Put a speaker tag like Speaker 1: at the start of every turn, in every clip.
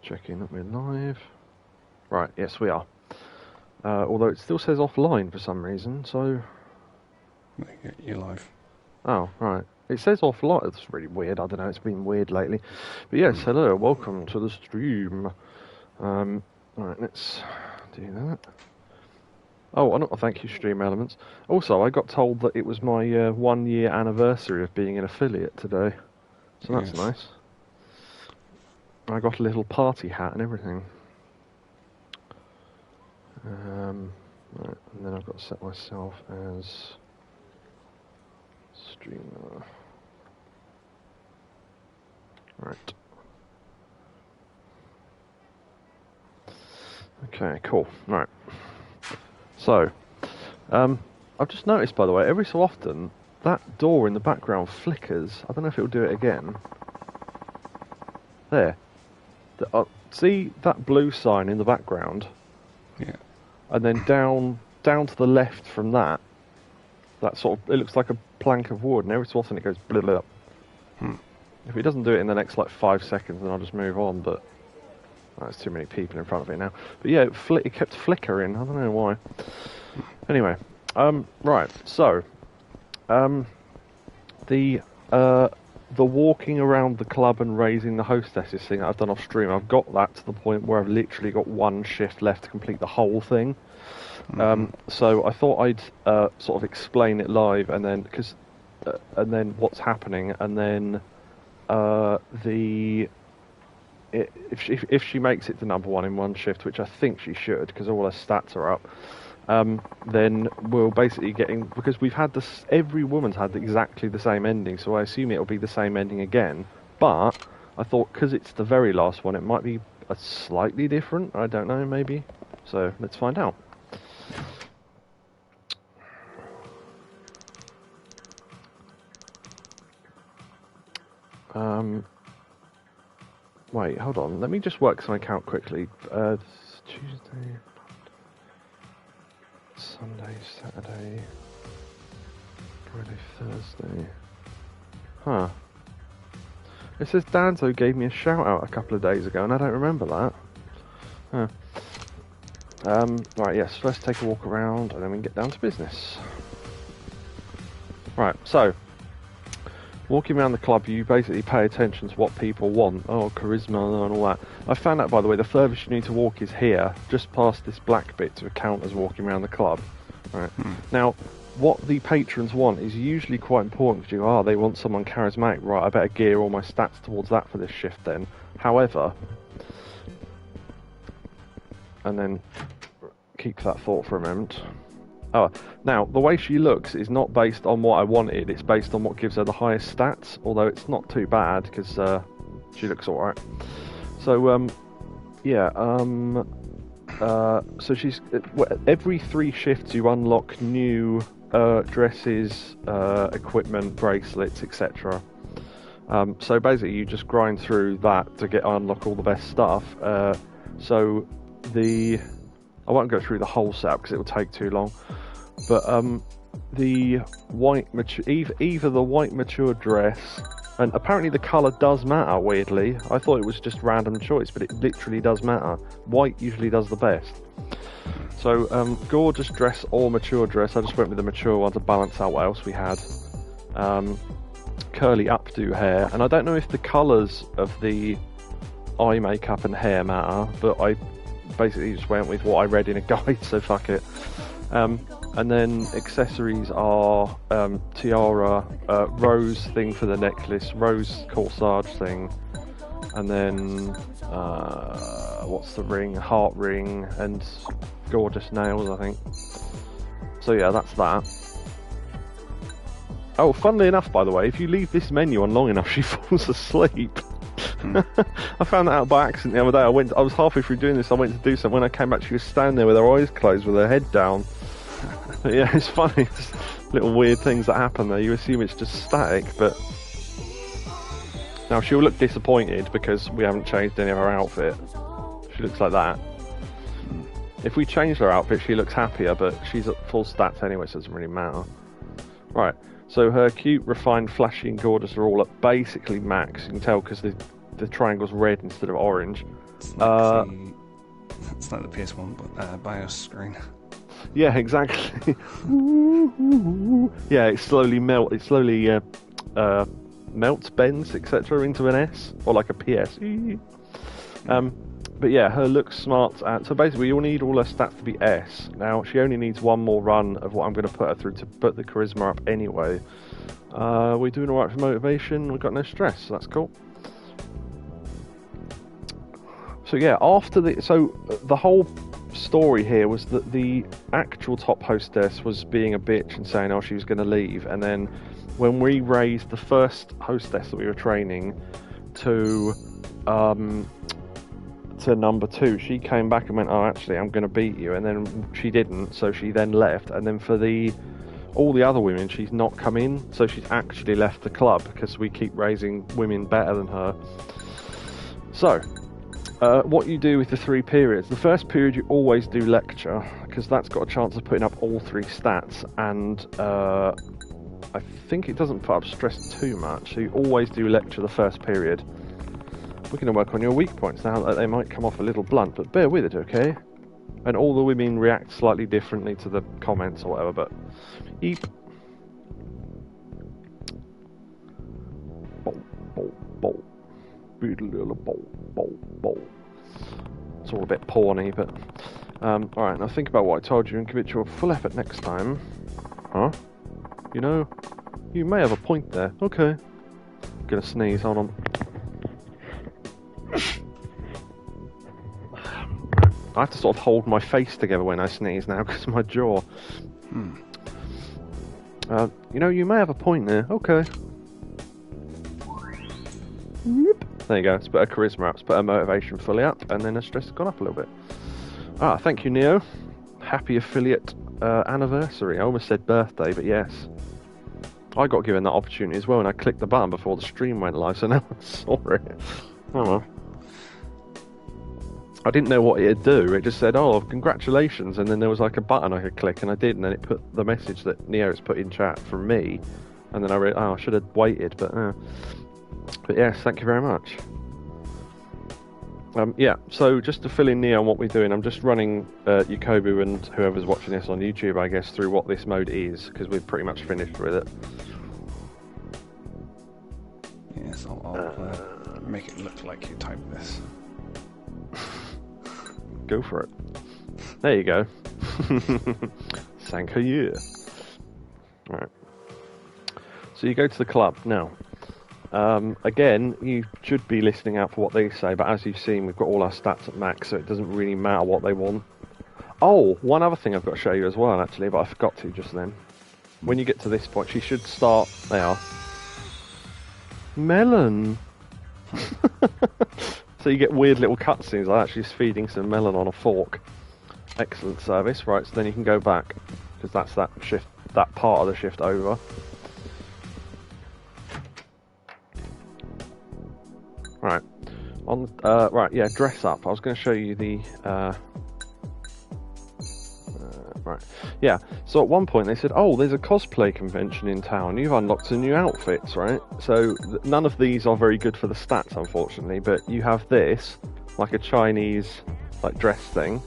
Speaker 1: checking that we're live. Right, yes we are. Although it still says offline for some reason, so...
Speaker 2: You're live.
Speaker 1: Oh, right. It says offline. It's really weird. I don't know. It's been weird lately. But yes, hello. Welcome to the stream. Right, let's do that. Oh, thank you, Stream Elements. Also, I got told that it was my 1 year anniversary of being an affiliate today. So that's nice. I got a little party hat and everything. Right, and then I've got to set myself as streamer. Right. Okay, cool. Right. So, I've just noticed, by the way, every so often, that door in the background flickers. I don't know if it'll do it again. There. See that blue sign in the background?
Speaker 2: Yeah.
Speaker 1: And then down to the left from that sort of, it looks like a plank of wood, and every so often it goes blah blah. If it doesn't do it in the next like 5 seconds, then I'll just move on, but there's too many people in front of it now. But yeah, it kept flickering, I don't know why. Anyway, right, so, the walking around the club and raising the hostesses thing that I've done off stream, I've got that to the point where I've literally got one shift left to complete the whole thing. So I thought I'd sort of explain it live, and then and then what's happening, and then if she makes it to number one in one shift, which I think she should, because all her stats are up. Then we'll basically because we've had this, every woman's had exactly the same ending, so I assume it'll be the same ending again, but I thought because it's the very last one, it might be a slightly different, I don't know, maybe, so let's find out. Wait, hold on, let me just work something out quickly. Tuesday, Sunday, Saturday, Friday, Thursday. Huh. It says Danzo gave me a shout out a couple of days ago, and I don't remember that. Huh. Right, yes, first take a walk around, and then we can get down to business. Right, so, walking around the club, you basically pay attention to what people want. Oh, charisma and all that. I found out, by the way, the furthest you need to walk is here, just past this black bit to count as walking around the club. Right. Now, what the patrons want is usually quite important, because they want someone charismatic. Right, I better gear all my stats towards that for this shift then. However, and then keep that thought for a moment. Oh, now, the way she looks is not based on what I wanted, it's based on what gives her the highest stats, although it's not too bad, because she looks alright. So, yeah, so she's... every 3 shifts you unlock new dresses, equipment, bracelets, etc. So basically you just grind through that to unlock all the best stuff. So I won't go through the whole setup because it will take too long, but the white either the white mature dress, and apparently the colour does matter, weirdly. I thought it was just random choice, but it literally does matter. White usually does the best. So gorgeous dress or mature dress, I just went with the mature one to balance out what else we had. Curly updo hair, and I don't know if the colours of the eye makeup and hair matter, but I basically just went with what I read in a guide, so fuck it. And then accessories are tiara, rose thing for the necklace, rose corsage thing, and then what's the ring? Heart ring, and gorgeous nails, I think. So yeah, that's that. Oh, funnily enough, by the way, if you leave this menu on long enough, she falls asleep. I found that out by accident the other day. I was halfway through doing this, I went to do something. When I came back, she was standing there with her eyes closed with her head down. But yeah, it's funny. It's little weird things that happen there. You assume it's just static, but... Now, she'll look disappointed because we haven't changed any of her outfit. She looks like that. If we change her outfit, she looks happier, but she's at full stats anyway, so it doesn't really matter. Right, so her cute, refined, flashy and gorgeous are all at basically max. You can tell because the triangle's red instead of orange.
Speaker 2: It's like it's like the PS1 but BIOS screen.
Speaker 1: Yeah, exactly. Yeah, it slowly melts, bends, etc. into an S or like a PS. But yeah, her looks smart. So basically, you'll need all her stats to be S. Now she only needs one more run of what I'm going to put her through to put the charisma up anyway. We're doing all right for motivation. We've got no stress, so that's cool. So yeah, the whole story here was that the actual top hostess was being a bitch and saying, oh, she was going to leave, and then when we raised the first hostess that we were training to number 2, she came back and went, oh, actually, I'm going to beat you, and then she didn't, so she then left, and then for all the other women, she's not come in, so she's actually left the club because we keep raising women better than her. So, what you do with the 3 periods. The first period you always do lecture, because that's got a chance of putting up all 3 stats, and I think it doesn't put up stress too much, so you always do lecture the first period. We're going to work on your weak points now. They might come off a little blunt, but bear with it, okay? And all the women react slightly differently to the comments or whatever, but... Eep. Bowl, bowl, bowl. Bowl, bowl, bowl. It's all a bit porny, but... alright, now think about what I told you and give it your full effort next time. Huh? You know, you may have a point there. Okay. I'm gonna sneeze, hold on. I have to sort of hold my face together when I sneeze now because of my jaw. You know, you may have a point there. Okay. There you go. It's put her charisma up, it's put her motivation fully up, and then her stress has gone up a little bit. Thank you, Neo. Happy affiliate anniversary. I almost said birthday, but yes. I got given that opportunity as well, and I clicked the button before the stream went live, so now I saw it. Oh well. I didn't know what it'd do. It just said, oh, congratulations, and then there was like a button I could click, and I did, and then it put the message that Neo's put in chat from me, and then I read, oh, I should have waited, but yes, thank you very much. Yeah, so just to fill in Neo on what we're doing, I'm just running Yakobu and whoever's watching this on YouTube, I guess, through what this mode is, because we've pretty much finished with it.
Speaker 2: Yes, I'll make it look like you typed this.
Speaker 1: Go for it. There you go. Sanka. Alright. So you go to the club. Now, again, you should be listening out for what they say, but as you've seen, we've got all our stats at max, so it doesn't really matter what they want. Oh, one other thing I've got to show you as well, actually, but I forgot to just then. When you get to this point, she should start... They are. Melon! So you get weird little cutscenes like that. She's feeding some melon on a fork. Excellent service. Right, so then you can go back, because that's that part of the shift over. Right. Right, yeah, dress up. I was going to show you the... right. Yeah, so at one point they said, oh, there's a cosplay convention in town. You've unlocked some new outfits, right? So none of these are very good for the stats, unfortunately, but you have this, like a Chinese like dress thing.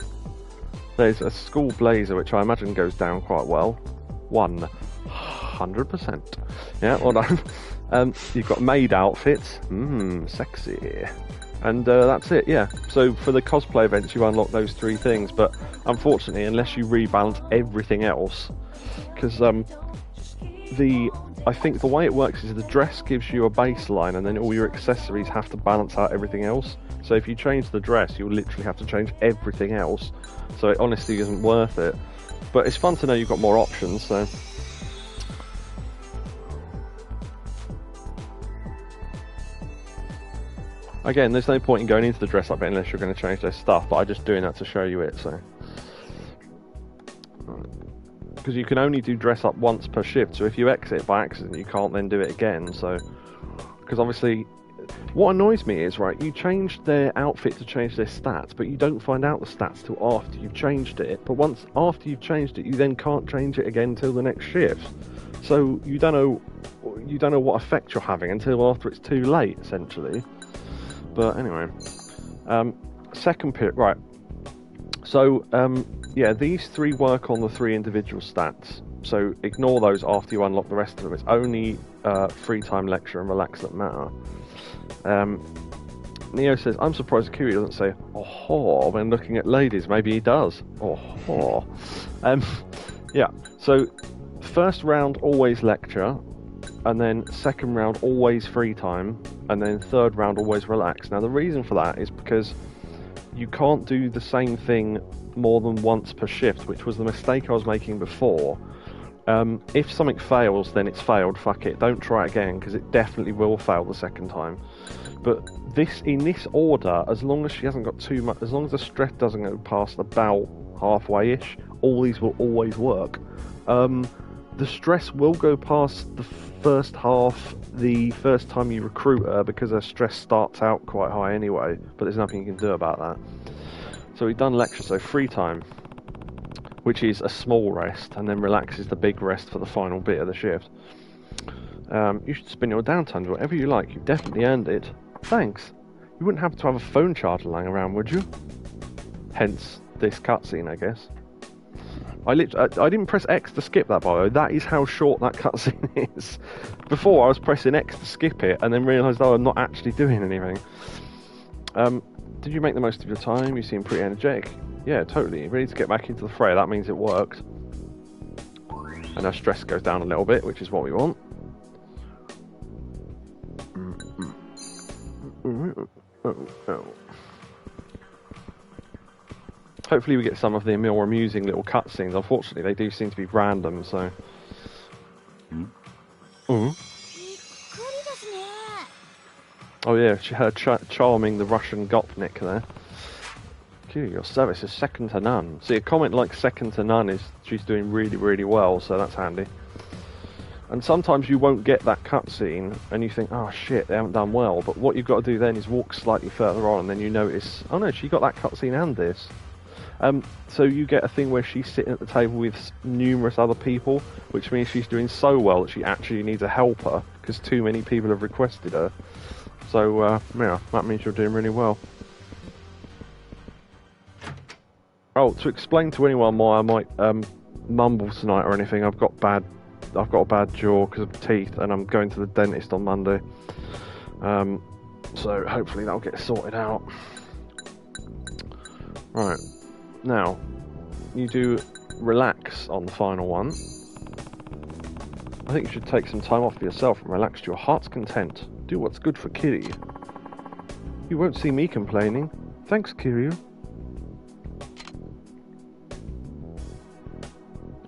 Speaker 1: There's a school blazer, which I imagine goes down quite well. 100%. Yeah, well done. You've got maid outfits. Sexy. And that's it, yeah. So for the cosplay events, you unlock those 3 things, but unfortunately, unless you rebalance everything else, because I think the way it works is the dress gives you a baseline, and then all your accessories have to balance out everything else. So if you change the dress, you'll literally have to change everything else. So it honestly isn't worth it. But it's fun to know you've got more options, so... Again, there's no point in going into the dress up bit unless you're going to change their stuff, but I'm just doing that to show you it, so... Because you can only do dress up once per shift, so if you exit by accident, you can't then do it again, so... Because obviously, what annoys me is, right, you changed their outfit to change their stats, but you don't find out the stats till after you've changed it, but once after you've changed it, you then can't change it again till the next shift. So you don't know what effect you're having until after it's too late, essentially. But anyway, second period, right. So, yeah, these 3 work on the 3 individual stats. So ignore those after you unlock the rest of them. It's only free time, lecture, and relax that matter. Neo says, I'm surprised Kiryu doesn't say, oh, when looking at ladies. Maybe he does. Oh. Yeah, so first round, always lecture. And then second round, always free time. And then third round, always relax. Now, the reason for that is because you can't do the same thing more than once per shift, which was the mistake I was making before. If something fails, then it's failed. Fuck it. Don't try it again, because it definitely will fail the second time. But in this order, as long as she hasn't got too much, as long as the stress doesn't go past about halfway-ish, all these will always work. The stress will go past the first half the first time you recruit her, because her stress starts out quite high anyway, but there's nothing you can do about that. So we've done lecture, so free time, which is a small rest, and then relax is the big rest for the final bit of the shift. You should spend your downtime whatever you like. You've definitely earned it. Thanks. You wouldn't happen to have a phone charger lying around, would you? Hence this cutscene, I guess. I didn't press X to skip that, by the way. That is how short that cutscene is. Before, I was pressing X to skip it, and then realised, oh, I'm not actually doing anything. Did you make the most of your time? You seem pretty energetic. Yeah, totally. Ready to get back into the fray. That means it worked. And our stress goes down a little bit, which is what we want. Hopefully we get some of the more amusing little cutscenes. Unfortunately, they do seem to be random, so... Oh yeah, her charming the Russian Gopnik there. Gee, your service is second to none. See, a comment like second to none is she's doing really, really well, so that's handy. And sometimes you won't get that cutscene, and you think, oh shit, they haven't done well. But what you've got to do then is walk slightly further on, and then you notice, oh no, she got that cutscene and this. So you get a thing where she's sitting at the table with numerous other people, which means she's doing so well that she actually needs a helper, because too many people have requested her. So, yeah, that means you're doing really well. Oh, to explain to anyone why I might mumble tonight or anything, I've got a bad jaw because of teeth, and I'm going to the dentist on Monday. So hopefully that'll get sorted out. Right, now you do relax on the final one. I think you should take some time off for yourself and relax to your heart's content. Do what's good for Kiryu. You won't see me complaining. Thanks, Kiryu.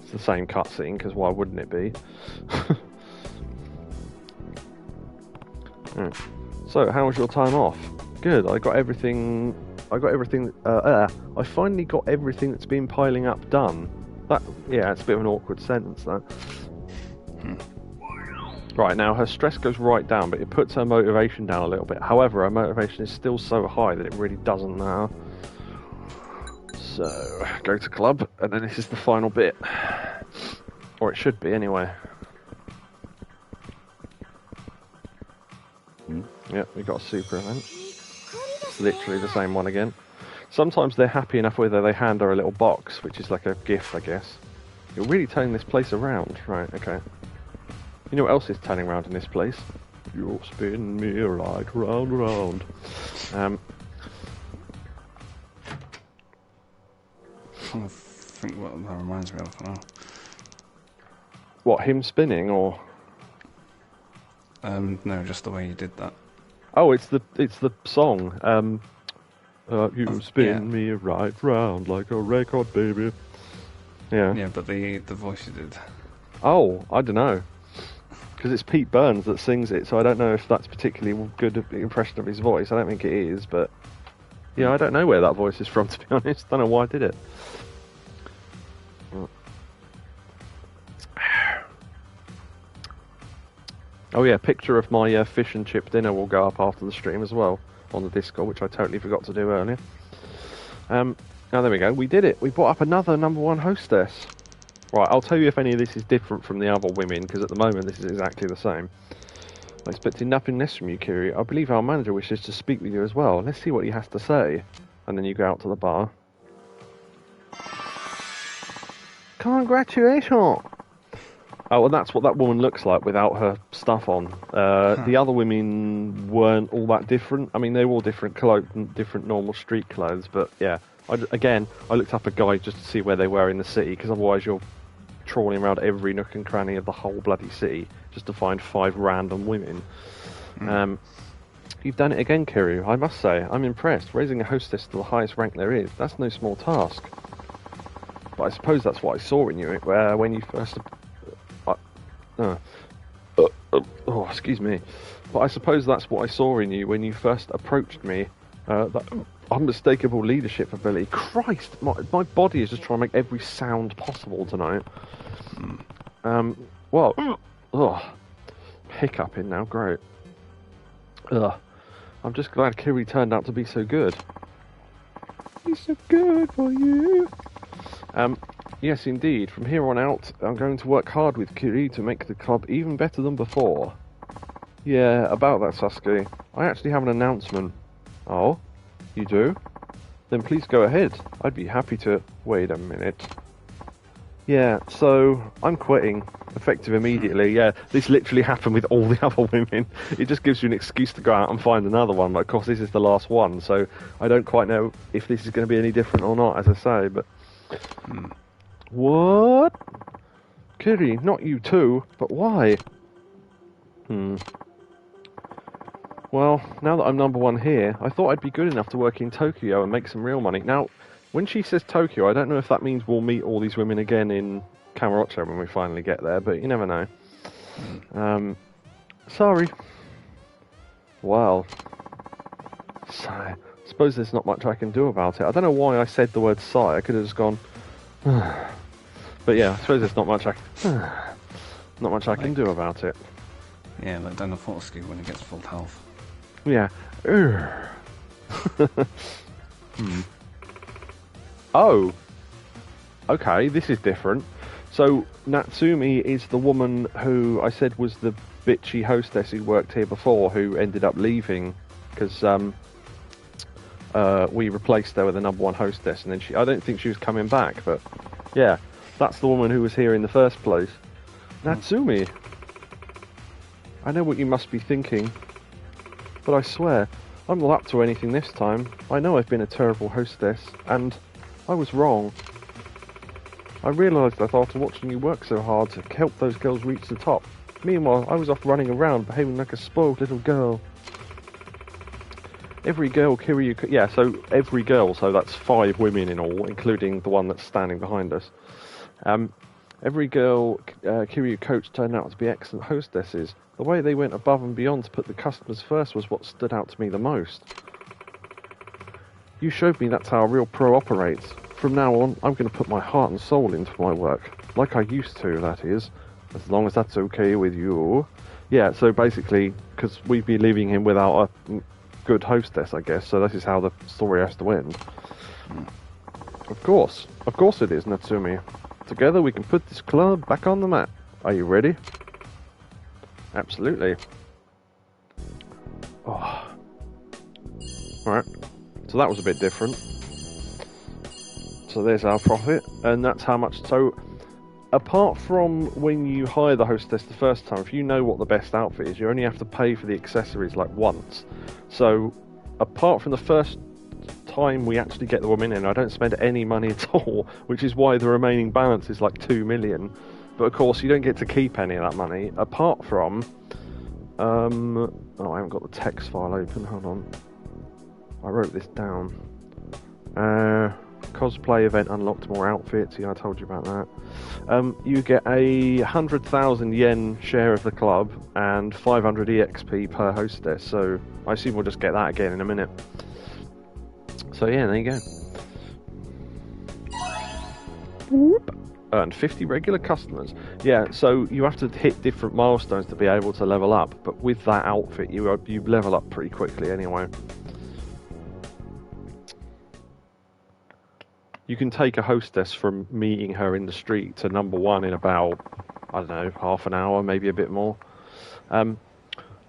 Speaker 1: It's the same cutscene, because why wouldn't it be? So, how was your time off? Good. I finally got everything that's been piling up done. Yeah, it's a bit of an awkward sentence, that. Right, now her stress goes right down, but it puts her motivation down a little bit. However, her motivation is still so high that it really doesn't matter. So, go to club, and then this is the final bit. Or it should be, anyway. Yep, we got a super event. It's literally the same one again. Sometimes they're happy enough with her, they hand her a little box, which is like a gift, I guess. You're really turning this place around. Right, okay. You know what else is turning around in this place? You'll spin me right round, round. I
Speaker 2: think what that reminds me of now.
Speaker 1: What, him spinning, or?
Speaker 2: No, just the way you did that.
Speaker 1: Oh, it's the song. You spin me right round like a record, baby. Yeah.
Speaker 2: Yeah, but the voice you did.
Speaker 1: Oh, I don't know. Because it's Pete Burns that sings it, so I don't know if that's particularly good impression of his voice. I don't think it is, but yeah, I don't know where that voice is from, to be honest. Don't know why I did it. Oh yeah, picture of my fish and chip dinner will go up after the stream as well on the Discord, which I totally forgot to do earlier. Now there we go, we did it. We brought up another #1 hostess. Right, I'll tell you if any of this is different from the other women, because at the moment this is exactly the same. I expected nothing less from you, Kiryu. I believe our manager wishes to speak with you as well. Let's see what he has to say. and then you go out to the bar. Congratulations! Oh, and that's what that woman looks like without her stuff on. The other women weren't all that different. I mean, they were all different clothes, different normal street clothes, but yeah. I looked up a guide just to see where they were in the city, because otherwise you're trawling around every nook and cranny of the whole bloody city just to find 5 random women. You've done it again, Kiryu. I must say, I'm impressed. Raising a hostess to the highest rank there is, that's no small task. But I suppose that's what I saw in you when you first... excuse me. But I suppose that's what I saw in you when you first approached me. That unmistakable leadership ability. Christ, my body is just trying to make every sound possible tonight. Hiccuping now, great. I'm just glad Kiri turned out to be so good. He's so good for you. Yes, indeed. From here on out, I'm going to work hard with Kiri to make the club even better than before. Yeah, about that, Sasuke. I actually have an announcement. Oh? You do? Then please go ahead. I'd be happy to... Wait a minute. Yeah, so I'm quitting. Effective immediately. Yeah, this literally happened with all the other women. It just gives you an excuse to go out and find another one. But of course, this is the last one, so I don't quite know if this is going to be any different or not, as I say, but... What? Kiri, not you too, but why? Well, now that I'm number 1 here, I thought I'd be good enough to work in Tokyo and make some real money. Now, when she says Tokyo, I don't know if that means we'll meet all these women again in Kamurocho when we finally get there, but you never know. Sorry. Well, sigh. Suppose there's not much I can do about it. I don't know why I said the word sigh. I could have just gone... But yeah, I suppose there's not much I can do about it.
Speaker 2: Yeah, like Daniel Fortescue when he gets full health.
Speaker 1: Yeah. Oh. Okay, this is different. So, Natsumi is the woman who I said was the bitchy hostess who worked here before, who ended up leaving because we replaced her with the number 1 hostess, and then I don't think she was coming back, but yeah, that's the woman who was here in the first place. Natsumi! I know what you must be thinking, but I swear, I'm not up to anything this time. I know I've been a terrible hostess, and I was wrong. I realised that after watching you work so hard to help those girls reach the top. Meanwhile, I was off running around, behaving like a spoiled little girl. Every girl Kiryu... Yeah, so every girl, so that's 5 women in all, including the one that's standing behind us. Every girl Kiryu coached turned out to be excellent hostesses. The way they went above and beyond to put the customers first was what stood out to me the most. You showed me that's how a real pro operates. From now on, I'm going to put my heart and soul into my work. Like I used to, that is. As long as that's okay with you. Yeah, so basically, because we'd be leaving him without a good hostess, I guess, so this is how the story has to end. Of course it is, Natsumi. Together we can put this club back on the map. Are you ready? Absolutely. Oh. Alright, so that was a bit different. So there's our profit, and that's how much. So, apart from when you hire the hostess the first time, if you know what the best outfit is, you only have to pay for the accessories like once. So, apart from the first time we actually get the woman in, I don't spend any money at all, which is why the remaining balance is like 2 million. But of course, you don't get to keep any of that money, apart from... oh, I haven't got the text file open, hold on. I wrote this down. Cosplay event unlocked more outfits, yeah, I told you about that. You get a 100,000 yen share of the club, and 500 EXP per hostess, so I assume we'll just get that again in a minute. So yeah, there you go. Whoop. Earned 50 regular customers. Yeah, so you have to hit different milestones to be able to level up, but with that outfit you level up pretty quickly anyway. You can take a hostess from meeting her in the street to number 1 in about, I don't know, half an hour, maybe a bit more.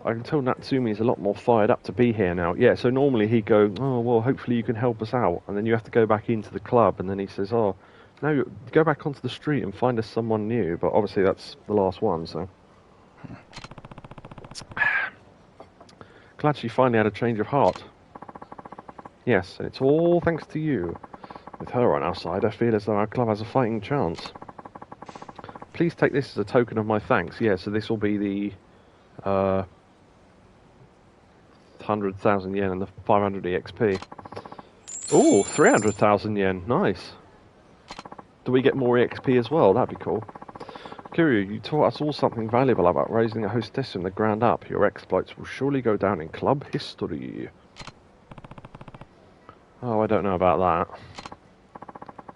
Speaker 1: I can tell Natsumi is a lot more fired up to be here now. Yeah, so normally he'd go, oh, well, hopefully you can help us out. And then you have to go back into the club, and then he says, oh, no, go back onto the street and find us someone new. But obviously that's the last one, so... Glad she finally had a change of heart. Yes, and it's all thanks to you. With her on our side, I feel as though our club has a fighting chance. Please take this as a token of my thanks. Yeah, so this will be the 100,000 yen and the 500 EXP. Ooh, 300,000 yen. Nice. Do we get more EXP as well? That'd be cool. Kiryu, you taught us all something valuable about raising a hostess from the ground up. Your exploits will surely go down in club history. Oh, I don't know about that.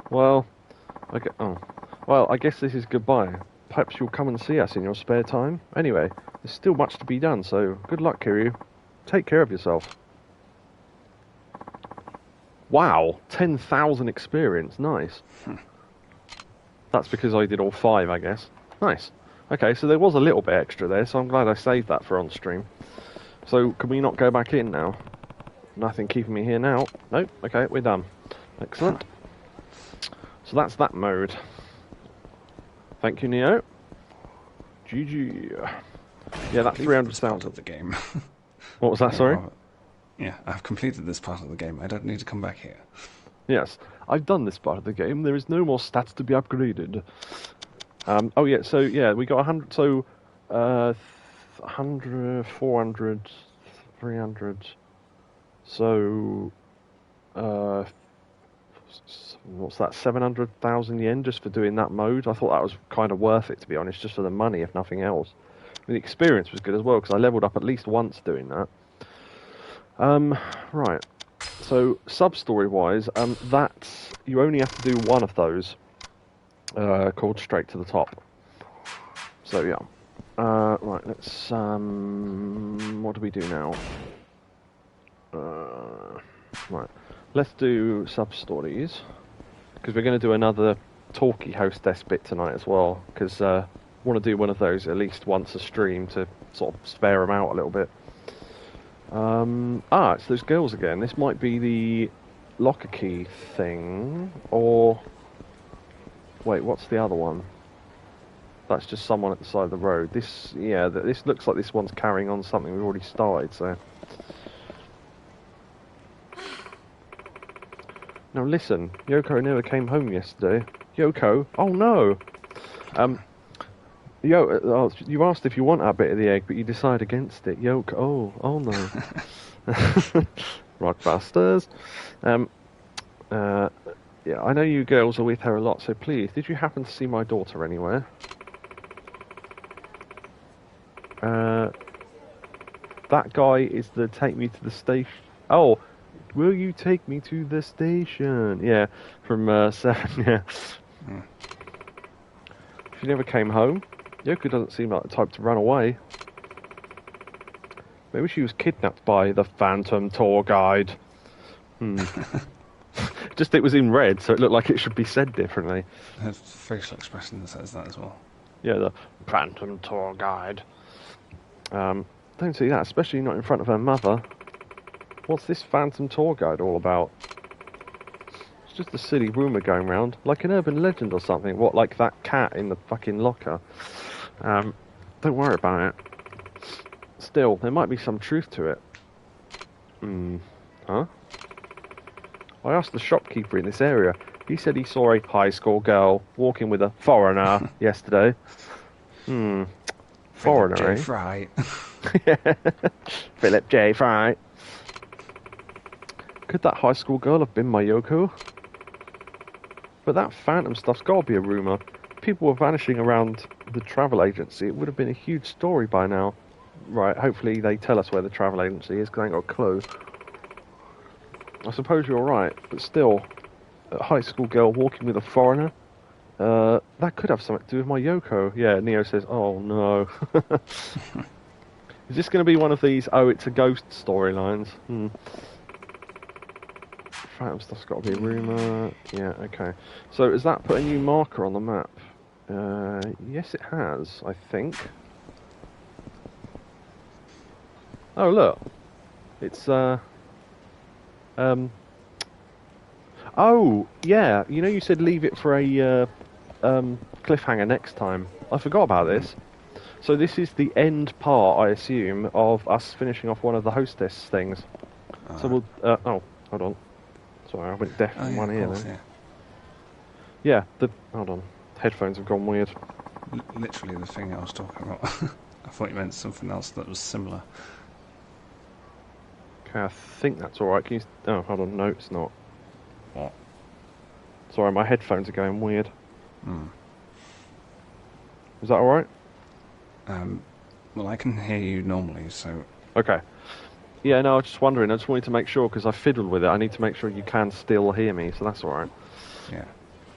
Speaker 1: Well, I guess this is goodbye. Perhaps you'll come and see us in your spare time. Anyway, there's still much to be done, so good luck, Kiryu. Take care of yourself. Wow, 10,000 experience. Nice. That's because I did all 5, I guess. Nice. Okay, so there was a little bit extra there, so I'm glad I saved that for on stream. So, can we not go back in now? Nothing keeping me here now. Nope. Okay, we're done. Excellent. So that's that mode. Thank you, Neo. GG. Yeah, that's 300,000
Speaker 2: of the game.
Speaker 1: What was that, sorry?
Speaker 2: Yeah, I've completed this part of the game. I don't need to come back here.
Speaker 1: Yes, I've done this part of the game. There is no more stats to be upgraded. Oh yeah, so yeah, we got 100, so 100, 400, 300, so what's that, 700,000 yen just for doing that mode? I thought that was kind of worth it, to be honest, just for the money, if nothing else. The experience was good as well, because I leveled up at least once doing that. Right. So, sub-story-wise, that's... You only have to do one of those, called Straight to the Top. So, yeah. Right, let's... what do we do now? Right. Let's do sub-stories, because we're going to do another talky hostess bit tonight as well, because I want to do one of those at least once a stream to sort of spare them out a little bit. It's those girls again. This might be the locker key thing, or... Wait, what's the other one? That's just someone at the side of the road. This, yeah, this looks like this one's carrying on something we've already started, so... Now listen, Yoko never came home yesterday. Yoko? Oh no! You asked if you want our bit of the egg, but you decide against it. Yoko, oh no. Rockbusters. Yeah, I know you girls are with her a lot, so please, did you happen to see my daughter anywhere? That guy is the take me to the station. Oh, will you take me to the station? Yeah, from 7, yeah. She never came home. Yoko doesn't seem like the type to run away. Maybe she was kidnapped by the Phantom Tour Guide. Just it was in red, so it looked like it should be said differently.
Speaker 2: There's a facial expression that says that as well.
Speaker 1: Yeah, the Phantom Tour Guide. Don't see that, especially not in front of her mother. What's this Phantom Tour Guide all about? It's just a silly rumour going round, like an urban legend or something. What, like that cat in the fucking locker? Don't worry about it. Still, there might be some truth to it. Huh? I asked the shopkeeper in this area. He said he saw a high school girl walking with a foreigner yesterday. Foreigner,
Speaker 2: Philip J.
Speaker 1: eh?
Speaker 2: Fry.
Speaker 1: Philip J. Fry. Could that high school girl have been my Yoko? But that phantom stuff's got to be a rumour. People were vanishing around the travel agency. It would have been a huge story by now. Right, hopefully they tell us where the travel agency is, because I ain't got a clue. I suppose you're right, but still, a high school girl walking with a foreigner? That could have something to do with my Yoko. Yeah, Neo says, oh no. Is this going to be one of these, oh, it's a ghost storylines? Phantom stuff's got to be a rumour. Yeah, okay. So, has that put a new marker on the map? Yes, it has, I think. Oh, look. It's, Oh, yeah. You know you said leave it for a, cliffhanger next time. I forgot about this. So this is the end part, I assume, of us finishing off one of the Hostess things. So we'll... oh, hold on. Sorry, I went deaf in one ear then. Yeah, hold on. Headphones have gone weird.
Speaker 2: Literally the thing I was talking about. I thought you meant something else that was similar.
Speaker 1: Okay, I think that's alright. Can you... Oh, hold on. No, it's not.
Speaker 2: What?
Speaker 1: Sorry, my headphones are going weird.
Speaker 2: Hmm.
Speaker 1: Is that alright?
Speaker 2: Well, I can hear you normally, so...
Speaker 1: Okay. Yeah, no, I was just wondering. I just wanted to make sure, because I fiddled with it. I need to make sure you can still hear me, so that's alright.
Speaker 2: Yeah.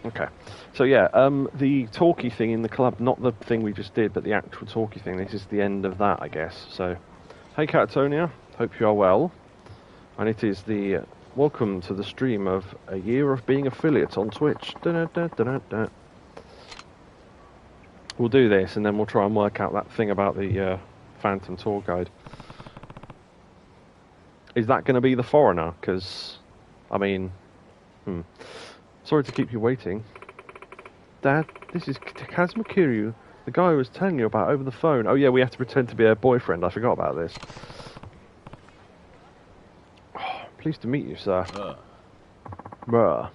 Speaker 1: Okay. So, yeah, the talkie thing in the club, not the thing we just did, but the actual talkie thing, this is the end of that, I guess. So, hey, Catatonia. Hope you are well. And it is the... welcome to the stream of a year of being affiliates on Twitch. Da-da-da-da-da-da. We'll do this, and then we'll try and work out that thing about the Phantom Tour Guide. Is that going to be the foreigner? Because, I mean... Sorry to keep you waiting. Dad, this is Kazuma Kiryu, the guy I was telling you about over the phone. Oh yeah, we have to pretend to be her boyfriend. I forgot about this. Oh, pleased to meet you, sir. Bruh.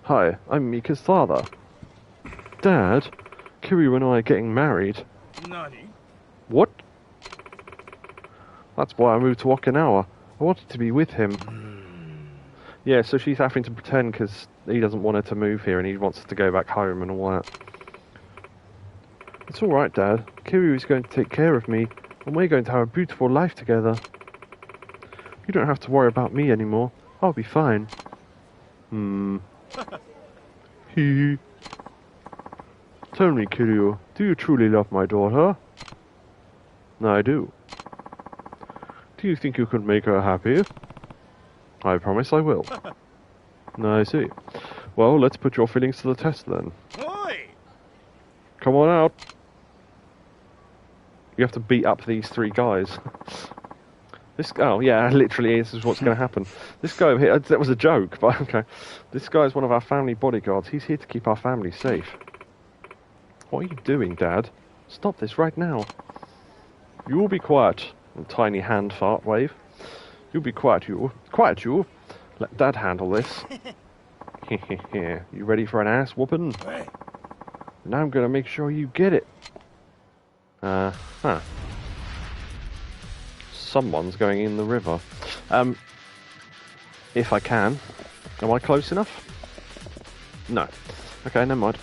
Speaker 1: Hi, I'm Mika's father. Dad, Kiryu and I are getting married.
Speaker 3: Nani?
Speaker 1: What? That's why I moved to Okinawa. I wanted to be with him. Yeah, so she's having to pretend because he doesn't want her to move here and he wants her to go back home and all that. It's alright, Dad. Kiryu is going to take care of me and we're going to have a beautiful life together. You don't have to worry about me anymore. I'll be fine. Hee. Tell me, Kiryu, do you truly love my daughter? I do. Do you think you can make her happy? I promise I will. I see. Well, let's put your feelings to the test then.
Speaker 3: Oi!
Speaker 1: Come on out. You have to beat up these three guys. Oh yeah, literally this is what's going to happen. This guy over here, that was a joke, but okay. This guy is one of our family bodyguards. He's here to keep our family safe. What are you doing, Dad? Stop this right now. You will be quiet. A tiny hand fart wave. You be quiet, you. Quiet, you. Let Dad handle this. You ready for an ass whooping? Now I'm gonna make sure you get it. Someone's going in the river. If I can. Am I close enough? No. Okay, never mind.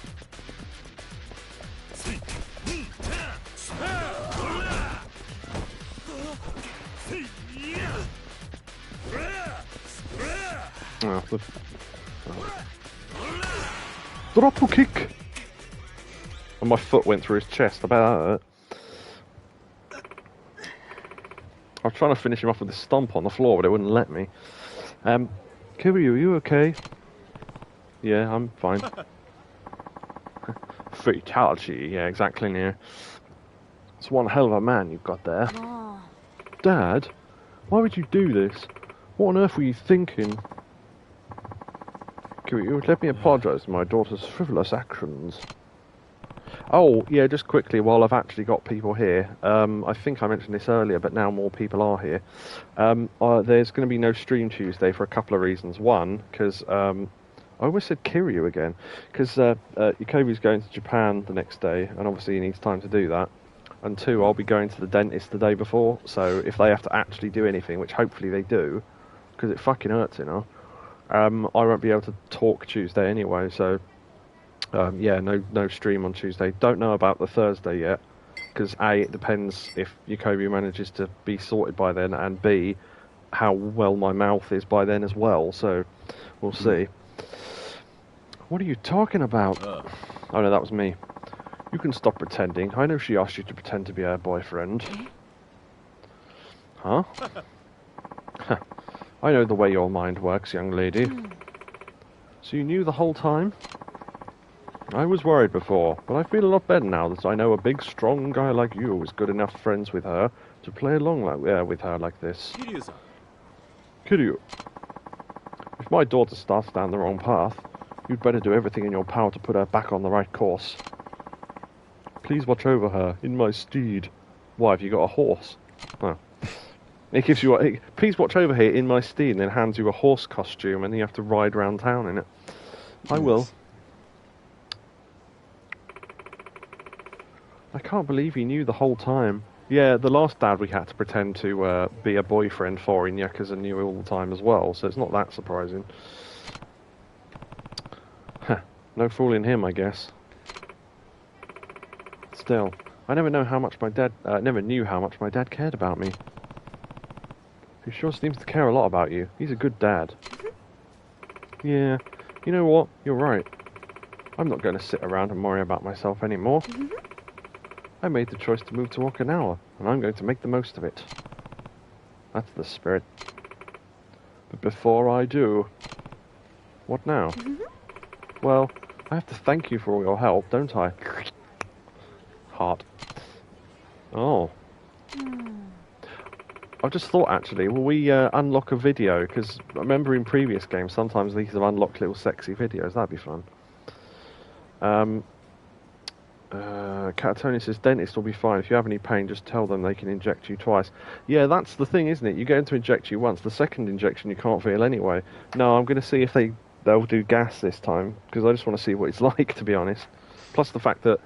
Speaker 1: Drop a kick! And my foot went through his chest. I bet that hurt. I was trying to finish him off with a stomp on the floor, but it wouldn't let me. Kiryu, are you okay? Yeah, I'm fine. Fatality, yeah, exactly, yeah. It's one hell of a man you've got there.
Speaker 4: Oh.
Speaker 1: Dad, why would you do this? What on earth were you thinking? Kiryu, let me apologise for my daughter's frivolous actions. Oh, yeah, just quickly, while I've actually got people here, I think I mentioned this earlier, but now more people are here. There's going to be no stream Tuesday for a couple of reasons. One, because, I almost said Kiryu again, because Yakobu's going to Japan the next day, and obviously he needs time to do that. And two, I'll be going to the dentist the day before, so if they have to actually do anything, which hopefully they do, because it fucking hurts, you know, I won't be able to talk Tuesday anyway, so... yeah, no stream on Tuesday. Don't know about the Thursday yet, because A, it depends if Yakobu manages to be sorted by then, and B, how well my mouth is by then as well, so we'll see. What are you talking about? Oh no, that was me. You can stop pretending. I know she asked you to pretend to be her boyfriend. Huh? I know the way your mind works, young lady. So you knew the whole time? I was worried before, but I feel a lot better now that I know a big, strong guy like you is good enough friends with her to play along with her like this. Kiryu, if my daughter starts down the wrong path, you'd better do everything in your power to put her back on the right course. Please watch over her in my steed. Why, have you got a horse? Oh. It gives you please watch over here in my steed, and then hands you a horse costume, and you have to ride round town in it. I will. I can't believe he knew the whole time. Yeah, the last dad we had to pretend to be a boyfriend for in Yakuza knew all the time as well, so it's not that surprising. No fooling him, I guess. Still, I never knew how much my dad cared about me. He sure seems to care a lot about you. He's a good dad. Yeah, you know what? You're right. I'm not going to sit around and worry about myself anymore. I made the choice to move to Okinawa, and I'm going to make the most of it. That's the spirit. But before I do... What now? Well, I have to thank you for all your help, don't I? Heart. Oh. I just thought, actually, will we unlock a video? Because I remember in previous games, sometimes these have unlocked little sexy videos. That'd be fun. Catatoni says, dentist will be fine. If you have any pain, just tell them they can inject you twice. Yeah, that's the thing, isn't it? You get them to inject you once. The second injection you can't feel anyway. No, I'm going to see if they'll do gas this time, because I just want to see what it's like, to be honest. Plus the fact that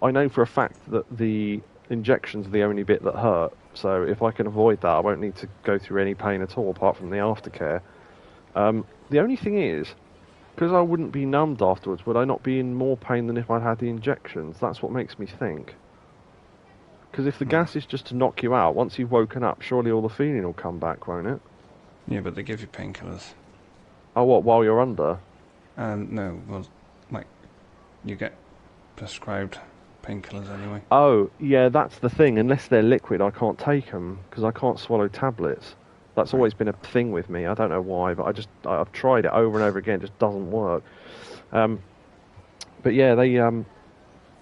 Speaker 1: I know for a fact that the injections are the only bit that hurt. So if I can avoid that, I won't need to go through any pain at all, apart from the aftercare. The only thing is, because I wouldn't be numbed afterwards, would I not be in more pain than if I'd had the injections? That's what makes me think. Because if the gas is just to knock you out, once you've woken up, surely all the feeling will come back, won't it?
Speaker 2: Yeah, but they give you painkillers.
Speaker 1: Oh, what, while you're under?
Speaker 2: No, well, like, you get prescribed painkillers anyway.
Speaker 1: Oh, yeah, that's the thing. Unless they're liquid, I can't take them, because I can't swallow tablets. That's always been a thing with me. I don't know why, but I've tried it over and over again. It just doesn't work. But yeah,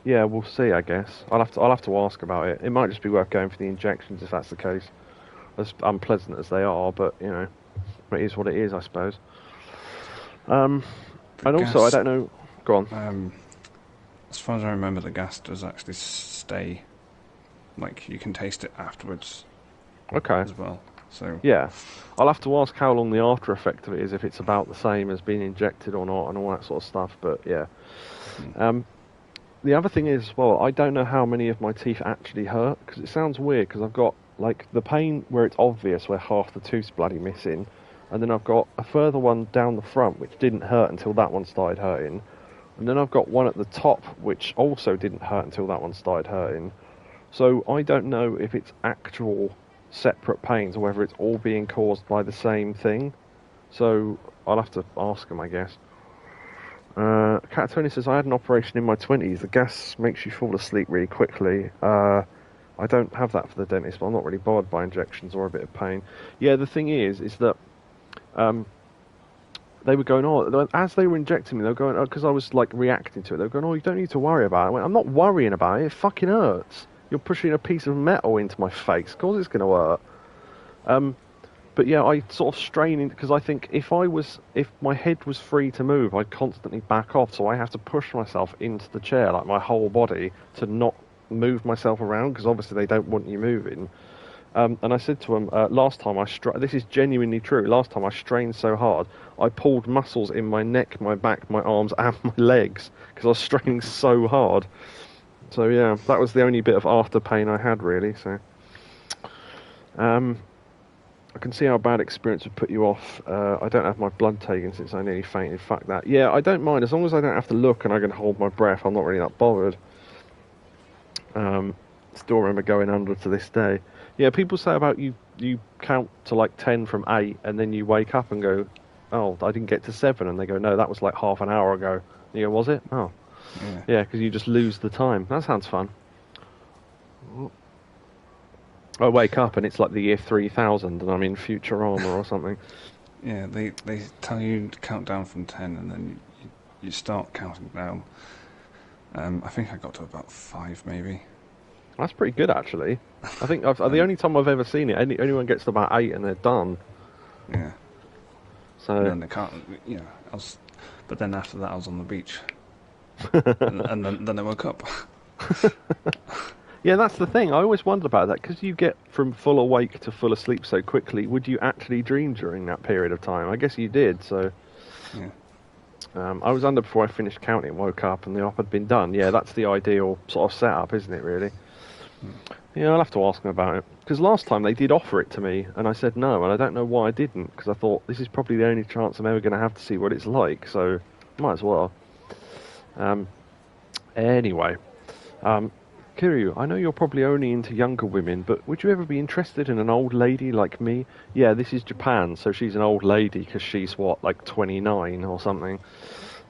Speaker 1: yeah, we'll see. I guess I'll have to ask about it. It might just be worth going for the injections if that's the case. As unpleasant as they are, but you know, it is what it is, I suppose. And also, I don't know. Go on.
Speaker 2: As far as I remember, the gas does actually stay. Like you can taste it afterwards.
Speaker 1: Okay.
Speaker 2: As well. So
Speaker 1: yeah, I'll have to ask how long the after effect of it is, if it's about the same as being injected or not, and all that sort of stuff. But yeah, the other thing is, well, I don't know how many of my teeth actually hurt, because it sounds weird. Because I've got like the pain where it's obvious, where half the tooth's bloody missing, and then I've got a further one down the front which didn't hurt until that one started hurting, and then I've got one at the top which also didn't hurt until that one started hurting. So I don't know if it's actual separate pains or whether it's all being caused by the same thing. So I'll have to ask them, I guess. Catatoni says, I had an operation in my 20s. The gas makes you fall asleep really quickly. I don't have that for the dentist, but I'm not really bothered by injections or a bit of pain. Yeah, the thing is that they were going, oh, as they were injecting me, they were going, oh, because I was like reacting to it, they were going, oh, you don't need to worry about it. I went, I'm not worrying about it, it fucking hurts. You're pushing a piece of metal into my face. Of course it's going to hurt. But yeah, I sort of strain in, because I think if my head was free to move, I'd constantly back off. So I have to push myself into the chair, like my whole body, to not move myself around, because obviously they don't want you moving. And I said to them, last time this is genuinely true, last time I strained so hard, I pulled muscles in my neck, my back, my arms, and my legs, because I was straining so hard. So yeah, that was the only bit of after pain I had, really. So, I can see how a bad experience would put you off. I don't have my blood taken since I nearly fainted. Fuck that. Yeah, I don't mind as long as I don't have to look and I can hold my breath. I'm not really that bothered. Still remember going under to this day. Yeah, people say about you count to like 10 from 8 and then you wake up and go, oh, I didn't get to 7, and they go, no, that was like half an hour ago. And you go, was it? Oh. Yeah, because you just lose the time. That sounds fun. I wake up and it's like the year 3000 and I'm in Futurama or something.
Speaker 2: Yeah, they tell you to count down from 10 and then you start counting down. I think I got to about 5, maybe.
Speaker 1: That's pretty good, actually. I think the only time I've ever seen it, anyone gets to about 8 and they're done.
Speaker 2: Yeah.
Speaker 1: So.
Speaker 2: And then they can't, but then after that I was on the beach. and then I woke up.
Speaker 1: Yeah, that's the thing. I always wondered about that, because you get from full awake to full asleep so quickly. Would you actually dream during that period of time? I guess you did, so...
Speaker 2: Yeah.
Speaker 1: I was under before I finished counting, woke up, and the op had been done. Yeah, that's the ideal sort of setup, isn't it, really? Yeah, I'll have to ask them about it. Because last time they did offer it to me, and I said no, and I don't know why I didn't, because I thought, this is probably the only chance I'm ever going to have to see what it's like, so might as well. Anyway, Kiryu, I know you're probably only into younger women, but would you ever be interested in an old lady like me? Yeah, this is Japan, so she's an old lady because she's, like 29 or something.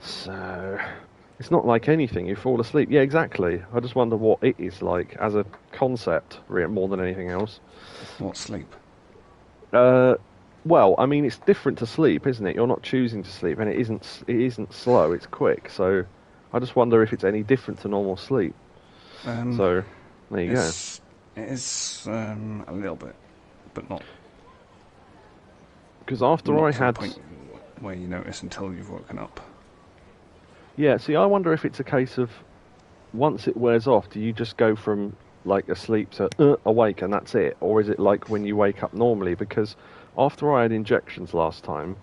Speaker 1: So, it's not like anything, you fall asleep. Yeah, exactly. I just wonder what it is like as a concept, more than anything else.
Speaker 2: What, sleep?
Speaker 1: Well, I mean, it's different to sleep, isn't it? You're not choosing to sleep, and it isn't slow, it's quick, so I just wonder if it's any different to normal sleep. So, there you go.
Speaker 2: It is a little bit, but not.
Speaker 1: Because after I had...
Speaker 2: the point where you notice until you've woken up.
Speaker 1: Yeah, see, I wonder if it's a case of, once it wears off, do you just go from, like, asleep to awake and that's it? Or is it like when you wake up normally? Because after I had injections last time,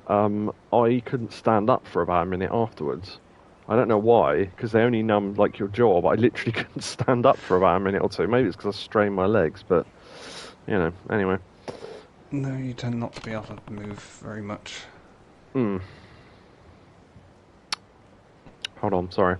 Speaker 1: I couldn't stand up for about a minute afterwards. I don't know why, because they only numb, like, your jaw, but I literally couldn't stand up for about a minute or two. Maybe it's because I strained my legs, but, anyway.
Speaker 2: No, you tend not to be able to move very much.
Speaker 1: Hold on, sorry.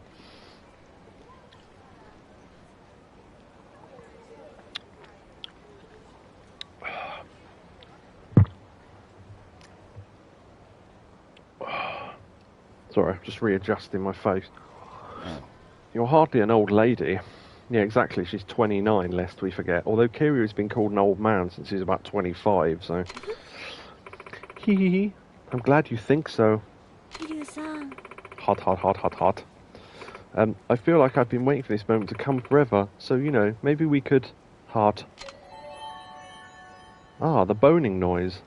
Speaker 1: Sorry, just readjusting my face. You're hardly an old lady. Yeah, exactly, she's 29, lest we forget. Although Kiryu's been called an old man since he's about 25, so... Hee hee hee. I'm glad you think so.
Speaker 3: Kiryu-san.
Speaker 1: Hot, hot, hot, hot, hot. I feel like I've been waiting for this moment to come forever, so, maybe we could... Heart. Ah, the boning noise.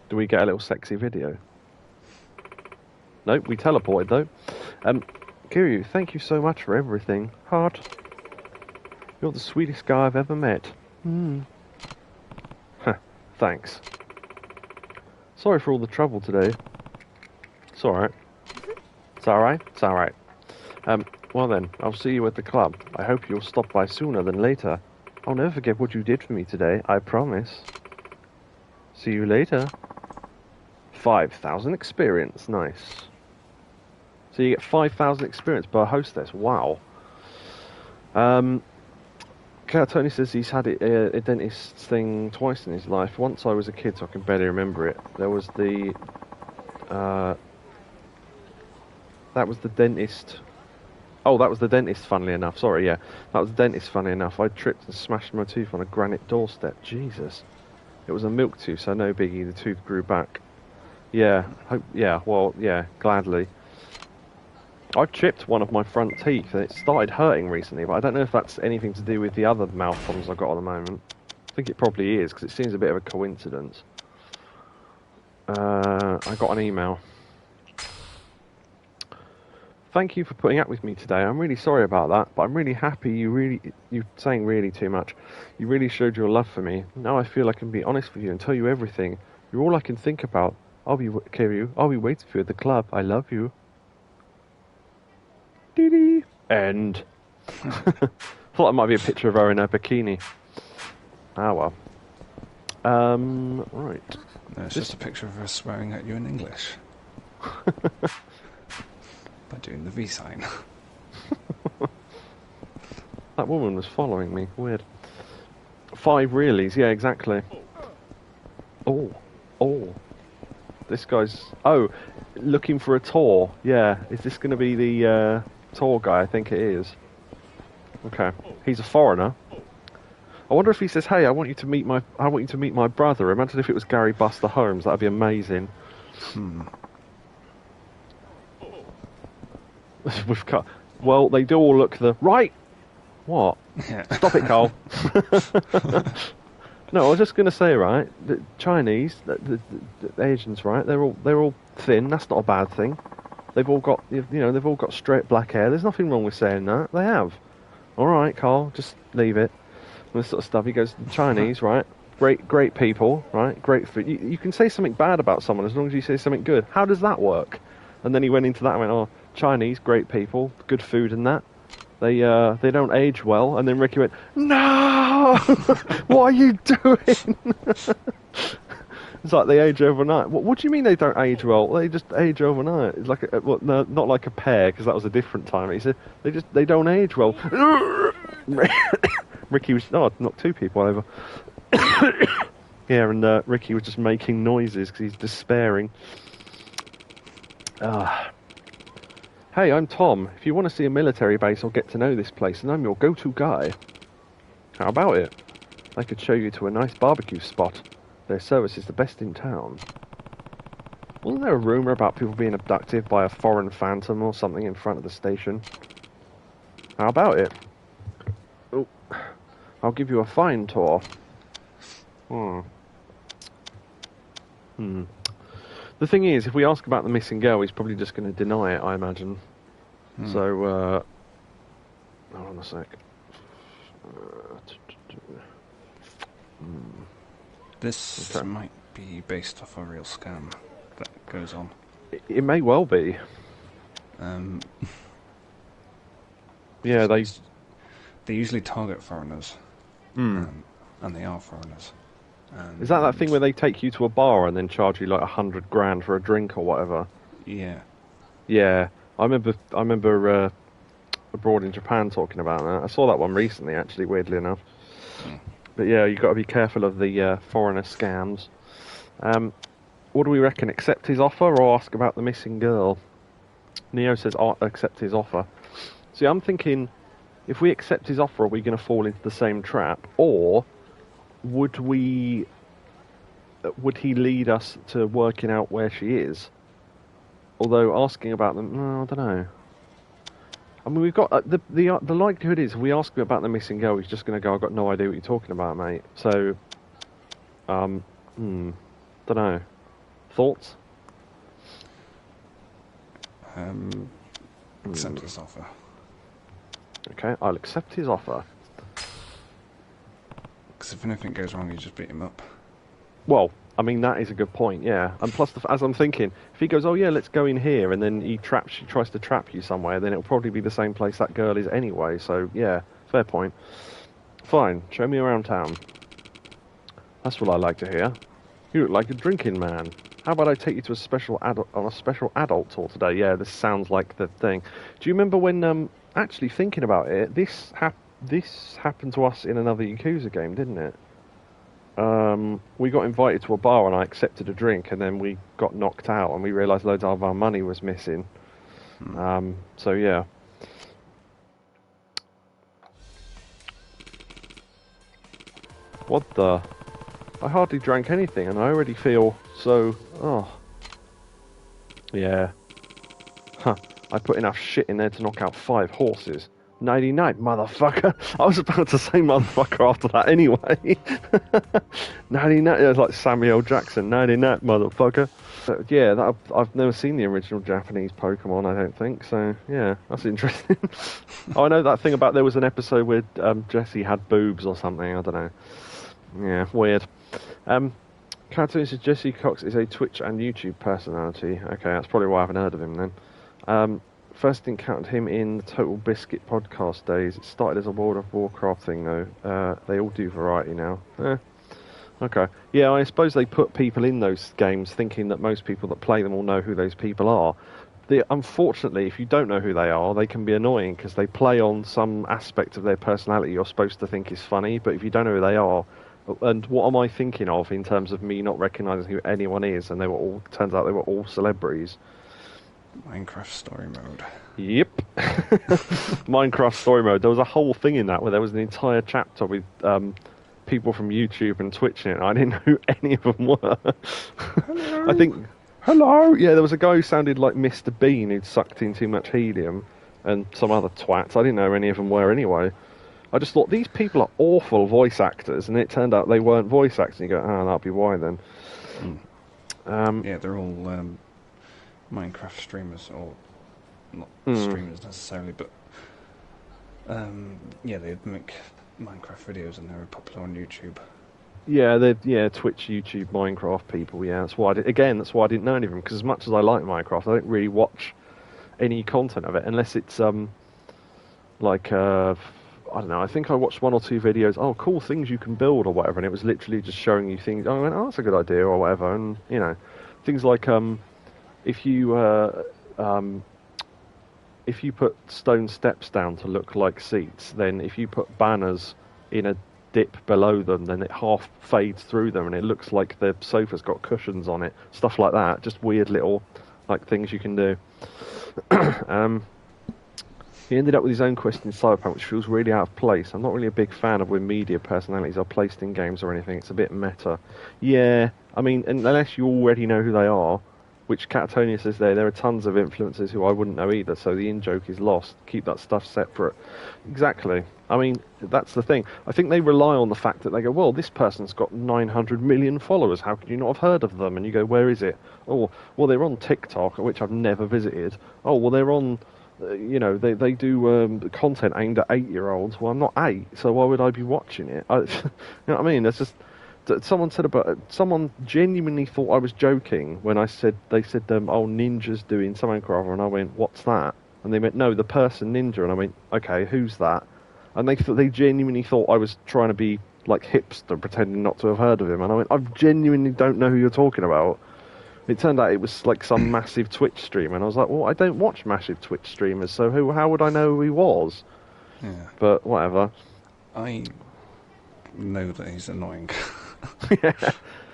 Speaker 1: Do we get a little sexy video? Nope, we teleported though. Kiryu, thank you so much for everything. Heart. You're the sweetest guy I've ever met. Huh, thanks. Sorry for all the trouble today. It's alright. It's alright? It's alright. Well then, I'll see you at the club. I hope you'll stop by sooner than later. I'll never forget what you did for me today, I promise. See you later. 5,000 experience, nice. So you get 5,000 experience per hostess, wow. Tony says he's had a dentist thing twice in his life. Once I was a kid, so I can barely remember it. There was the... that was the dentist... Oh, that was the dentist, funnily enough. Sorry, yeah. That was the dentist, funnily enough. I tripped and smashed my tooth on a granite doorstep. Jesus. It was a milk tooth, so no biggie. The tooth grew back. Yeah, gladly. I've chipped one of my front teeth, and it started hurting recently, but I don't know if that's anything to do with the other mouth problems I've got at the moment. I think it probably is, because it seems a bit of a coincidence. I got an email. Thank you for putting up with me today. I'm really sorry about that, but I'm really happy you're saying really too much. You really showed your love for me. Now I feel I can be honest with you and tell you everything. You're all I can think about. Kiryu, I'll be waiting for you at the club. I love you. Dee-dee. End. Thought that might be a picture of her in her bikini. Ah, well. Right.
Speaker 2: No, it's just a picture of her swearing at you in English. By doing the V sign.
Speaker 1: That woman was following me. Weird. 5 realies. Yeah, exactly. Oh. This guy's... Oh, looking for a tour. Yeah, is this going to be the tour guy? I think it is. Okay. He's a foreigner. I wonder if he says, "Hey, I want you to meet my brother." Imagine if it was Gary Buster Holmes. That'd be amazing. We've got. Well, they do all look the right. What?
Speaker 2: Yeah.
Speaker 1: Stop it, Cole. No, I was just going to say, right, the Chinese, the Asians, right, they're all thin. That's not a bad thing. They've all got, they've all got straight black hair. There's nothing wrong with saying that. They have. All right, Carl, just leave it. And this sort of stuff. He goes, Chinese, right, great people, right, great food. You can say something bad about someone as long as you say something good. How does that work? And then he went into that and went, oh, Chinese, great people, good food and that. They don't age well. And then Ricky went, no! What are you doing? It's like they age overnight. What do you mean they don't age well? They just age overnight. It's like no, not like a pear, because that was a different time. He said they don't age well. Ricky was knocked two people over. Yeah, and Ricky was just making noises because he's despairing. Hey, I'm Tom. If you want to see a military base or get to know this place, and I'm your go-to guy. How about it? I could show you to a nice barbecue spot. Their service is the best in town. Wasn't there a rumour about people being abducted by a foreign phantom or something in front of the station? How about it? Oh, I'll give you a fine tour. The thing is, if we ask about the missing girl, he's probably just going to deny it, I imagine. So, hold on a sec.
Speaker 2: This might be based off a real scam that goes on.
Speaker 1: It may well be. Yeah, they
Speaker 2: usually target foreigners, and they are foreigners.
Speaker 1: Is that thing where they take you to a bar and then charge you like $100,000 for a drink or whatever?
Speaker 2: Yeah.
Speaker 1: Yeah, I remember Abroad in Japan talking about that. I saw that one recently, actually, weirdly enough. But yeah, you've got to be careful of the foreigner scams. What do we reckon? Accept his offer or ask about the missing girl? Neo says accept his offer. See, I'm thinking, if we accept his offer, are we going to fall into the same trap? Or would he lead us to working out where she is? Although asking about them, no, I don't know. I mean, we've got the likelihood is, if we ask him about the missing girl, he's just going to go, I've got no idea what you're talking about, mate. So, don't know. Thoughts?
Speaker 2: Accept his offer.
Speaker 1: Okay, I'll accept his offer.
Speaker 2: Because if anything goes wrong, you just beat him up.
Speaker 1: Well, I mean, that is a good point, yeah. And plus, as I'm thinking, if he goes, oh yeah, let's go in here, and then he tries to trap you somewhere, then it'll probably be the same place that girl is anyway. So, yeah, fair point. Fine, show me around town. That's what I like to hear. You look like a drinking man. How about I take you to a special adult tour today? Yeah, this sounds like the thing. Do you remember when, actually thinking about it, this happened to us in another Yakuza game, didn't it? We got invited to a bar and I accepted a drink, and then we got knocked out and we realised loads of our money was missing. So yeah. What the? I hardly drank anything and I already feel so... Oh. Yeah. Huh. I put enough shit in there to knock out 5 horses. 99, motherfucker. I was about to say motherfucker after that anyway. 99, it was like Samuel L. Jackson. 99, motherfucker. So, yeah, I've never seen the original Japanese Pokemon, I don't think. So, yeah, that's interesting. I know that thing about there was an episode where Jessie had boobs or something. I don't know. Yeah, weird. Cartoon says Jesse Cox is a Twitch and YouTube personality. Okay, that's probably why I haven't heard of him then. First encountered him in the Total Biscuit podcast days. It started as a World of Warcraft thing, though. They all do variety now. Okay. Yeah, I suppose they put people in those games thinking that most people that play them will know who those people are. Unfortunately, if you don't know who they are, they can be annoying because they play on some aspect of their personality you're supposed to think is funny, but if you don't know who they are, and what am I thinking of in terms of me not recognising who anyone is, and turns out they were all celebrities.
Speaker 2: Minecraft story mode.
Speaker 1: Yep. Minecraft story mode. There was a whole thing in that where there was an entire chapter with people from YouTube and Twitch in it. I didn't know who any of them were. I think Hello. Yeah, there was a guy who sounded like Mr. Bean who'd sucked in too much helium, and some other twats. I didn't know who any of them were anyway. I just thought these people are awful voice actors, and it turned out they weren't voice actors. And you go, oh, that'll be why then.
Speaker 2: Yeah, they're all Minecraft streamers, or not streamers necessarily, but yeah, they make Minecraft videos and they're popular on YouTube.
Speaker 1: Yeah, Twitch, YouTube, Minecraft people. Yeah, that's why. That's why I didn't know any of them. Because as much as I like Minecraft, I don't really watch any content of it unless it's like I don't know. I think I watched one or two videos. Oh, cool things you can build or whatever, and it was literally just showing you things. I went, oh, that's a good idea or whatever, and things like if you if you put stone steps down to look like seats, then if you put banners in a dip below them, then it half fades through them and it looks like the sofa's got cushions on it. Stuff like that. Just weird little like things you can do. He ended up with his own quest in Cyberpunk, which feels really out of place. I'm not really a big fan of when media personalities are placed in games or anything. It's a bit meta. Yeah, I mean, unless you already know who they are, which Catatonia says there are tons of influencers who I wouldn't know either, so the in-joke is lost. Keep that stuff separate. Exactly. I mean, that's the thing. I think they rely on the fact that they go, well, this person's got 900 million followers. How could you not have heard of them? And you go, where is it? Oh, well, they're on TikTok, which I've never visited. Oh, well, they're on... they do content aimed at 8-year-olds. Well, I'm not 8, so why would I be watching it? You know what I mean? That's just someone genuinely thought I was joking when they said oh, Ninja's doing something or other, and I went, what's that? And they went, no, the person Ninja, and I went, okay, who's that? And they genuinely thought I was trying to be like hipster, pretending not to have heard of him, and I went, I genuinely don't know who you're talking about. It turned out it was like some massive Twitch streamer, and I was like, well, I don't watch massive Twitch streamers, so how would I know who he was?
Speaker 2: Yeah.
Speaker 1: But whatever.
Speaker 2: I know that he's annoying.
Speaker 1: Yeah.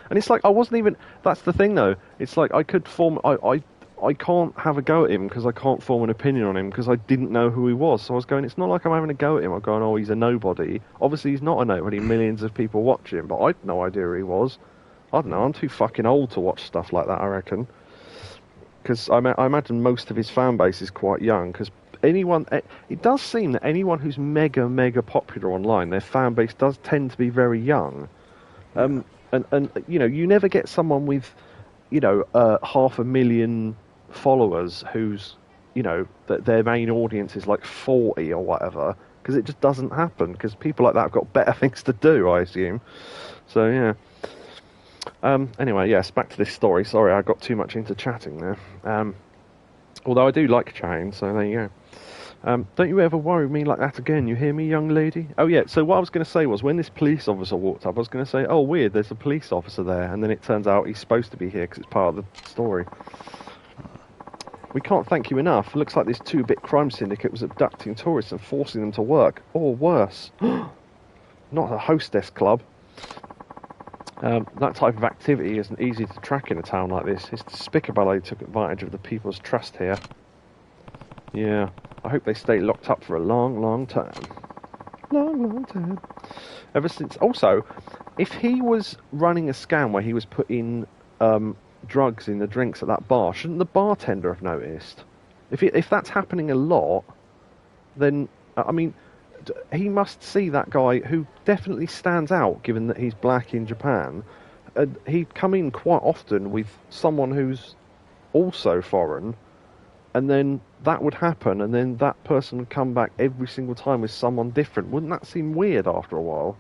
Speaker 1: And it's like, I wasn't even... That's the thing, though. It's like, I could form... I can't have a go at him because I can't form an opinion on him because I didn't know who he was. So I was going, it's not like I'm having a go at him. I'm going, oh, he's a nobody. Obviously, he's not a nobody. Millions of people watch him, but I had no idea who he was. I don't know, I'm too fucking old to watch stuff like that, I reckon. Because I imagine most of his fan base is quite young, because it does seem that anyone who's mega, mega popular online, their fan base does tend to be very young. And you never get someone with, 500,000 followers who's, that their main audience is like 40 or whatever, because it just doesn't happen, because people like that have got better things to do, I assume. So, yeah. Anyway, yes, back to this story. Sorry, I got too much into chatting there. Although I do like chatting, so there you go. Don't you ever worry me like that again, you hear me, young lady? Oh, yeah, so what I was going to say was, when this police officer walked up, I was going to say, oh, weird, there's a police officer there, and then it turns out he's supposed to be here because it's part of the story. We can't thank you enough. Looks like this 2-bit crime syndicate was abducting tourists and forcing them to work. Or worse. Not a hostess club. That type of activity isn't easy to track in a town like this. It's despicable they took advantage of the people's trust here. Yeah, I hope they stay locked up for a long, long time. Long, long time. Ever since... Also, if he was running a scam where he was putting drugs in the drinks at that bar, shouldn't the bartender have noticed? If that's happening a lot, then, I mean... He must see that guy who definitely stands out, given that he's black in Japan. He'd come in quite often with someone who's also foreign, and then that would happen, and then that person would come back every single time with someone different. Wouldn't that seem weird after a while?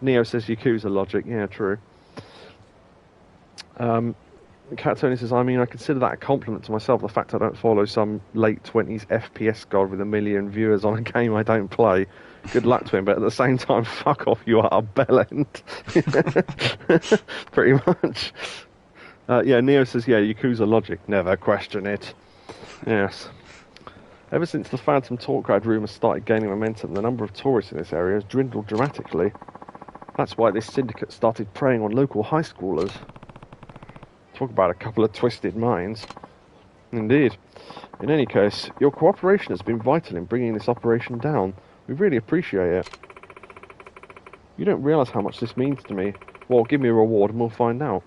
Speaker 1: Neo says Yakuza logic. Yeah, true. Cat Tony says, I mean, I consider that a compliment to myself, the fact I don't follow some late 20s FPS god with 1 million viewers on a game I don't play. Good luck to him, but at the same time, fuck off, you are a bellend. Pretty much. Yeah, Neo says, yeah, Yakuza logic, never question it. Yes. Ever since the Phantom Talk Guide rumours started gaining momentum, the number of tourists in this area has dwindled dramatically. That's why this syndicate started preying on local high schoolers. Talk about a couple of twisted minds. Indeed. In any case, your cooperation has been vital in bringing this operation down. We really appreciate it. You don't realise how much this means to me. Well, give me a reward and we'll find out.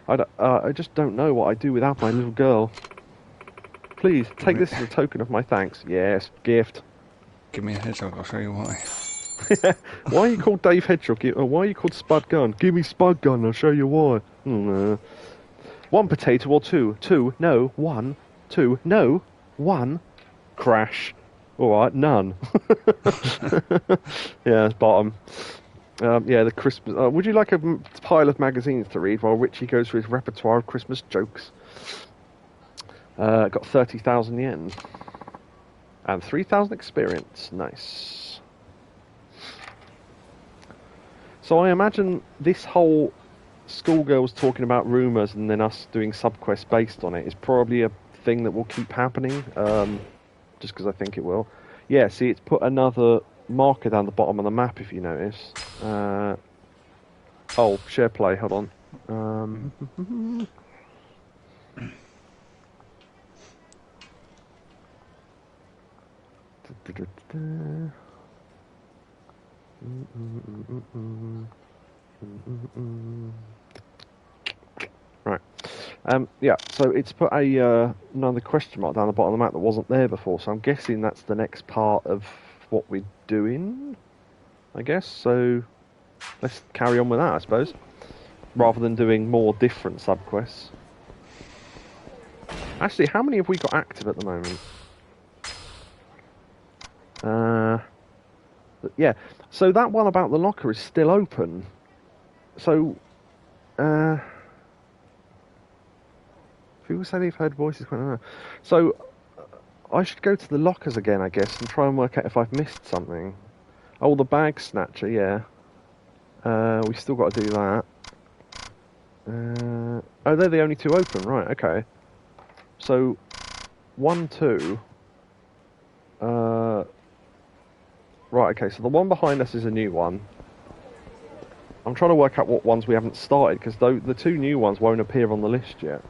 Speaker 1: I just don't know what I'd do without my little girl. Please, take this as a token of my thanks. Yes, gift.
Speaker 2: Give me a hedgehog, I'll show you why.
Speaker 1: Why are you called Dave Hedgehog? Why are you called Spud Gun? Give me Spud Gun, I'll show you why. One potato or two? Two, no, one. Two, no, one. Crash. Alright, none. Yeah, bottom. Yeah, the Christmas... would you like a pile of magazines to read while Richie goes through his repertoire of Christmas jokes? Got 30,000 yen. And 3,000 experience. Nice. So I imagine this whole schoolgirls talking about rumours and then us doing subquests based on it is probably a thing that will keep happening, just because I think it will. Yeah, see, it's put another marker down the bottom of the map, if you notice. Oh, share play, hold on. Right. Yeah, so it's put another question mark down the bottom of the map that wasn't there before, so I'm guessing that's the next part of what we're doing, I guess. So let's carry on with that, I suppose, rather than doing more different subquests. Actually, how many have we got active at the moment? Yeah, so that one about the locker is still open. So, people say they've heard voices. I don't know. So, I should go to the lockers again, I guess, and try and work out if I've missed something. Oh, the bag snatcher, yeah. We still got to do that. Oh, they're the only two open, right? Okay. So, 1, 2. Right, okay, so the one behind us is a new one. I'm trying to work out what ones we haven't started, because the two new ones won't appear on the list yet.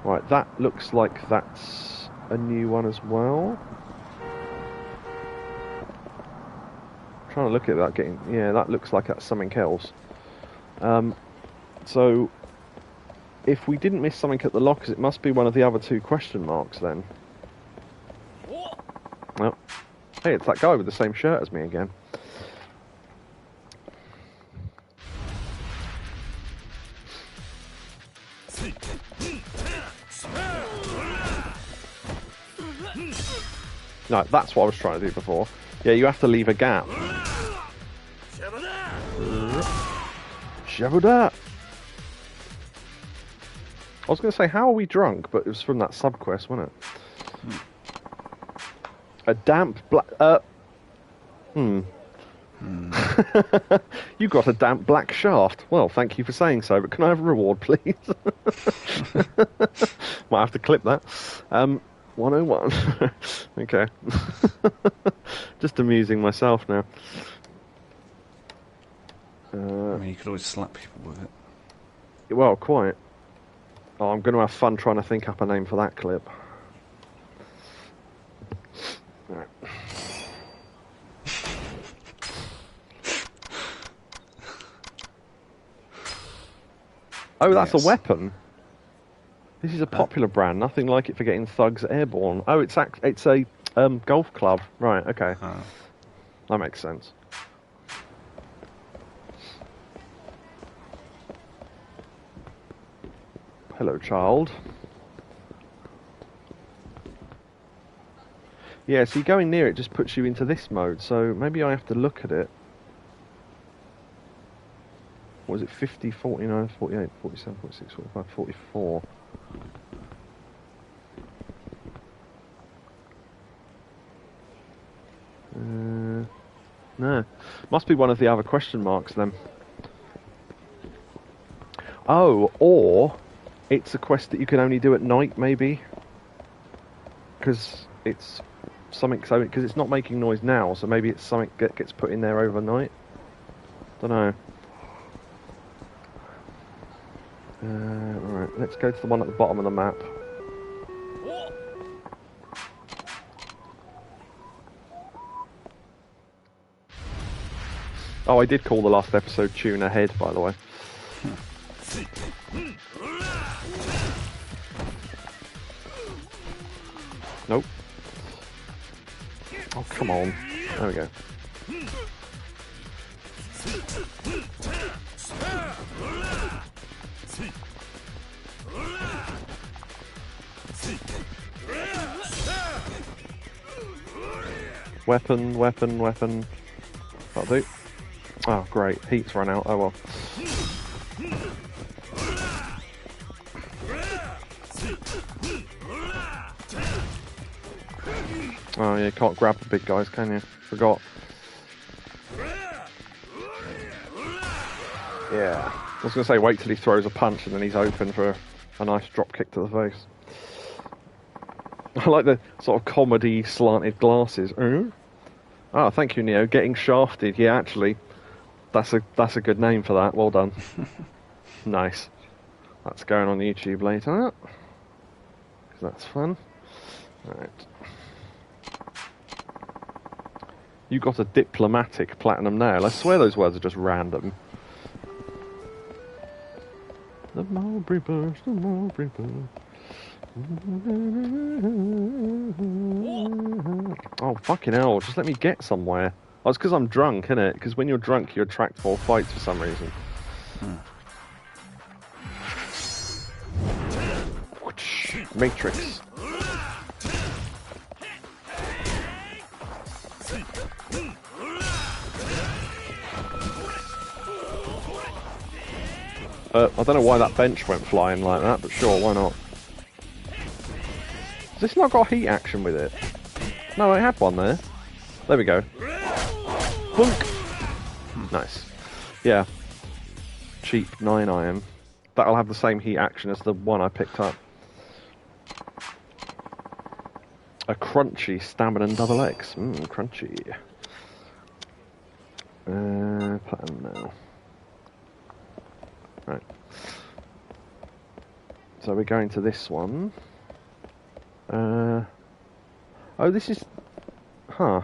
Speaker 1: Right, that looks like that's a new one as well. I'm trying to look at that getting... Yeah, that looks like that's something else. So, if we didn't miss something at the lockers, it must be one of the other two question marks then. Well, hey, it's that guy with the same shirt as me again. No, that's what I was trying to do before. Yeah, you have to leave a gap. Shabuda! I was going to say, how are we drunk? But it was from that subquest, wasn't it? A damp black... You got a damp black shaft. Well, thank you for saying so, but can I have a reward, please? Might have to clip that. 101. Okay. Just amusing myself now.
Speaker 2: I mean, you could always slap people with it.
Speaker 1: Well, quite. Oh, I'm going to have fun trying to think up a name for that clip. Right. Oh, that's a weapon. This is a popular brand. Nothing like it for getting thugs airborne. Oh, it's a golf club. Right. Okay. That makes sense. Hello, child. Yeah, see, going near it just puts you into this mode, so maybe I have to look at it. What was it? 50, 49, 48, 47, 46, 45, 44. No. Must be one of the other question marks then. Oh, or it's a quest that you can only do at night, maybe? Because it's something, so because it's not making noise now, so maybe it's something that gets put in there overnight. Don't know. Alright, let's go to the one at the bottom of the map. Oh, I did call the last episode Tune Ahead, by the way. Nope. Oh, come on. There we go. Weapon, weapon, weapon. That'll do. Oh, great. Heat's run out. Oh, well. Oh, yeah, you can't grab the big guys, can you? Forgot. Yeah. I was going to say, wait till he throws a punch and then he's open for a nice drop kick to the face. I like the sort of comedy slanted glasses. Oh, thank you, Neo. Getting shafted. Yeah, actually, that's a good name for that. Well done. Nice. That's going on YouTube later. 'Cause that's fun. Right. You got a diplomatic platinum nail. I swear those words are just random. The mulberry bush, the mulberry bush. Oh, fucking hell. Just let me get somewhere. Oh, it's because I'm drunk, innit? Because when you're drunk, you attract more fights for some reason. Matrix. I don't know why that bench went flying like that, but sure, why not? Has this not got heat action with it? No, it had one there. There we go. Boink. Nice. Yeah. Cheap 9 iron. That'll have the same heat action as the one I picked up. A crunchy stamina double X. Crunchy. Platinum now. Right. So we're going to this one. Oh, this is... Huh.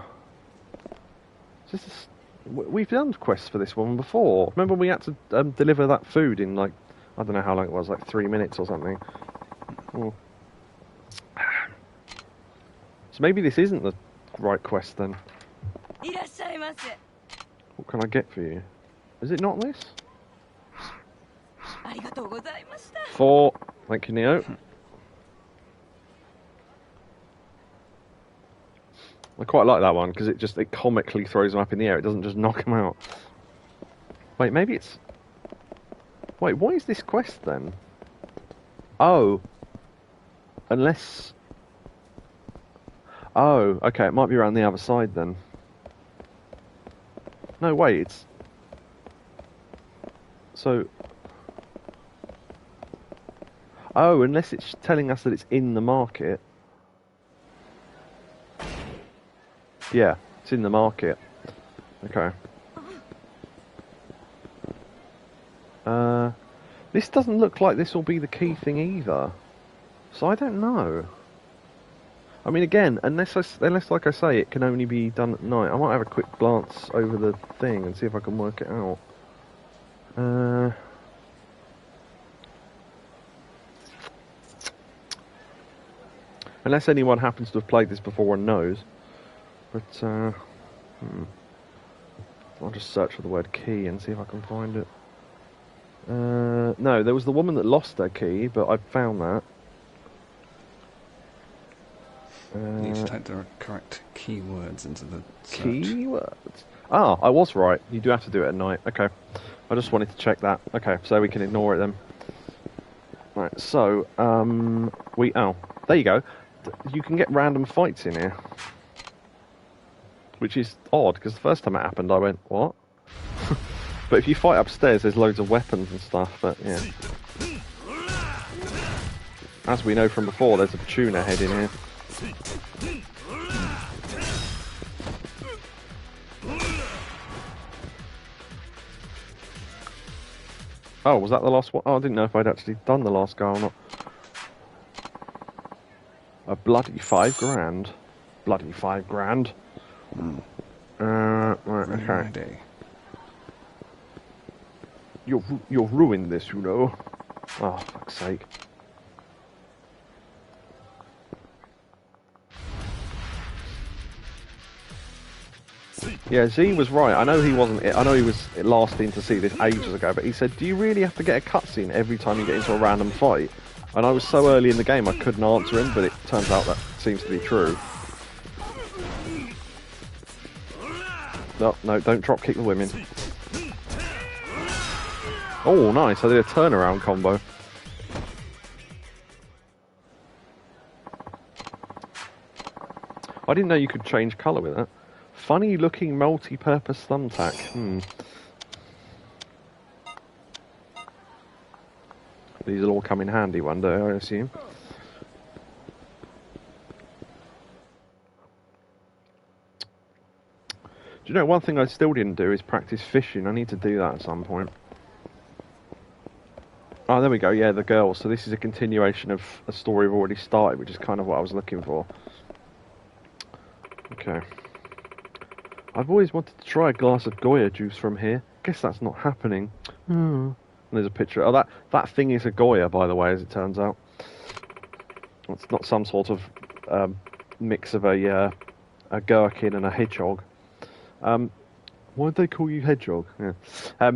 Speaker 1: Is this we've done quests for this one before. Remember we had to deliver that food in, like, I don't know how long it was, like 3 minutes or something. Oh. So maybe this isn't the right quest then. What can I get for you? Is it not this? 4. Thank you, Neo. I quite like that one because it comically throws them up in the air. It doesn't just knock them out. Wait, maybe it's... Wait, what is this quest then? Oh. Unless... Oh, okay, it might be around the other side then. No, wait, it's... So... Oh, unless it's telling us that it's in the market. Yeah, it's in the market. Okay. This doesn't look like this will be the key thing either. So I don't know. I mean, again, unless like I say, it can only be done at night. I might have a quick glance over the thing and see if I can work it out. Unless anyone happens to have played this before and knows. But, I'll just search for the word key and see if I can find it. No, there was the woman that lost her key, but I found that.
Speaker 2: You need to type the correct keywords into the search.
Speaker 1: Keywords? Ah, I was right. You do have to do it at night. Okay. I just wanted to check that. Okay, so we can ignore it then. Right, so, oh, there you go. You can get random fights in here. Which is odd, because the first time it happened I went, what? But if you fight upstairs there's loads of weapons and stuff, but yeah. As we know from before, there's a tuna head in here. Oh, was that the last one? Oh, I didn't know if I'd actually done the last guy or not. A bloody $5,000. Bloody $5,000. Right, okay. You'll ruin this, you know. Oh, fuck's sake. Yeah, Z was right. I know he wasn't. I know he was last in to see this ages ago, but he said, "Do you really have to get a cutscene every time you get into a random fight?" And I was so early in the game, I couldn't answer him, but it turns out that seems to be true. No, no, don't drop kick the women. Oh, nice! I did a turnaround combo. I didn't know you could change colour with that. Funny looking multi-purpose thumbtack. These will all come in handy one day, I assume. Do you know, one thing I still didn't do is practice fishing. I need to do that at some point. Oh, there we go. Yeah, the girls. So this is a continuation of a story I've already started, which is kind of what I was looking for. Okay. I've always wanted to try a glass of Goya juice from here. Guess that's not happening. And there's a picture. Oh, that thing is a Goya, by the way, as it turns out. It's not some sort of mix of a gherkin and a hedgehog. Why'd they call you hedgehog? Yeah.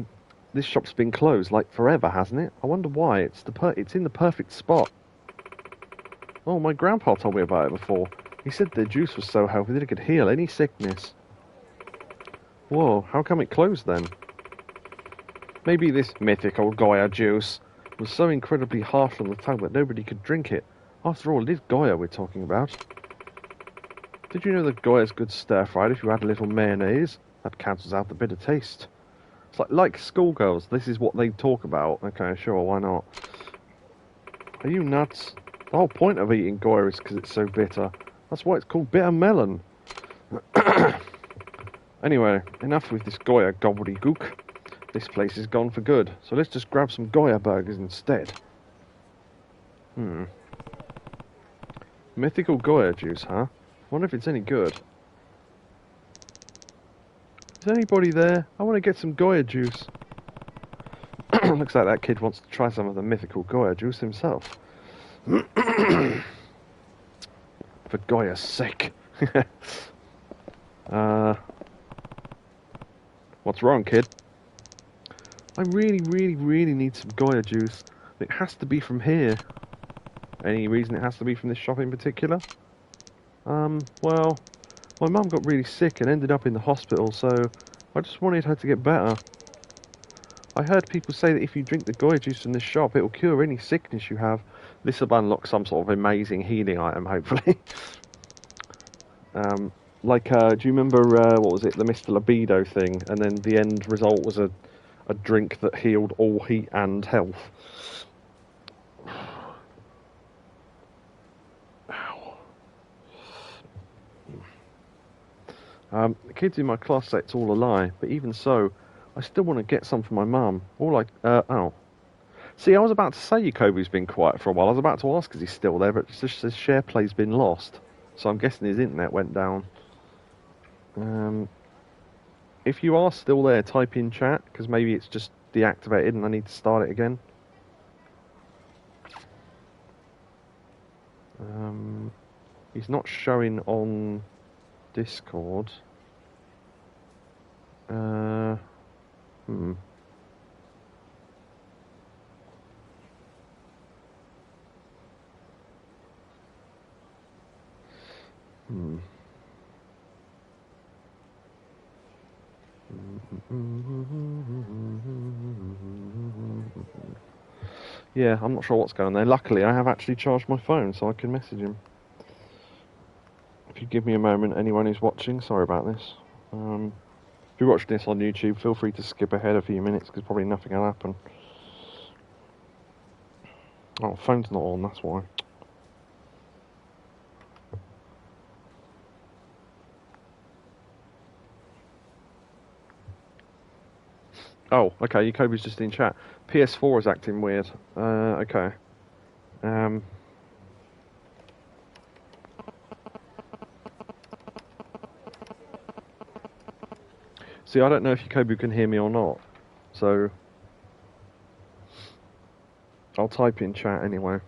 Speaker 1: This shop's been closed like forever, hasn't it? I wonder why. It's in the perfect spot. Oh, my grandpa told me about it before. He said the juice was so healthy that it could heal any sickness. Whoa, how come it closed then? Maybe this mythical Goya juice was so incredibly harsh on the tongue that nobody could drink it. After all, it is Goya we're talking about. Did you know that Goya's good stir-fried if you add a little mayonnaise? That cancels out the bitter taste. It's like schoolgirls, this is what they talk about. Okay, sure, why not? Are you nuts? The whole point of eating Goya is because it's so bitter. That's why it's called bitter melon. Anyway, enough with this Goya gobbledygook. This place is gone for good, so let's just grab some Goya burgers instead. Mythical Goya juice, huh? Wonder if it's any good. Is anybody there? I want to get some Goya juice. Looks like that kid wants to try some of the mythical Goya juice himself. For Goya's sake. What's wrong, kid? I really, really, really need some Goya juice. It has to be from here. Any reason it has to be from this shop in particular? Well, my mum got really sick and ended up in the hospital, so I just wanted her to get better. I heard people say that if you drink the Goya juice from this shop, it'll cure any sickness you have. This will unlock some sort of amazing healing item, hopefully. Do you remember, what was it, the Mr. Libido thing? And then the end result was a drink that healed all heat and health. The kids in my class say it's all a lie, but even so, I still want to get some for my mum. See, I was about to say Yakobu's been quiet for a while. I was about to ask if he's still there, but it just says share play's been lost. So I'm guessing his internet went down. If you are still there, type in chat, because maybe it's just deactivated and I need to start it again. He's not showing on Discord. Yeah, I'm not sure what's going on there. Luckily, I have actually charged my phone, so I can message him. If you give me a moment, anyone who's watching, sorry about this. If you're watching this on YouTube, feel free to skip ahead a few minutes, because probably nothing will happen. Oh, phone's not on, that's why. Oh, okay, Yakobu's just in chat. PS4 is acting weird. Okay. See, I don't know if Yakobu can hear me or not. So, I'll type in chat anyway.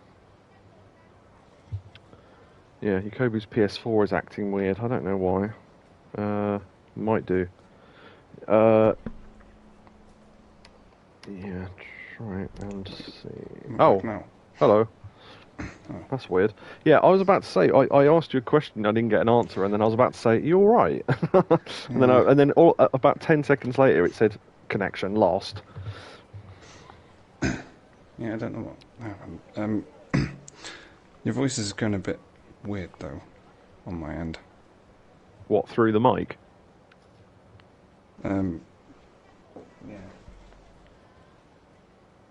Speaker 1: Yeah, Yakobu's PS4 is acting weird. I don't know why. Might do. Yeah, try it and see.
Speaker 2: I'm
Speaker 1: Oh,
Speaker 2: back now.
Speaker 1: hello.
Speaker 2: Oh.
Speaker 1: That's weird. Yeah, I was about to say, I asked you a question, I didn't get an answer, and then I was about to say, you alright? And then about 10 seconds later it said, connection lost.
Speaker 2: Yeah, I don't know what happened. Your voice is going a bit weird, though, on my end.
Speaker 1: What, through the mic?
Speaker 2: Yeah.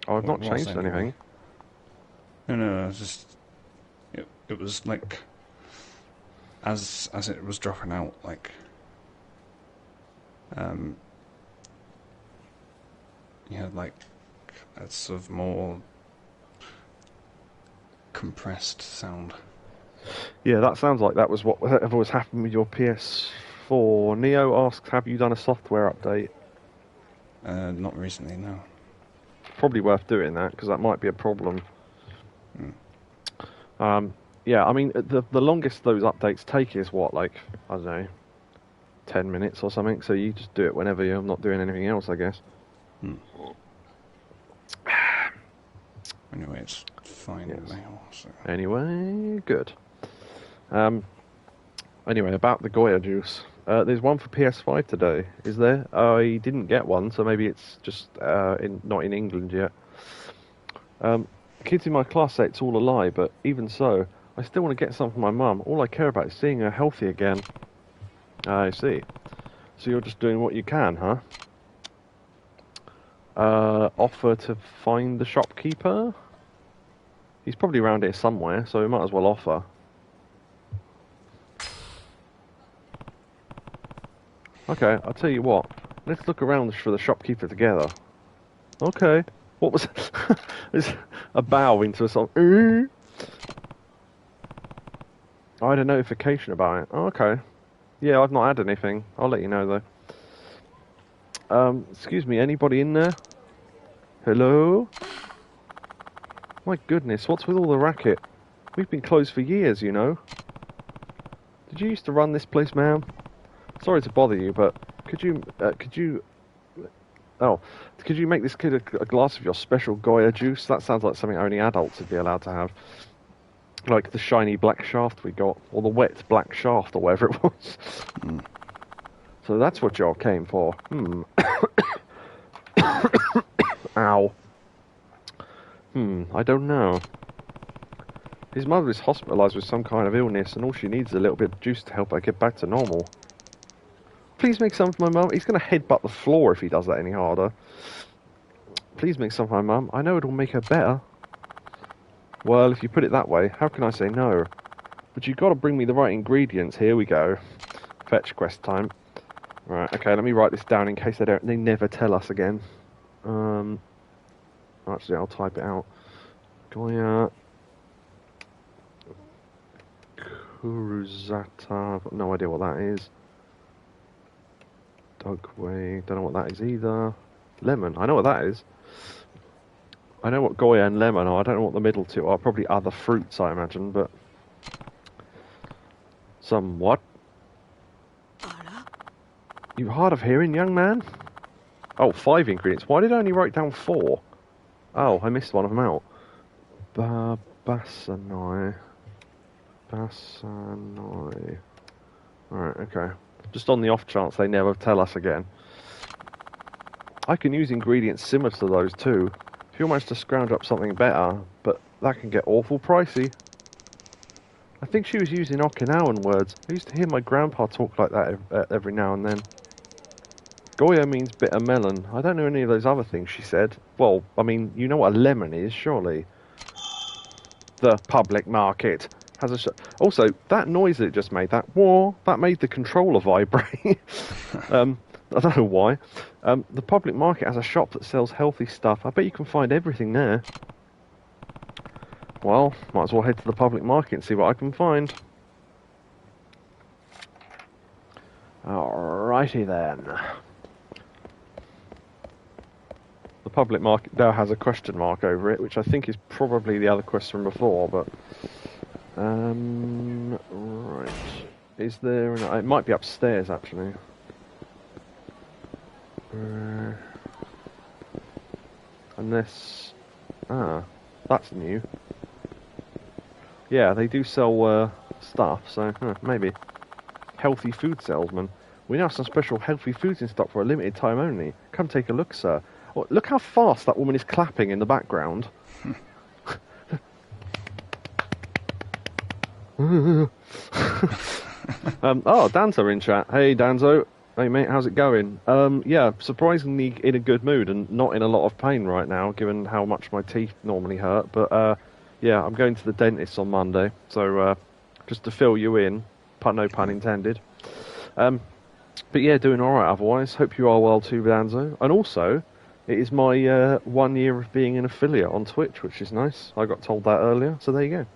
Speaker 1: Oh, I've not
Speaker 2: Well, it was
Speaker 1: changed
Speaker 2: anyway.
Speaker 1: anything.
Speaker 2: No, it's just... It was, like... As it was dropping out, like... You had, like, a sort of more... compressed sound.
Speaker 1: Yeah, that sounds like that was whatever was happening with your PS4. Neo asks, have you done a software update?
Speaker 2: Not recently, no.
Speaker 1: Probably worth doing that, because that might be a problem.
Speaker 2: Mm.
Speaker 1: Yeah, I mean, the longest those updates take is what, like, I don't know, 10 minutes or something, so you just do it whenever you're not doing anything else, I guess.
Speaker 2: Anyway, it's fine now. So.
Speaker 1: Anyway, good. Anyway, about the Goya juice. There's one for PS5 today, is there? I didn't get one, so maybe it's just not in England yet. Kids in my class say it's all a lie, but even so, I still want to get some for my mum. All I care about is seeing her healthy again. I see. So you're just doing what you can, huh? Offer to find the shopkeeper? He's probably around here somewhere, so we might as well offer. Okay, I'll tell you what. Let's look around for the shopkeeper together. Okay. What was... It's a bow into a song. I had a notification about it. Oh, okay. Yeah, I've not had anything. I'll let you know, though. Excuse me, anybody in there? Hello? My goodness, what's with all the racket? We've been closed for years, you know. Did you used to run this place, ma'am? Sorry to bother you, but could you make this kid a glass of your special Goya juice? That sounds like something only adults would be allowed to have. Like the shiny black shaft we got, or the wet black shaft, or whatever it was. So that's what y'all came for. Ow. I don't know. His mother is hospitalised with some kind of illness, and all she needs is a little bit of juice to help her get back to normal. Please make some for my mum. He's going to headbutt the floor if he does that any harder. Please make some for my mum. I know it'll make her better. Well, if you put it that way, how can I say no? But you've got to bring me the right ingredients. Here we go. Fetch quest time. Right, okay, let me write this down in case they never tell us again. Actually, I'll type it out. Goya Kuruzata. I've got no idea what that is. Dogway. Don't know what that is either. Lemon. I know what that is. I know what Goya and lemon are. I don't know what the middle two are. Probably other fruits, I imagine, but... Some what? You hard of hearing, young man? Oh, 5 ingredients. Why did I only write down 4? Oh, I missed one of them out. Basanoi. Basanoi. Alright, okay. Just on the off chance they never tell us again. I can use ingredients similar to those too. If you manage to scrounge up something better, but that can get awful pricey. I think she was using Okinawan words. I used to hear my grandpa talk like that every now and then. Goya means bitter melon. I don't know any of those other things she said. Well, I mean, you know what a lemon is, surely. The public market has a... Also, that noise that it just made, that made the controller vibrate. I don't know why. The public market has a shop that sells healthy stuff. I bet you can find everything there. Well, might as well head to the public market and see what I can find. Alrighty then. The public market now has a question mark over it, which I think is probably the other question before, but... right. Is there... It might be upstairs, actually. Unless... that's new. Yeah, they do sell stuff, so maybe. Healthy food salesman. We now have some special healthy foods in stock for a limited time only. Come take a look, sir. Oh, look how fast that woman is clapping in the background. Oh, Danzo in chat. Hey, Danzo. Hey, mate, how's it going? Yeah, surprisingly in a good mood and not in a lot of pain right now, given how much my teeth normally hurt. But, yeah, I'm going to the dentist on Monday, so just to fill you in, no pun intended. But yeah, doing alright otherwise. Hope you are well too, Danzo. And also, it is my 1 year of being an affiliate on Twitch, which is nice. I got told that earlier, so there you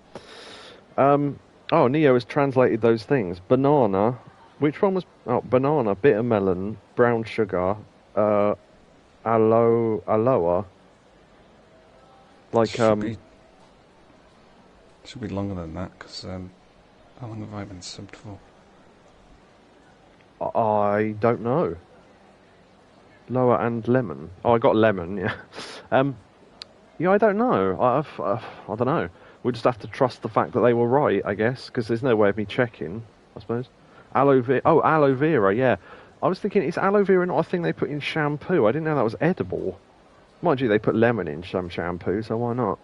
Speaker 1: go. Oh, Neo has translated those things. Banana. Which one was... Oh, banana, bitter melon, brown sugar, aloha. Like,
Speaker 2: Should be longer than that, because how long have I been subbed for?
Speaker 1: I don't know. Lower and lemon. Oh, I got lemon, yeah. Yeah, I don't know. I don't know. We'll just have to trust the fact that they were right, I guess, because there's no way of me checking, I suppose. Aloe vera, yeah. I was thinking, is aloe vera not a thing they put in shampoo? I didn't know that was edible. Mind you, they put lemon in some shampoo, so why not?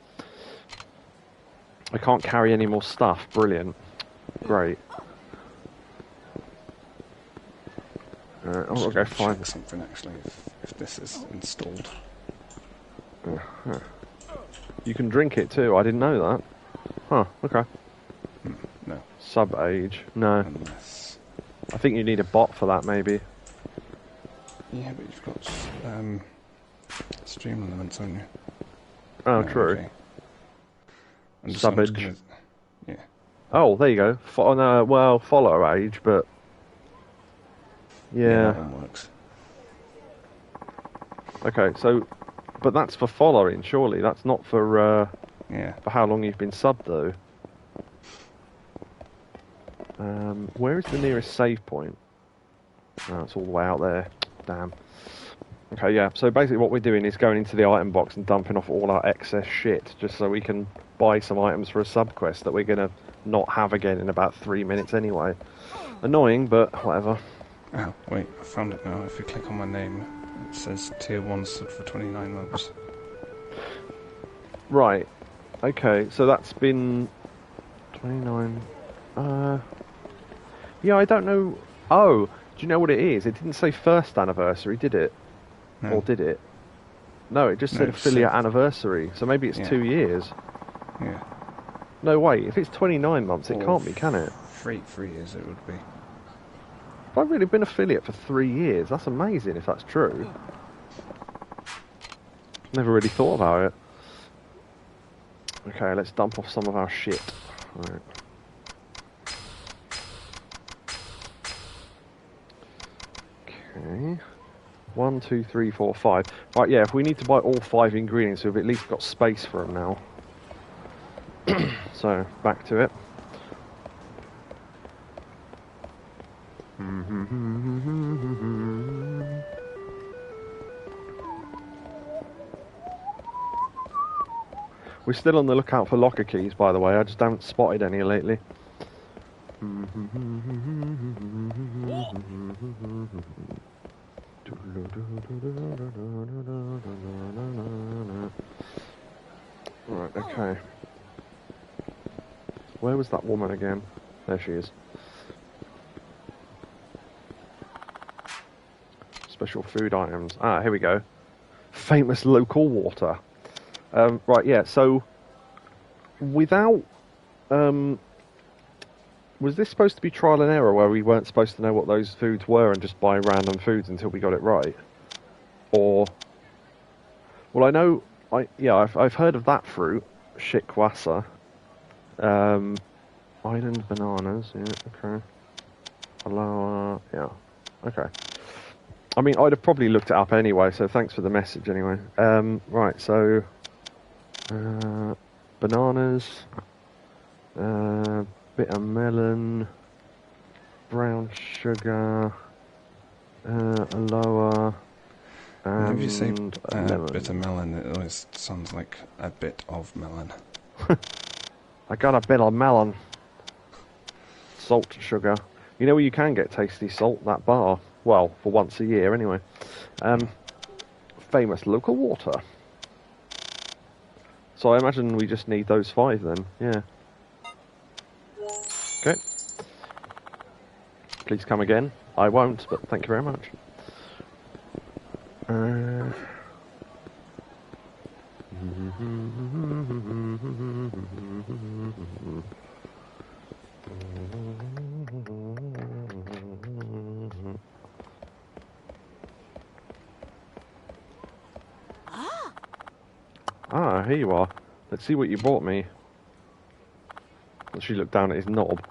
Speaker 1: I can't carry any more stuff. Brilliant. Great. I'll go find
Speaker 2: something actually if this is installed.
Speaker 1: You can drink it too. I didn't know that. Huh? Okay.
Speaker 2: No.
Speaker 1: Sub age. No.
Speaker 2: Unless...
Speaker 1: I think you need a bot for that, maybe.
Speaker 2: Yeah, but you've got stream elements, haven't you?
Speaker 1: Oh,
Speaker 2: no,
Speaker 1: true.
Speaker 2: Okay.
Speaker 1: Sub age.
Speaker 2: Yeah.
Speaker 1: Oh, there you go. Well, follower age, but. Yeah.
Speaker 2: That one works.
Speaker 1: Okay, so, but that's for following, surely. That's not for
Speaker 2: for
Speaker 1: how long you've been subbed, though. Where is the nearest save point? Oh, it's all the way out there. Damn. Okay, yeah. So basically, what we're doing is going into the item box and dumping off all our excess shit, just so we can buy some items for a sub quest that we're gonna not have again in about 3 minutes anyway. Annoying, but whatever.
Speaker 2: Oh, wait, I found it now. If you click on my name, it says Tier 1 stood for 29 months.
Speaker 1: Right. Okay, so that's been 29. Yeah, I don't know. Oh, do you know what it is? It didn't say first anniversary, did it?
Speaker 2: No.
Speaker 1: Or did it? No, it just said affiliate anniversary. So maybe it's 2 years.
Speaker 2: Yeah.
Speaker 1: No, wait. If it's 29 months, it can't be, can it?
Speaker 2: 3 years it would be.
Speaker 1: I've really been affiliate for 3 years. That's amazing if that's true. Never really thought about it. Okay, let's dump off some of our shit. Right. Okay. 1, 2, 3, 4, 5. Right, yeah, if we need to buy all 5 ingredients, we've at least got space for them now. So, back to it. We're still on the lookout for locker keys, by the way. I just haven't spotted any lately. Right, okay. Where was that woman again? There she is. Special food items. Ah, here we go. Famous local water. Right, yeah, so without was this supposed to be trial and error where we weren't supposed to know what those foods were and just buy random foods until we got it right? Or well, I know I've heard of that fruit, shikwasa. Island bananas, yeah, okay. Aloha, yeah. Okay. I mean, I'd have probably looked it up anyway, so thanks for the message anyway. Right, so... bananas, bit of melon, brown sugar, aloha,
Speaker 2: Whenever you say
Speaker 1: and a lemon.
Speaker 2: bit of melon, it always sounds like a bit of melon.
Speaker 1: I got a bit of melon. Salt, sugar. You know where you can get tasty salt? That bar. Well, for once a year anyway. Famous local water. So I imagine we just need those 5 then. Yeah. Okay. Please come again. I won't, but thank you very much. Ah, here you are. Let's see what you bought me. She looked down at his knob.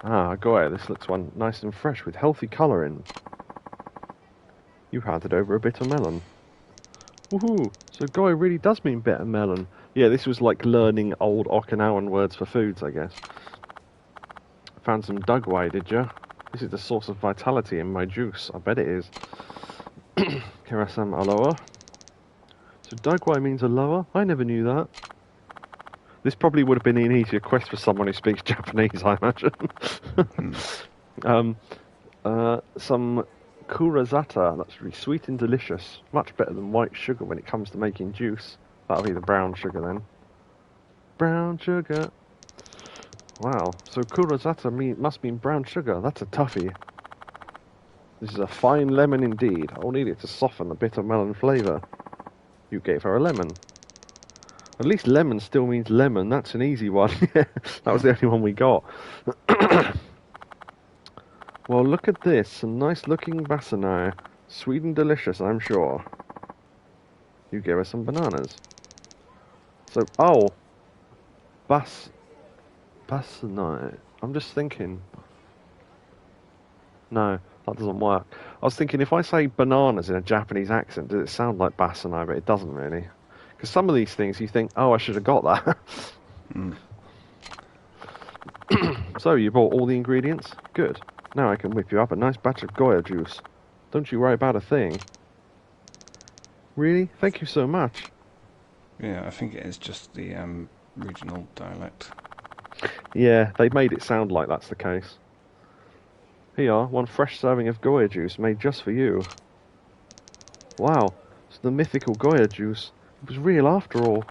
Speaker 1: Ah, go ahead. This looks one nice and fresh with healthy colouring. You handed over a bit of melon. Woohoo! So Goy really does mean bit of melon. Yeah, this was like learning old Okinawan words for foods, I guess. Found some dugway, did ya? This is the source of vitality in my juice. I bet it is. Kirasam aloha. So dugway means aloha? I never knew that. This probably would have been an easier quest for someone who speaks Japanese, I imagine. Some kurazata, that's really sweet and delicious. Much better than white sugar when it comes to making juice. That'll be the brown sugar then. Brown sugar. Wow, so kurazata must mean brown sugar. That's a toughie. This is a fine lemon indeed. I'll need it to soften the bitter melon flavour. You gave her a lemon. At least lemon still means lemon. That's an easy one. That was the only one we got. Well, look at this. Some nice-looking basanai. Sweet and delicious, I'm sure. You gave us some bananas. So, oh. Basanai. I'm just thinking. No, that doesn't work. I was thinking, if I say bananas in a Japanese accent, does it sound like basanai? But it doesn't really. Because some of these things you think, oh, I should have got that. So, you bought all the ingredients? Good. Now I can whip you up a nice batch of Goya juice. Don't you worry about a thing. Really? Thank you so much.
Speaker 2: Yeah, I think it is just the regional dialect.
Speaker 1: Yeah, they made it sound like that's the case. Here you are, one fresh serving of Goya juice made just for you. Wow, it's the mythical Goya juice. It was real after all.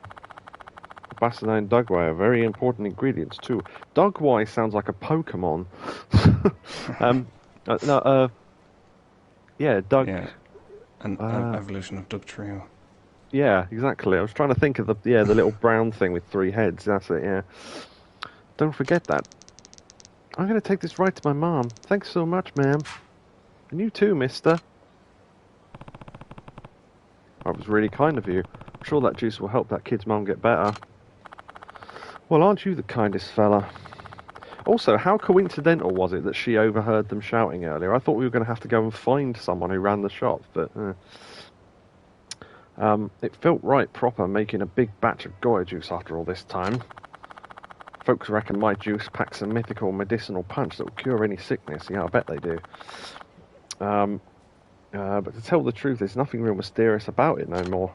Speaker 1: Basanai and dugway are very important ingredients too. Dugway sounds like a Pokemon. Yeah, Dug.
Speaker 2: Yeah, an evolution of Doug Trio.
Speaker 1: Yeah, exactly. I was trying to think of the little brown thing with 3 heads. That's it. Yeah. Don't forget that. I'm going to take this right to my mom. Thanks so much, ma'am. And you too, mister. That was really kind of you. I'm sure that juice will help that kid's mum get better. Well, aren't you the kindest fella? Also, how coincidental was it that she overheard them shouting earlier? I thought we were going to have to go and find someone who ran the shop, but... it felt right proper making a big batch of Goya juice after all this time. Folks reckon my juice packs a mythical medicinal punch that will cure any sickness. Yeah, I bet they do. But to tell the truth, there's nothing real mysterious about it no more.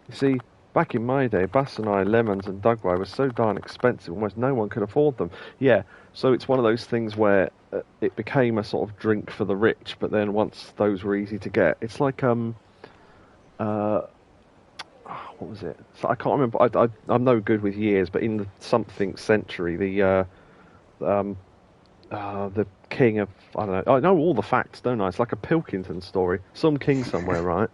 Speaker 1: You see, back in my day, basanai, lemons and dugway were so darn expensive, almost no one could afford them. Yeah, so it's one of those things where it became a sort of drink for the rich, but then once those were easy to get, it's like, what was it? So I can't remember. I'm no good with years, but in the something century, the king of, I don't know. I know all the facts, don't I? It's like a Pilkington story. Some king somewhere, right?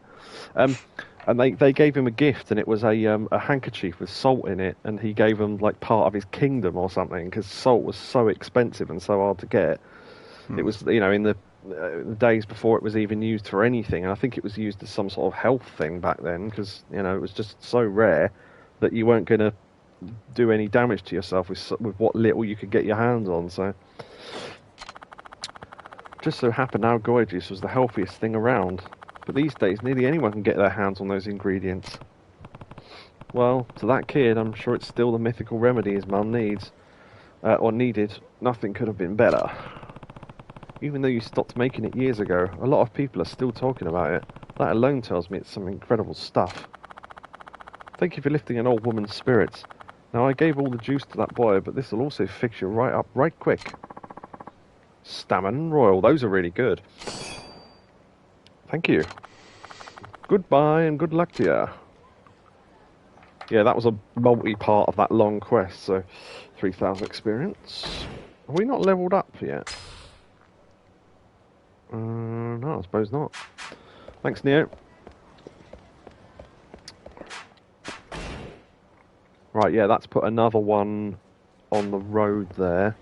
Speaker 1: And they gave him a gift, and it was a handkerchief with salt in it, and he gave him like part of his kingdom or something, because salt was so expensive and so hard to get. It was, in the days before it was even used for anything, and I think it was used as some sort of health thing back then, because it was just so rare that you weren't going to do any damage to yourself with what little you could get your hands on. So Just so happened our goy juice was the healthiest thing around. But these days, nearly anyone can get their hands on those ingredients. Well, to that kid, I'm sure it's still the mythical remedy his mum needs. Or needed. Nothing could have been better. Even though you stopped making it years ago, a lot of people are still talking about it. That alone tells me it's some incredible stuff. Thank you for lifting an old woman's spirits. Now, I gave all the juice to that boy, but this will also fix you right up right quick. Stamina Royal, those are really good. Thank you. Goodbye and good luck to you. Yeah, that was a multi-part of that long quest, so 3,000 experience. Have we not leveled up yet? No, I suppose not. Thanks, Neo. Right, yeah, that's put another one on the road there.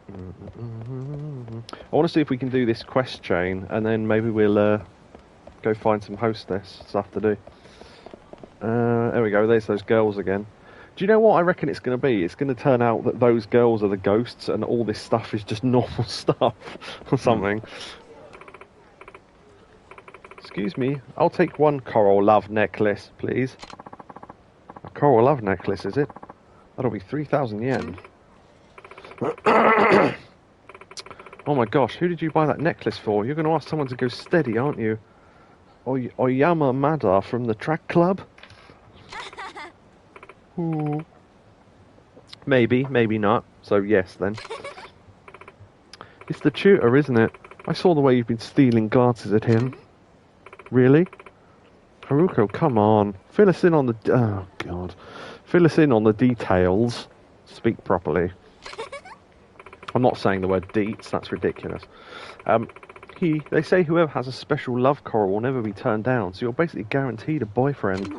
Speaker 1: I want to see if we can do this quest chain, and then maybe we'll go find some hostess stuff to do. There we go, there's those girls again. Do you know what I reckon it's going to be? It's going to turn out that those girls are the ghosts and all this stuff is just normal stuff or something. Excuse me, I'll take one coral love necklace, please. A coral love necklace, is it? That'll be 3,000 yen. Oh my gosh, who did you buy that necklace for? You're going to ask someone to go steady, aren't you? Oyama Mada from the track club? Ooh. Maybe, maybe not. So yes, then. It's the tutor, isn't it? I saw the way you've been stealing glances at him. Really? Haruko, come on. Fill us in on the... Oh, God. Fill us in on the details. Speak properly. I'm not saying the word deets. That's ridiculous. They say whoever has a special love coral will never be turned down, so you're basically guaranteed a boyfriend.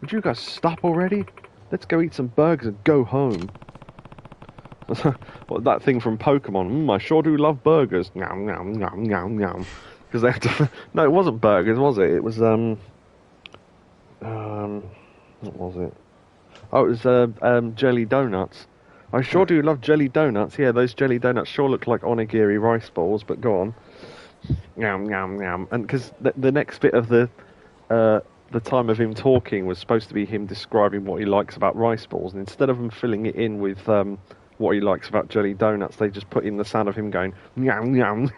Speaker 1: Would you guys stop already? Let's go eat some burgers and go home. What, that thing from Pokemon? I sure do love burgers. Nom, nom, nom, nom, nom. Because they have to... No, it wasn't burgers, was it? It was, what was it? Oh, it was, jelly donuts. I sure do love jelly donuts. Yeah, those jelly donuts sure look like onigiri rice balls, but go on. Yum, yum, yum. And because the next bit of the time of him talking was supposed to be him describing what he likes about rice balls, and instead of him filling it in with what he likes about jelly donuts, they just put in the sound of him going, yum, yum.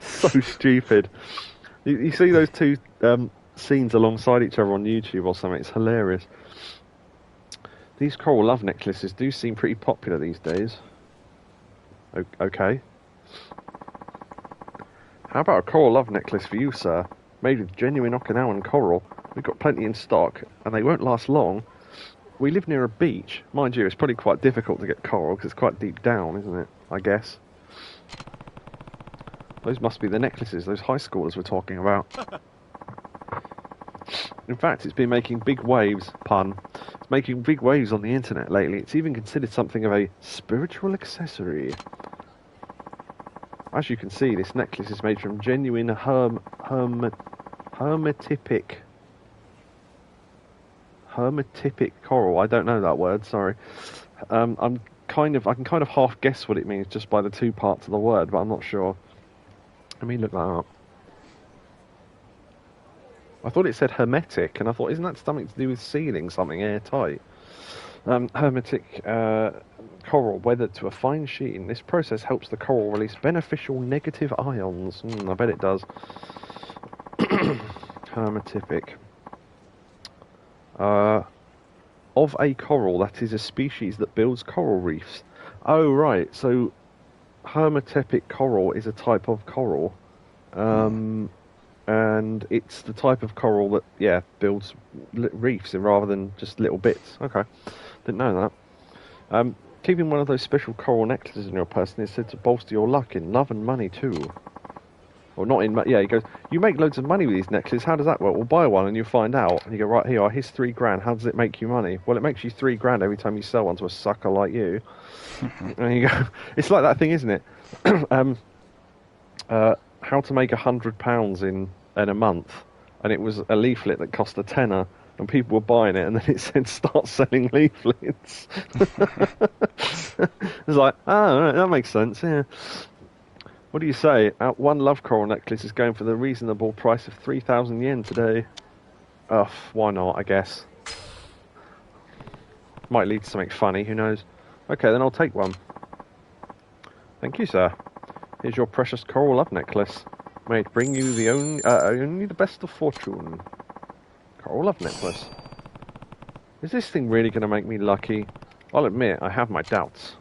Speaker 1: So stupid. You see those two scenes alongside each other on YouTube or something, it's hilarious. These coral love necklaces do seem pretty popular these days. Okay. How about a coral love necklace for you, sir? Made with genuine Okinawan coral. We've got plenty in stock, and they won't last long. We live near a beach. Mind you, it's probably quite difficult to get coral, because it's quite deep down, isn't it? I guess. Those must be the necklaces those high schoolers were talking about. In fact, it's been making big waves, pun. It's making big waves on the internet lately. It's even considered something of a spiritual accessory. As you can see, this necklace is made from genuine hermetipic coral. I don't know that word, sorry. I can kind of half guess what it means just by the two parts of the word, but I'm not sure. Let me look that up. I thought it said hermetic, and I thought, isn't that something to do with sealing something airtight? Hermetic coral weathered to a fine sheen. This process helps the coral release beneficial negative ions. I bet it does. Hermetipic. Of a coral that is a species that builds coral reefs. Oh, right. So, hermetipic coral is a type of coral. And it's the type of coral that, yeah, builds reefs rather than just little bits. Okay, didn't know that. Keeping one of those special coral necklaces in your person is said to bolster your luck in love and money too. Or not in, yeah, he goes, you make loads of money with these necklaces, how does that work? Well, buy one and you'll find out. And you go, right, here's $3,000, how does it make you money? Well, it makes you $3,000 every time you sell one to a sucker like you. And you go, it's like that thing, isn't it? How to make £100 in a month, and it was a leaflet that cost a tenner, and people were buying it, and then it said start selling leaflets. It's like, oh, right, that makes sense, yeah. What do you say? One love coral necklace is going for the reasonable price of 3,000 yen today. Ugh, why not, I guess. Might lead to something funny, who knows. Okay, then I'll take one. Thank you, sir. Here's your precious coral love necklace. May it bring you the only the best of fortune. Coral love necklace. Is this thing really going to make me lucky? I'll admit, I have my doubts.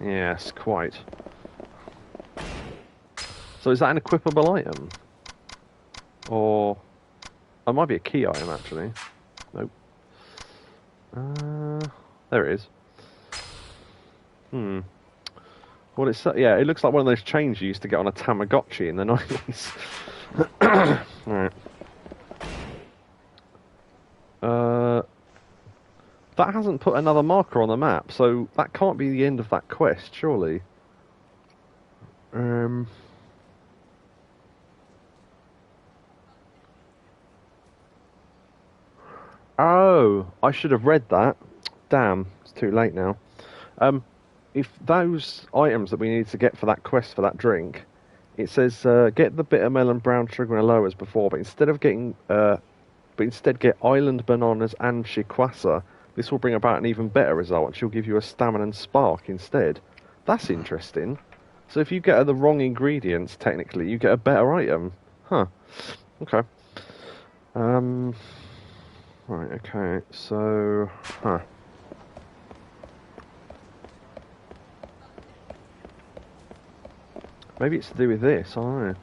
Speaker 1: Yes, quite. So is that an equipable item? Or... It might be a key item, actually. Nope. There it is. Well, yeah, it looks like one of those chains you used to get on a Tamagotchi in the 90s. Alright. That hasn't put another marker on the map, so that can't be the end of that quest, surely. Oh, I should have read that. Damn, it's too late now. If those items that we need to get for that quest for that drink, it says get the bitter melon, brown sugar, and aloe as before, but instead get island bananas and shikwasa. This will bring about an even better result, and she'll give you a stamina and spark instead. That's interesting. So if you get the wrong ingredients, technically, you get a better item. Huh. Okay. Right, okay, so... Huh. Maybe it's to do with this, I don't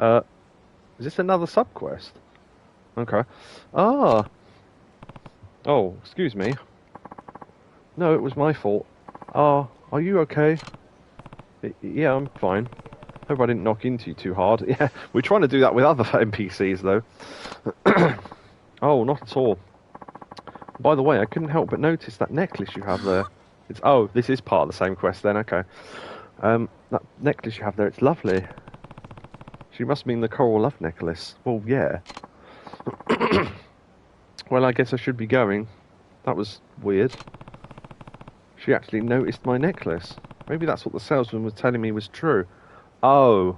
Speaker 1: know. Is this another subquest? Okay. Ah! Oh, excuse me. No, it was my fault. Ah, are you okay? Yeah, I'm fine. Hope I didn't knock into you too hard. Yeah, we're trying to do that with other NPCs, though. Oh, not at all. By the way, I couldn't help but notice that necklace you have there. Oh, this is part of the same quest then, okay. That necklace you have there, it's lovely. She must mean the coral love necklace. Well, yeah. Well, I guess I should be going. That was weird. She actually noticed my necklace. Maybe that's what the salesman was telling me was true. Oh.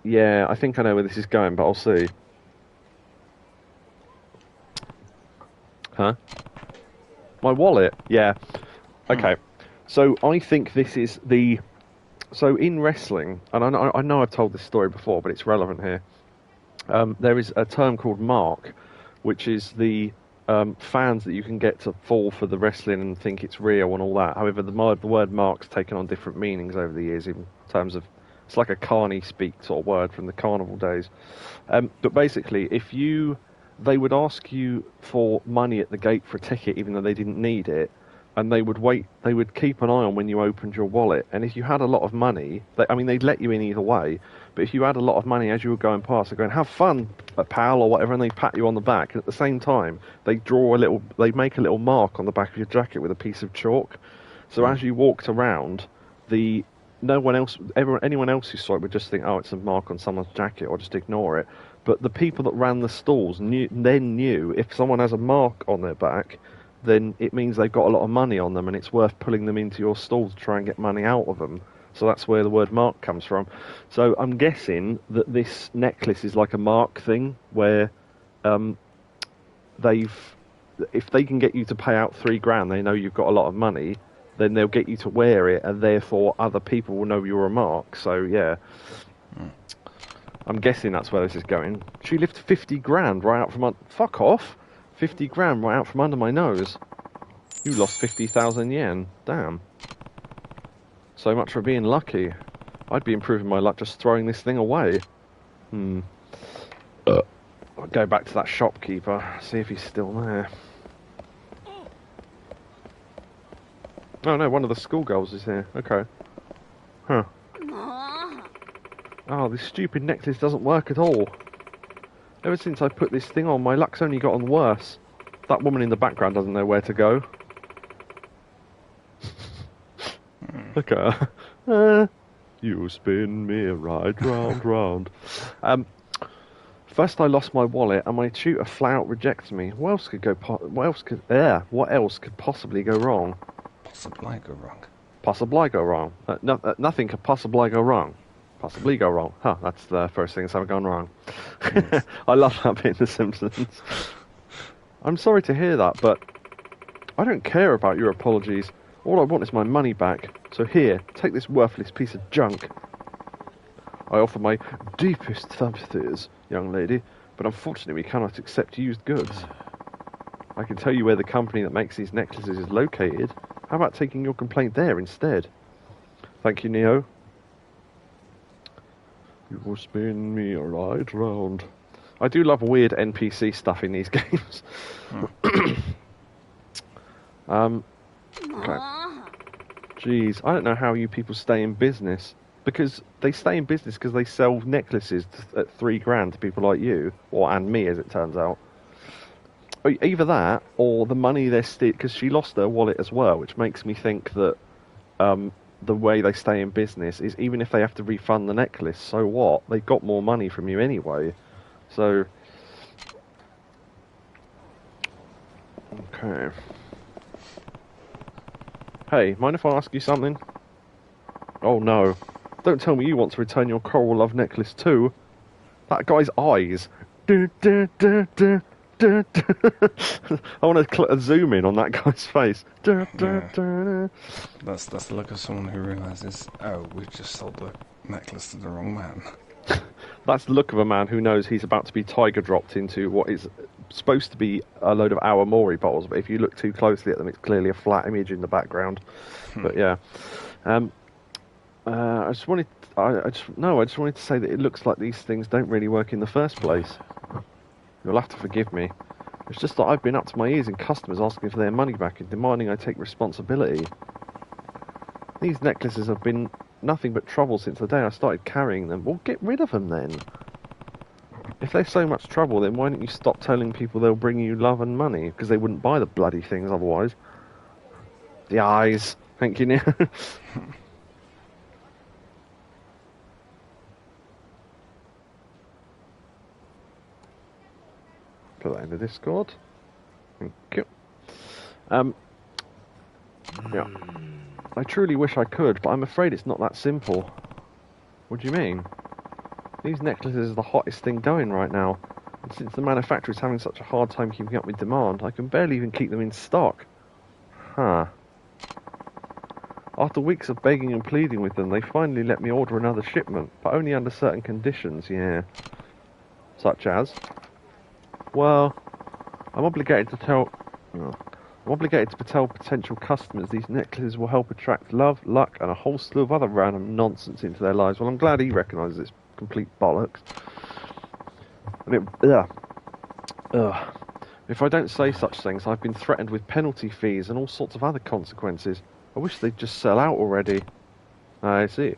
Speaker 1: Yeah, I think I know where this is going, but I'll see. Huh? My wallet? Yeah. Okay. So I think this is the... So in wrestling, and I know I've told this story before, but it's relevant here. There is a term called mark, which is the fans that you can get to fall for the wrestling and think it's real and all that. However, the word mark's taken on different meanings over the years in terms of... It's like a carny speak sort of word from the carnival days. But basically, they would ask you for money at the gate for a ticket, even though they didn't need it, and they would keep an eye on when you opened your wallet, and if you had a lot of money, they'd let you in either way, but if you had a lot of money as you were going past, they're going, have fun, pal, or whatever, and they pat you on the back, and at the same time, they make a little mark on the back of your jacket with a piece of chalk, so as you walked around, anyone else who saw it would just think, oh, it's a mark on someone's jacket, or just ignore it, but the people that ran the stalls knew if someone has a mark on their back, then it means they've got a lot of money on them and it's worth pulling them into your stall to try and get money out of them. So that's where the word mark comes from. So I'm guessing that this necklace is like a mark thing where if they can get you to pay out $3,000, they know you've got a lot of money, then they'll get you to wear it and therefore other people will know you're a mark. So yeah. I'm guessing that's where this is going. She lifted $50,000 right out from fuck off. $50,000 right out from under my nose. You lost 50,000 yen. Damn. So much for being lucky. I'd be improving my luck just throwing this thing away. I'll go back to that shopkeeper, see if he's still there. Oh no, one of the schoolgirls is here. Okay. Huh. Oh, this stupid necklace doesn't work at all. Ever since I put this thing on, my luck's only gotten worse. That woman in the background doesn't know where to go. Look at her. You spin me right round, round. First, I lost my wallet, and my tutor flat out rejected me. What else could go? What else could possibly go wrong?
Speaker 2: Possibly go wrong.
Speaker 1: Possibly go wrong. Nothing could possibly go wrong. Possibly go wrong. Huh? That's the first thing that's ever gone wrong.
Speaker 2: Yes.
Speaker 1: I love that bit in The Simpsons. I'm sorry to hear that, but I don't care about your apologies. All I want is my money back. So here, take this worthless piece of junk. I offer my deepest sympathies, young lady, but unfortunately we cannot accept used goods. I can tell you where the company that makes these necklaces is located. How about taking your complaint there instead? Thank you, Neo. You will spin me right round. I do love weird NPC stuff in these games. Okay. Jeez, I don't know how you people stay in business. Because they stay in business because they sell necklaces at $3,000 to people like you, and me, as it turns out. Either that, or the money they're because she lost her wallet as well, which makes me think that the way they stay in business is even if they have to refund the necklace, so what? They got more money from you anyway. So, okay. Hey, mind if I ask you something? Oh no. Don't tell me you want to return your coral love necklace too. That guy's eyes. I want to zoom in on that guy's face.
Speaker 2: Yeah. That's the look of someone who realises, oh, we've just sold the necklace to the wrong man.
Speaker 1: That's the look of a man who knows he's about to be tiger dropped into what is supposed to be a load of Awamori bottles, but if you look too closely at them, it's clearly a flat image in the background. But yeah. I just wanted to say that it looks like these things don't really work in the first place. You'll have to forgive me. It's just that I've been up to my ears in customers asking for their money back and demanding I take responsibility. These necklaces have been nothing but trouble since the day I started carrying them. Well, get rid of them then. If they're so much trouble, then why don't you stop telling people they'll bring you love and money? Because they wouldn't buy the bloody things otherwise. The eyes. Thank you, Neil. Put that in the Discord. Thank you. Yeah. I truly wish I could, but I'm afraid it's not that simple. What do you mean? These necklaces are the hottest thing going right now. And since the manufacturer is having such a hard time keeping up with demand, I can barely even keep them in stock. Huh. After weeks of begging and pleading with them, they finally let me order another shipment, but only under certain conditions, yeah. Such as? Well, I'm obligated to tell potential customers these necklaces will help attract love, luck, and a whole slew of other random nonsense into their lives. Well, I'm glad he recognises it's complete bollocks. And if I don't say such things, I've been threatened with penalty fees and all sorts of other consequences. I wish they'd just sell out already. I see.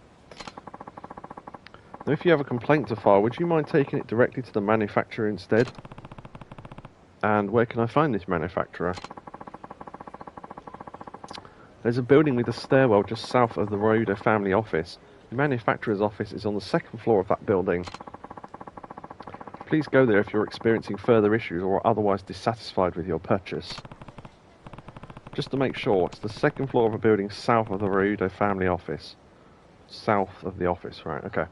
Speaker 1: Now, if you have a complaint to file, would you mind taking it directly to the manufacturer instead? And where can I find this manufacturer? There's a building with a stairwell just south of the Rhoda family office. The manufacturer's office is on the second floor of that building. Please go there if you're experiencing further issues or are otherwise dissatisfied with your purchase. Just to make sure, it's the second floor of a building south of the Rhoda family office. South of the office, right, okay.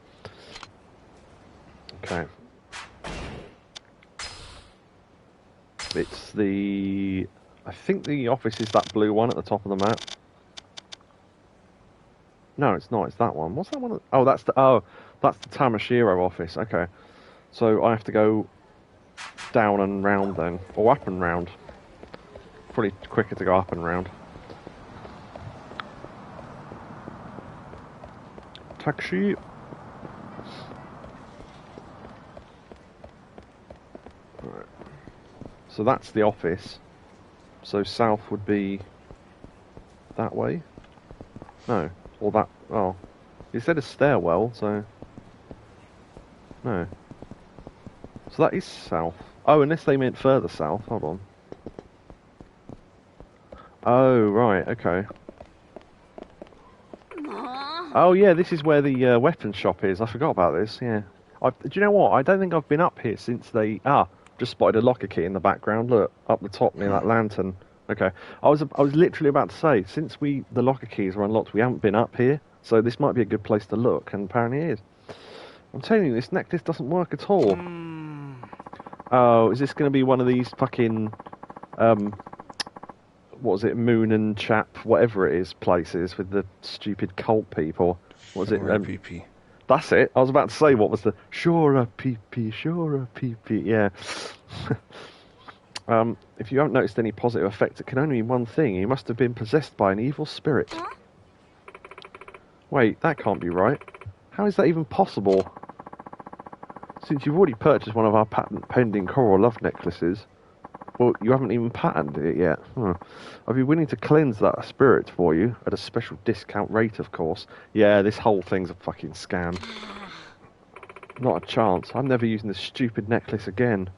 Speaker 1: Okay. It's the... I think the office is that blue one at the top of the map. No, it's not. It's that one. What's that one? Oh, that's the Tamashiro office. Okay. So I have to go down and round then. Or up and round. Probably quicker to go up and round. Taxi. Right. So that's the office. So south would be that way? No. Or that... Oh. You said a stairwell, so... No. So that is south. Oh, unless they meant further south. Hold on. Oh, right. Okay. Oh, yeah, this is where the weapons shop is. I forgot about this, yeah. Do you know what? I don't think I've been up here since they... just spotted a locker key in the background. Look, up the top near that lantern. Okay. I was literally about to say, since the locker keys were unlocked, we haven't been up here, so this might be a good place to look, and apparently it is. I'm telling you, this necklace doesn't work at all. Oh, is this going to be one of these fucking... what was it, Moon and Chap, whatever it is, places with the stupid cult people? What was it?
Speaker 2: PP.
Speaker 1: That's it. I was about to say, what was the Shura PP, yeah. If you haven't noticed any positive effects, it can only mean one thing. You must have been possessed by an evil spirit. Wait, that can't be right. How is that even possible? Since you've already purchased one of our patent-pending coral love necklaces, well, you haven't even patented it yet. I'd be willing to cleanse that spirit for you, at a special discount rate, of course. Yeah, this whole thing's a fucking scam. Not a chance. I'm never using this stupid necklace again.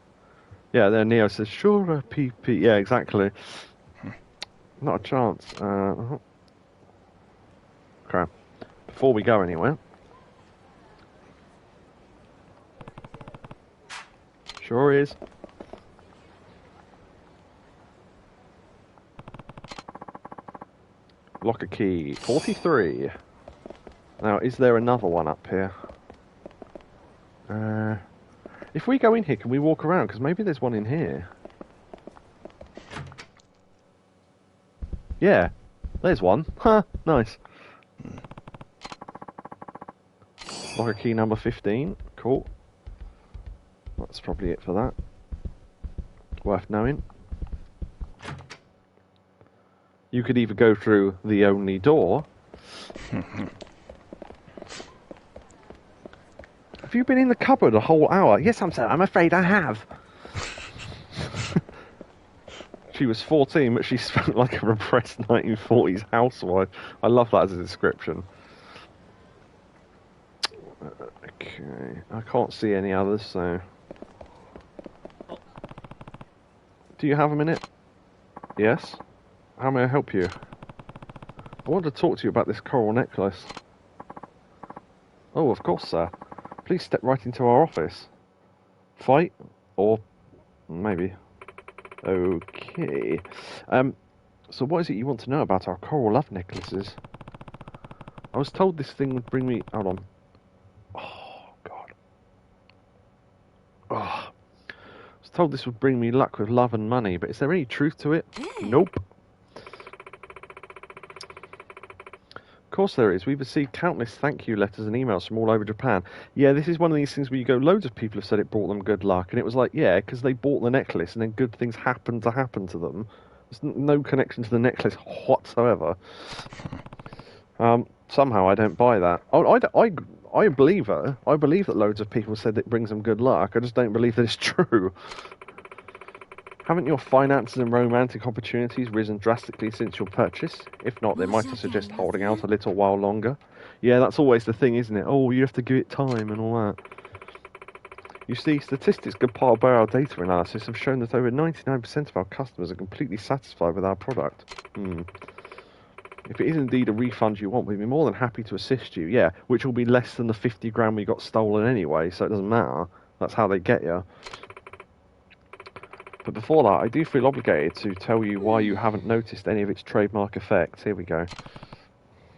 Speaker 1: Yeah, there Neo says, sure, PP. Yeah, exactly. Not a chance. Okay. Before we go anywhere. Sure is. Locker key 43. Now, is there another one up here? If we go in here, can we walk around? Because maybe there's one in here. Yeah, there's one. Huh, nice. Locker key number 15. Cool. That's probably it for that. Worth knowing. You could either go through the only door. Have you been in the cupboard a whole hour? Yes, I'm afraid I have. She was 14, but she spoke like a repressed 1940s housewife. I love that as a description. Okay, I can't see any others, so... Do you have a minute? Yes? How may I help you? I want to talk to you about this coral necklace. Oh, of course, sir. Please step right into our office. Fight? Or... maybe. Okay. So what is it you want to know about our coral love necklaces? I was told this thing would bring me... Hold on. Oh, God. Oh. I was told this would bring me luck with love and money, but is there any truth to it? Nope. Of course there is. We've received countless thank you letters and emails from all over Japan. Yeah, this is one of these things where you go, loads of people have said it brought them good luck, and it was like, yeah, because they bought the necklace and then good things happen to them. There's no connection to the necklace whatsoever. Somehow I don't buy that. I believe her. I believe that loads of people said it brings them good luck. I just don't believe that it's true. Haven't your finances and romantic opportunities risen drastically since your purchase? If not, they might have suggest holding out a little while longer. Yeah, that's always the thing, isn't it? Oh, you have to give it time and all that. You see, statistics compiled by our data analysis have shown that over 99% of our customers are completely satisfied with our product. If it is indeed a refund you want, we'd be more than happy to assist you. Yeah, which will be less than the 50 grand we got stolen anyway, so it doesn't matter. That's how they get you. But before that, I do feel obligated to tell you why you haven't noticed any of its trademark effects. Here we go.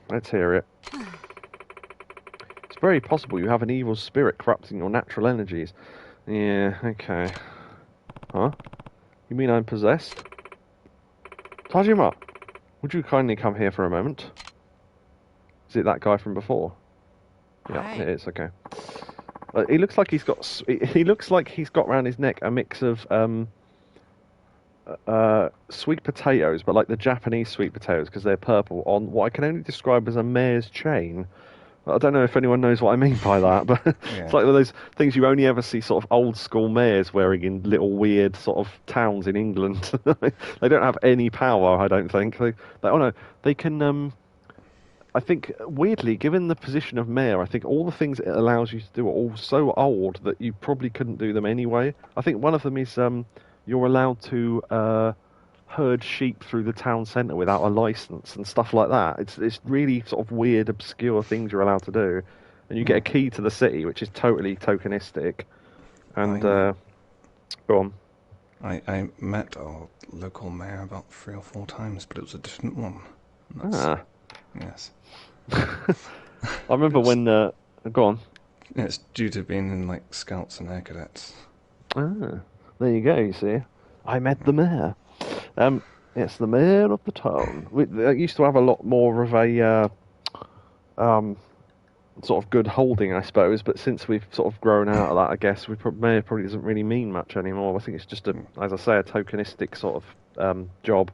Speaker 1: Let's hear it. It's very possible you have an evil spirit corrupting your natural energies. Yeah, okay. Huh? You mean I'm possessed? Tajima, would you kindly come here for a moment? Is it that guy from before? Yeah,
Speaker 3: Hi.
Speaker 1: it is, okay. He looks like he's got... He looks like he's got around his neck a mix of... sweet potatoes, but like the Japanese sweet potatoes, because they're purple, on what I can only describe as a mare's chain. I don't know if anyone knows what I mean by that, but
Speaker 2: Yeah.
Speaker 1: it's like one of those things you only ever see sort of old school mares wearing in little weird sort of towns in England. They don't have any power, I don't think. They can... I think, weirdly, given the position of mayor, I think all the things it allows you to do are all so old that you probably couldn't do them anyway. I think one of them is... you're allowed to herd sheep through the town centre without a licence and stuff like that. It's really sort of weird, obscure things you're allowed to do. and you get a key to the city, which is totally tokenistic. And go on.
Speaker 2: I met our local mayor about 3 or 4 times, but it was a different one. Yes.
Speaker 1: I remember when... go on.
Speaker 2: Yeah, it's due to being in, like, Scouts and Air Cadets.
Speaker 1: Ah, there you go, you see. I met the mayor. Yes, the mayor of the town. We used to have a lot more of a sort of good holding, I suppose, but since we've sort of grown out of that, I guess, mayor probably doesn't really mean much anymore. I think it's just, as I say, a tokenistic sort of job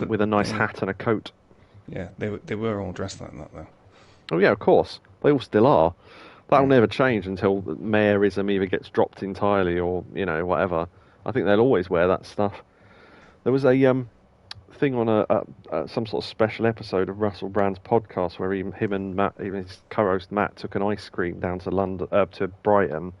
Speaker 1: with a nice hat and a coat.
Speaker 2: Yeah, they were all dressed like that, though.
Speaker 1: Oh, yeah, of course. They all still are. That'll never change until mayorism either gets dropped entirely or, whatever. I think they'll always wear that stuff. There was a thing on some sort of special episode of Russell Brand's podcast where him and Matt, even his co-host Matt, took an ice cream down to London, to Brighton,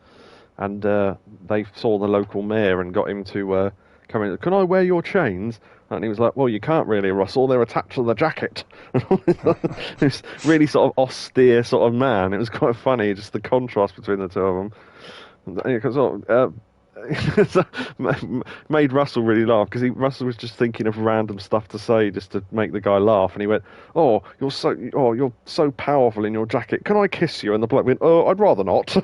Speaker 1: and they saw the local mayor and got him to come in. Can I wear your chains? And he was like, well, you can't really, Russell. They're attached to the jacket. This really sort of austere sort of man. It was quite funny, just the contrast between the two of them. Made Russell really laugh because Russell was just thinking of random stuff to say just to make the guy laugh, and he went, "Oh, you're so powerful in your jacket. Can I kiss you?" And the bloke went, "Oh, I'd rather not."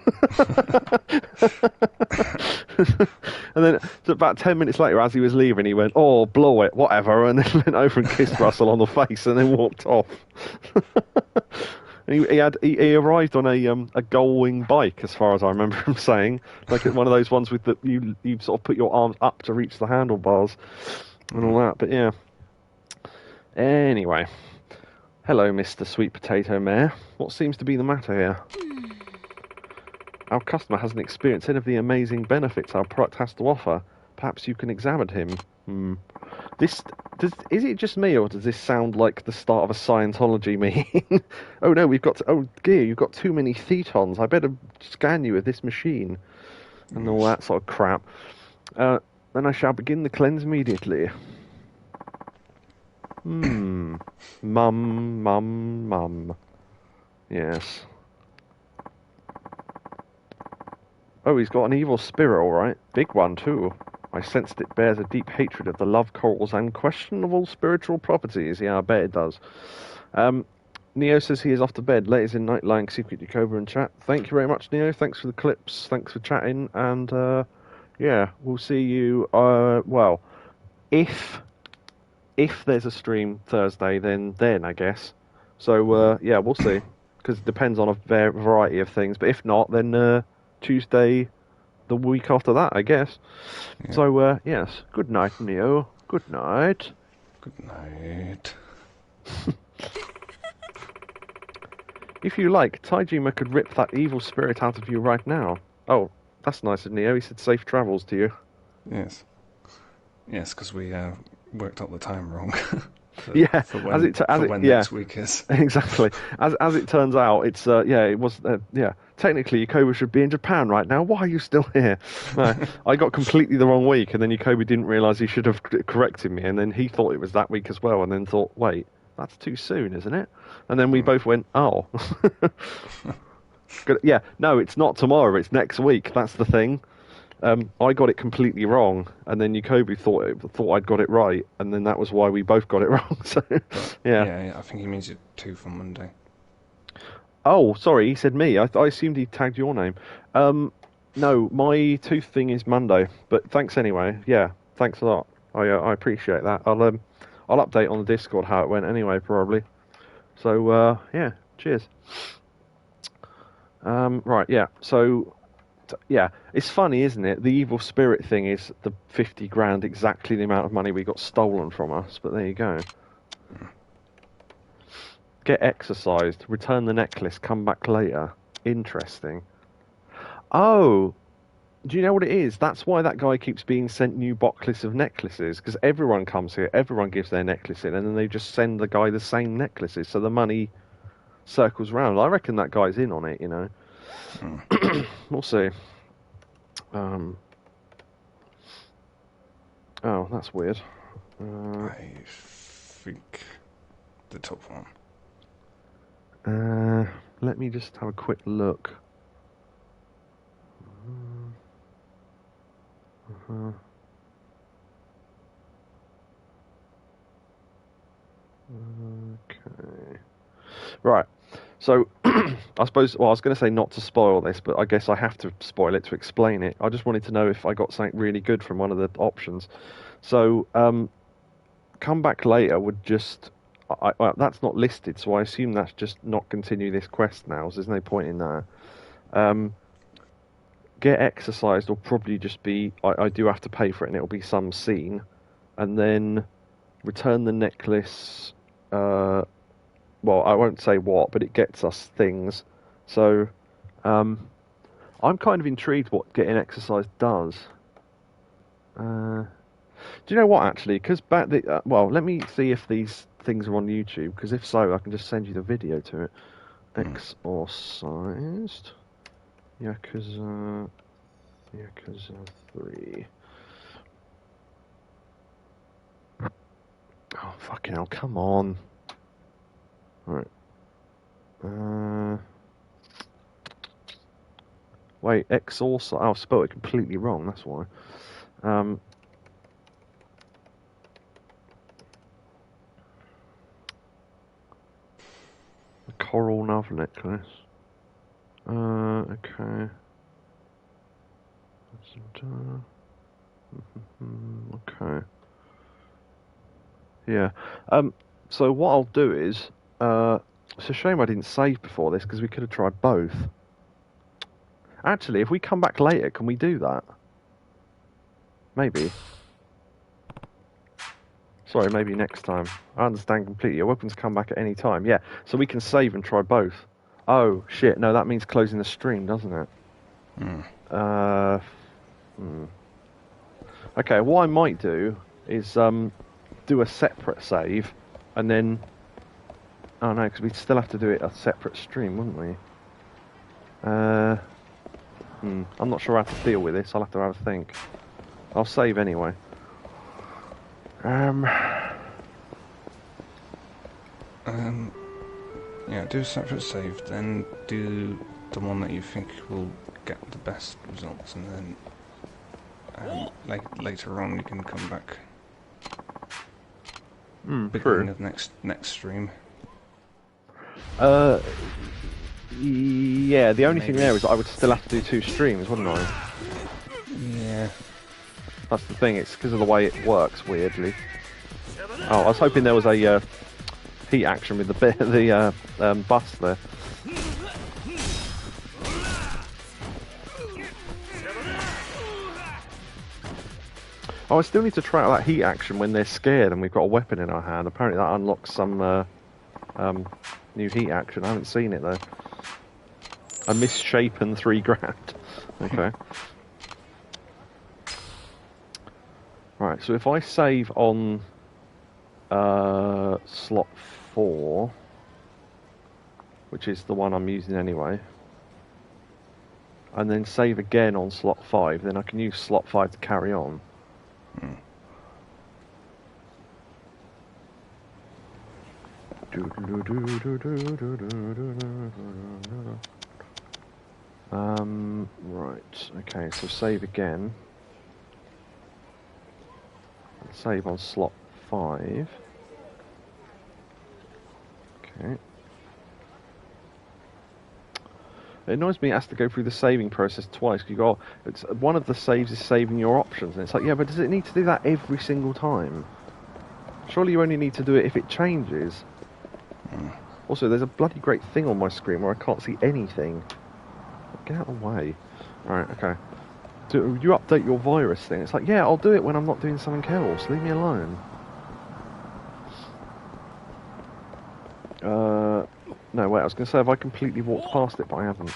Speaker 1: And then about 10 minutes later, as he was leaving, he went, "Oh, blow it, whatever," and then went over and kissed Russell on the face, and then walked off. And he arrived on a gull-wing bike, as far as I remember him saying, like one of those ones with you sort of put your arms up to reach the handlebars and all that. But yeah. Anyway, hello, Mr. Sweet Potato Mayor. What seems to be the matter here? Our customer hasn't experienced any of the amazing benefits our product has to offer. Perhaps you can examine him. Is it just me, or does this sound like the start of a Scientology meeting? Oh no, you've got too many thetons. I better scan you with this machine. And all that sort of crap. Then I shall begin the cleanse immediately. Mum. Yes. Oh, he's got an evil spirit, all right. Big one, too. I sensed it bears a deep hatred of the love corals and questionable spiritual properties. Yeah, I bet it does. Neo says he is off to bed. Latest in night, lying secret Yakobu and chat. Thank you very much, Neo. Thanks for the clips. Thanks for chatting. And, yeah, we'll see you, well, if there's a stream Thursday, then I guess. So, yeah, we'll see. Because it depends on a variety of things. But if not, then Tuesday... the week after that, I guess. Yeah. So, yes. Good night, Neo. Good night.
Speaker 2: Good night.
Speaker 1: If you like, Taijima could rip that evil spirit out of you right now. Oh, that's nice of Neo. He said safe travels to you.
Speaker 2: Yes. Yes, because we worked out the time wrong.
Speaker 1: For
Speaker 2: when next week is.
Speaker 1: Exactly. As it turns out, it's it was technically Yakobu should be in Japan right now. Why are you still here? No, I got completely the wrong week, and then Yakobu didn't realise he should have corrected me, and then he thought it was that week as well, and then thought, wait, that's too soon, isn't it? And then we both went, oh. Yeah, no, it's not tomorrow, it's next week. That's the thing. I got it completely wrong, and then Yakobu thought I'd got it right, and then that was why we both got it wrong. So, yeah.
Speaker 2: Yeah, I think he means it too for Monday.
Speaker 1: Oh, sorry, he said me. I assumed he tagged your name. No, my tooth thing is Monday, but thanks anyway. Yeah, thanks a lot. I appreciate that. I'll update on the Discord how it went anyway, probably. So, yeah, cheers. Right, yeah, so... yeah, it's funny, isn't it? The evil spirit thing is the 50 grand, exactly the amount of money we got stolen from us, but there you go. Get exercised, return the necklace, come back later. Interesting. Oh, do you know what it is? That's why that guy keeps being sent new boxes of necklaces, because everyone comes here, everyone gives their necklace in, and then they just send the guy the same necklaces, so the money circles round. I reckon that guy's in on it, you know. We'll see. Oh, that's weird.
Speaker 2: I think the top one.
Speaker 1: let me just have a quick look. Okay. Right. So, I suppose, well, I was going to say not to spoil this, but I guess I have to spoil it to explain it. I just wanted to know if I got something really good from one of the options. So, come back later would just... that's not listed, so I assume that's just not continue this quest now, so there's no point in that. Get exercised will probably just be... I do have to pay for it, and it'll be some scene. And then return the necklace... well, I won't say what, but it gets us things. So, I'm kind of intrigued what getting exercise does. Do you know what, actually? Because well, let me see if these things are on YouTube, because if so, I can just send you the video to it. Exorcised. Yakuza 3. Oh, fucking hell, come on. Right. Wait, exorcise. Oh, I spelled it completely wrong, that's why. The coral love necklace. Okay. Okay. Yeah. So what I'll do is, it's a shame I didn't save before this, because we could have tried both. Actually, if we come back later, can we do that? Maybe. Sorry, maybe next time. I understand completely. Your weapons come back at any time. Yeah, so we can save and try both. Oh, shit. No, that means closing the stream, doesn't it? Okay, what I might do is do a separate save, and then... Oh, no, because we'd still have to do it a separate stream, wouldn't we? I'm not sure how to deal with this. I'll have to have a think. I'll save anyway.
Speaker 2: Yeah, do a separate save, then do the one that you think will get the best results, and then later on you can come back. Beginning of next stream.
Speaker 1: Yeah, the only thing there is I would still have to do 2 streams, wouldn't I?
Speaker 2: Yeah.
Speaker 1: That's the thing, it's because of the way it works, weirdly. Oh, I was hoping there was a heat action with the bus there. Oh, I still need to try out that heat action when they're scared and we've got a weapon in our hand. Apparently that unlocks some new heat action. I haven't seen it though. A misshapen 3 grand. Okay. Right, so if I save on slot 4, which is the one I'm using anyway, and then save again on slot 5, then I can use slot 5 to carry on. Right, okay, so save again. Save on slot 5. Okay. It annoys me it has to go through the saving process twice. You go, it's one of the saves is saving your options, and it's like, yeah, but does it need to do that every single time? Surely you only need to do it if it changes. Also, there's a bloody great thing on my screen where I can't see anything. Get out of the way. Alright, okay. Do you update your virus thing? It's like, yeah, I'll do it when I'm not doing something else. Leave me alone. No, wait, I was going to say, have I completely walked past it, but I haven't.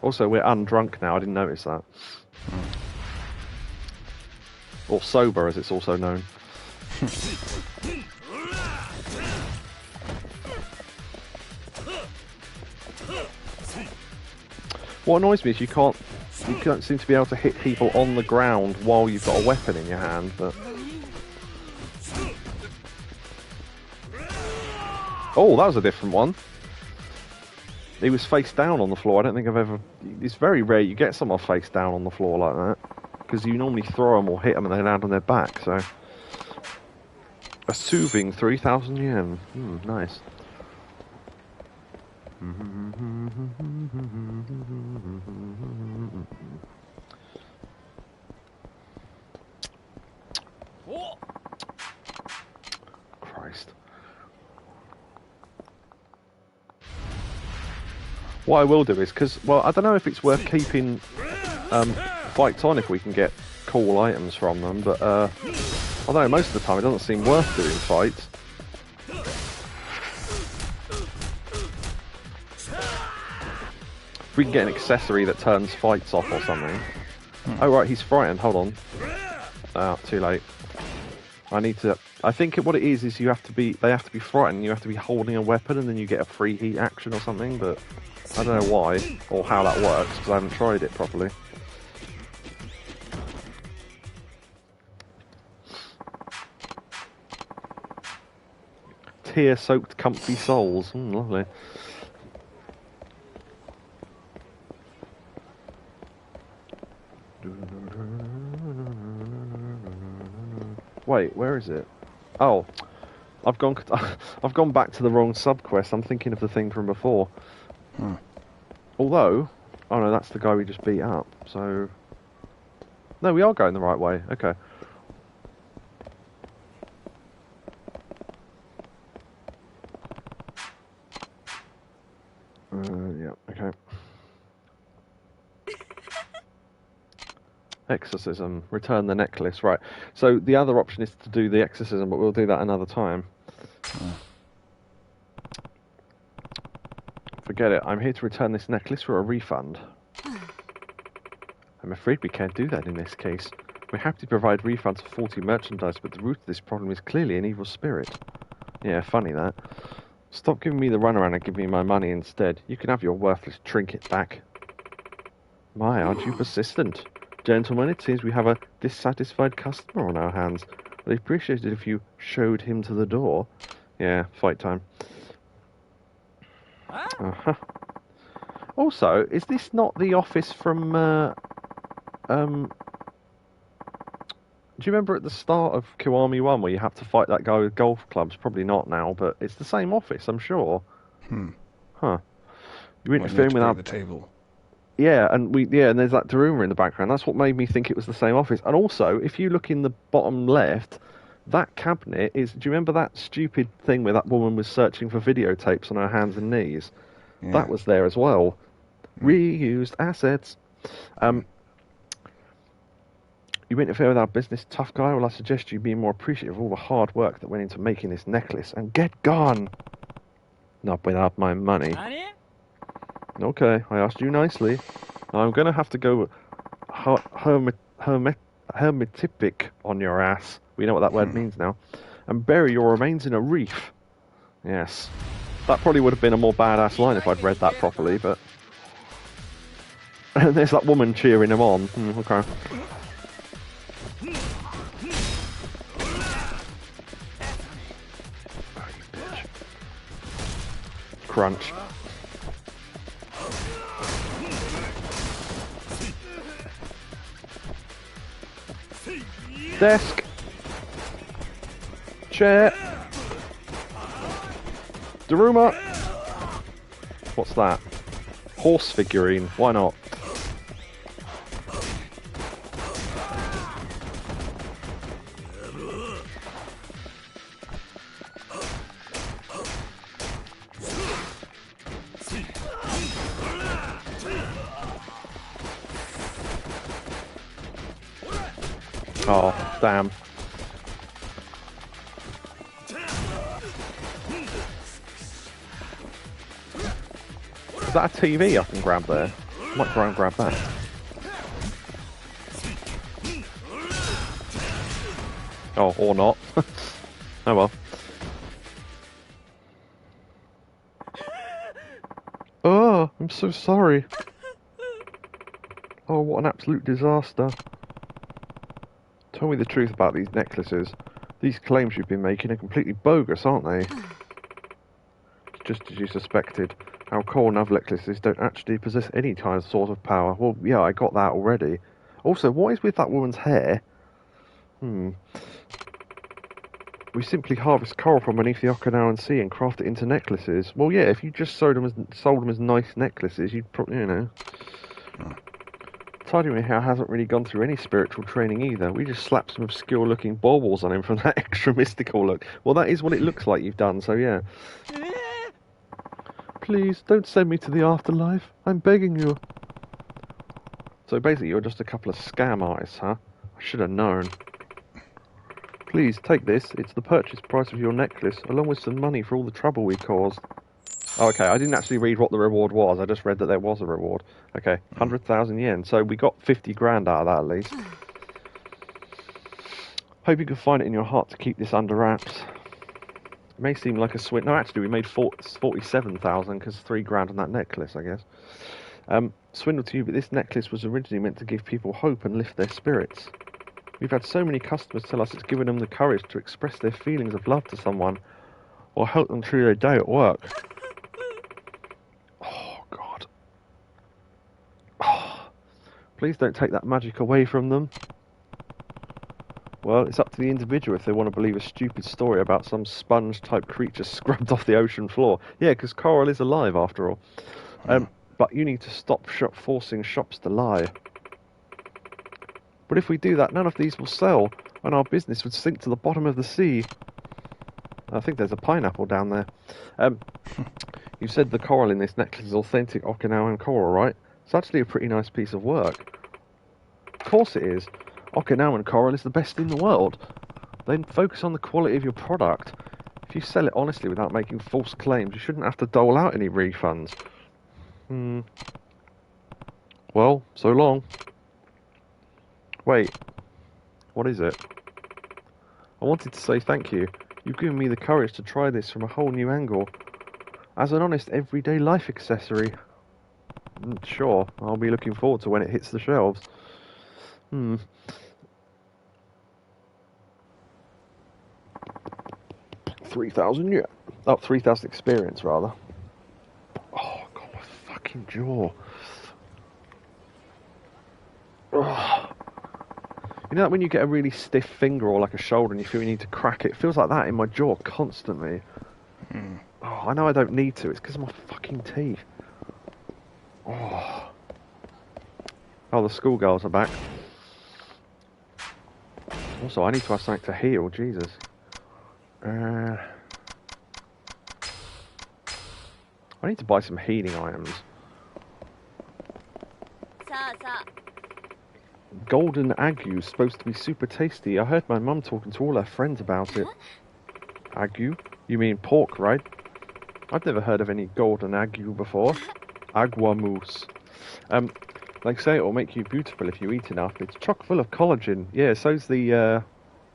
Speaker 1: Also, we're undrunk now, I didn't notice that. Or sober, as it's also known. What annoys me is you don't seem to be able to hit people on the ground while you've got a weapon in your hand, but... Oh, that was a different one. He was face down on the floor. I don't think I've ever... It's very rare you get someone face down on the floor like that. Because you normally throw them or hit them and they land on their back, so... A soothing 3,000 yen. Nice. Christ. What I will do is, because, well, I don't know if it's worth keeping fights on if we can get cool items from them, but I don't know, most of the time it doesn't seem worth doing fights. If we can get an accessory that turns fights off or something. Oh right, he's frightened, hold on. Too late. I think what it is you have to be, they have to be frightened, you have to be holding a weapon and then you get a free heat action or something, but I don't know why or how that works because I haven't tried it properly. Tear-soaked comfy souls, lovely. Wait, where is it? Oh, I've gone back to the wrong subquest. I'm thinking of the thing from before. Although, oh no, that's the guy we just beat up. So, no, we are going the right way. Okay. Yeah. Okay. Exorcism. Return the necklace. Right. So the other option is to do the exorcism, but we'll do that another time. Forget it. I'm here to return this necklace for a refund. I'm afraid we can't do that in this case. We're happy to provide refunds for faulty merchandise, but the root of this problem is clearly an evil spirit. Yeah, funny that. Stop giving me the runaround and give me my money instead. You can have your worthless trinket back. My, aren't you persistent? Gentlemen, it seems we have a dissatisfied customer on our hands. I'd appreciate it if you showed him to the door. Yeah, fight time. Also, is this not the office from, do you remember at the start of Kiwami 1 where you have to fight that guy with golf clubs? Probably not now, but it's the same office, I'm sure. Huh. You interfering with our...
Speaker 2: the table.
Speaker 1: Yeah, and there's that Daruma in the background. That's what made me think it was the same office. And also, if you look in the bottom left, that cabinet is... Do you remember that stupid thing where that woman was searching for videotapes on her hands and knees? Yeah. That was there as well. Reused assets. You interfere with our business, tough guy? Well, I suggest you be more appreciative of all the hard work that went into making this necklace. And get gone! Not without my money. Okay, I asked you nicely. I'm gonna have to go hermitipic on your ass. We know what that word means now. And bury your remains in a reef. Yes. That probably would have been a more badass line if I'd read that properly, but... And there's that woman cheering him on. Okay. Crunch. Desk. Chair. Daruma. What's that? Horse figurine. Why not? Oh, damn. Is that a TV I can grab there? I might try and grab that. Oh, or not. Oh well. Oh, I'm so sorry. Oh, what an absolute disaster. Tell me the truth about these necklaces. These claims you've been making are completely bogus, aren't they? just as you suspected. Our core nav necklaces don't actually possess any kind of sort of power. Well, yeah, I got that already. Also, what is with that woman's hair? We simply harvest coral from beneath the Okinawan Sea and craft it into necklaces. Well, yeah, if you just sold them as nice necklaces, you'd probably, you know. Tidy my hair hasn't really gone through any spiritual training either. We just slapped some obscure-looking baubles on him for that extra mystical look. Well, that is what it looks like you've done, so yeah. Please, don't send me to the afterlife. I'm begging you. So basically, you're just a couple of scam artists, huh? I should have known. Please, take this. It's the purchase price of your necklace, along with some money for all the trouble we caused. Oh, okay, I didn't actually read what the reward was. I just read that there was a reward. Okay, 100,000 yen. So we got 50 grand out of that, at least. Hope you can find it in your heart to keep this under wraps. It may seem like a swindle. No, actually, we made 47,000 because 3 grand on that necklace, I guess. Swindle to you, but this necklace was originally meant to give people hope and lift their spirits. We've had so many customers tell us it's given them the courage to express their feelings of love to someone or help them through their day at work. Oh, God. Oh, please don't take that magic away from them. Well, it's up to the individual if they want to believe a stupid story about some sponge-type creature scrubbed off the ocean floor. Yeah, because coral is alive, after all. But you need to stop forcing shops to lie. But if we do that, none of these will sell, and our business would sink to the bottom of the sea. I think there's a pineapple down there. You said the coral in this necklace is authentic Okinawan coral, right? It's actually a pretty nice piece of work. Of course it is. Okinawan coral is the best in the world. Then focus on the quality of your product. If you sell it honestly without making false claims, you shouldn't have to dole out any refunds. Well, so long. Wait, what is it? I wanted to say thank you. You've given me the courage to try this from a whole new angle. As an honest everyday life accessory. Sure, I'll be looking forward to when it hits the shelves. 3,000, yeah. Oh, 3,000 experience, rather. Oh, God, my fucking jaw. Ugh. You know that when you get a really stiff finger or like a shoulder and you feel you need to crack it? It feels like that in my jaw constantly. Oh, I know I don't need to. It's because of my fucking teeth. Oh, the schoolgirls are back. Also, I need to have something to heal. Jesus. I need to buy some healing items. Golden ague's supposed to be super tasty. I heard my mum talking to all her friends about it. Agu? You mean pork, right? I've never heard of any golden agu before. Agua mousse. They say it will make you beautiful if you eat enough. It's chock full of collagen. Yeah, so's the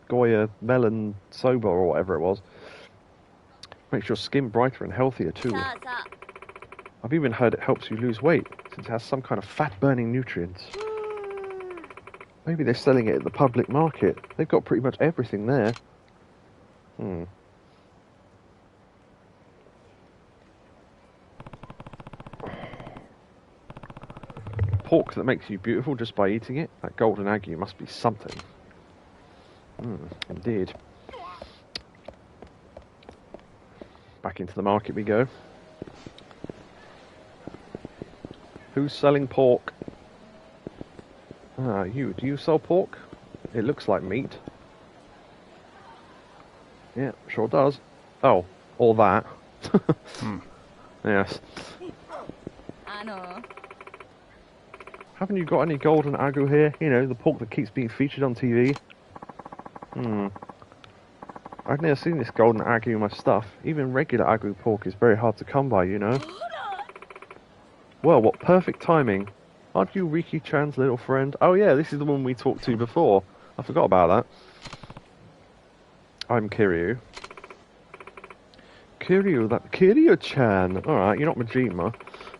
Speaker 1: Goya melon soba or whatever it was. Makes your skin brighter and healthier too. I've even heard it helps you lose weight, since it has some kind of fat-burning nutrients. Maybe they're selling it at the public market. They've got pretty much everything there. Pork that makes you beautiful just by eating it? That golden agu must be something. Indeed. Back into the market we go. Who's selling pork? You. Do you sell pork? It looks like meat. Yeah, sure does. Oh, or that. Yes. Haven't you got any golden agu here? You know, the pork that keeps being featured on TV? I've never seen this golden agu in my stuff. Even regular agu pork is very hard to come by, you know. Well, what perfect timing. Aren't you Riki-chan's little friend? Oh yeah, this is the one we talked to before. I forgot about that. I'm Kiryu. Kiryu-chan. Alright, you're not Majima.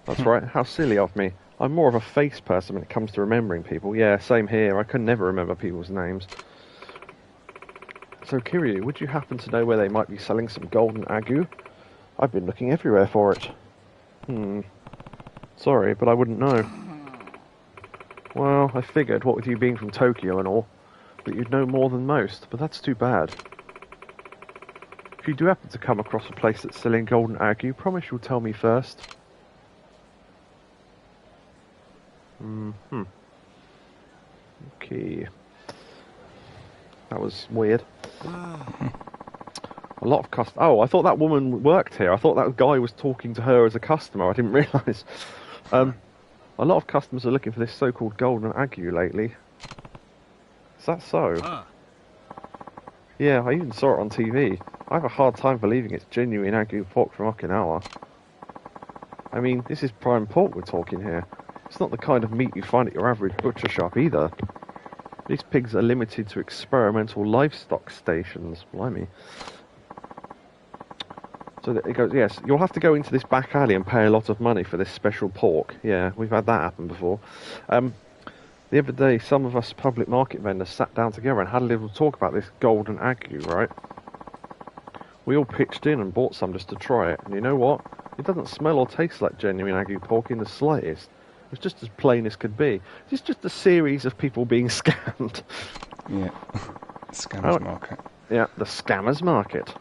Speaker 1: That's right, how silly of me. I'm more of a face person when it comes to remembering people. Yeah, same here. I can never remember people's names. So, Kiryu, would you happen to know where they might be selling some golden agu? I've been looking everywhere for it. Sorry, but I wouldn't know. Well, I figured, what with you being from Tokyo and all, that you'd know more than most, but that's too bad. If you do happen to come across a place that's selling golden agu, promise you'll tell me first. Okay. That was weird. A lot of Oh, I thought that woman worked here. I thought that guy was talking to her as a customer. I didn't realise. A lot of customers are looking for this so-called golden agu lately. Is that so? Yeah, I even saw it on TV. I have a hard time believing it's genuine agu pork from Okinawa. I mean, this is prime pork we're talking here. It's not the kind of meat you find at your average butcher shop either. These pigs are limited to experimental livestock stations. Blimey. So it goes, yes, you'll have to go into this back alley and pay a lot of money for this special pork. Yeah, we've had that happen before. The other day, some of us public market vendors sat down together and had a little talk about this golden agu, right? We all pitched in and bought some just to try it, and you know what? It doesn't smell or taste like genuine agu pork in the slightest. It's just as plain as could be. It's just a series of people being scammed.
Speaker 2: Yeah. Scammers market.
Speaker 1: Yeah, the scammers market.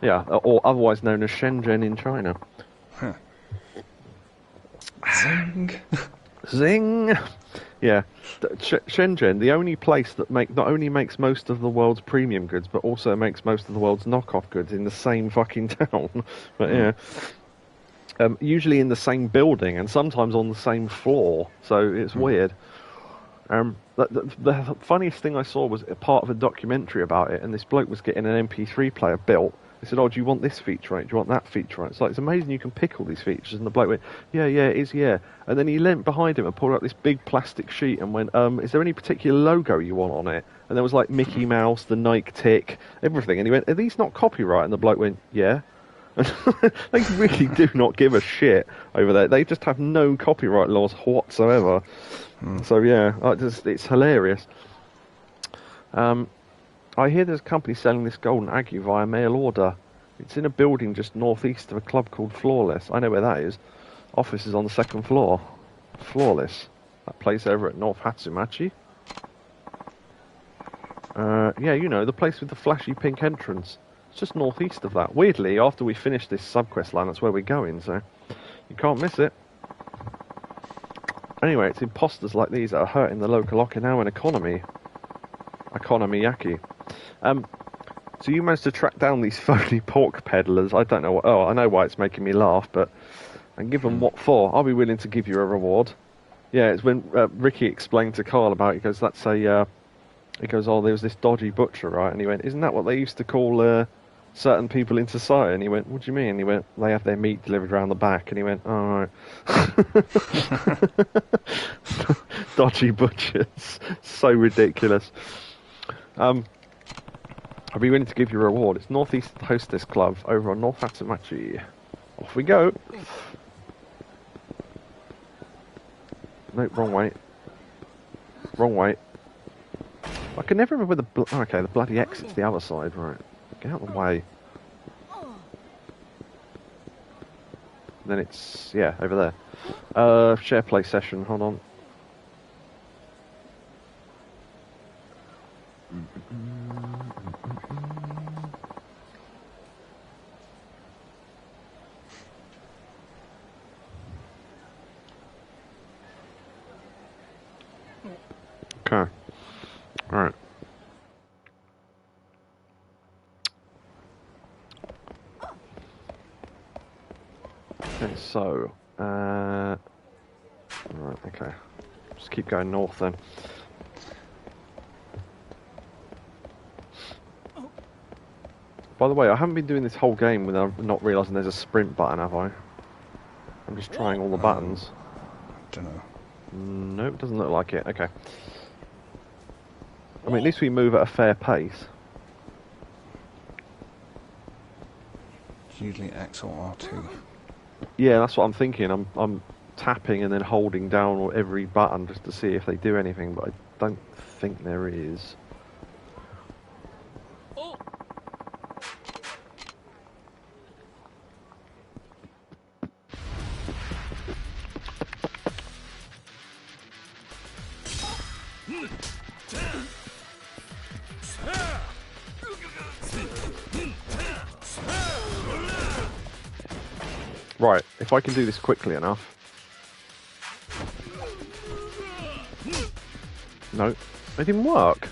Speaker 1: Yeah, or otherwise known as Shenzhen in China.
Speaker 2: Huh. Zing!
Speaker 1: Zing! Yeah, Shenzhen, the only place that not only makes most of the world's premium goods, but also makes most of the world's knockoff goods in the same fucking town. But yeah, usually in the same building and sometimes on the same floor. So it's weird. The funniest thing I saw was a part of a documentary about it, and this bloke was getting an MP3 player built. He said, "Oh, do you want this feature on it? Do you want that feature on it?" It's like, it's amazing you can pick all these features. And the bloke went, "Yeah, it is, yeah." And then he leant behind him and pulled out this big plastic sheet and went, "Is there any particular logo you want on it?" And there was like Mickey Mouse, the Nike tick, everything. And he went, "Are these not copyright?" And the bloke went, "Yeah." They really do not give a shit over there. They just have no copyright laws whatsoever. So yeah, it's hilarious. I hear there's a company selling this golden agu via mail order. It's in a building just northeast of a club called Flawless. I know where that is. Office is on the second floor. Flawless. That place over at North Hatsumachi. Yeah, you know, the place with the flashy pink entrance. It's just northeast of that. Weirdly, after we finish this subquest line, that's where we're going, so you can't miss it. Anyway, it's imposters like these that are hurting the local Okinawan economy. Economiyaki. So you managed to track down these phony pork peddlers. I don't know what... Oh, I know why it's making me laugh, but... And give them what for? I'll be willing to give you a reward. Yeah, it's when Ricky explained to Carl about it. He goes, that's a... He goes, oh, there was this dodgy butcher, right? And he went, isn't that what they used to call certain people in society? And he went, what do you mean? And he went, they have their meat delivered around the back. And he went, oh, right. Dodgy butchers. So ridiculous. I'll be willing to give you a reward. It's Northeast Hostess Club over on North Hatsumachi. Off we go. Nope, wrong way. Wrong way. I can never remember okay, the bloody exit's the other side, right. Get out of the way. Then it's, yeah, over there. Share play session, hold on. Okay. Alright. Okay, so, right, okay. Just keep going north then. By the way, I haven't been doing this whole game without not realising there's a sprint button, have I? I'm just trying all the buttons.
Speaker 2: Don't know.
Speaker 1: Nope, doesn't look like it. Okay. I mean, at least we move at a fair pace.
Speaker 2: It's usually X or R2.
Speaker 1: Yeah, that's what I'm thinking. I'm tapping and then holding down every button just to see if they do anything, but I don't think there is. Right, if I can do this quickly enough. No, it didn't work.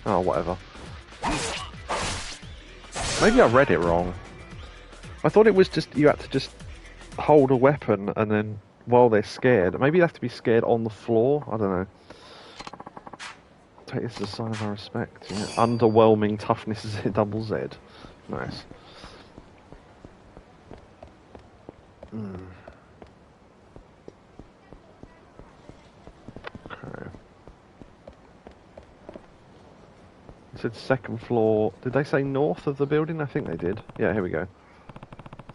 Speaker 1: Oh, whatever. Maybe I read it wrong. I thought it was just, you had to just hold a weapon and then, while they're scared, maybe you have to be scared on the floor? I don't know. Take this as a sign of our respect. Yeah. Underwhelming toughness is a double Z. Nice. Okay. It said second floor. Did they say north of the building? I think they did. Yeah, here we go.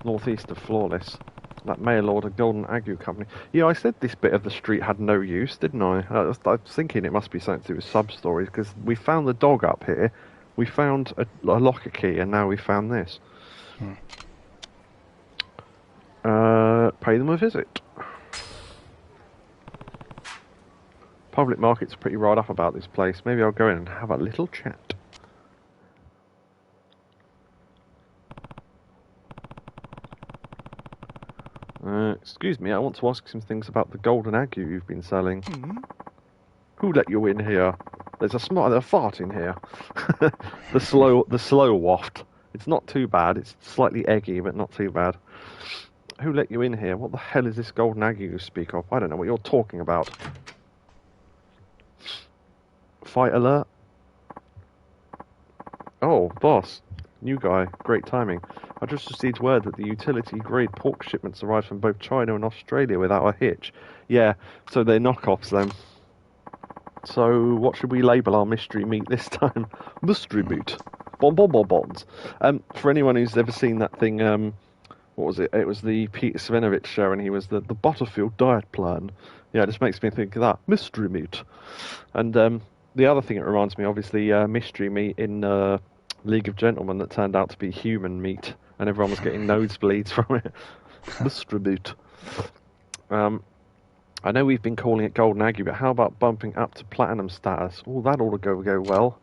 Speaker 1: Northeast of Flawless. That mail order Golden Ague Company. Yeah, I said this bit of the street had no use, didn't I? I was thinking it must be something to do with sub-stories, because we found the dog up here, we found a locker key, and now we found this. Pay them a visit. Public market's pretty riled up about this place. Maybe I'll go in and have a little chat. Excuse me, I want to ask some things about the golden ague you've been selling. Who let you in here? There's a fart in here. the slow waft. It's not too bad. It's slightly eggy, but not too bad. Who let you in here? What the hell is this golden ague you speak of? I don't know what you're talking about. Fight alert. Oh, boss. New guy. Great timing. I just received word that the utility-grade pork shipments arrived from both China and Australia without a hitch. Yeah, so they're knockoffs then. So what should we label our mystery meat this time? Mystery meat. Bonbons. For anyone who's ever seen that thing, what was it? It was the Peter Svenowitz show, and he was the Butterfield diet plan. Yeah, it just makes me think of that. Mystery meat. And the other thing it reminds me, obviously, mystery meat in League of Gentlemen that turned out to be human meat, and everyone was getting nosebleeds from it. Mystery meat. I know we've been calling it Golden Ague, but how about bumping up to platinum status? Oh, that ought to go well.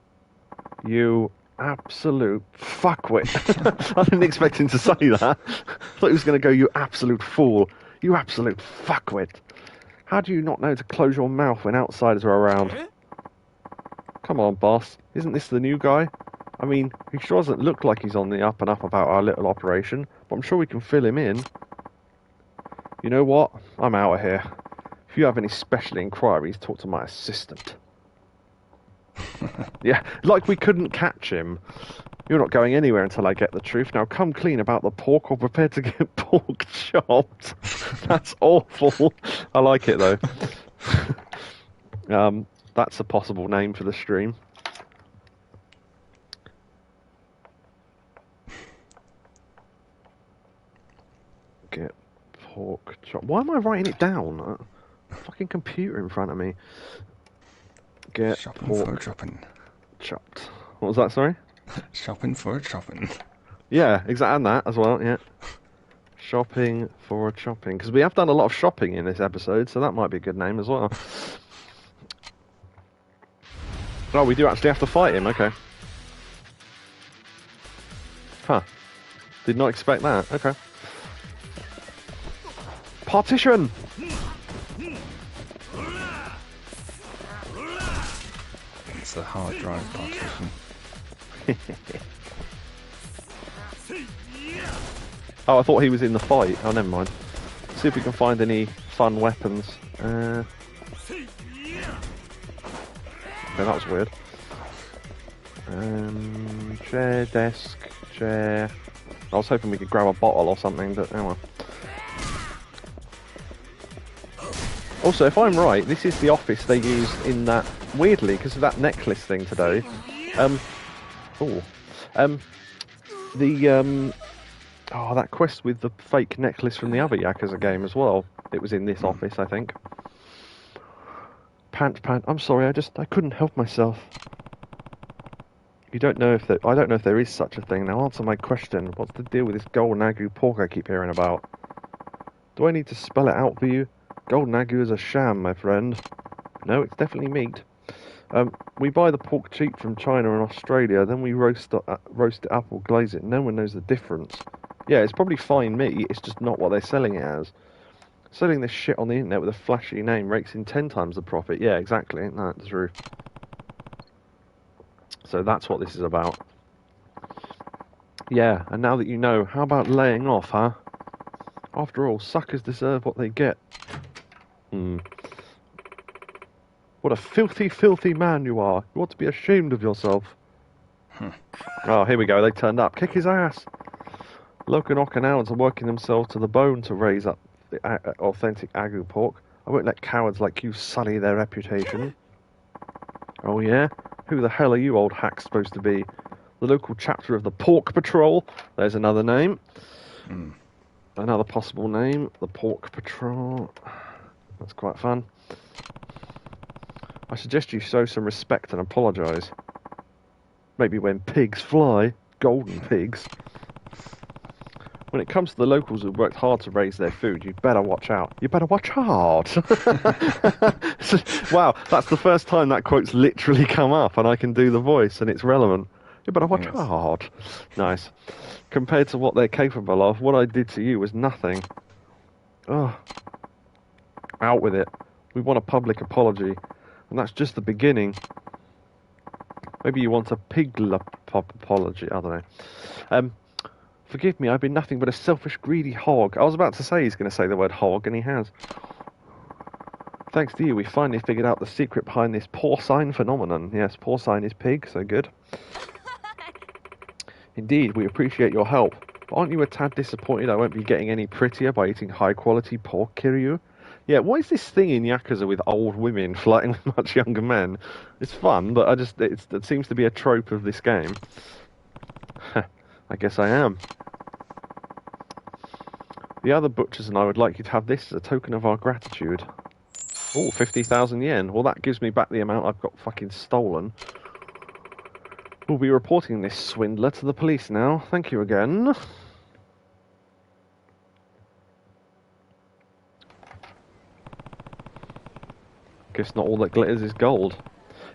Speaker 1: You absolute fuckwit. I didn't expect him to say that. I thought he was going to go, you absolute fool. You absolute fuckwit. How do you not know to close your mouth when outsiders are around? Come on, boss. Isn't this the new guy? I mean, he sure doesn't look like he's on the up and up about our little operation, but I'm sure we can fill him in. You know what? I'm out of here. If you have any special inquiries, talk to my assistant. Yeah, like we couldn't catch him. You're not going anywhere until I get the truth. Now come clean about the pork or prepare to get pork chopped. That's awful. I like it though. That's a possible name for the stream. Get pork chopped. Why am I writing it down? Fucking computer in front of me. Get
Speaker 2: shopping
Speaker 1: pork
Speaker 2: for chopping.
Speaker 1: chopped. What was that, sorry?
Speaker 2: Shopping for chopping.
Speaker 1: Yeah, exactly, and that as well, yeah. Shopping for chopping. Because we have done a lot of shopping in this episode, so that might be a good name as well. Oh, we do actually have to fight him, okay. Huh. Did not expect that, okay. Partition!
Speaker 2: It's the hard drive partition.
Speaker 1: Oh, I thought he was in the fight. Oh, never mind. See if we can find any fun weapons. Okay, that was weird. Chair, desk, chair. I was hoping we could grab a bottle or something, but oh well. Also, if I'm right, this is the office they used in that, weirdly, because of that necklace thing today. That quest with the fake necklace from the other Yakuza game as well. It was in this office, I think. Pant. I'm sorry, I couldn't help myself. I don't know if there is such a thing. Now answer my question. What's the deal with this golden ague pork I keep hearing about? Do I need to spell it out for you? Golden ague is a sham, my friend. No, it's definitely meat. We buy the pork cheap from China and Australia, then we roast it up or glaze it. No one knows the difference. Yeah, it's probably fine meat, it's just not what they're selling it as. Selling this shit on the internet with a flashy name rakes in 10 times the profit. Yeah, exactly. No, that's true. So that's what this is about. Yeah, and now that you know, how about laying off, huh? After all, suckers deserve what they get. What a filthy, filthy man you are. You ought to be ashamed of yourself. Oh, here we go. They turned up. Kick his ass. Local Okinawans are working themselves to the bone to raise up the authentic Agu pork. I won't let cowards like you sully their reputation. Oh, yeah? Who the hell are you, old hack, supposed to be? The local chapter of the Pork Patrol. There's another name. Another possible name. The Pork Patrol. That's quite fun. I suggest you show some respect and apologise. Maybe when pigs fly. Golden pigs. When it comes to the locals who worked hard to raise their food, you better watch out. You better watch hard. Wow, that's the first time that quote's literally come up and I can do the voice and it's relevant. You better watch hard. Nice. Compared to what they're capable of, what I did to you was nothing. Oh. Out with it. We want a public apology. And that's just the beginning. Maybe you want a apology. I don't know. Forgive me, I've been nothing but a selfish, greedy hog. I was about to say he's going to say the word hog, and he has. Thanks to you, we finally figured out the secret behind this porcine phenomenon. Yes, porcine is pig, so good. Indeed, we appreciate your help. But aren't you a tad disappointed I won't be getting any prettier by eating high-quality pork, Kiryu? Yeah, what is this thing in Yakuza with old women flirting with much younger men? It's fun, but it seems to be a trope of this game. I guess I am. The other butchers and I would like you to have this as a token of our gratitude. Oh, 50,000 yen. Well, that gives me back the amount I've got fucking stolen. We'll be reporting this swindler to the police now. Thank you again. Guess not all that glitters is gold.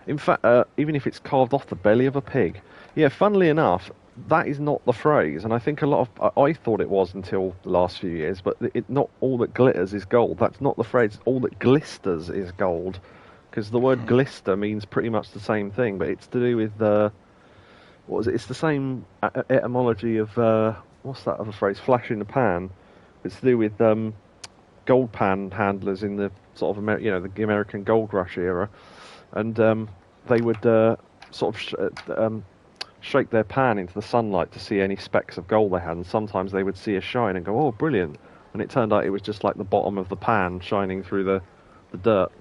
Speaker 1: In fact, even if it's carved off the belly of a pig. Yeah, funnily enough, that is not the phrase, and I think a lot of... I thought it was until the last few years, but not all that glitters is gold. That's not the phrase. All that glisters is gold. Because the word glister means pretty much the same thing, but it's to do with... what was it? It's the same etymology of... what's that other phrase? Flash in the pan. It's to do with gold pan handlers in the sort of... the American gold rush era. And they would sort of... shake their pan into the sunlight to see any specks of gold they had, and sometimes they would see a shine and go, oh, brilliant. And it turned out it was just like the bottom of the pan shining through the dirt.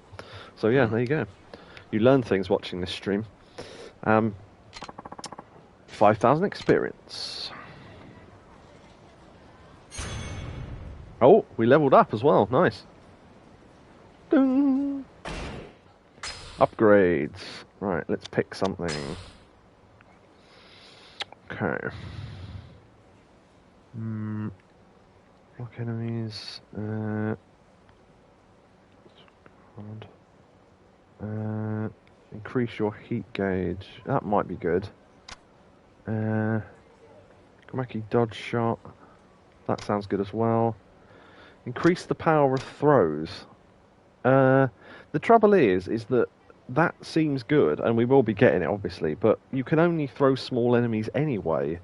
Speaker 1: So yeah, there you go. You learn things watching this stream. 5,000 experience. Oh, we leveled up as well. Nice. Ding. Upgrades. Right, let's pick something. Okay. Block enemies. Increase your heat gauge. That might be good. Kamaki dodge shot. That sounds good as well. Increase the power of throws. The trouble is that seems good, and we will be getting it, obviously, but you can only throw small enemies anyway,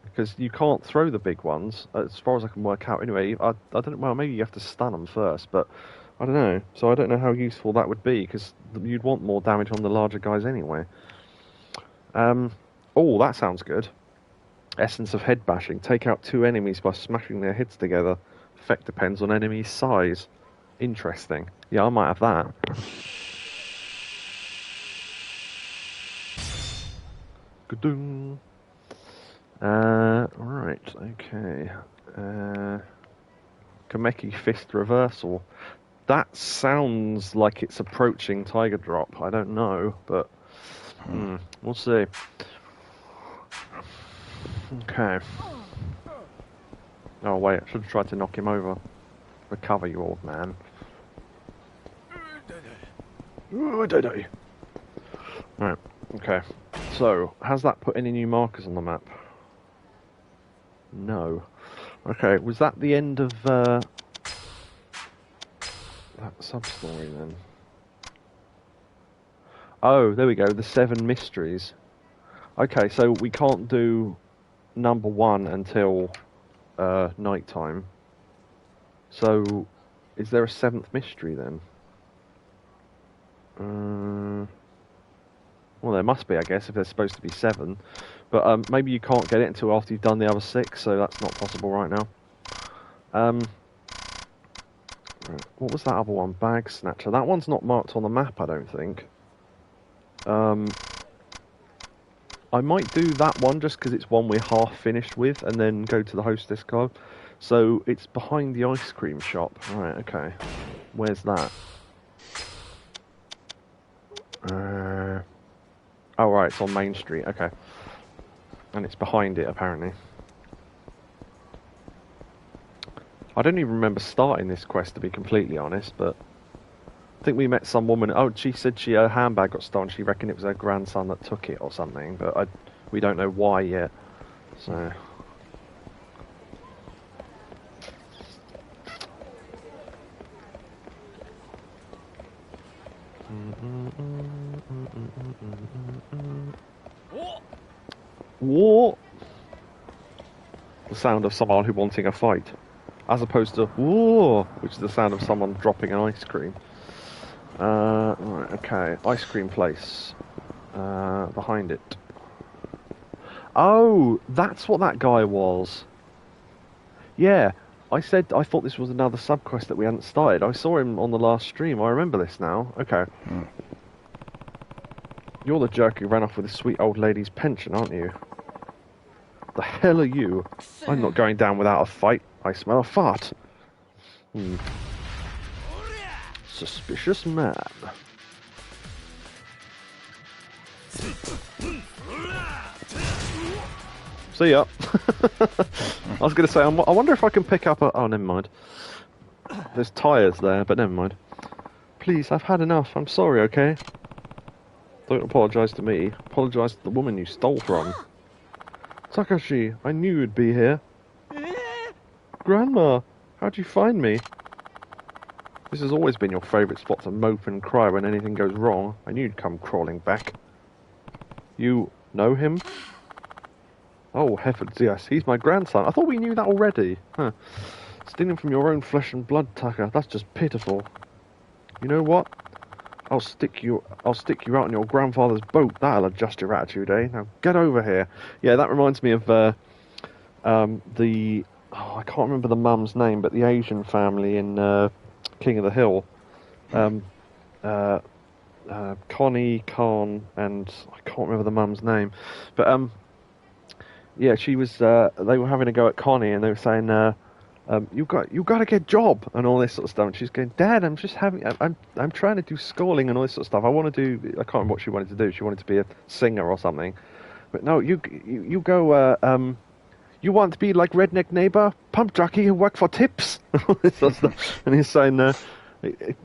Speaker 1: because you can't throw the big ones, as far as I can work out. Anyway, I don't. Well, maybe you have to stun them first, but I don't know. So I don't know how useful that would be, because you'd want more damage on the larger guys anyway. Oh, that sounds good. Essence of head bashing. Take out 2 enemies by smashing their heads together. Effect depends on enemy size. Interesting. Yeah, I might have that. Ga-doom. Right, okay. Kameki Fist Reversal. That sounds like it's approaching Tiger Drop. I don't know, but we'll see. Okay. Oh wait, I should have tried to knock him over. Recover, you old man. Right, okay. So, has that put any new markers on the map? No. Okay, was that the end of that sub-story then? Oh, there we go, the 7 mysteries. Okay, so we can't do number 1 until night time. So, is there a 7th mystery then? Well, there must be, I guess, if there's supposed to be 7. But maybe you can't get it until after you've done the other 6, so that's not possible right now. What was that other one? Bag Snatcher. That one's not marked on the map, I don't think. I might do that one just because it's one we're half finished with, and then go to the Hostess Club. So it's behind the ice cream shop. Right, okay. Where's that? Oh, right, it's on Main Street. Okay. And it's behind it, apparently. I don't even remember starting this quest, to be completely honest, but I think we met some woman. Oh, she said her handbag got stolen. She reckoned it was her grandson that took it or something, but we don't know why yet. So. What? The sound of someone who wanting a fight, as opposed to whoa, which is the sound of someone dropping an ice cream. Right, okay, ice cream place. Behind it. Oh, that's what that guy was. Yeah, I thought this was another subquest that we hadn't started. I saw him on the last stream. I remember this now. Okay. You're the jerk who ran off with the sweet old lady's pension, aren't you? The hell are you? I'm not going down without a fight. I smell a fart. Suspicious man. See ya. I was going to say, I wonder if I can pick up a... Oh, never mind. There's tyres there, but never mind. Please, I've had enough. I'm sorry, okay? Don't apologise to me. Apologise to the woman you stole from. Takashi, I knew you'd be here. Grandma, how'd you find me? This has always been your favourite spot to mope and cry when anything goes wrong. I knew you'd come crawling back. You know him? Oh, heavens, yes, he's my grandson. I thought we knew that already. Huh. Stealing from your own flesh and blood, Taka, that's just pitiful. You know what? I'll stick you out on your grandfather's boat. That'll adjust your attitude, eh? Now get over here. Yeah, that reminds me of the I can't remember the mum's name, but the Asian family in King of the Hill. Connie, Khan, and I can't remember the mum's name, but yeah, she was. They were having a go at Connie, and they were saying, you got to get a job and all this sort of stuff. And she's going, Dad, I'm trying to do schooling and all this sort of stuff. I want to do. I can't remember what she wanted to do. She wanted to be a singer or something. But no, you go. You want to be like redneck neighbor, pump jockey who work for tips, and all this sort of stuff. And he's saying,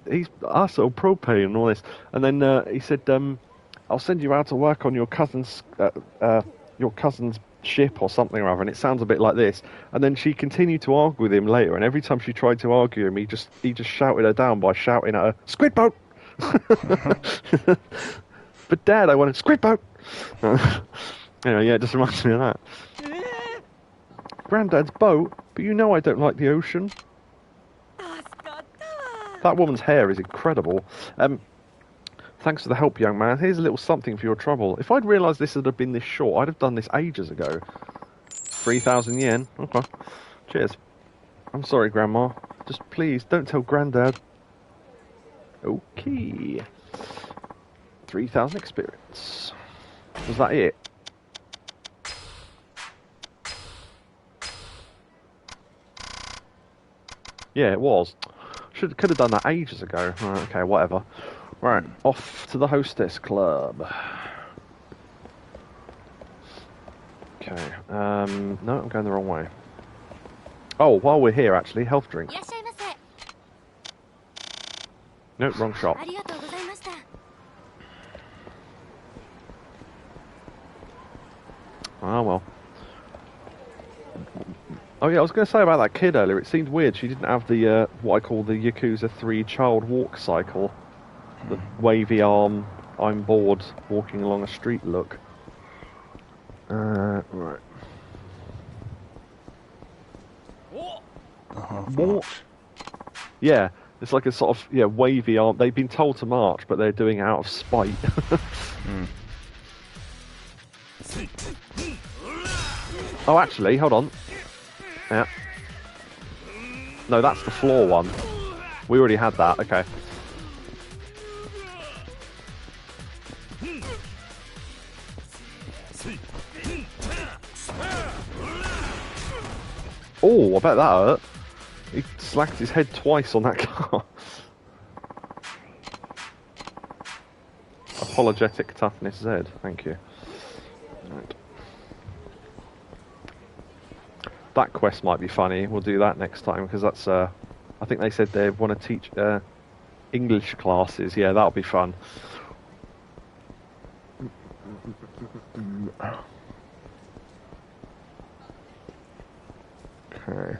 Speaker 1: he's also propane and all this. And then he said, I'll send you out to work on your cousin's ship or something or other, and it sounds a bit like this. And then she continued to argue with him later, and every time she tried to argue him, he just shouted her down by shouting at her, "Squid boat!" But Dad, I wanted squid boat. Anyway, yeah, it just reminds me of that. Granddad's boat, but you know I don't like the ocean. That woman's hair is incredible. Thanks for the help, young man. Here's a little something for your trouble. If I'd realised this had been this short, I'd have done this ages ago. 3,000 yen. Okay. Cheers. I'm sorry, Grandma. Just please, don't tell Granddad. Okay. 3,000 experience. Was that it? Yeah, it was. Could have done that ages ago. Right, okay, whatever. Right, off to the Hostess Club. Okay, no, I'm going the wrong way. Oh, while we're here, actually, health drink. No, wrong shop. Oh well. Oh yeah, I was going to say about that kid earlier. It seemed weird. She didn't have the what I call the Yakuza 3 child walk cycle, the wavy arm, I'm bored, walking along a street look. Right. What? Yeah, it's like a sort of wavy arm. They've been told to march, but they're doing it out of spite. Oh, actually, hold on. Yeah. No, that's the floor one. We already had that. Okay. Oh, I bet that hurt. He slacked his head twice on that car. Apologetic toughness Z, thank you. Right. That quest might be funny. We'll do that next time because that's. I think they said they want to teach English classes. Yeah, that'll be fun. Okay.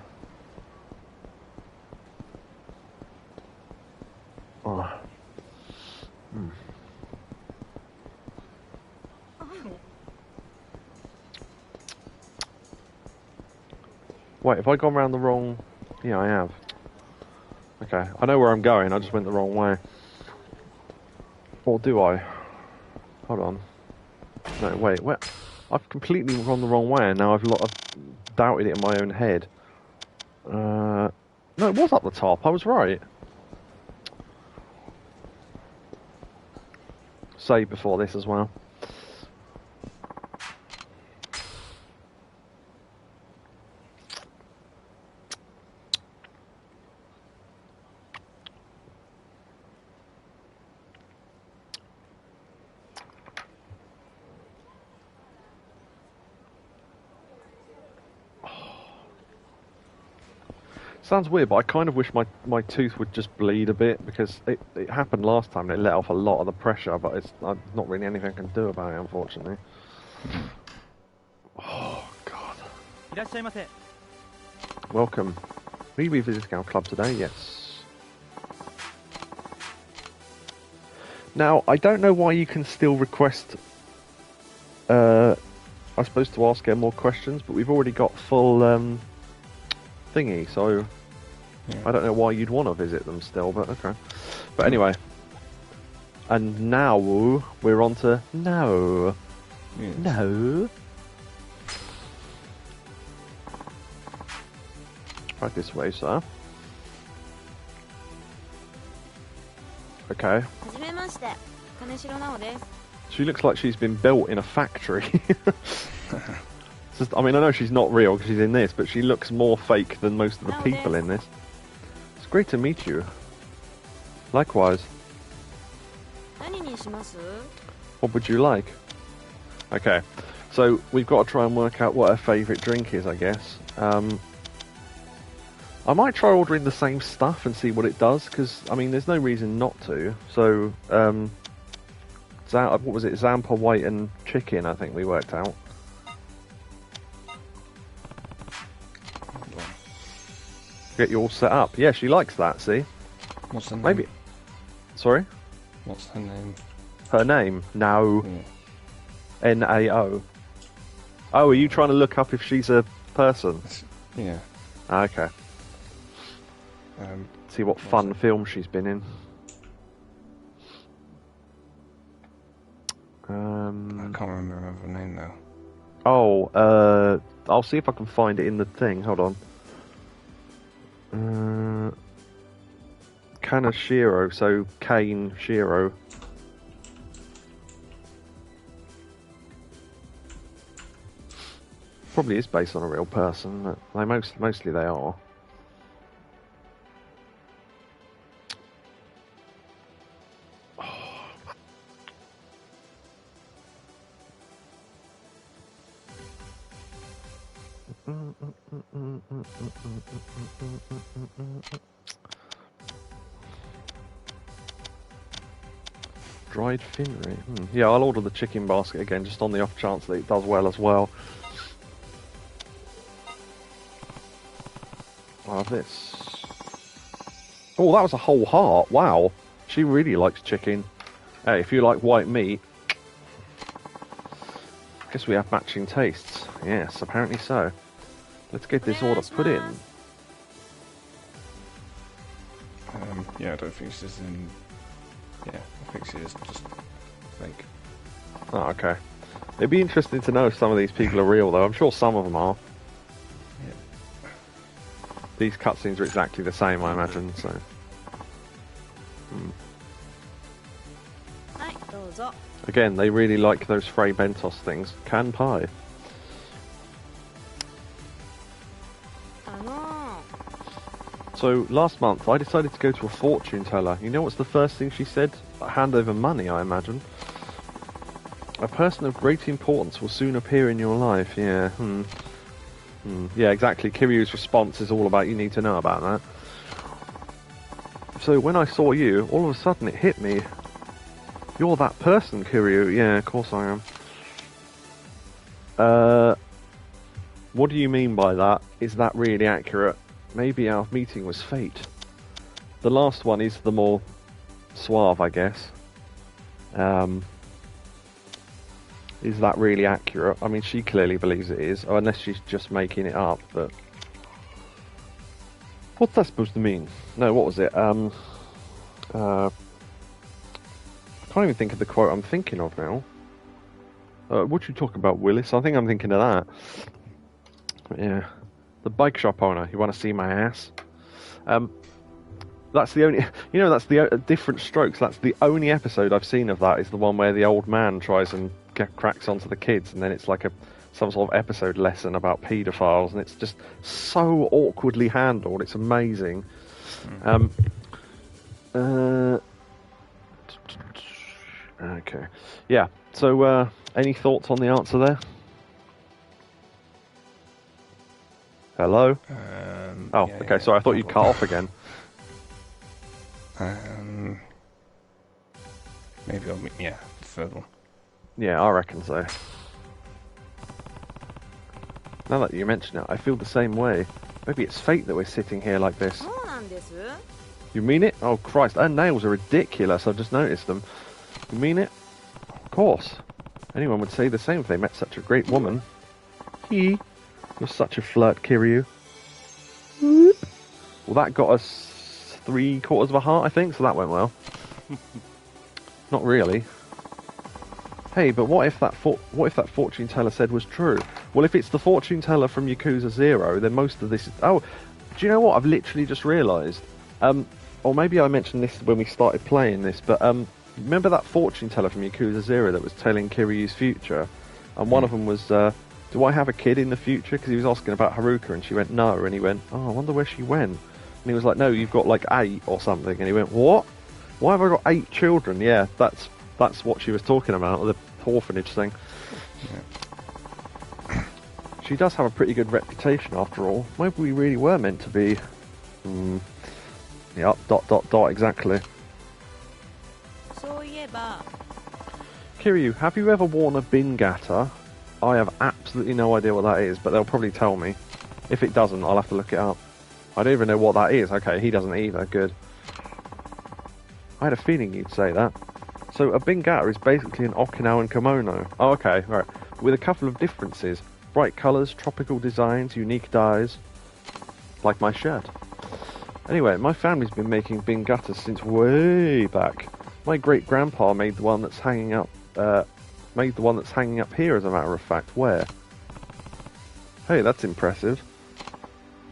Speaker 1: Oh. Wait, have I gone round the wrong... Yeah, I have. Okay, I know where I'm going, I just went the wrong way. Or do I? Hold on. No, wait, where... I've completely gone the wrong way and now I've doubted it in my own head. No, it was up the top, I was right. Save before this as well. Sounds weird, but I kind of wish my tooth would just bleed a bit because it happened last time and it let off a lot of the pressure, but it's not really anything I can do about it, unfortunately. Oh, God. Welcome. Are you revisiting our club today? Yes. Now, I don't know why you can still request, I suppose, to ask her more questions, but we've already got full thingy, so... Yeah. I don't know why you'd want to visit them still, but okay. But anyway. And now we're on to no. Yes. No. Right this way, sir. Okay. She looks like she's been built in a factory. I mean, I know she's not real because she's in this, but she looks more fake than most of the people in this. It's great to meet you. Likewise. What would you like? Okay, so we've got to try and work out what her favourite drink is, I guess. I might try ordering the same stuff and see what it does, because, I mean, there's no reason not to. So, what was it? Zampa white and chicken, I think we worked out. Get you all set up. Yeah, she likes that, see?
Speaker 2: What's her name?
Speaker 1: Maybe. Sorry?
Speaker 2: What's her name?
Speaker 1: Her name? No. Yeah. N-A-O. Oh, are you trying to look up if she's a person?
Speaker 2: Yeah.
Speaker 1: Okay. See what fun film she's been in.
Speaker 2: I can't remember her name though.
Speaker 1: Oh, I'll see if I can find it in the thing. Hold on. Kanashiro, so Kane Shiro. Probably is based on a real person, but they mostly they are. Dried finnery. Yeah, I'll order the chicken basket again, just on the off chance that it does well as well. I'll have this. Oh, that was a whole heart. Wow. She really likes chicken. Hey, if you like white meat, guess we have matching tastes. Yes, apparently so. Let's get this order put in.
Speaker 2: Yeah, I don't think she's in... Yeah, I think she is just fake.
Speaker 1: Oh, okay. It'd be interesting to know if some of these people are real, though. I'm sure some of them are.
Speaker 2: Yeah.
Speaker 1: These cutscenes are exactly the same, I imagine, so... Again, they really like those Frey Bentos things. Can pie. So, last month, I decided to go to a fortune teller. You know what's the first thing she said? Hand over money, I imagine. A person of great importance will soon appear in your life. Yeah, Yeah, exactly. Kiryu's response is all about you need to know about that. So, when I saw you, all of a sudden it hit me. You're that person, Kiryu. Yeah, of course I am. What do you mean by that? Is that really accurate? Maybe our meeting was fate. The last one is the more suave, I guess. Is that really accurate? I mean, she clearly believes it is, or unless she's just making it up, but... What's that supposed to mean? No, what was it? I can't even think of the quote I'm thinking of now. What you talk about, Willis? I think I'm thinking of that. Yeah. The bike shop owner. You want to see my ass? That's the only... You know, that's the different strokes. That's the only episode I've seen of that is the one where the old man tries and cracks onto the kids, and then it's like some sort of episode lesson about paedophiles, and it's just so awkwardly handled. It's amazing. Okay. Yeah. So, any thoughts on the answer there? Hello? Oh, yeah, okay, sorry, I thought you'd cut off again.
Speaker 2: Maybe I'll... Yeah, the third one.
Speaker 1: Yeah, I reckon so. Now that you mention it, I feel the same way. Maybe it's fate that we're sitting here like this. You mean it? Oh, Christ, her nails are ridiculous, I've just noticed them. You mean it? Of course. Anyone would say the same if they met such a great woman. You're such a flirt, Kiryu. Well, that got us 3/4 of a heart, I think, so that went well. Not really. Hey, but what if that fortune teller said was true? Well, if it's the fortune teller from Yakuza 0, then most of this is... Oh, do you know what? I've literally just realised. Or maybe I mentioned this when we started playing this, but remember that fortune teller from Yakuza 0 that was telling Kiryu's future? And one of them was, do I have a kid in the future? Because he was asking about Haruka, and she went, no. And he went, oh, I wonder where she went. And he was like, no, you've got like 8 or something. And he went, what? Why have I got 8 children? Yeah, that's what she was talking about, the orphanage thing. Yeah. She does have a pretty good reputation after all. Maybe we really were meant to be... Yeah, ... exactly. Kiryu, have you ever worn a bingata? I have absolutely no idea what that is, but they'll probably tell me. If it doesn't, I'll have to look it up. I don't even know what that is. Okay, he doesn't either. Good. I had a feeling you'd say that. So a bingata is basically an Okinawan kimono. Oh, okay, right. With a couple of differences. Bright colours, tropical designs, unique dyes. Like my shirt. Anyway, my family's been making bingatas since way back. My great-grandpa made the one that's hanging up... here, as a matter of fact. Where? Hey, that's impressive.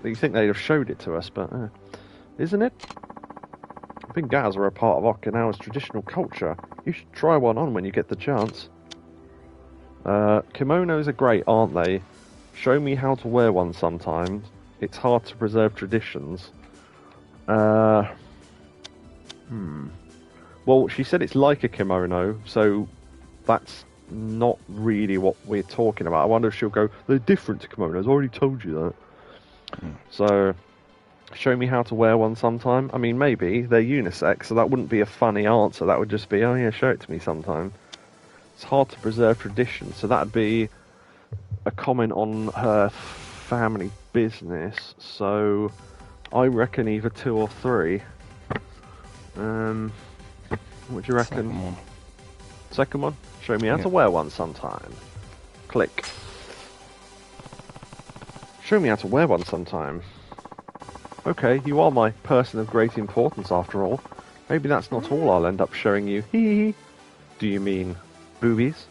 Speaker 1: You think they'd have showed it to us, but... Isn't it? Bingatas are a part of Okinawa's traditional culture. You should try one on when you get the chance. Kimonos are great, aren't they? Show me how to wear one sometime. It's hard to preserve traditions. Well, she said it's like a kimono, so that's not really what we're talking about. I wonder if she'll go, they're different to kimonos. I already told you that. So, Show me how to wear one sometime. I mean, maybe they're unisex, so that wouldn't be a funny answer. That would just be, oh yeah, show it to me sometime. It's hard to preserve tradition, so that'd be a comment on her family business. So I reckon either 2 or 3. What do you reckon?
Speaker 2: Second one.
Speaker 1: Second one? Show me how to wear one sometime. Click. Show me how to wear one sometime. Okay, you are my person of great importance after all. Maybe that's not all I'll end up showing you. Hee. Do you mean boobies?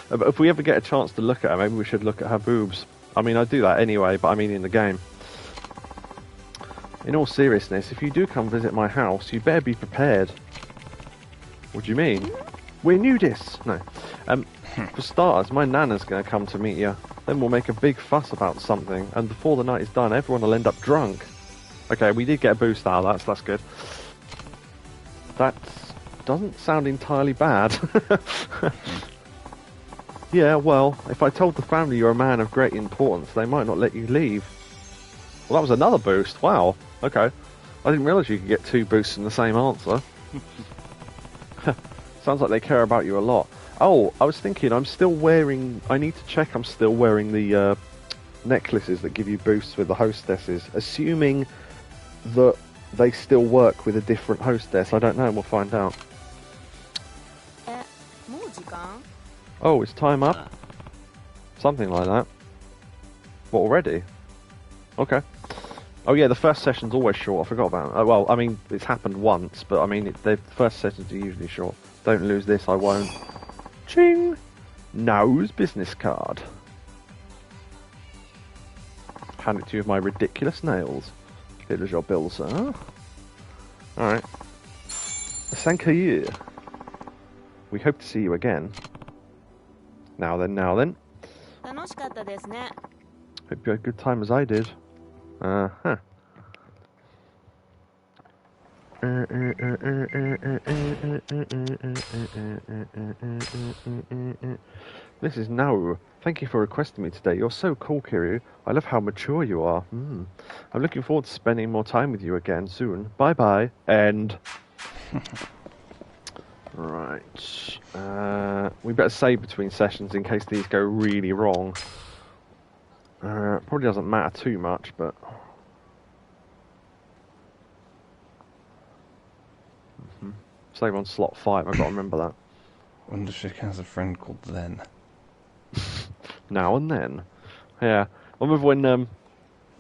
Speaker 1: But if we ever get a chance to look at her, maybe we should look at her boobs. I mean, I do that anyway, but I mean in the game. In all seriousness, if you do come visit my house, you better be prepared. What do you mean? We're nudists! No. For starters, my nana's going to come to meet you. Then we'll make a big fuss about something, and before the night is done, everyone will end up drunk. Okay, we did get a boost out of that, so that's good. That doesn't sound entirely bad. Yeah, well, if I told the family you're a man of great importance, they might not let you leave. Well, that was another boost. Wow. Okay. I didn't realise you could get 2 boosts in the same answer. Sounds like they care about you a lot. Oh, I was thinking, I'm still wearing... I need to check I'm still wearing the necklaces that give you boosts with the hostesses. Assuming that they still work with a different hostess. I don't know, we'll find out. Oh, is time up? Something like that. What, already? Okay. Oh yeah, the first session's always short, I forgot about it. Well, I mean, it's happened once, but I mean, the first sessions are usually short. Don't lose this, I won't. Ching! Nose business card. Hand it to you with my ridiculous nails. Here is your bill, sir. Alright. Thank you. We hope to see you again. Now then. Hope you had a good time as I did. Uh-huh. This is Nauru. Thank you for requesting me today. You're so cool, Kiryu. I love how mature you are. I'm looking forward to spending more time with you again soon. Bye-bye. End. Right. We better save between sessions in case these go really wrong. Probably doesn't matter too much, but... Save on slot 5, I've got to remember that.
Speaker 2: Wonder if she has a friend called Then.
Speaker 1: Now and then. Yeah. I remember when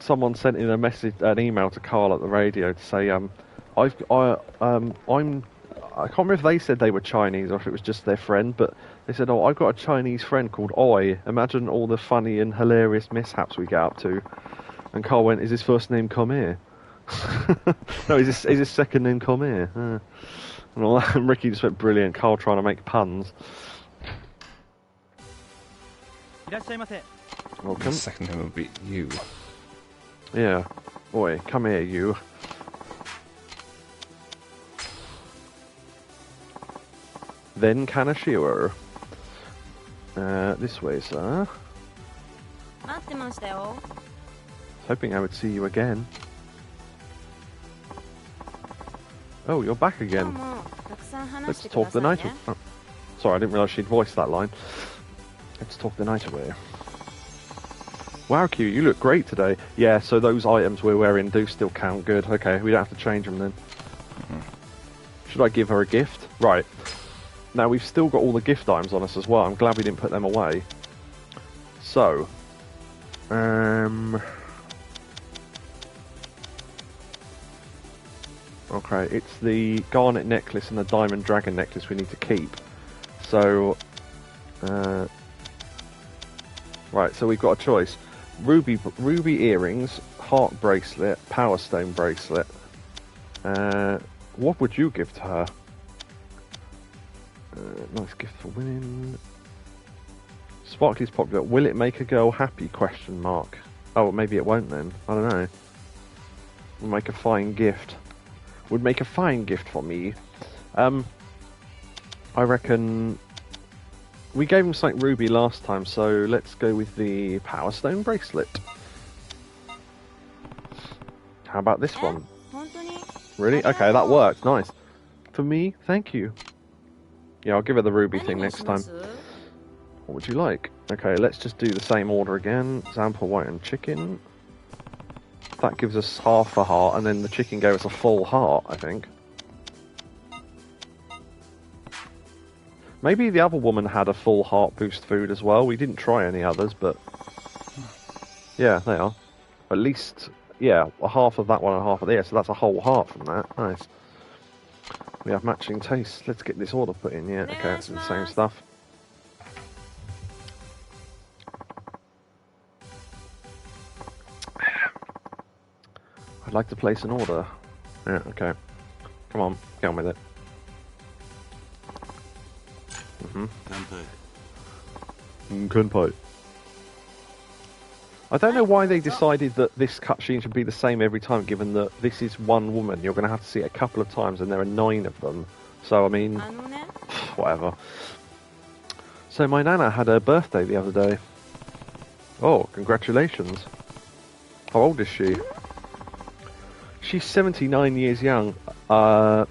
Speaker 1: someone sent in an email to Carl at the radio to say, I can't remember if they said they were Chinese or if it was just their friend, but they said, oh, I've got a Chinese friend called Oi. Imagine all the funny and hilarious mishaps we get up to. And Carl went, is his first name Come No, is his second name Come And all that. And Ricky just went, brilliant. Carl trying to make puns. Welcome.
Speaker 2: The second name would be you.
Speaker 1: Yeah. Oi, come here, you. Then Kanashiro. This way, sir. Hoping I would see you again. Oh, you're back again. Let's talk the night away. Oh, sorry, I didn't realise she'd voiced that line. Let's talk the night away. Wow, Q, you look great today. Yeah, so those items we're wearing do still count. Good. Okay, we don't have to change them then. Should I give her a gift? Right. Now, we've still got all the gift items on us as well. I'm glad we didn't put them away. So. Okay, it's the garnet necklace and the diamond dragon necklace we need to keep. So. Right, so we've got a choice. Ruby earrings, heart bracelet, power stone bracelet. What would you give to her? Nice gift for women. Sparkly's popular. Will it make a girl happy? Question mark. Oh, maybe it won't then. I don't know. Will make a fine gift. Would make a fine gift for me. I reckon we gave him something ruby last time, so let's go with the power stone bracelet. How about this one? Really? Okay, that worked. Nice. For me, thank you. Yeah, I'll give her the ruby thing next time. What would you like? Okay, let's just do the same order again. Zampa white and chicken. That gives us half a heart, and then the chicken gave us a full heart, I think. Maybe the other woman had a full heart boost food as well. We didn't try any others, but... Yeah, they are. At least, yeah, a half of that one and half of the other, so that's a whole heart from that. Nice. We have matching tastes. Let's get this order put in. Yeah, okay, it's the same stuff. I'd like to place an order. Yeah, okay. Come on, get on with it. Kunpai. I don't know why they decided that this cutscene should be the same every time, given that this is one woman. You're going to have to see it a couple of times, and there are 9 of them. So, I mean, whatever. So, my nana had her birthday the other day. Oh, congratulations. How old is she? She's 79 years young. No,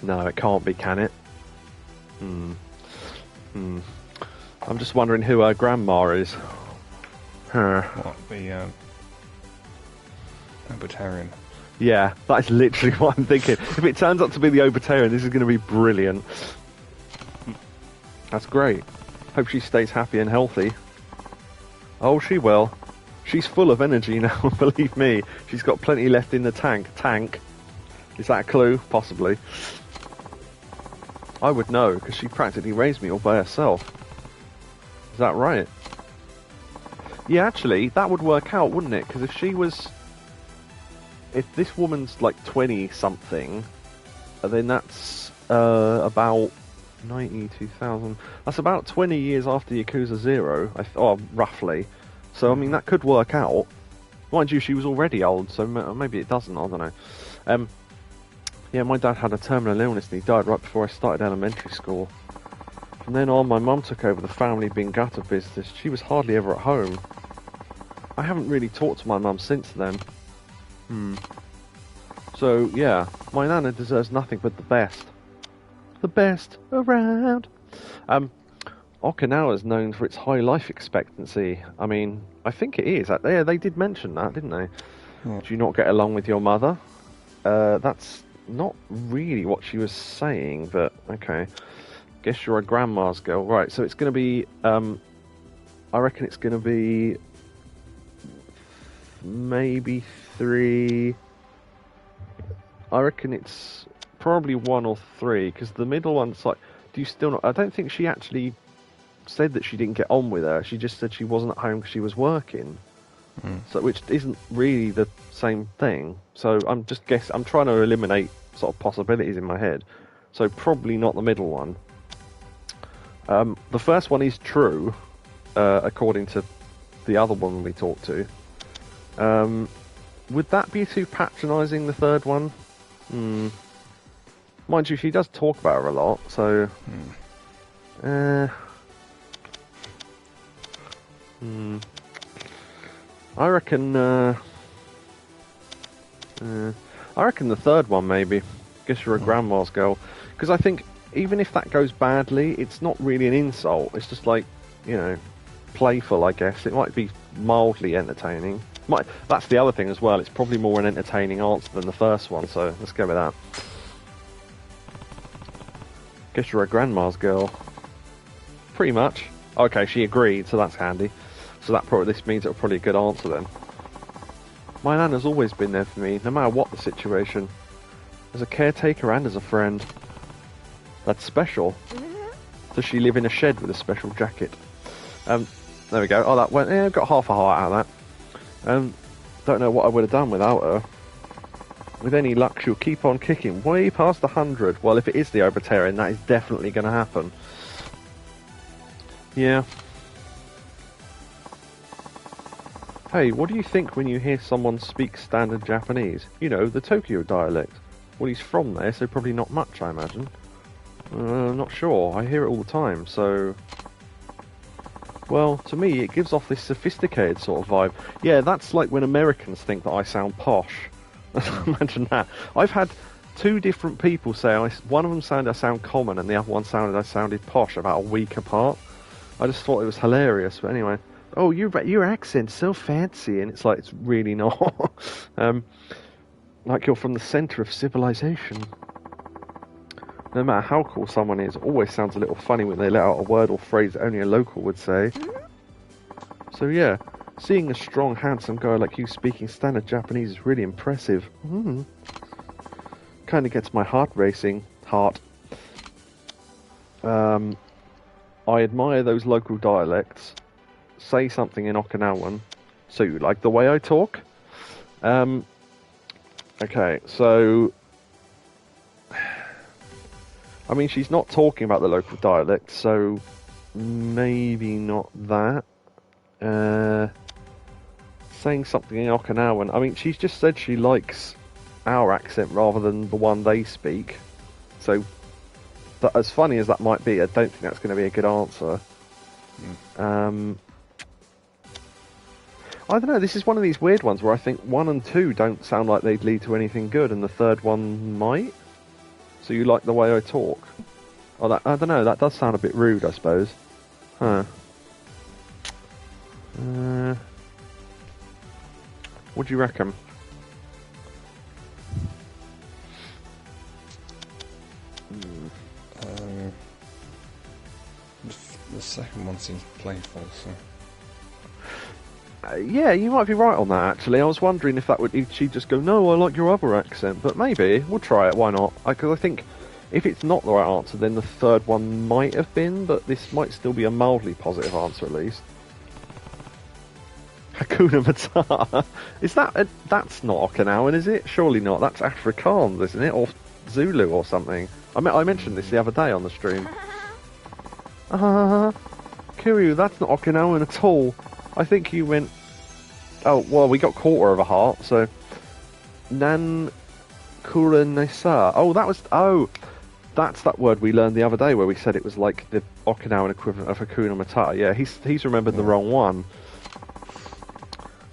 Speaker 1: it can't be, can it? I'm just wondering who her grandma is.
Speaker 2: What, the Libertarian?
Speaker 1: Yeah, that is literally what I'm thinking. If it turns out to be the Libertarian, this is going to be brilliant. That's great. Hope she stays happy and healthy. Oh, she will. She's full of energy now, believe me. She's got plenty left in the tank. Tank. Is that a clue? Possibly. I would know, because she practically raised me all by herself. Is that right? Yeah, actually, that would work out, wouldn't it? Because if she was... If this woman's like 20-something, then that's about 92,000. That's about 20 years after Yakuza 0, roughly. So, I mean, that could work out. Mind you, she was already old, so maybe it doesn't, I don't know. Yeah, my dad had a terminal illness and he died right before I started elementary school. From then on, my mum took over the family Bingata business. She was hardly ever at home. I haven't really talked to my mum since then. So, yeah, my nana deserves nothing but the best. The best around. Okinawa is known for its high life expectancy. I mean, I think it is. They did mention that, didn't they? Do you not get along with your mother? That's not really what she was saying, but okay. Guess you're a grandma's girl. Right, so it's going to be... I reckon it's going to be... maybe 3... I reckon it's probably 1 or 3, because the middle one's like... Do you still not... I don't think she actually said that she didn't get on with her. She just said she wasn't at home because she was working. So, which isn't really the same thing. So I'm just I'm trying to eliminate sort of possibilities in my head. So probably not the middle one. The first one is true, according to the other woman we talked to. Would that be too patronising, the third one? Mind you, she does talk about her a lot, so... I reckon the third one, maybe. Guess you're a grandma's girl. Because I think, even if that goes badly, it's not really an insult. It's just like, you know, playful, I guess. It might be mildly entertaining. That's the other thing as well. It's probably more an entertaining answer than the first one, so let's go with that. Guess you're a grandma's girl. Pretty much. Okay, she agreed, so that's handy. So this means it'll probably be a good answer then. My nana's always been there for me, no matter what the situation. As a caretaker and as a friend. That's special. Does she live in a shed with a special jacket? There we go. Oh, that went... Yeah, got half a heart out of that. Don't know what I would have done without her. With any luck, she'll keep on kicking way past 100. Well, if it is the Libertarian, that is definitely going to happen. Yeah. Hey, what do you think when you hear someone speak standard Japanese? You know, the Tokyo dialect. Well, he's from there, so probably not much, I imagine. Not sure. I hear it all the time, so... Well, to me, it gives off this sophisticated sort of vibe. Yeah, that's like when Americans think that I sound posh. Imagine that. I've had two different people say one of them sounded I sound common, and the other one sounded I sounded posh about a week apart. I just thought it was hilarious. But anyway, oh, your accent's so fancy, and it's like it's really not. Like you're from the centre of civilization. No matter how cool someone is, it always sounds a little funny when they let out a word or phrase that only a local would say. So yeah, seeing a strong, handsome guy like you speaking standard Japanese is really impressive. Kind of gets my heart racing. I admire those local dialects. Say something in Okinawan. So you like the way I talk? Okay, so... I mean, she's not talking about the local dialect, so maybe not that. Saying something in Okinawan. I mean, she's just said she likes our accent rather than the one they speak. So, as funny as that might be, I don't think that's going to be a good answer. I don't know, this is one of these weird ones where I think 1 and 2 don't sound like they'd lead to anything good, and the third one might? So you like the way I talk? Oh, I don't know, that does sound a bit rude, I suppose. Huh. What do you reckon?
Speaker 2: The second one seems playful, so...
Speaker 1: Yeah, you might be right on that, actually. I was wondering if she'd just go, no, I like your other accent. But maybe. We'll try it, why not? Because I think if it's not the right answer, then the third one might have been, but this might still be a mildly positive answer, at least. Hakuna Matata. Is that... that's not Okinawan, is it? Surely not. That's Afrikaans, isn't it? Or Zulu or something. I mentioned this the other day on the stream. Kiryu, that's not Okinawan at all. I think you went... Oh, well, we got quarter of a heart, so... Nan Kuranesa. Oh, that was... Oh, that's that word we learned the other day where we said it was like the Okinawan equivalent of Hakuna Matata. Yeah, he's remembered the wrong one.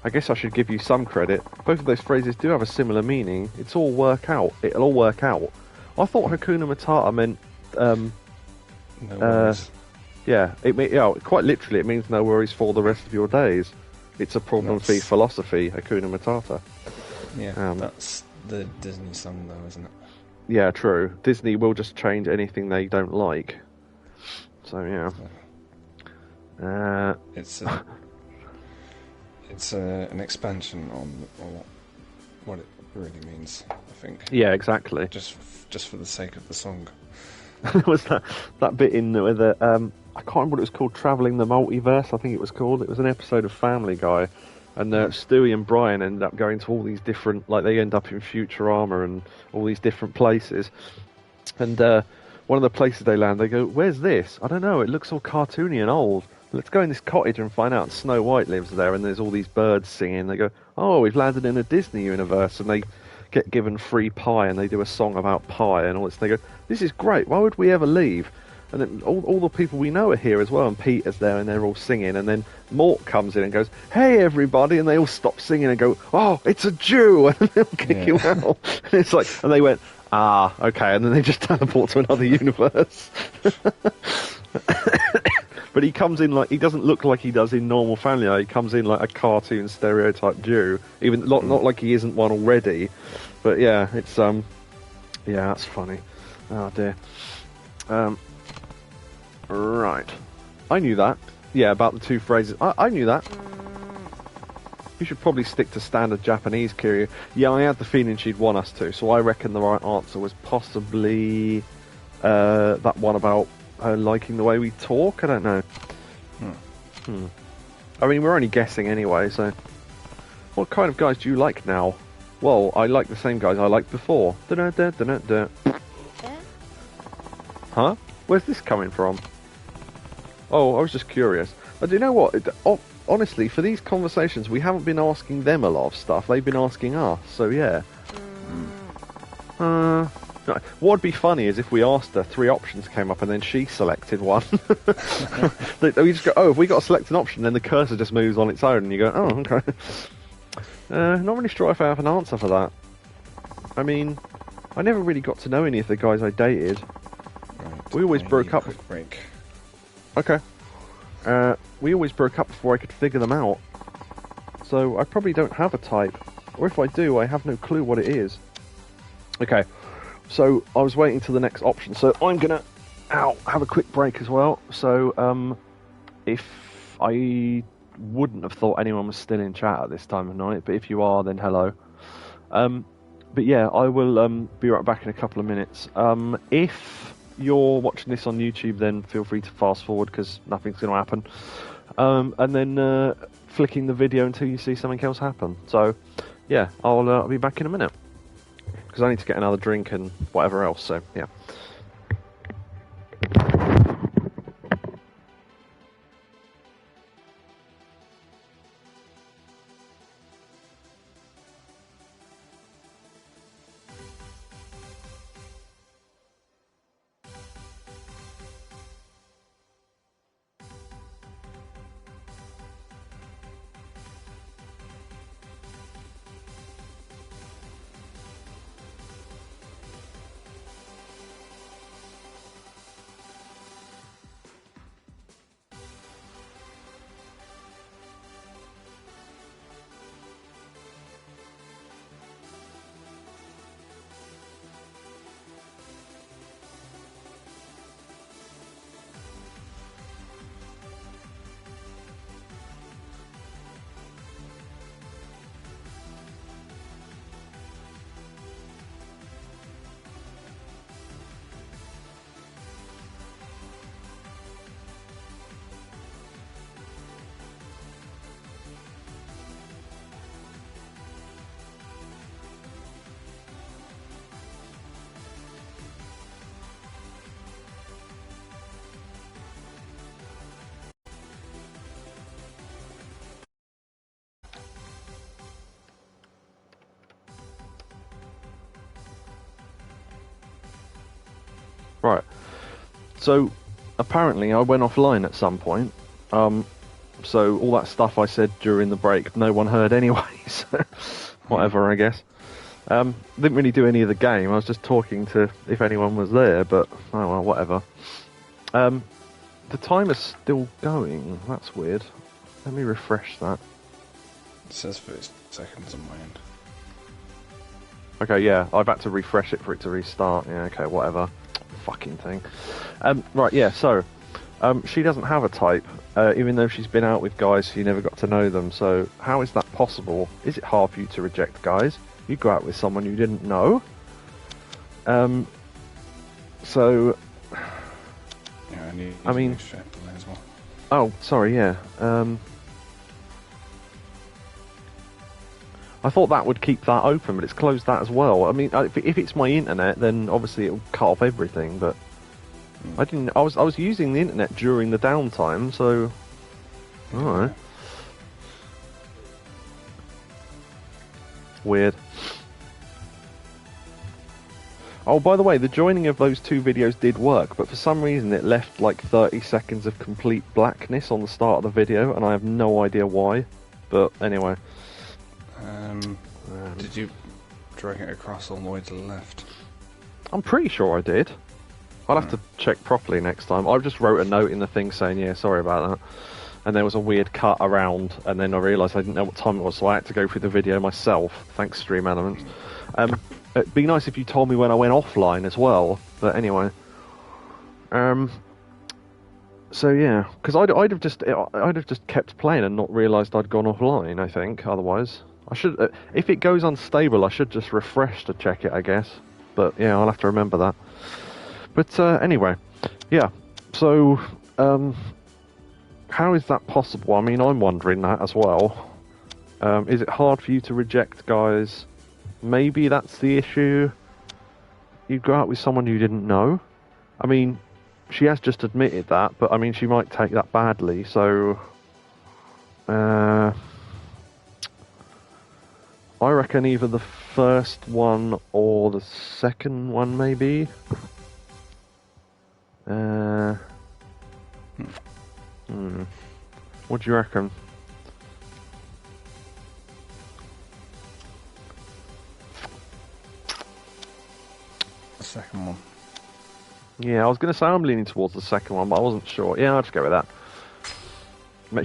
Speaker 1: I guess I should give you some credit. Both of those phrases do have a similar meaning. It'll all work out. I thought Hakuna Matata meant...
Speaker 2: No worries.
Speaker 1: Yeah, quite literally, it means no worries for the rest of your days. It's a problem-free philosophy, Hakuna Matata.
Speaker 2: Yeah, that's the Disney song, though, isn't it?
Speaker 1: Yeah, true. Disney will just change anything they don't like. So yeah.
Speaker 2: It's an expansion on what it really means, I think.
Speaker 1: Yeah, exactly.
Speaker 2: Just for the sake of the song.
Speaker 1: There was that bit in there where I can't remember what it was called, Travelling the Multiverse, I think it was called. It was an episode of Family Guy, and Stewie and Brian ended up going to all these different, like they end up in Futurama and all these different places. And one of the places they land, they go, where's this? I don't know, it looks all cartoony and old. Let's go in this cottage and find out Snow White lives there, and there's all these birds singing. They go, oh, we've landed in a Disney universe, and they get given free pie, and they do a song about pie and all this. They go, this is great, why would we ever leave? And then all the people we know are here as well, and Peter's there, and they're all singing, and then Mort comes in and goes, hey everybody, and they all stop singing and go, oh, it's a Jew, and then they'll kick you out. And it's like, and they went, ah, okay, and then they just teleport to another universe. But he comes in like, he doesn't look like he does in normal Family Guy. He comes in like a cartoon stereotype Jew, even not like he isn't one already. But yeah, it's yeah, that's funny. Oh dear. Right, I knew that. Yeah, about the two phrases. I knew that. You should probably stick to standard Japanese, Kiryu. Yeah, I had the feeling she'd want us to, so I reckon the right answer was possibly that one about her liking the way we talk. I don't know. I mean, we're only guessing anyway, so... What kind of guys do you like now? Well, I like the same guys I liked before. Da-da-da-da-da-da. Huh? Where's this coming from? Oh, I was just curious. Do you know what? Honestly, for these conversations, we haven't been asking them a lot of stuff. They've been asking us, so yeah. What would be funny is if we asked her, 3 options came up, and then she selected one. We just go, oh, if we got to select an option, then the cursor just moves on its own, and you go, oh, okay. Not really sure if I have an answer for that. I mean, I never really got to know any of the guys I dated.
Speaker 2: Right,
Speaker 1: We always broke up.
Speaker 2: Quick break.
Speaker 1: Okay. We always broke up before I could figure them out. So I probably don't have a type. Or if I do, I have no clue what it is. Okay. So I was waiting till the next option. So I'm gonna have a quick break as well. So if I wouldn't have thought anyone was still in chat at this time of night, but if you are, then hello. But yeah, I will be right back in a couple of minutes. If you're watching this on YouTube, then feel free to fast forward because nothing's going to happen. And then flicking the video until you see something else happen. So yeah, I'll be back in a minute because I need to get another drink and whatever else. So yeah. Right. So apparently I went offline at some point. So all that stuff I said during the break, no one heard anyway. So whatever, I guess. Didn't really do any of the game. I was just talking to if anyone was there, but oh well, whatever. The timer's still going. That's weird. Let me refresh that.
Speaker 2: It says 30 seconds on my end.
Speaker 1: Okay, yeah, I've had to refresh it for it to restart. Yeah, okay, whatever. Fucking thing. Right, yeah, so she doesn't have a type, even though she's been out with guys who never got to know them. So how is that possible? Is it hard for you to reject guys? You go out with someone you didn't know. So
Speaker 2: Yeah,
Speaker 1: I mean,
Speaker 2: as well.
Speaker 1: oh, sorry, yeah. I thought that would keep that open, but it's closed that as well. I mean, if it's my internet, then obviously it'll cut off everything. But I didn't. I was using the internet during the downtime, so alright. Weird. Oh, by the way, the joining of those 2 videos did work, but for some reason it left like 30 seconds of complete blackness on the start of the video, and I have no idea why. But anyway.
Speaker 2: Did you drag it across all the way to the left?
Speaker 1: I'm pretty sure I did. I'll have to check properly next time. I just wrote a note in the thing saying, yeah, sorry about that. And there was a weird cut around, and then I realised I didn't know what time it was, so I had to go through the video myself. Thanks, Stream Elements. It'd be nice if you told me when I went offline as well, but anyway. So yeah, because I'd have just kept playing and not realised I'd gone offline. I think otherwise I should. If it goes unstable, I should just refresh to check it, I guess. But yeah, I'll have to remember that. But anyway, yeah. So how is that possible? I mean, I'm wondering that as well. Is it hard for you to reject guys? Maybe that's the issue. You go out with someone you didn't know. I mean, she has just admitted that, but I mean, she might take that badly, so I reckon either the first one or the second one, maybe. What do you reckon?
Speaker 2: The second one.
Speaker 1: Yeah, I was going to say I'm leaning towards the second one, but I wasn't sure. Yeah, I'll just go with that.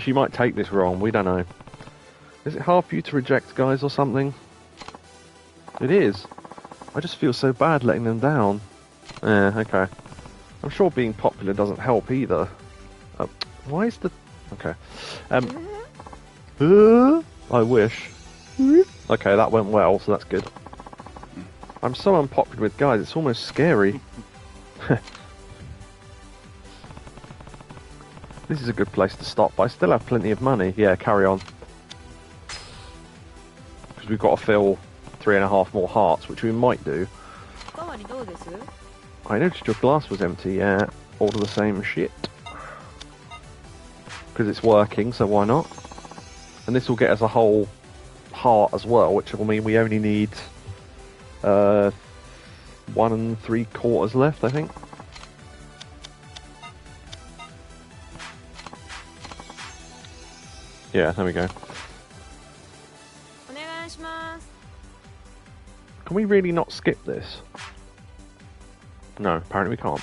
Speaker 1: She might take this wrong, we don't know. Is it hard for you to reject guys or something? It is. I just feel so bad letting them down. Yeah, okay. I'm sure being popular doesn't help either. Why is the... Okay. I wish. Okay, that went well, so that's good. I'm so unpopular with guys, it's almost scary. This is a good place to stop, but I still have plenty of money. Yeah, carry on. Because we've got to fill 3.5 more hearts, which we might do. I noticed your glass was empty, yeah. Order the same shit. Because it's working, so why not? And this will get us a whole heart as well, which will mean we only need 1 3/4 left, I think. Yeah, there we go. Can we really not skip this? No, apparently we can't.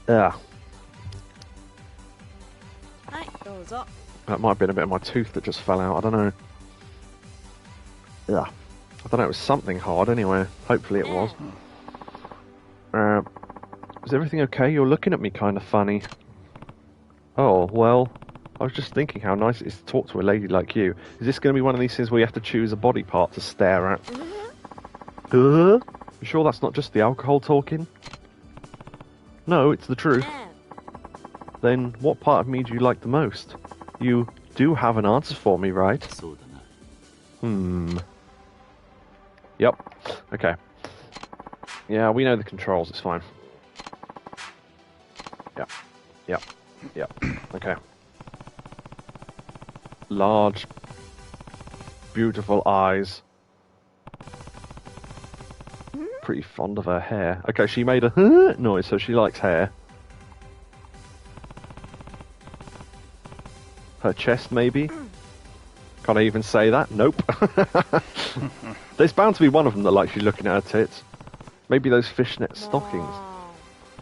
Speaker 1: Yeah. That might have been a bit of my tooth that just fell out, I don't know. Yeah. I don't know, it was something hard anyway. Hopefully it was. Is everything okay? You're looking at me kind of funny. Oh, well, I was just thinking how nice it is to talk to a lady like you. Is this going to be one of these things where you have to choose a body part to stare at? You sure that's not just the alcohol talking? No, it's the truth. Then what part of me do you like the most? You do have an answer for me, right? Yep. Okay. Yeah, we know the controls, it's fine. Yep. Yep. Yep. Okay. Large, beautiful eyes. Pretty fond of her hair. Okay, she made a noise, so she likes hair. Her chest, maybe? Can't I even say that? Nope. There's bound to be one of them that likes you looking at her tits. Maybe those fishnet stockings.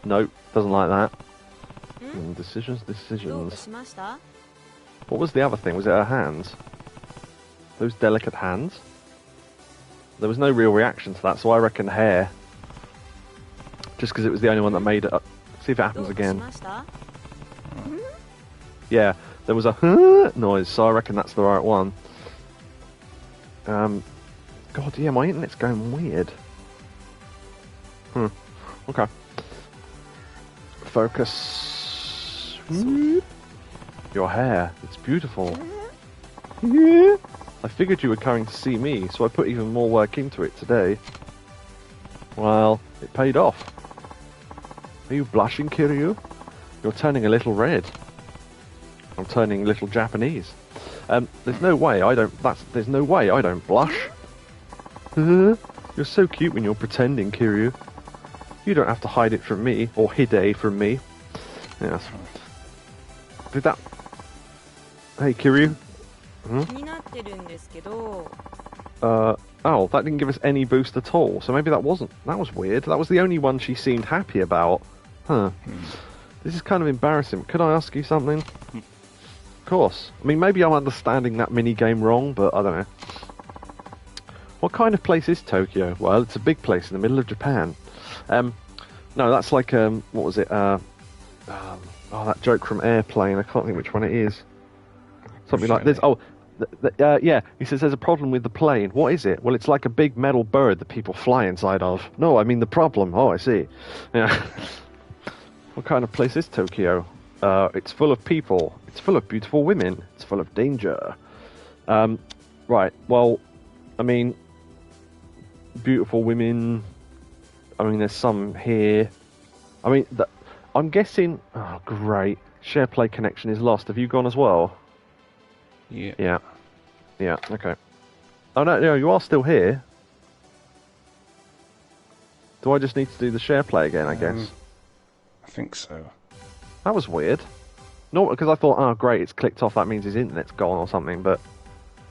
Speaker 1: Nope, doesn't like that. Decisions. What was the other thing? Was it her hands? Those delicate hands? There was no real reaction to that, so I reckon hair. Just because it was the only one that made it up. See if it happens again. Yeah, there was a noise, so I reckon that's the right one. God, yeah, my internet's going weird. Okay. Focus. Your hair, it's beautiful. I figured you were coming to see me, so I put even more work into it today. Well, it paid off. Are you blushing, Kiryu? You're turning a little red. I'm turning a little Japanese. There's no way I don't. There's no way I don't blush. You're so cute when you're pretending, Kiryu. You don't have to hide it from me, or hide from me. Yes. Did that? Hey, Kiryu. Oh, that didn't give us any boost at all. So maybe that wasn't. That was weird. That was the only one she seemed happy about. Huh. This is kind of embarrassing. Could I ask you something? Of course. I mean, maybe I'm understanding that mini-game wrong, but I don't know. What kind of place is Tokyo? Well, it's a big place in the middle of Japan. No, that's like, what was it? Oh, that joke from Airplane. I can't think which one it is. Something like this. Oh, yeah. He says there's a problem with the plane. What is it? Well, it's like a big metal bird that people fly inside of. No, I mean the problem. Oh, I see. Yeah. What kind of place is Tokyo? It's full of people. It's full of beautiful women. It's full of danger. Right. Well, I mean, beautiful women. I mean, there's some here. I mean, I'm guessing. Oh, great. SharePlay connection is lost. Have you gone as well?
Speaker 2: Yeah.
Speaker 1: Yeah. Yeah. Okay. Oh no, you are still here. Do I just need to do the SharePlay again? I guess.
Speaker 2: I think so.
Speaker 1: That was weird. No, because I thought, oh great, it's clicked off. That means his internet's gone or something. But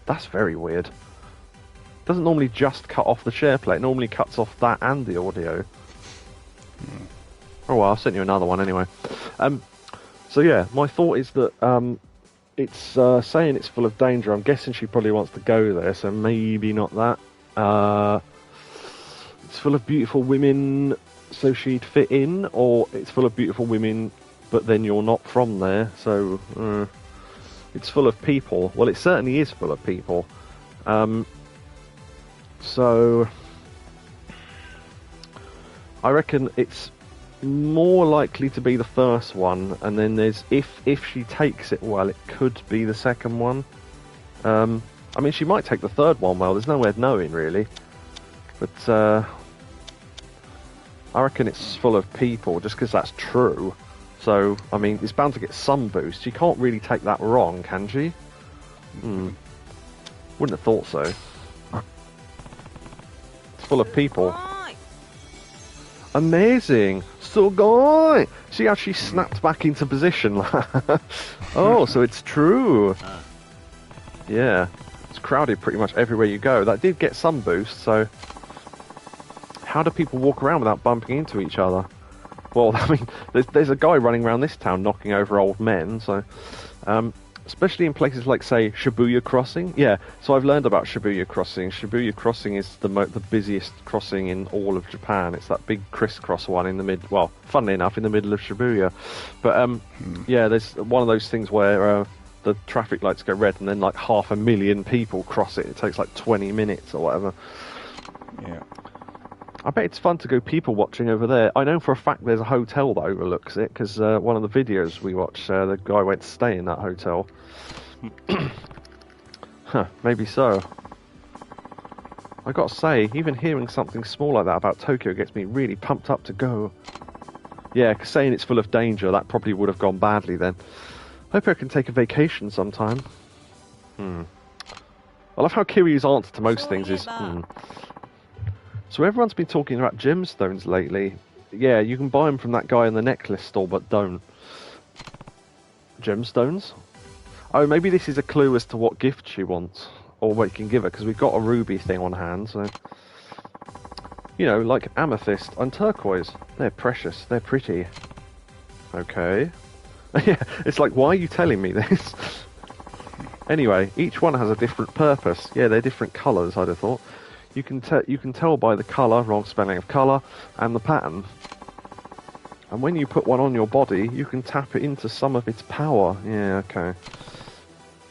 Speaker 1: that's very weird. Doesn't normally just cut off the SharePlay. It normally cuts off that and the audio. Oh well, I'll send you another one anyway. So yeah, my thought is that it's saying it's full of danger. I'm guessing she probably wants to go there, so maybe not that. It's full of beautiful women, so she'd fit in, or it's full of beautiful women, but then you're not from there, so it's full of people. Well, it certainly is full of people. So I reckon it's more likely to be the first one, and then there's if she takes it well, it could be the second one. I mean, she might take the third one well. There's no way of knowing really, but I reckon it's full of people just because that's true. So I mean, it's bound to get some boost. She can't really take that wrong, can she? Wouldn't have thought so. It's full of people. Amazing! So guy! See how she snapped back into position? Oh, so it's true! Yeah. It's crowded pretty much everywhere you go. That did get some boost, so... How do people walk around without bumping into each other? Well, I mean, there's a guy running around this town knocking over old men, so... especially in places like, say, Shibuya Crossing. Yeah, so I've learned about Shibuya Crossing. Shibuya Crossing is the busiest crossing in all of Japan. It's that big crisscross one in the well, funnily enough, in the middle of Shibuya. But, yeah, there's one of those things where the traffic lights go red and then like 500,000 people cross it. It takes like 20 minutes or whatever.
Speaker 2: Yeah.
Speaker 1: I bet it's fun to go people watching over there. I know for a fact there's a hotel that overlooks it, because one of the videos we watched, the guy went to stay in that hotel. Huh, maybe so. I gotta say, even hearing something small like that about Tokyo gets me really pumped up to go. Yeah, 'cause saying it's full of danger, that probably would have gone badly then. Hope I can take a vacation sometime. I love how Kiryu's answer to most things is, So everyone's been talking about gemstones lately. Yeah, you can buy them from that guy in the necklace store, but don't. Gemstones? Oh, maybe this is a clue as to what gift she wants, or what you can give her, because we've got a ruby thing on hand, so... You know, like amethyst and turquoise. They're precious, they're pretty. Okay. Yeah, it's like, why are you telling me this? Anyway, each one has a different purpose. Yeah, they're different colours, I'd have thought. You can tell by the colour, wrong spelling of colour, and the pattern. And when you put one on your body, you can tap it into some of its power. Yeah, okay.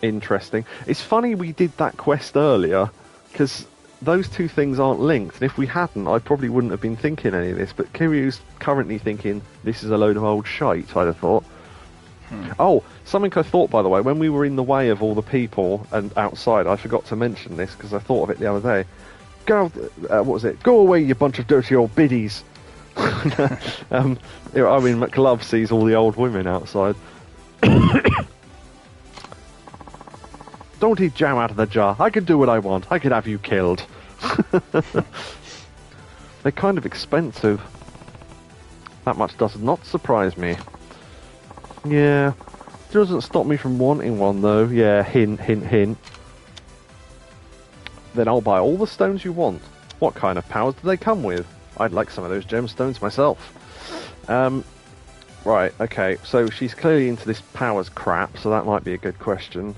Speaker 1: Interesting. It's funny we did that quest earlier, because those two things aren't linked, and if we hadn't, I probably wouldn't have been thinking any of this, but Kiryu's currently thinking, this is a load of old shite, I'd have thought. Oh, something I thought, by the way, when we were in the way of all the people and outside, I forgot to mention this, because I thought of it the other day. Go, what was it? Go away, you bunch of dirty old biddies. I mean, McLove sees all the old women outside. Don't eat jam out of the jar. I can do what I want. I could have you killed. They're kind of expensive. That much does not surprise me. Yeah. Doesn't stop me from wanting one, though. Yeah, hint, hint, hint. Then I'll buy all the stones you want. What kind of powers do they come with? I'd like some of those gemstones myself. Right, okay, so she's clearly into this powers crap, so that might be a good question.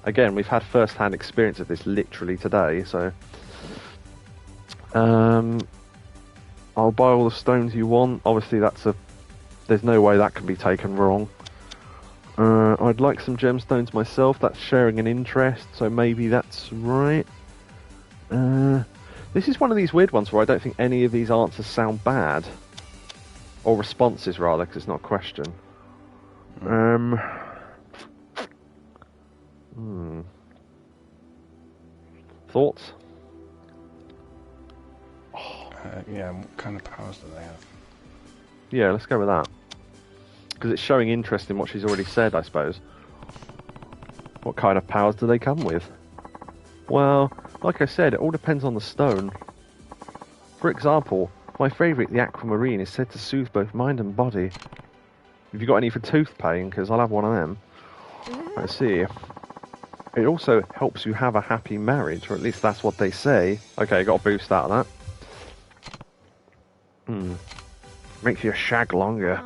Speaker 1: Again, we've had first-hand experience of this literally today, so... I'll buy all the stones you want. Obviously, there's no way that can be taken wrong. I'd like some gemstones myself. That's sharing an interest, so maybe that's right. This is one of these weird ones where I don't think any of these answers sound bad. Or responses, rather, because it's not a question. Thoughts?
Speaker 2: Yeah, what kind of powers do they have?
Speaker 1: Yeah, let's go with that. Because it's showing interest in what she's already said, I suppose. What kind of powers do they come with? Well, like I said, it all depends on the stone. For example, my favourite, the aquamarine, is said to soothe both mind and body. Have you got any for tooth pain? Because I'll have one of them. Let's see. It also helps you have a happy marriage, or at least that's what they say. Okay, got a boost out of that. Makes your shag longer.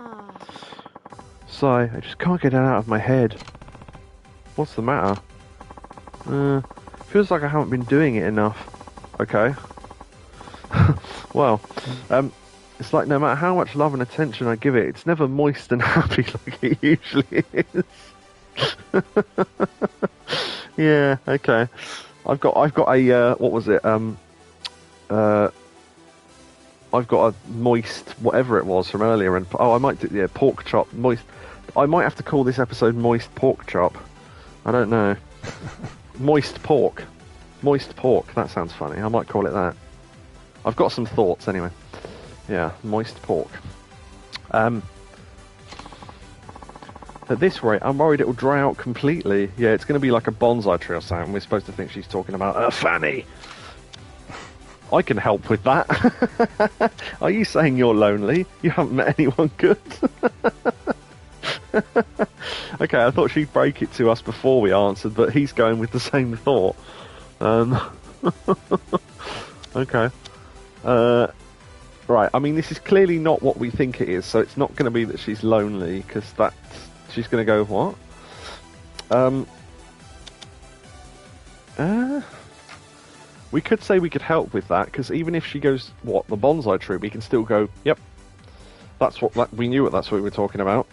Speaker 1: Sigh, I just can't get it out of my head. What's the matter? Feels like I haven't been doing it enough. Okay. Well, it's like no matter how much love and attention I give it, it's never moist and happy like it usually is. Yeah, okay. I've got a what was it? I've got a moist whatever it was from earlier, and I might do pork chop moist. I might have to call this episode moist pork chop. I don't know. Moist pork. That sounds funny. I might call it that. I've got some thoughts anyway. Yeah, moist pork. At this rate, I'm worried it'll dry out completely. Yeah, it's going to be like a bonsai tree or something. We're supposed to think she's talking about Fanny. I can help with that. Are you saying you're lonely? You haven't met anyone good? Okay, I thought she'd break it to us before we answered, but he's going with the same thought. Okay. Right, I mean, this is clearly not what we think it is, so it's not going to be that she's lonely, because that's... She's going to go, what? We could say we could help with that, because even if she goes, what, the bonsai tree, we can still go, yep. That's what... we knew that's what we were talking about.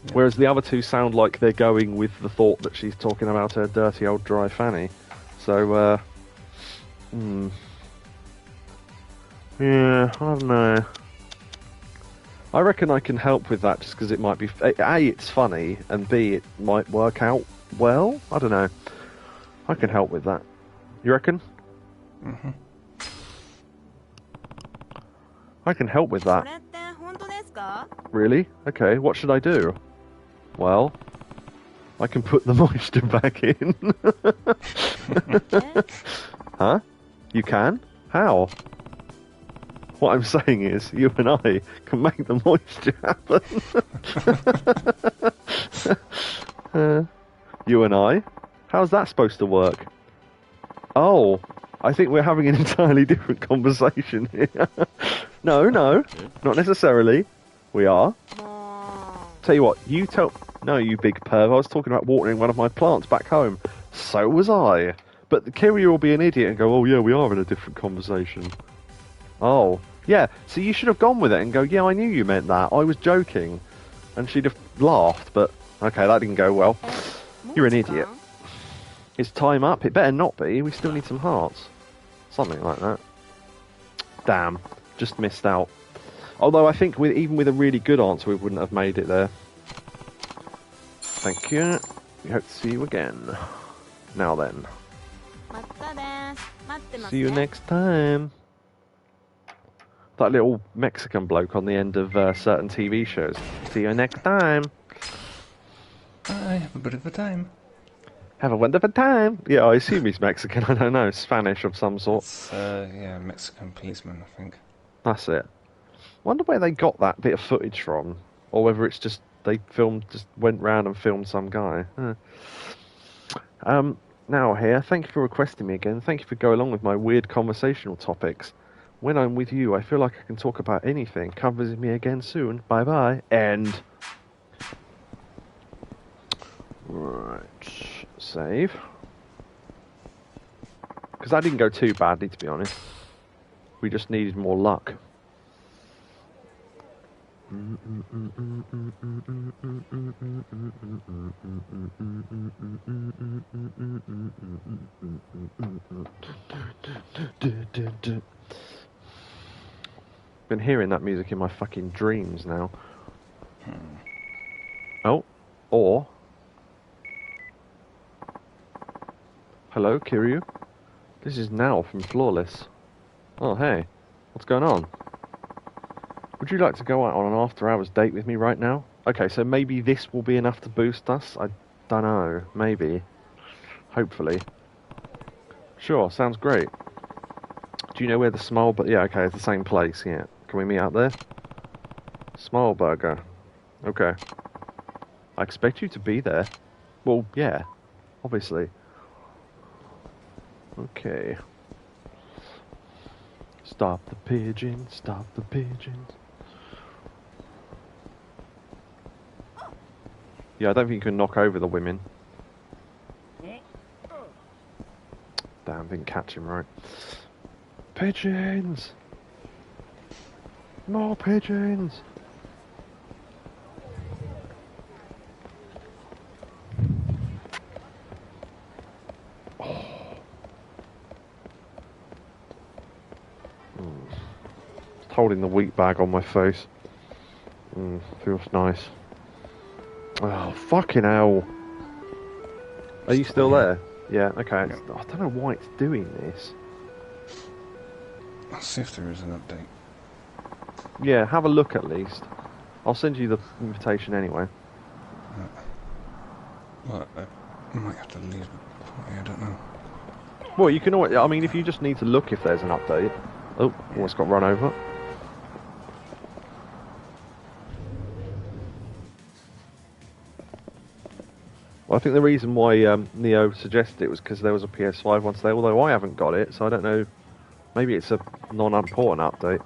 Speaker 1: Yeah. Whereas the other two sound like they're going with the thought that she's talking about her dirty old dry fanny. So, yeah, I don't know. I reckon I can help with that just because it might be... A, it's funny, and B, it might work out well? I don't know. I can help with that. You reckon?
Speaker 2: Mm-hmm.
Speaker 1: I can help with that. Really? Okay, what should I do? Well, I can put the moisture back in. Huh? You can? How? What I'm saying is, you and I can make the moisture happen. You and I? How's that supposed to work? Oh, I think we're having an entirely different conversation here. No, not necessarily. We are. Tell you what, you tell... No, you big perv, I was talking about watering one of my plants back home. So was I. But Kiryu will be an idiot and go, oh yeah, we are in a different conversation. Oh, yeah, so you should have gone with it and go, yeah, I knew you meant that. I was joking. And she'd have laughed, but okay, that didn't go well. You're an idiot. Is time up? It better not be. We still need some hearts. Something like that. Damn, just missed out. Although I think even with a really good answer, we wouldn't have made it there. Thank you. We hope to see you again. Now then. See you next time. That little Mexican bloke on the end of certain TV shows. See you next time.
Speaker 2: I have a bit of a time.
Speaker 1: Have a wonderful time. Yeah, I assume he's Mexican. I don't know. Spanish of some sort.
Speaker 2: Yeah, Mexican policeman, I think.
Speaker 1: That's it. Wonder where they got that bit of footage from. Or whether it's just they went round and filmed some guy. Now here, thank you for requesting me again. Thank you for going along with my weird conversational topics. When I'm with you, I feel like I can talk about anything. Come visit me again soon. Bye bye. End. Right. Save. Because that didn't go too badly, to be honest. We just needed more luck. Been hearing that music in my fucking dreams now. Oh, or... Hello, Kiryu? This is Nao from Flawless. Oh, hey. What's going on? Would you like to go out on an after-hours date with me right now? Okay, so maybe this will be enough to boost us? I don't know. Maybe. Hopefully. Sure, sounds great. Do you know where the Smile... But yeah, okay, it's the same place, yeah. Can we meet up there? Smile Burger. Okay. I expect you to be there. Well, yeah. Obviously. Okay. Stop the pigeons, stop the pigeons. Yeah, I don't think you can knock over the women. Damn, didn't catch him right. Pigeons! More pigeons! Holding the wheat bag on my face. Feels nice. Oh, fucking hell. Are you still there? Yeah, okay.
Speaker 2: Yeah.
Speaker 1: I don't know why it's doing this.
Speaker 2: I'll see if there is an update.
Speaker 1: Yeah, have a look at least. I'll send you the invitation anyway.
Speaker 2: Well, I might have to leave the party, I don't know.
Speaker 1: Well, you can always... I mean, if you just need to look if there's an update... Oh, almost got run over. Well, I think the reason why Neo suggested it was because there was a PS5 one today, although I haven't got it, so I don't know. Maybe it's a non-important update.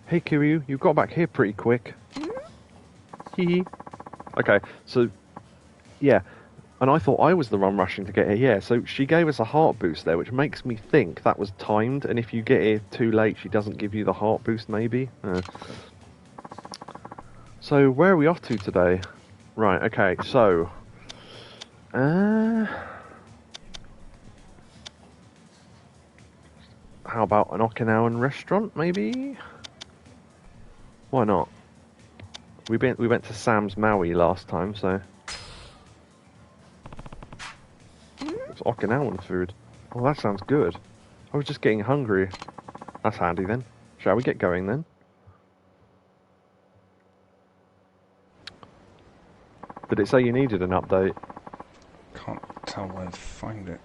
Speaker 1: Hey Kiryu, you got back here pretty quick. Hee. Okay, so yeah, and I thought I was the one rushing to get here. Yeah, so she gave us a heart boost there, which makes me think that was timed. And if you get here too late, she doesn't give you the heart boost. Maybe. So where are we off to today? Right. Okay. So. How about an Okinawan restaurant, maybe? Why not? We went to Sam's Maui last time, so it's Okinawan food. Oh, that sounds good. I was just getting hungry. That's handy then. Shall we get going then? Did it say you needed an update?
Speaker 2: Can't tell where to find it.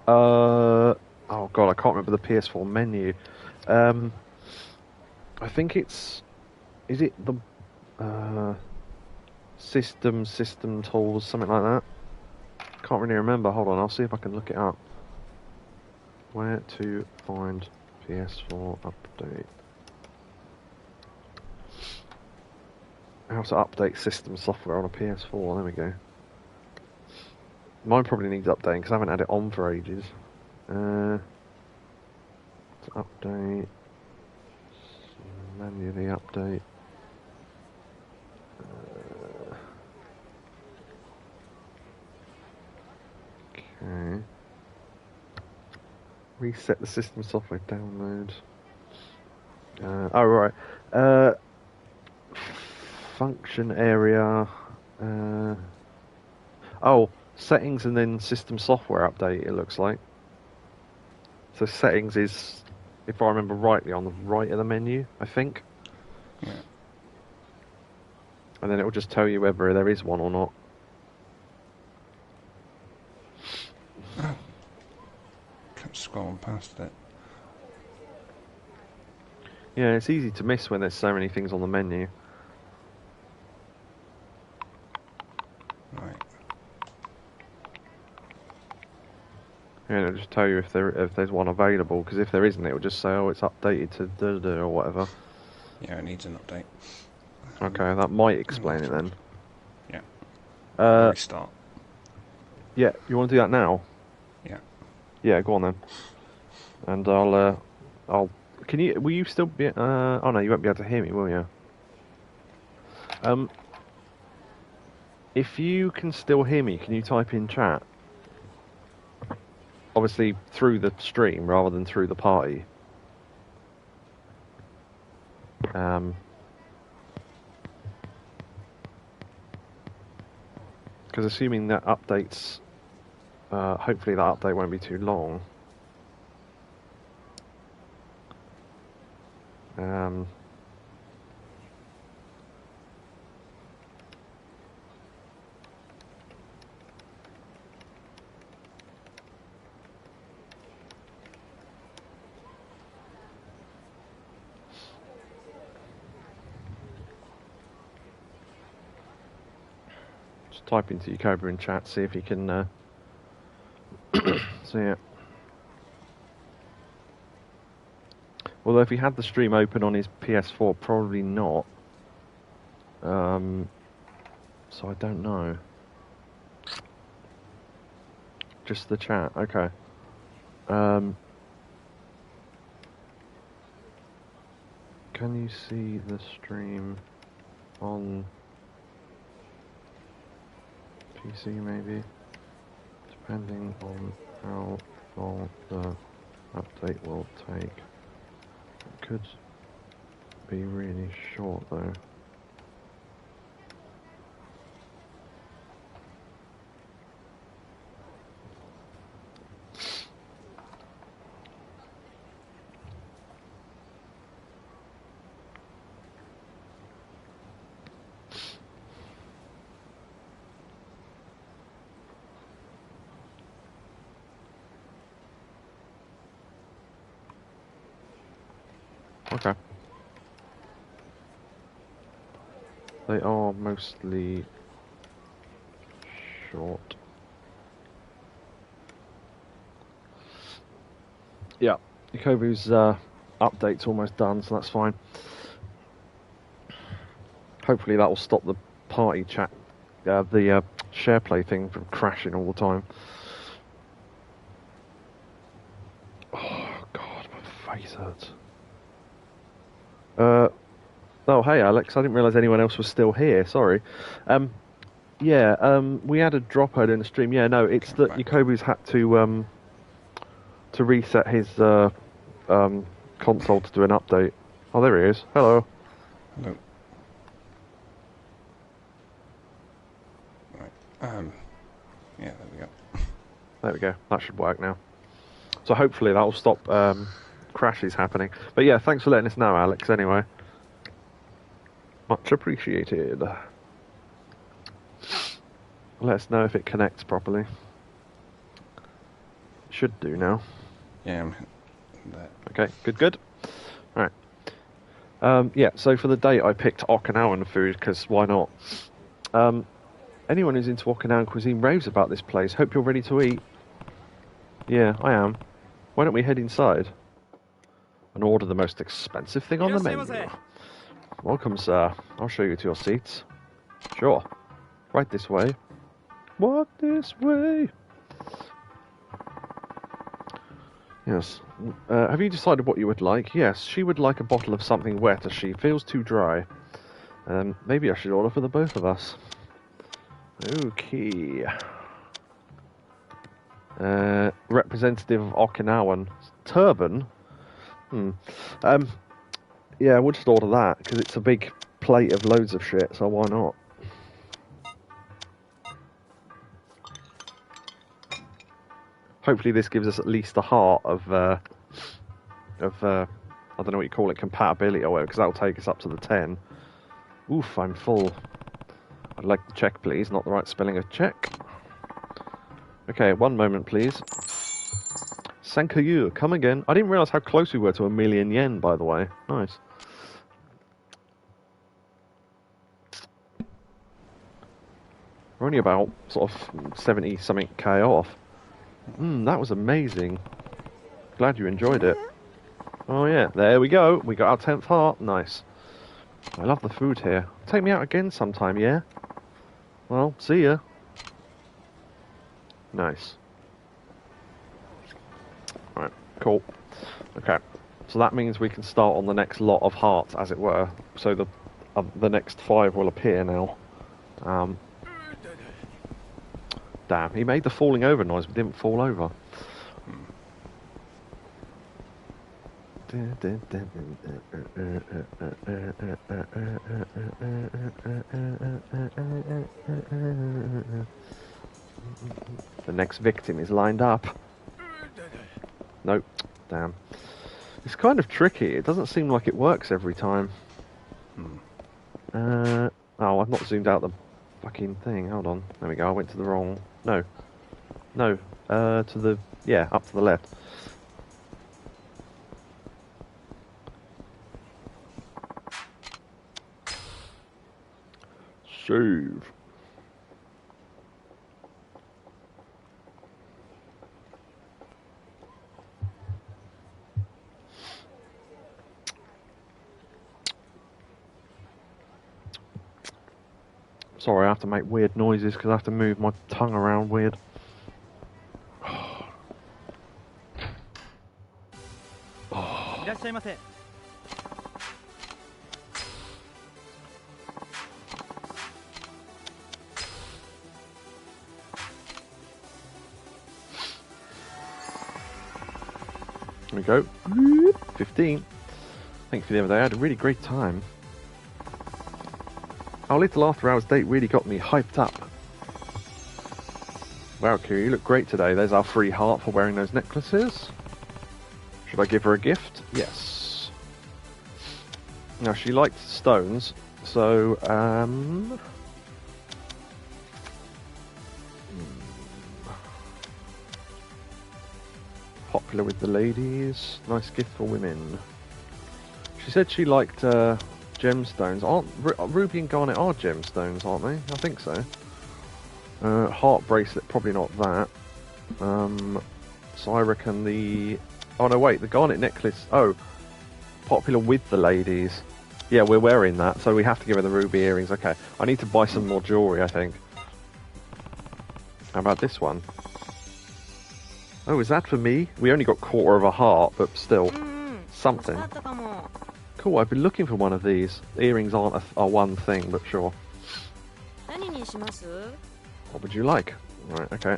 Speaker 1: Oh god, I can't remember the PS4 menu. I think it's... Is it the... system tools, something like that? Can't really remember. Hold on, I'll see if I can look it up. Where to find PS4 update? How to update system software on a PS4, there we go. Mine probably needs updating because I haven't had it on for ages. To update, manually update. Okay. Reset the system software download. Oh right. Function area. Oh, settings and then system software update. It looks like. So settings is, if I remember rightly, on the right of the menu, I think.
Speaker 2: Yeah.
Speaker 1: And then it will just tell you whether there is one or not.
Speaker 2: Oh. Kept scrolling past it.
Speaker 1: Yeah, it's easy to miss when there's so many things on the menu.
Speaker 2: Right.
Speaker 1: Yeah, it'll just tell you if there's one available, because if there isn't, it'll just say, oh, it's updated to da-da-da or whatever.
Speaker 2: Yeah, it needs an update.
Speaker 1: Okay, that might explain it then.
Speaker 2: Yeah. Restart.
Speaker 1: Yeah, you want to do that now?
Speaker 2: Yeah.
Speaker 1: Yeah, go on then. And I'll. Can you? Will you still be? Oh no, you won't be able to hear me, will you? If you can still hear me, can you type in chat? Obviously through the stream rather than through the party. Because assuming that updates hopefully that update won't be too long. Just type into Yakobu in chat, see if he can see it. Although if he had the stream open on his PS4, probably not. So I don't know. Just the chat, okay. Can you see the stream on PC maybe? Depending on how long the update will take. It could be really short though. Okay. They are mostly short. Yeah, Yakobu's update's almost done, so that's fine. Hopefully that will stop the party chat, the share play thing from crashing all the time. Oh God, my face hurts. Oh, hey Alex, I didn't realise anyone else was still here, sorry. We had a dropout in the stream. Yeah, no, it's that Yakobu's had to reset his console to do an update. Oh, there he is. Hello.
Speaker 2: Hello. Right. Yeah, there we go.
Speaker 1: There we go. That should work now. So hopefully that will stop crashes happening. But yeah, thanks for letting us know, Alex, anyway. Much appreciated. Let us know if it connects properly. Should do now.
Speaker 2: Yeah, I'm there.
Speaker 1: Okay, good. Alright. Yeah, so for the date I picked Okinawan food, because why not? Anyone who's into Okinawan cuisine raves about this place. Hope you're ready to eat. Yeah, I am. Why don't we head inside and order the most expensive thing on the menu? Welcome, sir. I'll show you to your seats. Sure. Right this way. Walk this way. Yes. Have you decided what you would like? Yes, she would like a bottle of something wet as she feels too dry. Maybe I should order for the both of us. Okay. Representative of Okinawan. Turban? Yeah, we'll just order that, because it's a big plate of loads of shit, so why not? Hopefully this gives us at least a heart of I don't know what you call it, compatibility or whatever, because that'll take us up to the 10. Oof, I'm full. I'd like the check, please. Not the right spelling of check. Okay, one moment, please. Sankayu, come again. I didn't realise how close we were to 1,000,000 yen, by the way. Nice. We're only about sort of 70-something K off. That was amazing. Glad you enjoyed it. Oh yeah, there we go. We got our 10th heart. Nice. I love the food here. Take me out again sometime, yeah? Well, see ya. Nice. Right, cool. Okay, so that means we can start on the next lot of hearts, as it were. So the next 5 will appear now. Damn, he made the falling over noise, but didn't fall over. The next victim is lined up. Nope. Damn. It's kind of tricky. It doesn't seem like it works every time. Oh, I've not zoomed out the fucking thing. Hold on. There we go. I went to the wrong... No. No. To the... Yeah, up to the left. Save. Sorry, I have to make weird noises because I have to move my tongue around weird. There we go. 15. Thanks for the other day. I had a really great time. Our little after-hours date really got me hyped up. Wow, Kiryu, you look great today. There's our free heart for wearing those necklaces. Should I give her a gift? Yes. Now, she liked stones, so, popular with the ladies. Nice gift for women. She said she liked, gemstones. Ruby and garnet are gemstones, aren't they? I think so. Heart bracelet, probably not that. So I reckon the... Oh no, wait, the garnet necklace... Oh, popular with the ladies. Yeah, we're wearing that, so we have to give her the ruby earrings. Okay, I need to buy some more jewellery, I think. How about this one? Oh, is that for me? We only got quarter of a heart, but still. Something. Cool, I've been looking for one of these. The earrings aren't a one thing, but sure. What would you like? Right, okay.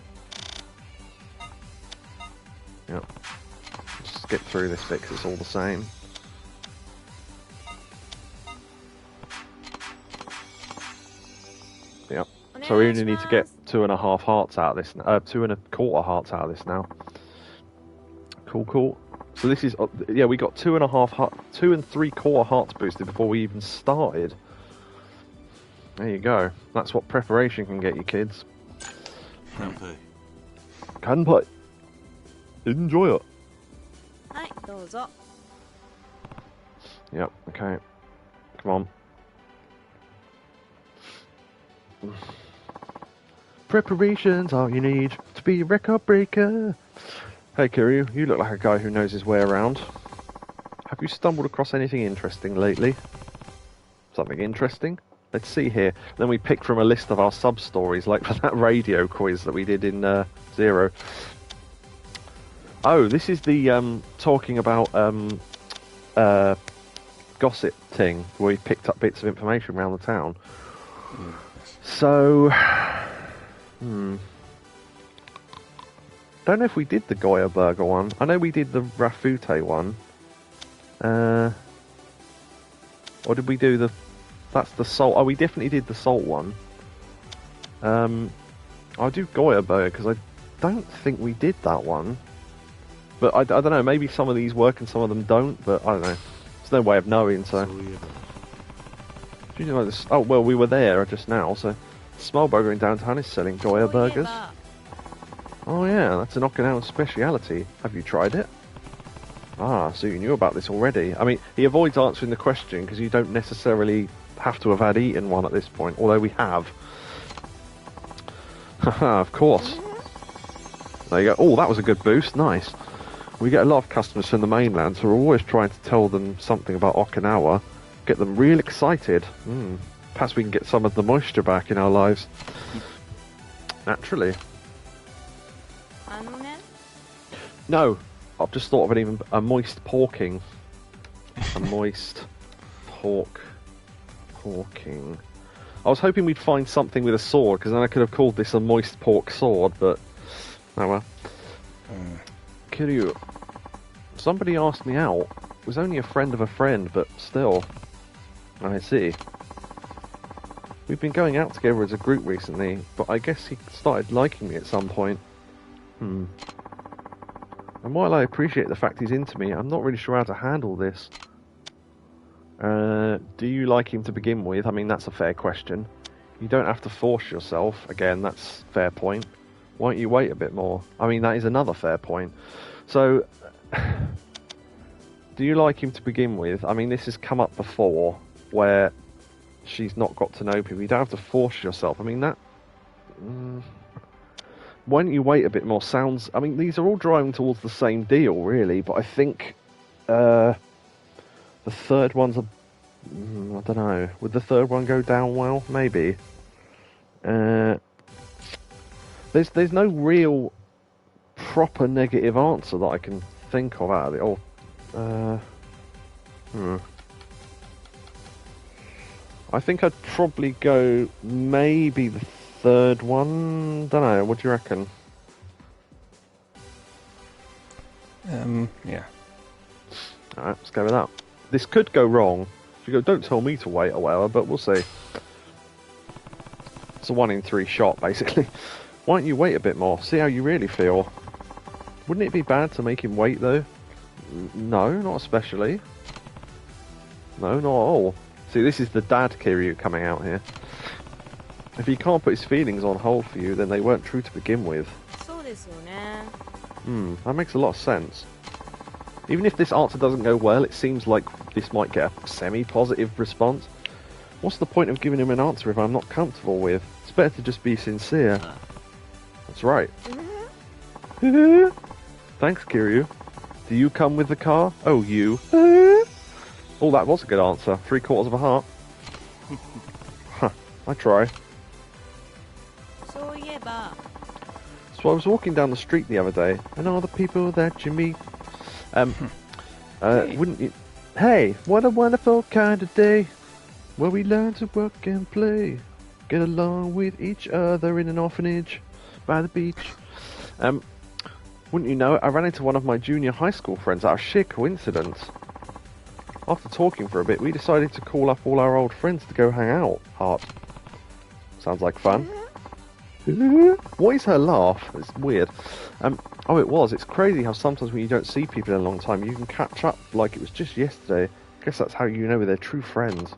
Speaker 1: Yep. Just skip through this bit 'cause it's all the same. Yep. So we only need to get 2.5 hearts out of this. 2.25 hearts out of this now. Cool, cool. So this is, yeah, we got 2 3/4 hearts boosted before we even started. There you go. That's what preparation can get you, kids.
Speaker 3: Kanpai.
Speaker 1: Kanpai. Enjoy it. Yep, okay. Come on. Preparation's all you need to be a record breaker. Hey Kiryu, you look like a guy who knows his way around. Have you stumbled across anything interesting lately? Something interesting? Let's see here. Then we pick from a list of our sub-stories, like for that radio quiz that we did in Zero. Oh, this is the talking about gossip thing, where we picked up bits of information around the town. So... Don't know if we did the Goya Burger one. I know we did the Rafute one. Or did we do the... That's the salt... Oh, we definitely did the salt one. I'll do Goya Burger, because I don't think we did that one. But I don't know, maybe some of these work and some of them don't, but I don't know. There's no way of knowing, so... Do you know this? Oh, well, we were there just now, so... Small Burger in downtown is selling Goya Burgers. Oh yeah, that's an Okinawan speciality. Have you tried it? Ah, so you knew about this already. I mean, he avoids answering the question because you don't necessarily have to have had eaten one at this point, although we have. Haha, of course. There you go. Oh, that was a good boost. Nice. We get a lot of customers from the mainland, so we're always trying to tell them something about Okinawa. Get them real excited. Perhaps we can get some of the moisture back in our lives. Naturally. No, I've just thought of a moist porking. A moist porking. I was hoping we'd find something with a sword, because then I could have called this a moist pork sword, but... Oh well. Kiryu, somebody asked me out. It was only a friend of a friend, but still. I see. We've been going out together as a group recently, but I guess he started liking me at some point. And while I appreciate the fact he's into me, I'm not really sure how to handle this. Do you like him to begin with? I mean, that's a fair question. You don't have to force yourself. Again, that's a fair point. Why don't you wait a bit more? I mean, that is another fair point. So, do you like him to begin with? I mean, this has come up before, where she's not got to know people. You don't have to force yourself. I mean, that... why don't you wait a bit more? Sounds... I mean, these are all driving towards the same deal, really, but I think... the third one's a... I don't know. Would the third one go down well? Maybe. There's no real proper negative answer that I can think of out of it. I think I'd probably go maybe the third one. Don't know. What do you reckon?
Speaker 2: Yeah.
Speaker 1: Alright, let's go with that. This could go wrong. If you go, don't tell me to wait or whatever, but we'll see. It's a 1 in 3 shot, basically. Why don't you wait a bit more? See how you really feel. Wouldn't it be bad to make him wait, though? No, not especially. No, not at all. See, this is the dad Kiryu coming out here. If he can't put his feelings on hold for you, then they weren't true to begin with. That makes a lot of sense. Even if this answer doesn't go well, it seems like this might get a semi-positive response. What's the point of giving him an answer if I'm not comfortable with? It's better to just be sincere. That's right. Thanks, Kiryu. Do you come with the car? Oh, you. Oh, that was a good answer. 3/4 of a heart. Huh, I try. So I was walking down the street the other day, and all the people that you meet... wouldn't you... Hey, what a wonderful kind of day, where we learn to work and play, get along with each other in an orphanage by the beach. Wouldn't you know it, I ran into one of my junior high school friends out of sheer coincidence. After talking for a bit, we decided to call up all our old friends to go hang out. Heart. Sounds like fun. What is her laugh? It's weird. Oh, it was. It's crazy how sometimes when you don't see people in a long time, you can catch up like it was just yesterday. I guess that's how you know they're true friends.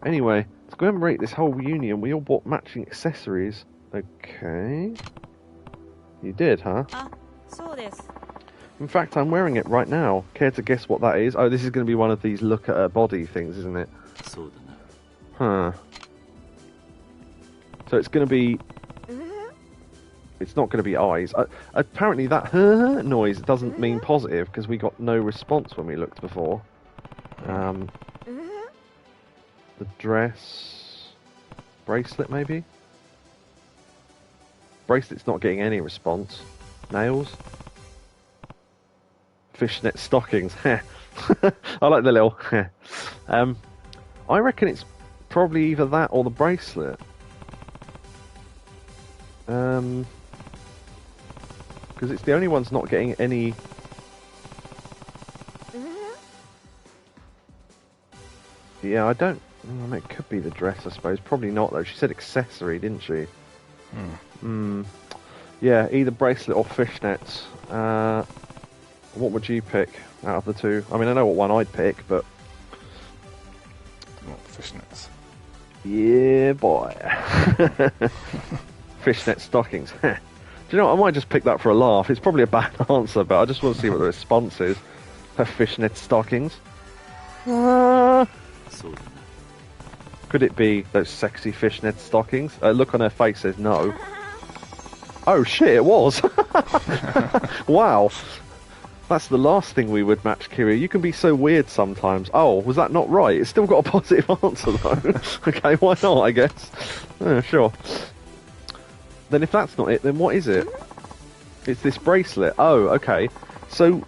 Speaker 1: Anyway, to commemorate this whole reunion, we all bought matching accessories. Okay. You did, huh? In fact, I'm wearing it right now. Care to guess what that is? Oh, this is going to be one of these look at her body things, isn't it? Huh. So it's going to be... It's not going to be eyes. Apparently that noise doesn't mean positive, because we got no response when we looked before. The dress... Bracelet, maybe? Bracelet's not getting any response. Nails? Fishnet stockings. I like the little... I reckon it's probably either that or the bracelet. Because it's the only one's not getting any... Yeah, I don't... I mean, it could be the dress, I suppose. Probably not, though. She said accessory, didn't she? Yeah, either bracelet or fishnets. What would you pick out of the two? I mean, I know what one I'd pick, but...
Speaker 2: What, fishnets?
Speaker 1: Yeah, boy. Fishnet stockings. Do you know what? I might just pick that for a laugh. It's probably a bad answer, but I just want to see what the response is. Her fishnet stockings. Could it be those sexy fishnet stockings? Look on her face says no. Oh shit, it was! Wow. That's the last thing we would match, Kiryu. You can be so weird sometimes. Oh, was that not right? It's still got a positive answer though. Okay, why not, I guess? Sure. Then if that's not it, then what is it? It's this bracelet. Oh, okay. So...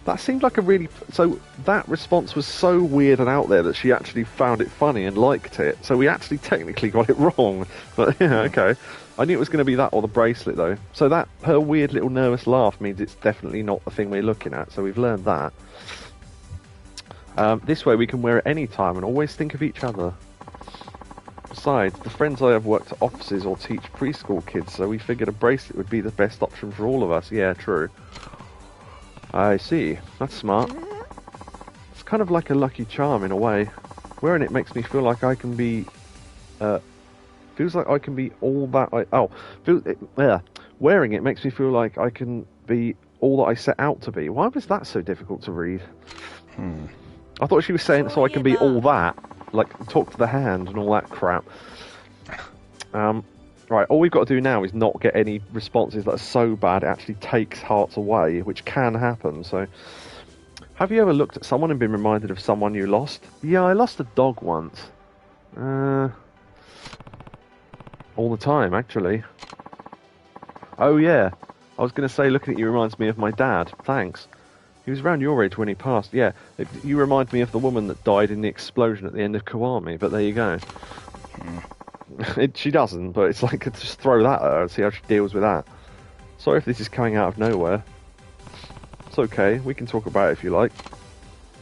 Speaker 1: that seemed like a really... So that response was so weird and out there that she actually found it funny and liked it. So we actually technically got it wrong. But yeah, okay. I knew it was going to be that or the bracelet though. So that, her weird little nervous laugh means it's definitely not the thing we're looking at. So we've learned that. This way we can wear it any time and always think of each other. Besides, the friends I have work at offices or teach preschool kids, so we figured a bracelet would be the best option for all of us. Yeah, true. I see. That's smart. It's kind of like a lucky charm in a way. Wearing it makes me feel like I can be... feels like I can be all that I... Wearing it makes me feel like I can be all that I set out to be. Why was that so difficult to read? I thought she was saying so I can be all that. Like, talk to the hand and all that crap. Right, all we've got to do now is not get any responses that are so bad it actually takes hearts away, which can happen, so... Have you ever looked at someone and been reminded of someone you lost? Yeah, I lost a dog once. All the time, actually. Oh, yeah. I was going to say, looking at you reminds me of my dad. Thanks. He was around your age when he passed. Yeah, you remind me of the woman that died in the explosion at the end of Kiwami, but there you go. She doesn't, but it's like, just throw that at her and see how she deals with that. Sorry if this is coming out of nowhere. It's okay, we can talk about it if you like.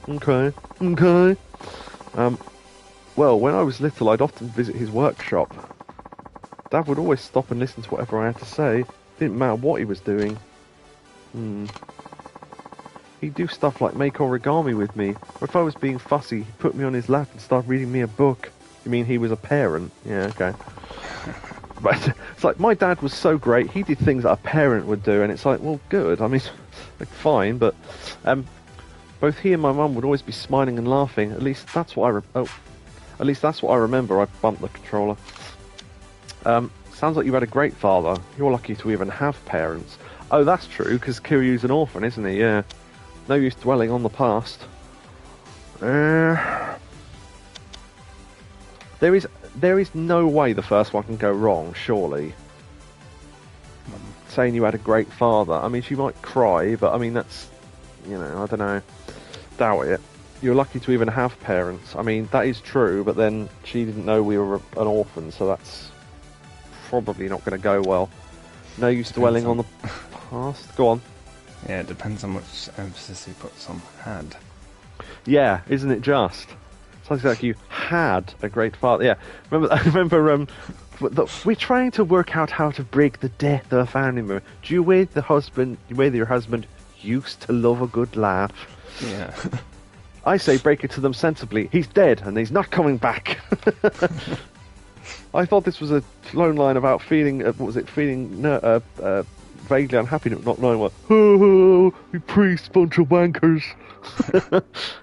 Speaker 1: Okay. Well, when I was little, I'd often visit his workshop. Dad would always stop and listen to whatever I had to say. Didn't matter what he was doing. He'd do stuff like make origami with me, or if I was being fussy, he'd put me on his lap and start reading me a book. You mean he was a parent? Yeah, okay. But it's like, my dad was so great, he did things that a parent would do, and it's like, well, good, I mean, like, fine, but both he and my mum would always be smiling and laughing. At least that's what I remember. I bumped the controller. Sounds like you had a great father. You're lucky to even have parents. Oh, that's true, because Kiryu's an orphan, isn't he? Yeah. No use dwelling on the past. There is no way the first one can go wrong, surely. Saying you had a great father. I mean, she might cry, but I mean, that's... You know, I don't know. Doubt it. You're lucky to even have parents. I mean, that is true, but then she didn't know we were an orphan, so that's probably not going to go well. No use dwelling on the past. Go on.
Speaker 2: Yeah, it depends on much emphasis he puts on had.
Speaker 1: Yeah, isn't it just? Sounds like you had a great father. Yeah, I remember. We're trying to work out how to break the death of a family member. Do you way your husband used to love a good laugh?
Speaker 2: Yeah.
Speaker 1: I say break it to them sensibly. He's dead and he's not coming back. I thought this was a lone line about feeling. What was it? Feeling vaguely unhappy, not knowing what. Oh, we priests, bunch of wankers.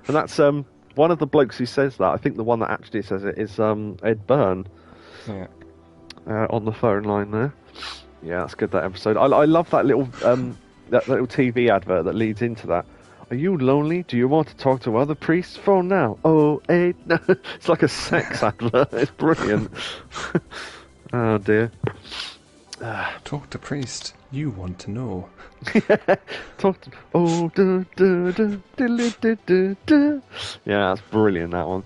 Speaker 1: And that's one of the blokes who says that. I think the one that actually says it is Ed Byrne.
Speaker 2: Yeah.
Speaker 1: On the phone line there. Yeah, that's good, that episode. I love that little TV advert that leads into that. Are you lonely? Do you want to talk to other priests? Phone now. Oh, 8. No. It's like a sex advert. It's brilliant. Oh dear.
Speaker 2: Talk to priest. You want to know.
Speaker 1: Yeah. Talk to. Oh, yeah, that's brilliant, that one.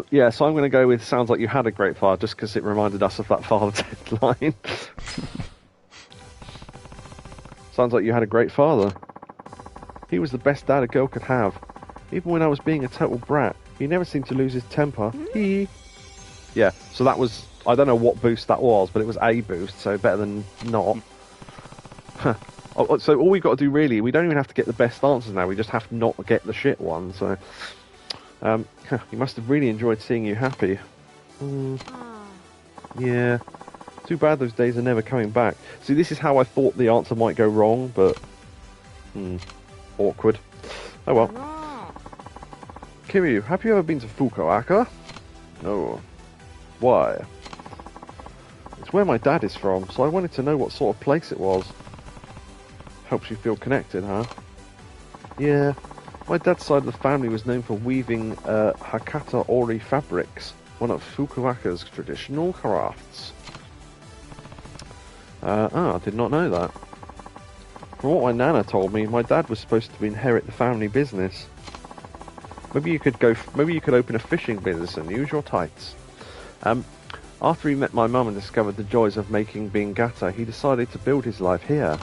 Speaker 1: Yeah, so I'm going to go with sounds like you had a great father, just because it reminded us of that father line. Sounds like you had a great father. He was the best dad a girl could have. Even when I was being a total brat, he never seemed to lose his temper. Yeah, so that was... I don't know what boost that was, but it was a boost, so better than not. So all we've got to do, really, we don't even have to get the best answers now, we just have to not get the shit one, so... he must have really enjoyed seeing you happy. Yeah. Too bad those days are never coming back. See, this is how I thought the answer might go wrong, but... awkward. Oh well. Kiryu, have you ever been to Fukuoka? No. Why? It's where my dad is from, so I wanted to know what sort of place it was. Helps you feel connected, huh? Yeah. My dad's side of the family was known for weaving Hakata Ori fabrics, one of Fukuoka's traditional crafts. I did not know that. From what my nana told me, my dad was supposed to inherit the family business. Maybe you could open a fishing business and use your tights. After he met my mum and discovered the joys of making bingata, he decided to build his life here.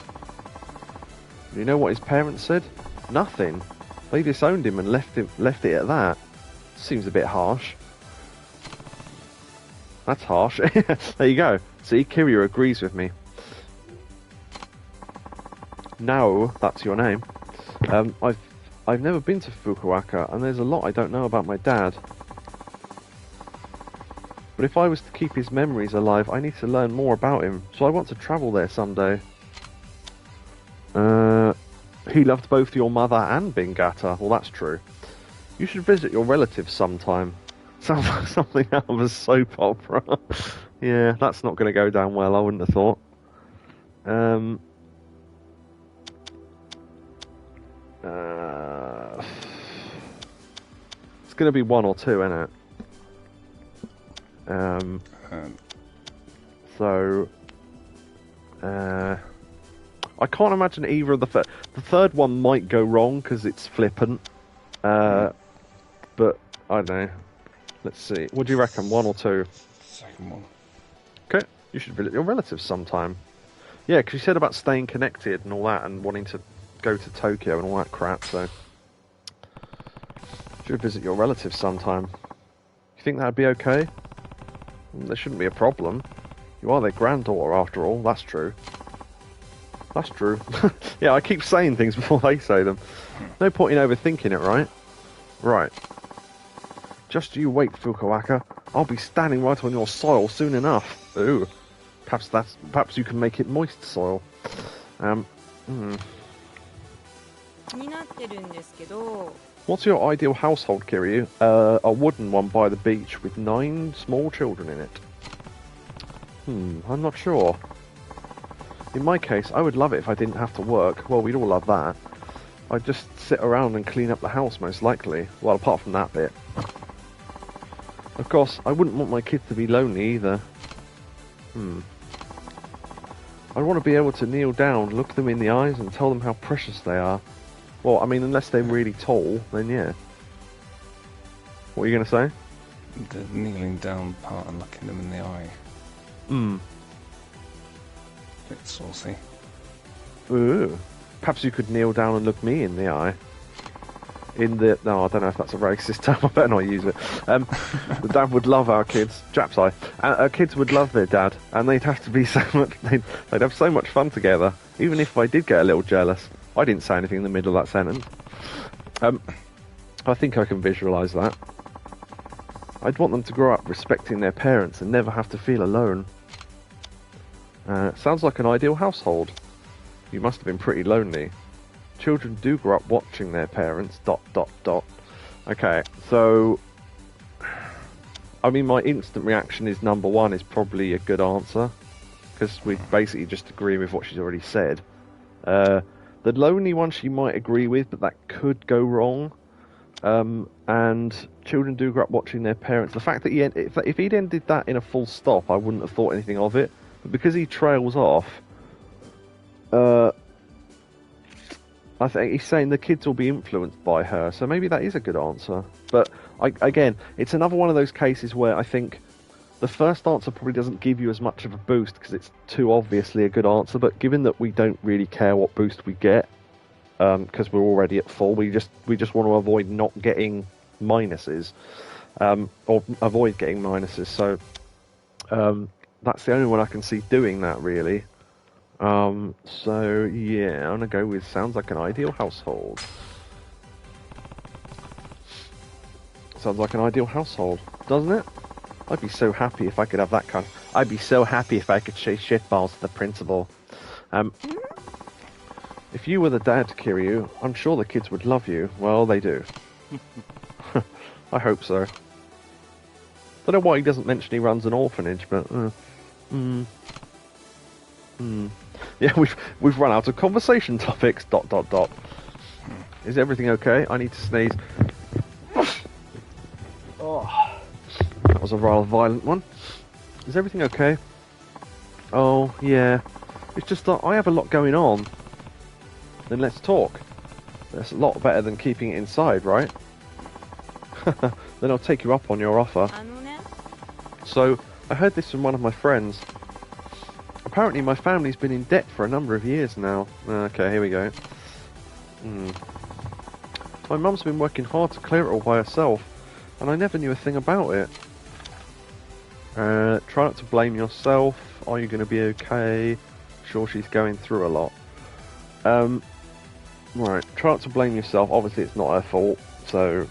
Speaker 1: Do you know what his parents said? Nothing. They disowned him and left it at that. Seems a bit harsh. That's harsh. There you go. See, Kiryu agrees with me. Now, that's your name. I've never been to Fukuoka, and there's a lot I don't know about my dad. But if I was to keep his memories alive, I need to learn more about him, so I want to travel there someday. He loved both your mother and Bingata. Well, that's true. You should visit your relatives sometime. Sounds like something out of a soap opera. Yeah, that's not going to go down well, I wouldn't have thought. It's going to be 1 or 2, isn't it? I can't imagine either of the third one might go wrong because it's flippant. But I don't know. Let's see. What do you reckon? 1 or 2?
Speaker 2: Second one.
Speaker 1: Okay. You should visit your relatives sometime. Yeah, because you said about staying connected and all that, and wanting to go to Tokyo and all that crap. So, you should visit your relatives sometime. You think that'd be okay? There shouldn't be a problem. You are their granddaughter, after all. That's true. That's true. Yeah, I keep saying things before they say them. No point in overthinking it, right? Right. Just you wait, Fukuoka. I'll be standing right on your soil soon enough. Ooh. Perhaps you can make it moist soil. What's your ideal household, Kiryu? A wooden one by the beach with 9 small children in it. I'm not sure. In my case, I would love it if I didn't have to work. Well, we'd all love that. I'd just sit around and clean up the house, most likely. Well, apart from that bit. Of course, I wouldn't want my kids to be lonely either. I'd want to be able to kneel down, look them in the eyes, and tell them how precious they are. Well, I mean, unless they're really tall, then yeah. What are you going to say?
Speaker 2: The kneeling down part and looking them in the eye. Bit saucy.
Speaker 1: Ooh. Perhaps you could kneel down and look me in the eye. No, I don't know if that's a racist term. I better not use it. The dad would love our kids. Jap's eye. Our kids would love their dad, and they'd have to be so much. They'd have so much fun together. Even if I did get a little jealous, I didn't say anything in the middle of that sentence. I think I can visualise that. I'd want them to grow up respecting their parents and never have to feel alone. Sounds like an ideal household. You must have been pretty lonely. Children do grow up watching their parents, ... Okay, so... I mean, my instant reaction is number 1 is probably a good answer. Because we basically just agree with what she's already said. The lonely one she might agree with, but that could go wrong. And children do grow up watching their parents. The fact that if he'd ended that in a full stop, I wouldn't have thought anything of it. But because he trails off... I think he's saying the kids will be influenced by her, so maybe that is a good answer. But, again, it's another one of those cases where I think the first answer probably doesn't give you as much of a boost because it's too obviously a good answer, but given that we don't really care what boost we get, because we're already at full, we just want to avoid not getting minuses, or avoid getting minuses, so that's the only one I can see doing that, really. So yeah, I'm gonna go with sounds like an ideal household. Sounds like an ideal household, doesn't it? I'd be so happy if I could have that kind of... I'd be so happy if I could chase shitballs to the principal. If you were the dad, Kiryu, I'm sure the kids would love you. Well, they do. I hope so. Don't know why he doesn't mention he runs an orphanage, but... Yeah, we've run out of conversation topics. ... Is everything okay? I need to sneeze. Oh, that was a rather violent one. Is everything okay? Oh, yeah. It's just that I have a lot going on. Then let's talk. That's a lot better than keeping it inside, right? Then I'll take you up on your offer. So, I heard this from one of my friends. Apparently my family's been in debt for a number of years now. Okay, here we go. My mum's been working hard to clear it all by herself, and I never knew a thing about it. Try not to blame yourself. Are you going to be okay? Sure, she's going through a lot. Right, try not to blame yourself. Obviously, it's not her fault, so,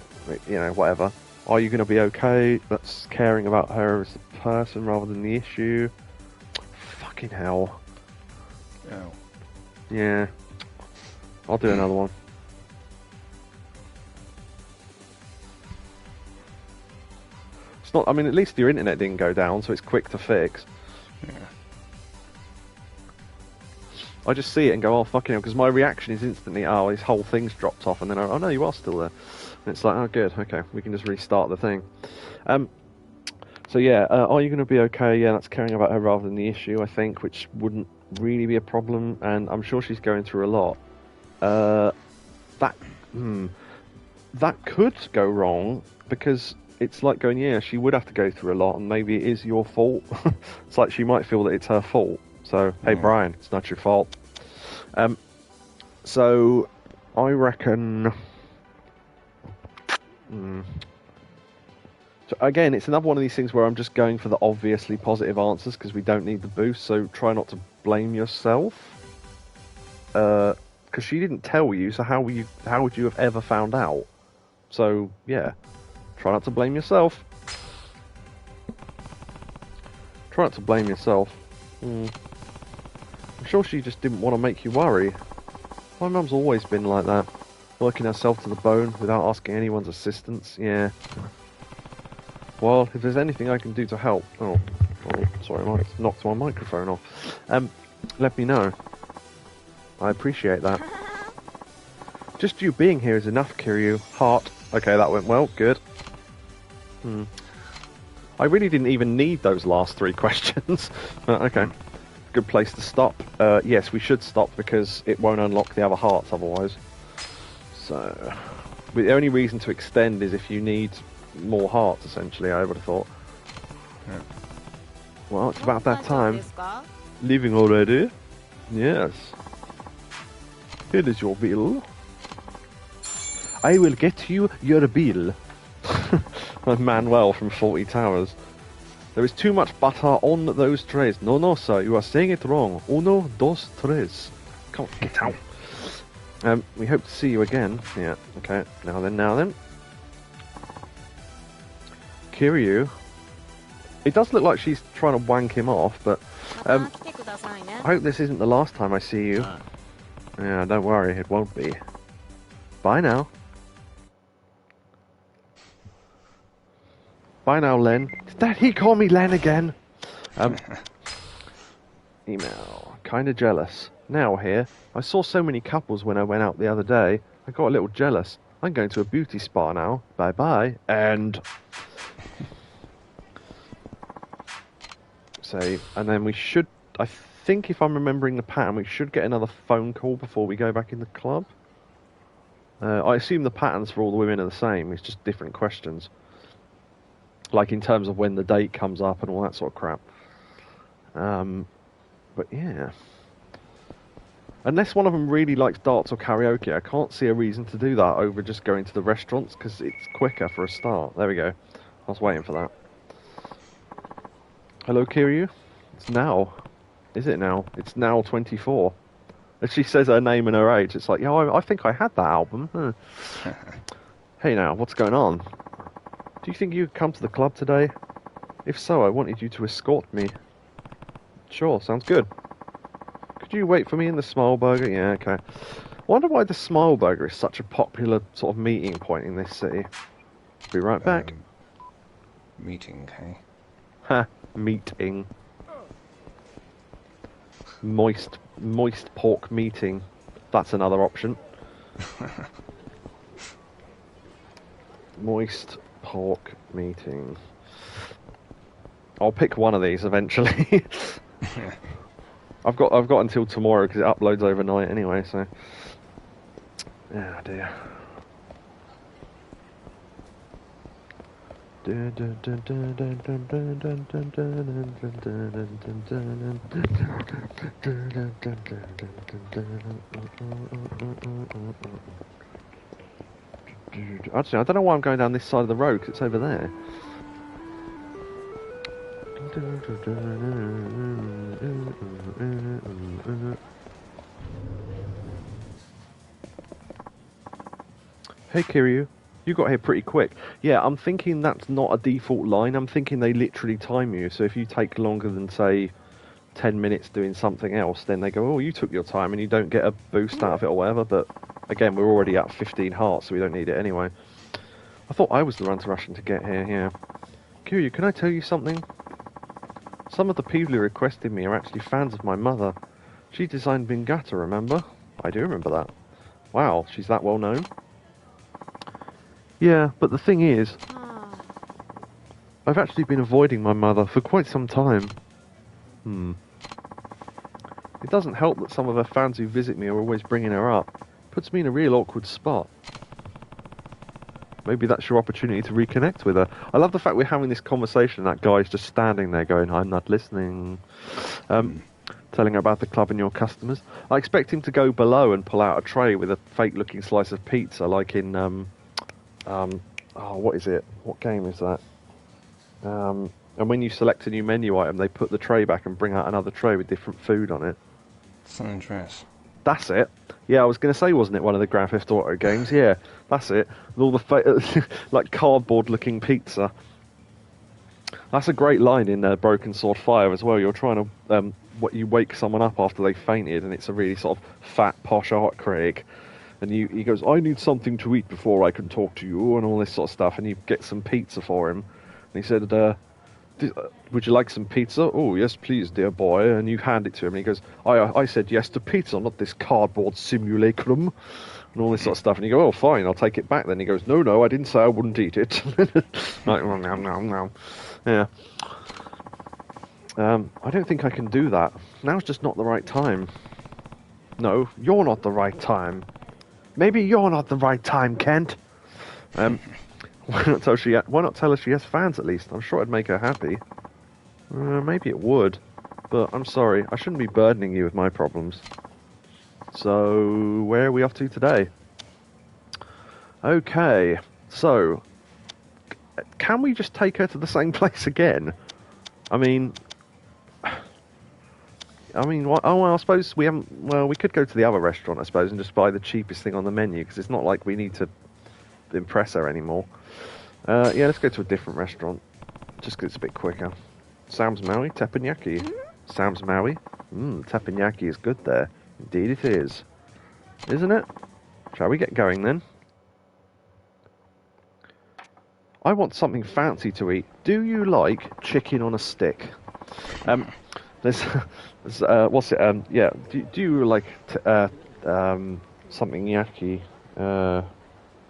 Speaker 1: whatever. Are you going to be okay? That's caring about her as a person rather than the issue. Fucking hell.
Speaker 2: Oh.
Speaker 1: Yeah. I'll do another one. It's not. I mean, at least your internet didn't go down, so it's quick to fix.
Speaker 2: Yeah.
Speaker 1: I just see it and go, oh, fucking hell, because my reaction is instantly, oh, his whole thing's dropped off, and then, oh, no, you are still there. And it's like, oh, good, okay, we can just restart the thing. So, yeah, are you going to be okay? Yeah, that's caring about her rather than the issue, I think, which wouldn't really be a problem, and I'm sure she's going through a lot. That could go wrong, because it's like going, yeah, she would have to go through a lot, and maybe it is your fault. It's like she might feel that it's her fault. So, hey, Brian, it's not your fault. So, I reckon... So, again, it's another one of these things where I'm just going for the obviously positive answers because we don't need the boost, so try not to blame yourself. Because she didn't tell you, so how would you have ever found out? So, yeah, try not to blame yourself. Try not to blame yourself. I'm sure she just didn't want to make you worry. My mum's always been like that. Working herself to the bone without asking anyone's assistance, yeah. Well, if there's anything I can do to help... Oh, sorry, I knocked my microphone off. Let me know. I appreciate that. Just you being here is enough, Kiryu. Heart. Okay, that went well. Good. I really didn't even need those last 3 questions. Okay. Good place to stop. Yes, we should stop because it won't unlock the other hearts otherwise. So, the only reason to extend is if you need more hearts, essentially, I would have thought.
Speaker 2: Yeah.
Speaker 1: Well, it's about that time. Leaving already? Yes. Here is your bill. I will get you your bill. Manuel from 40 Towers. There is too much butter on those trays. No, sir, you are saying it wrong. Uno, dos, tres. Come on, get out. We hope to see you again. Yeah, okay. Now then. Kiryu. It does look like she's trying to wank him off, but... I hope this isn't the last time I see you. Yeah, don't worry, it won't be. Bye now. Bye now, Len. Did he call me Len again? Email. Kinda jealous. Now here. I saw so many couples when I went out the other day. I got a little jealous. I'm going to a beauty spa now. Bye bye. And... Save. And then we should... I think if I'm remembering the pattern, we should get another phone call before we go back in the club. I assume the patterns for all the women are the same. It's just different questions. Like in terms of when the date comes up and all that sort of crap. But yeah. Unless one of them really likes darts or karaoke, I can't see a reason to do that over just going to the restaurants, because it's quicker for a start. There we go. I was waiting for that. Hello, Kiryu? It's now. Is it now? It's now 24. As she says her name and her age, it's like, yeah, I think I had that album. Huh. Hey now, what's going on? Do you think you could come to the club today? If so, I wanted you to escort me. Sure, sounds good. Could you wait for me in the Smile Burger? Yeah, okay. Wonder why the Smile Burger is such a popular sort of meeting point in this city. Be right back.
Speaker 2: Meeting, hey?
Speaker 1: Ha, meeting. Moist pork meeting. That's another option. Moist pork meeting. I'll pick one of these eventually. I've got until tomorrow because it uploads overnight anyway. So, yeah, dear. Actually, I don't know why I'm going down this side of the road because it's over there. Hey Kiryu, you got here pretty quick. Yeah, I'm thinking that's not a default line. I'm thinking they literally time you. So if you take longer than, say, 10 minutes doing something else, then they go, oh, you took your time, and you don't get a boost out of it or whatever. But again, we're already at 15 hearts, so we don't need it anyway. I thought I was the one to rushing to get here, yeah. Kiryu, can I tell you something? Some of the people who requested me are actually fans of my mother. She designed Bingata, remember? I do remember that. Wow, she's that well known? Yeah, but the thing is, I've actually been avoiding my mother for quite some time. It doesn't help that some of her fans who visit me are always bringing her up. Puts me in a real awkward spot. Maybe that's your opportunity to reconnect with her. I love the fact we're having this conversation and that guy's just standing there going, I'm not listening. Telling her about the club and your customers. I expect him to go below and pull out a tray with a fake-looking slice of pizza, like in, what is it? What game is that? And when you select a new menu item, they put the tray back and bring out another tray with different food on it.
Speaker 2: San Andreas.
Speaker 1: That's it. Yeah, I was going to say, wasn't it one of the Grand Theft Auto games? Yeah, that's it. With all the like cardboard-looking pizza. That's a great line in Broken Sword Fire as well. You're trying to you wake someone up after they fainted, and it's a really sort of fat, posh art critic. And he goes, I need something to eat before I can talk to you, and all this sort of stuff. And you get some pizza for him. And he said, would you like some pizza? Oh, yes, please, dear boy. And you hand it to him, and he goes, I said yes to pizza, not this cardboard simulacrum. And all this sort of stuff. And you go, oh, fine, I'll take it back then. He goes, no, I didn't say I wouldn't eat it. Like, no. Yeah. I don't think I can do that. Now's just not the right time. No, you're not the right time. Maybe you're not the right time, Kent. Why not tell her she has fans at least? I'm sure it'd make her happy. Maybe it would. But I'm sorry, I shouldn't be burdening you with my problems. So, where are we off to today? Okay, so... Can we just take her to the same place again? I mean, I suppose we haven't... Well, we could go to the other restaurant, I suppose, and just buy the cheapest thing on the menu, because it's not like we need to impress her anymore. Yeah, let's go to a different restaurant, just because it's a bit quicker. Sam's Maui, teppanyaki. Sam's Maui? Teppanyaki is good there. Indeed it is. Isn't it? Shall we get going, then? I want something fancy to eat. Do you like chicken on a stick? There's what's it? Yeah. Do you like something yaki?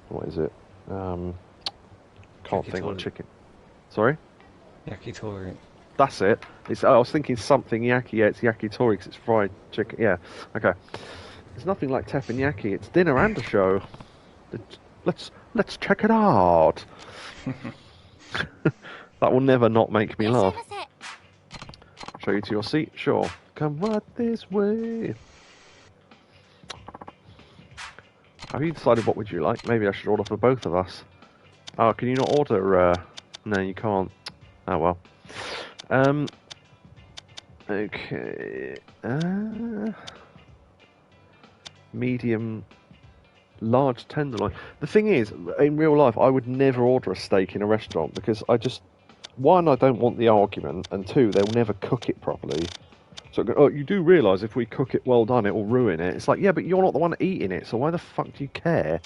Speaker 1: What is it? Can't think what chicken. Sorry.
Speaker 2: Yakitori.
Speaker 1: That's it. I was thinking something yaki. Yeah, it's yakitori because it's fried chicken. Yeah. Okay. There's nothing like teppanyaki. It's dinner and a show. Let's check it out. That will never not make me laugh. Show you to your seat? Sure. Come right this way. Have you decided what would you like? Maybe I should order for both of us. Oh, can you not order? No, you can't. Oh well. Okay. Medium, large tenderloin. The thing is, in real life, I would never order a steak in a restaurant because one, I don't want the argument, and two, they'll never cook it properly. So, you do realise if we cook it well done, it will ruin it. It's like, yeah, but you're not the one eating it, so why the fuck do you care?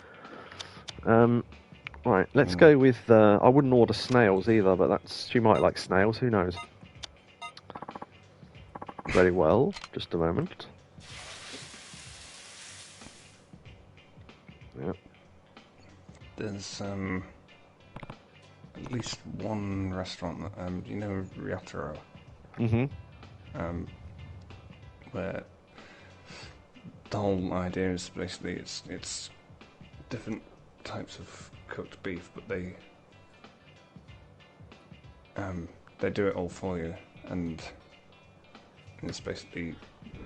Speaker 1: Right, let's go with, I wouldn't order snails either, but she might like snails, who knows? Very well, just a moment. Yep.
Speaker 2: There's at least one restaurant that you know Ryotaro. Where the whole idea is basically it's different types of cooked beef, but they do it all for you, and it's basically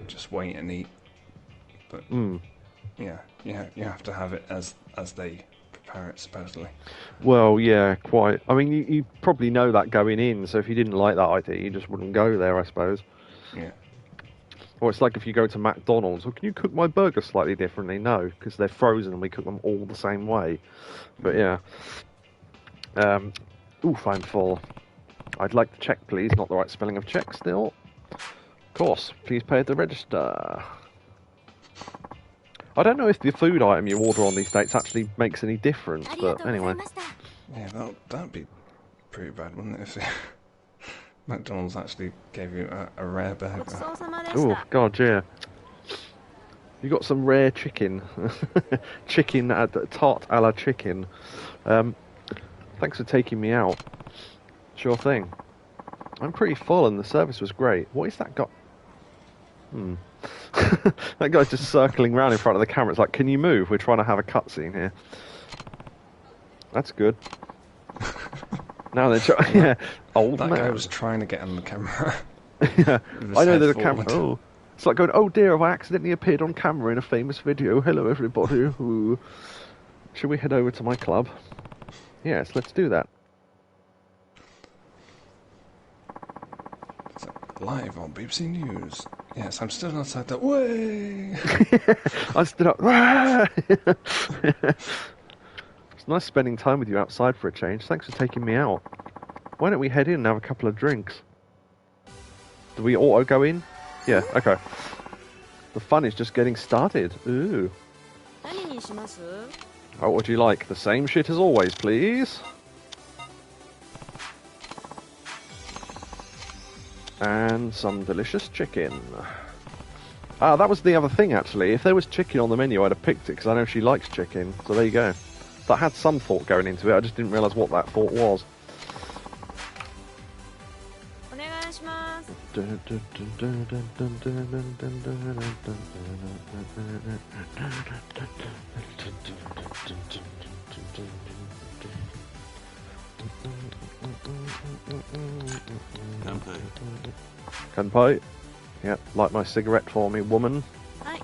Speaker 2: just wait and eat. But yeah, you have to have it as they parrot, supposedly.
Speaker 1: Well, yeah, quite. I mean, you probably know that going in, so if you didn't like that idea, you just wouldn't go there, I suppose.
Speaker 2: Yeah.
Speaker 1: Or it's like if you go to McDonald's, well, can you cook my burger slightly differently? No, because they're frozen and we cook them all the same way. But yeah. Oof, I'm full. I'd like to check, please. Not the right spelling of check still. Of course, please pay at the register. I don't know if the food item you order on these dates actually makes any difference, but anyway.
Speaker 2: Yeah, that'd be pretty bad, wouldn't it? If McDonald's actually gave you a rare burger.
Speaker 1: Oh, God, yeah. You got some rare chicken. Chicken, tart a la chicken. Thanks for taking me out. Sure thing. I'm pretty full and the service was great. What is that guy? That guy's just circling around in front of the camera. It's like, can you move? We're trying to have a cutscene here. That's good. Now they're trying. Yeah, old
Speaker 2: that
Speaker 1: man.
Speaker 2: guy was trying to get on the camera.
Speaker 1: Yeah, I know there's a camera. Oh, it's like going, oh dear, I've accidentally appeared on camera in a famous video. Hello, everybody. Ooh. Should we head over to my club? Yes, let's do that.
Speaker 2: Live on BBC News. Yes, I'm still outside the way.
Speaker 1: I stood up. It's nice spending time with you outside for a change. Thanks for taking me out. Why don't we head in and have a couple of drinks? Do we auto go in? Yeah, okay. The fun is just getting started. Ooh. Oh, what would you like? The same shit as always, please. And some delicious chicken. Ah, that was the other thing, actually. If there was chicken on the menu, I'd have picked it, because I know she likes chicken. So there you go. That had some thought going into it, I just didn't realise what that thought was.
Speaker 3: Kanpai.
Speaker 1: Kanpai. Yep, light my cigarette for me, woman. Thank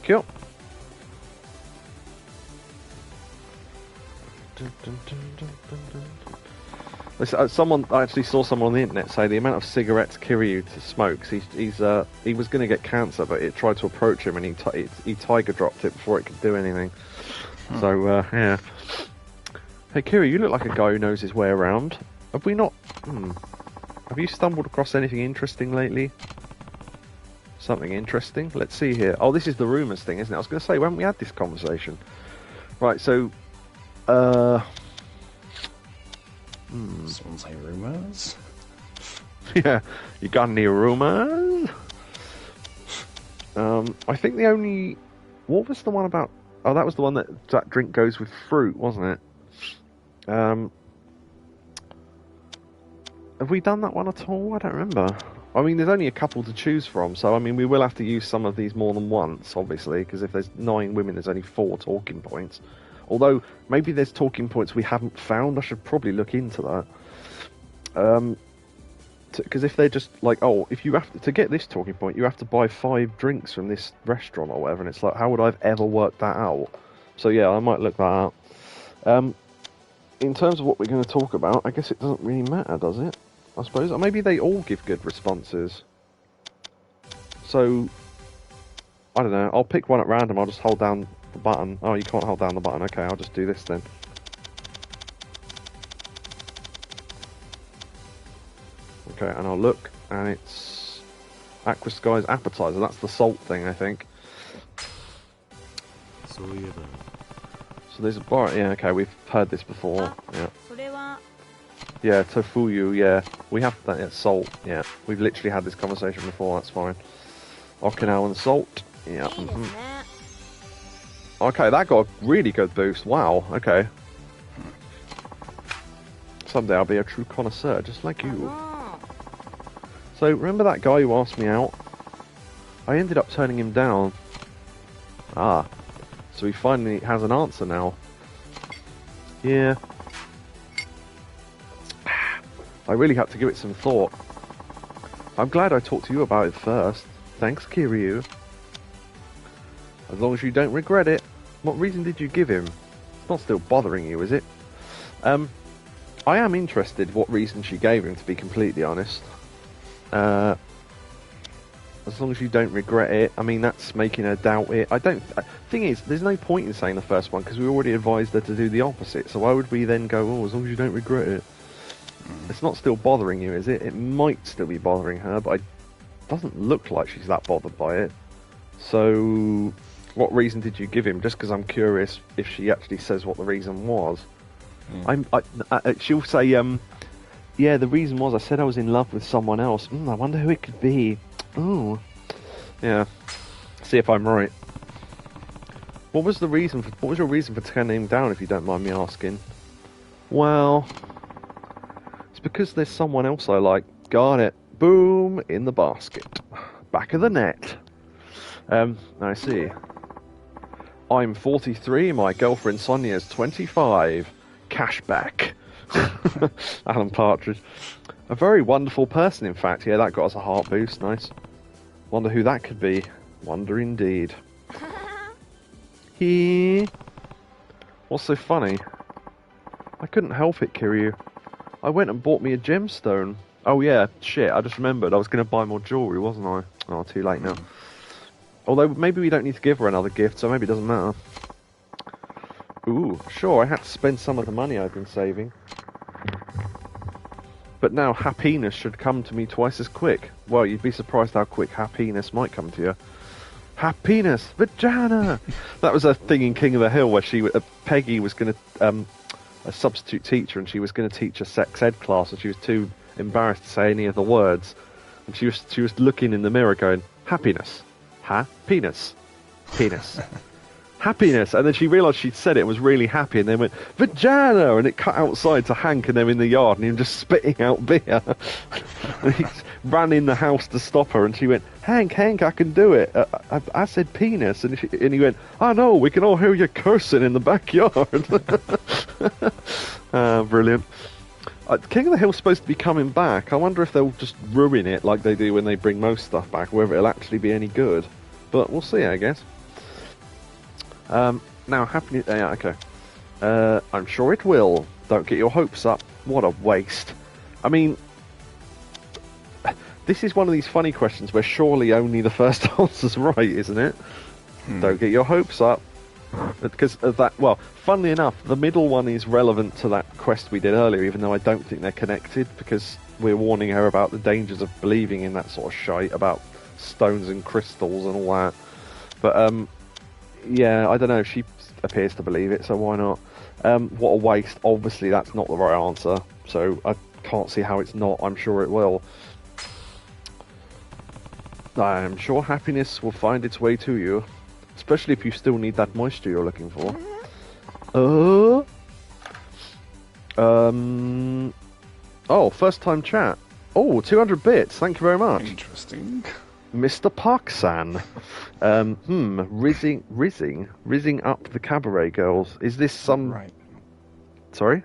Speaker 1: you. Someone, I actually saw someone on the internet say the amount of cigarettes Kiryu smokes, he was going to get cancer, but it tried to approach him and he tiger dropped it before it could do anything. So, yeah. Hey Kiryu, you look like a guy who knows his way around. Have we not... Have you stumbled across anything interesting lately? Something interesting? Let's see here. Oh, this is the rumours thing, isn't it? I was going to say, when we had this conversation. Right, so...
Speaker 2: Someone say rumours?
Speaker 1: Yeah, you got any rumours? I think the only... What was the one about... Oh, that was the one that drink goes with fruit, wasn't it? Have we done that one at all? I don't remember. I mean, there's only a couple to choose from, so I mean, we will have to use some of these more than once, obviously, because if there's 9 women, there's only 4 talking points. Although, maybe there's talking points we haven't found. I should probably look into that. Because if they're just like, oh, if you have to get this talking point, you have to buy 5 drinks from this restaurant or whatever, and it's like, how would I have ever worked that out? So yeah, I might look that out. In terms of what we're going to talk about, I guess it doesn't really matter, does it? I suppose. Or maybe they all give good responses. So, I don't know. I'll pick one at random. I'll just hold down the button. Oh, you can't hold down the button. Okay, I'll just do this then. Okay, and I'll look, and it's Aqua Sky's appetizer. That's the salt thing, I think. So there's a bar. Yeah, okay, we've heard this before. Yeah. Yeah, tofuyu, yeah. We have that, yeah, salt, yeah. We've literally had this conversation before, that's fine. Okinawan salt, yeah. Okay, that got a really good boost, wow, okay. Someday I'll be a true connoisseur, just like you. So, remember that guy who asked me out? I ended up turning him down. Ah, so he finally has an answer now. Yeah. I really had to give it some thought. I'm glad I talked to you about it first. Thanks, Kiryu. As long as you don't regret it. What reason did you give him? It's not still bothering you, is it? I am interested what reason she gave him, to be completely honest. As long as you don't regret it. I mean, that's making her doubt it. Thing is, there's no point in saying the first one, because we already advised her to do the opposite. So why would we then go, oh, as long as you don't regret it? It's not still bothering you, is it? It might still be bothering her, but it doesn't look like she's that bothered by it. So, what reason did you give him? Just because I'm curious if she actually says what the reason was. She'll say, yeah, the reason was I said I was in love with someone else. I wonder who it could be. Oh, yeah. See if I'm right. What was your reason for turning him down, if you don't mind me asking? Well, it's because there's someone else I like. Got it. Boom, in the basket. Back of the net. I see. I'm 43, my girlfriend Sonia's 25. Cashback. Alan Partridge. A very wonderful person, in fact. Yeah, that got us a heart boost. Nice. Wonder who that could be. Wonder indeed. What's so funny? I couldn't help it, Kiryu. I went and bought me a gemstone. Oh yeah, shit, I just remembered. I was going to buy more jewellery, wasn't I? Oh, too late now. Although, maybe we don't need to give her another gift, so maybe it doesn't matter. Ooh, sure, I had to spend some of the money I've been saving. But now happiness should come to me twice as quick. Well, you'd be surprised how quick happiness might come to you. Happiness! Vagina! That was a thing in King of the Hill where Peggy was going to... a substitute teacher, and she was going to teach a sex ed class, and she was too embarrassed to say any of the words. And she was looking in the mirror going, happiness. Penis. Penis. Happiness. And then she realised she'd said it and was really happy, and then went, vagina! And it cut outside to Hank and them in the yard, and him just spitting out beer. And he ran in the house to stop her, and she went, Hank, I can do it. I said penis. And he went, I know, we can all hear you cursing in the backyard. Brilliant. King of the Hill's supposed to be coming back. I wonder if they'll just ruin it like they do when they bring most stuff back, whether it'll actually be any good. But we'll see, I guess. Now, happiness... yeah, okay. I'm sure it will. Don't get your hopes up. What a waste. I mean... This is one of these funny questions where surely only the first answer's right, isn't it? Don't get your hopes up. Because of that... Well, funnily enough, the middle one is relevant to that quest we did earlier, even though I don't think they're connected, because we're warning her about the dangers of believing in that sort of shite about stones and crystals and all that. But, yeah, I don't know. She appears to believe it, so why not? What a waste. Obviously, that's not the right answer, so I can't see how it's not. I'm sure it will. I'm sure happiness will find its way to you, especially if you still need that moisture you're looking for. Oh, first time chat. Oh, 200 bits. Thank you very much.
Speaker 2: Interesting.
Speaker 1: Mr. Parksan. Rizzing up the cabaret girls. Is this some...
Speaker 2: Right.
Speaker 1: Sorry?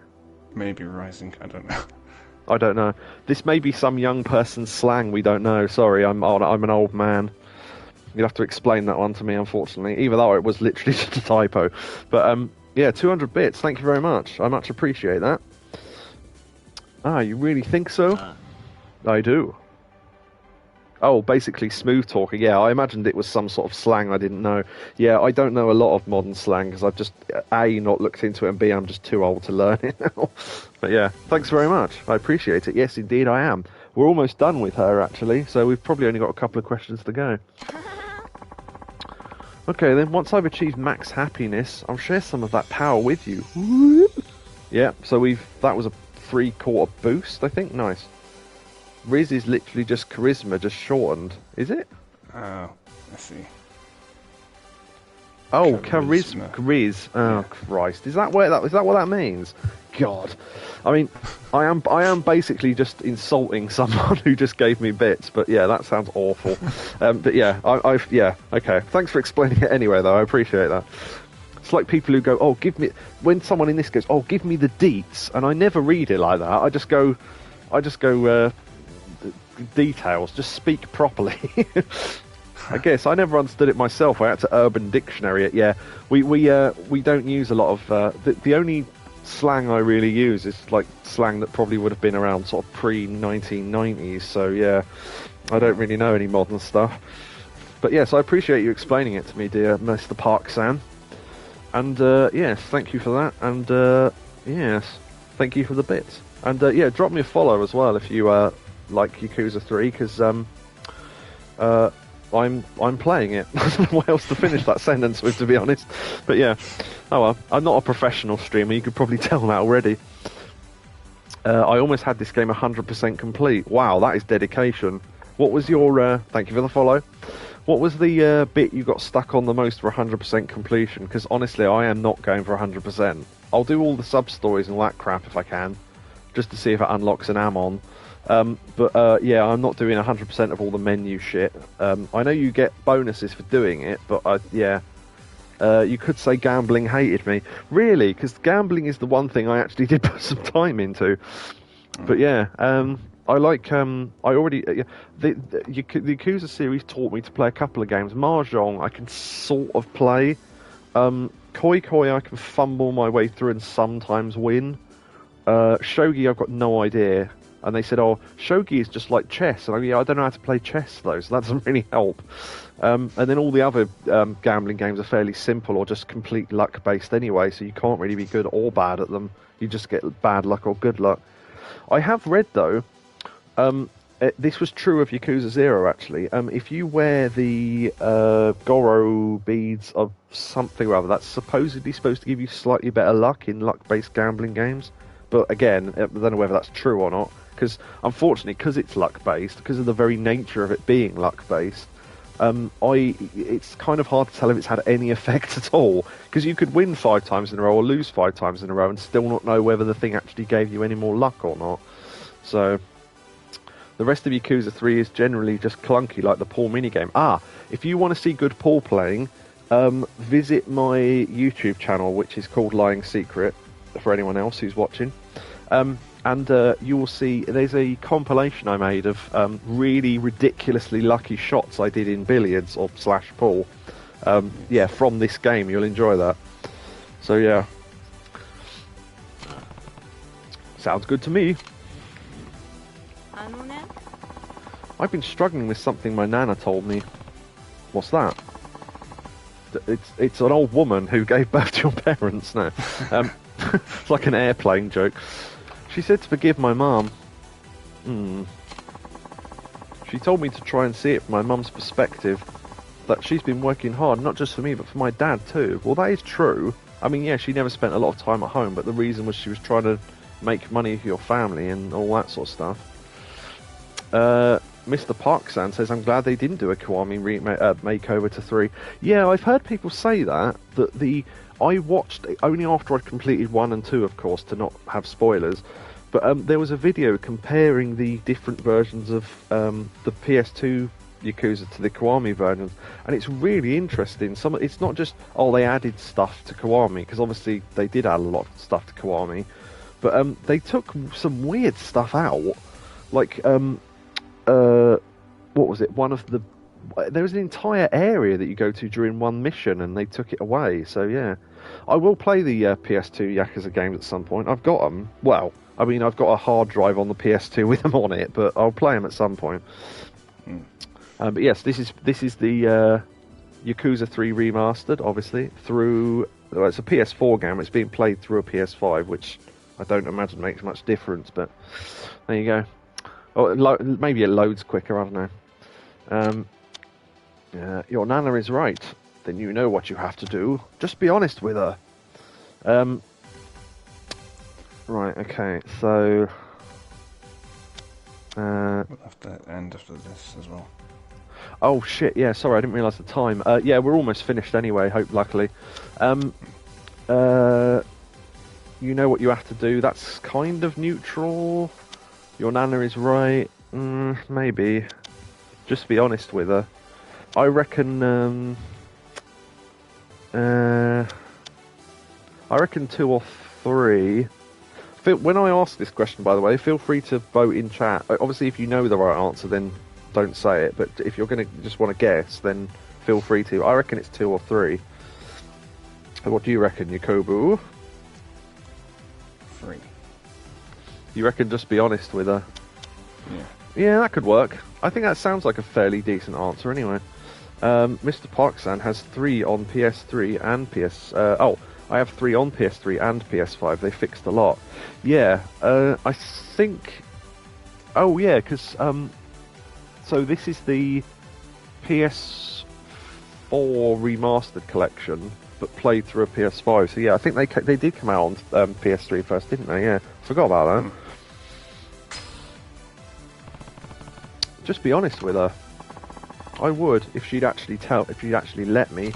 Speaker 2: Maybe rising, I don't know.
Speaker 1: I don't know. This may be some young person's slang, we don't know. Sorry, I'm an old man. You'll have to explain that one to me, unfortunately. Even though it was literally just a typo. But, yeah, 200 bits. Thank you very much. I much appreciate that. Ah, you really think so? I do. Oh, basically smooth talking. Yeah, I imagined it was some sort of slang I didn't know. Yeah, I don't know a lot of modern slang because I've just, A, not looked into it, and B, I'm just too old to learn it now. But yeah, thanks very much. I appreciate it. Yes, indeed I am. We're almost done with her, actually, so we've probably only got a couple of questions to go. Okay, then, once I've achieved max happiness, I'll share some of that power with you. Yeah, so that was a 3/4 boost, I think. Nice. Riz is literally just charisma, just shortened. Is it?
Speaker 2: Oh, I see.
Speaker 1: Oh, charisma. Riz. Oh, yeah. Christ. Is that what that means? God. I mean, I am basically just insulting someone who just gave me bits, but yeah, that sounds awful. But yeah, yeah, okay. Thanks for explaining it anyway, though. I appreciate that. It's like people who go, oh, give me... When someone in this goes, oh, give me the deets, and I never read it like that. I just go... details, just speak properly. I guess I never understood it myself. I had to Urban Dictionary it. Yeah, we don't use a lot of the only slang I really use is like slang that probably would have been around sort of pre-1990s. So yeah, I don't really know any modern stuff. But yes, I appreciate you explaining it to me, dear Mr. Park-san. And yes, thank you for that. And yes, thank you for the bits. And yeah, drop me a follow as well if you like Yakuza 3, because I'm playing it. I don't know what else to finish that sentence with, to be honest. But yeah, oh well, I'm not a professional streamer, you could probably tell that already. I almost had this game 100% complete. Wow, that is dedication. What was your, thank you for the follow. What was the bit you got stuck on the most for 100% completion? Because honestly, I am not going for 100%. I'll do all the sub-stories and all that crap if I can, just to see if it unlocks an Ammon. But yeah, I'm not doing 100% of all the menu shit. I know you get bonuses for doing it, but yeah, you could say gambling hated me. Really, because gambling is the one thing I actually did put some time into. But yeah, I like, I already, the Yakuza series taught me to play a couple of games. Mahjong, I can sort of play. Koi Koi, I can fumble my way through and sometimes win. Shogi, I've got no idea. And they said, oh, Shogi is just like chess. And I don't know how to play chess, though, so that doesn't really help. And then all the other gambling games are fairly simple or just complete luck-based anyway, so you can't really be good or bad at them. You just get bad luck or good luck. I have read, though, this was true of Yakuza 0, actually. If you wear the Goro beads of something or other, that's supposedly supposed to give you slightly better luck in luck-based gambling games. But again, I don't know whether that's true or not, because unfortunately, because it's luck-based, because of the very nature of it being luck-based, it's kind of hard to tell if it's had any effect at all, because you could win 5 times in a row or lose 5 times in a row and still not know whether the thing actually gave you any more luck or not. So the rest of Yakuza 3 is generally just clunky, like the pool minigame. If you want to see good pool playing, visit my YouTube channel, which is called Lying Secret, for anyone else who's watching. And you will see there's a compilation I made of really ridiculously lucky shots I did in billiards or / pool. Yeah, from this game. You'll enjoy that. So yeah. Sounds good to me. I've been struggling with something my nana told me. What's that? It's an old woman who gave birth to your parents. No. It's like an airplane joke. She said to forgive my mum. She told me to try and see it from my mum's perspective, that she's been working hard, not just for me, but for my dad too. Well, that is true. I mean, yeah, she never spent a lot of time at home, but the reason was she was trying to make money for your family and all that sort of stuff. Mr. Park-san says, I'm glad they didn't do a Kiwami makeover to 3. Yeah, I've heard people say that I watched only after I'd completed 1 and 2, of course, to not have spoilers. But there was a video comparing the different versions of the PS2 Yakuza to the Kiwami versions, and it's really interesting. It's not just they added stuff to Kiwami, because obviously they did add a lot of stuff to Kiwami, but they took some weird stuff out, like what was it? There was an entire area that you go to during one mission, and they took it away. So yeah, I will play the PS2 Yakuza games at some point. I've got them. Well, I mean, I've got a hard drive on the PS2 with them on it, but I'll play them at some point. But yes, this is the Yakuza 3 remastered, obviously through. Well, it's a PS4 game. It's being played through a PS5, which I don't imagine makes much difference. But there you go. Or maybe it loads quicker. I don't know. Your nana is right. Then you know what you have to do. Just be honest with her. Right, okay, so... we'll
Speaker 2: have to end after this as well.
Speaker 1: Oh shit, yeah, sorry, I didn't realise the time. Yeah, we're almost finished anyway, luckily. You know what you have to do. That's kind of neutral. Your nana is right. Maybe. Just be honest with her. I reckon 2 or 3. When I ask this question, by the way, feel free to vote in chat. Obviously, if you know the right answer, then don't say it. But if you're going to just want to guess, then feel free to. I reckon it's 2 or 3. What do you reckon, Yakobu?
Speaker 2: 3.
Speaker 1: You reckon just be honest with her?
Speaker 2: Yeah.
Speaker 1: Yeah, that could work. I think that sounds like a fairly decent answer anyway. Mr. Parksan has 3 on PS3 and PS... I have 3 on PS3 and PS5. They fixed a lot. Yeah, I think... Oh, yeah, because... so this is the PS4 remastered collection, but played through a PS5. So yeah, I think they did come out on PS3 first, didn't they? Yeah, forgot about that. Just be honest with her. I would if she'd actually let me.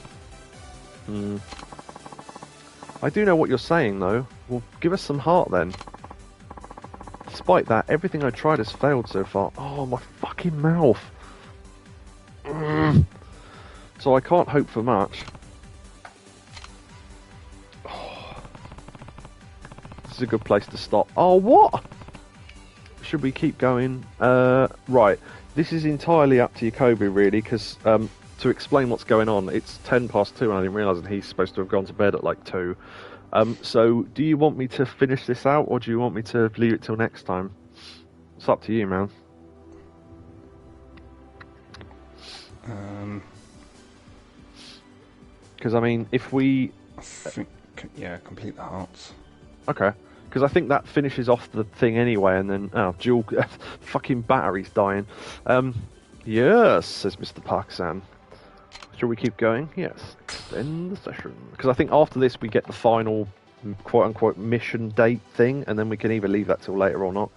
Speaker 1: I do know what you're saying though. Well, give us some heart then. Despite that, everything I tried has failed so far. Oh, my fucking mouth. So I can't hope for much. This is a good place to stop. Oh, what? Should we keep going? Right. This is entirely up to Yakobu, really, because to explain what's going on, it's 10 past 2 and I didn't realise that he's supposed to have gone to bed at like 2. So do you want me to finish this out, or do you want me to leave it till next time? It's up to you, man. Because, I mean, if we...
Speaker 2: I think, yeah, complete the hearts.
Speaker 1: Okay. Because I think that finishes off the thing anyway, and then... Oh, dual... fucking battery's dying. Yes, says Mr. Parksan. Shall we keep going? Yes. Extend the session. Because I think after this we get the final quote-unquote mission date thing, and then we can either leave that till later or not.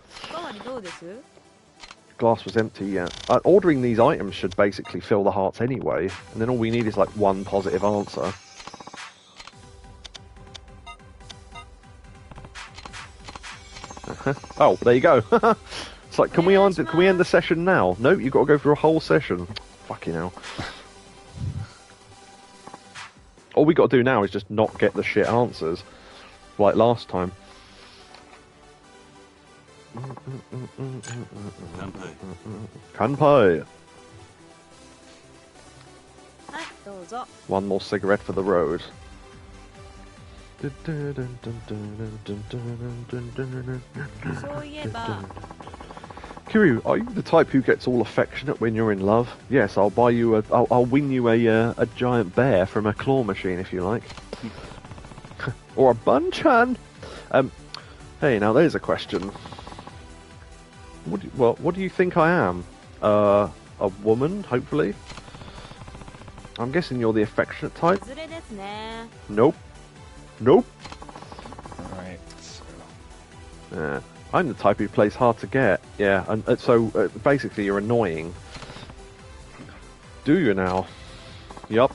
Speaker 1: Glass was empty, yeah. Ordering these items should basically fill the hearts anyway, and then all we need is like one positive answer. Oh, there you go. It's like, can we end the session now? Nope, you've got to go through a whole session. Fucking hell. All we got to do now is just not get the shit answers, like last time. Kanpai. One more cigarette for the road. Kiryu, are you the type who gets all affectionate when you're in love? Yes, I'll buy you I'll win you a giant bear from a claw machine if you like. Or a bunchan. Hey, now there's a question. What do you think I am? A woman, hopefully? I'm guessing you're the affectionate type? Nope. Nope.
Speaker 2: Right, so...
Speaker 1: I'm the type who plays hard to get. Yeah, and so basically you're annoying. Do you now? Yup.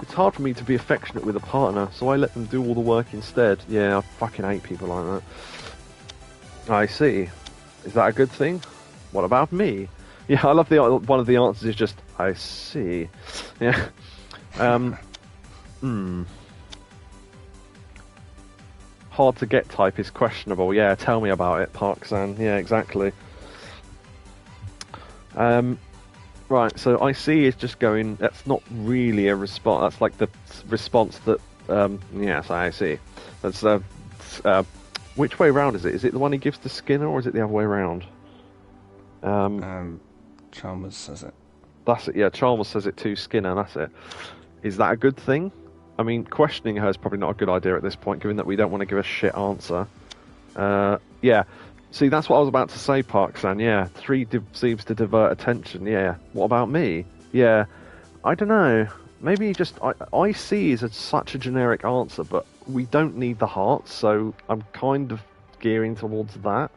Speaker 1: It's hard for me to be affectionate with a partner, so I let them do all the work instead. Yeah, I fucking hate people like that. I see. Is that a good thing? What about me? Yeah, I love one of the answers is just, I see. Yeah. Hard to get type is questionable. Yeah, tell me about it, Parksan. Yeah, exactly. Right, so I see is just going, that's not really a response. That's like the response that, yes, I see. That's, which way round is it? Is it the one he gives to Skinner, or is it the other way round?
Speaker 2: Chalmers says it.
Speaker 1: That's it, yeah, Chalmers says it to Skinner, that's it. Is that a good thing? I mean, questioning her is probably not a good idea at this point, given that we don't want to give a shit answer. Yeah. See, that's what I was about to say, Parksan. Yeah, 3 seems to divert attention. Yeah. What about me? Yeah. I don't know. Maybe just... I see is such a generic answer, but we don't need the hearts, so I'm kind of gearing towards that.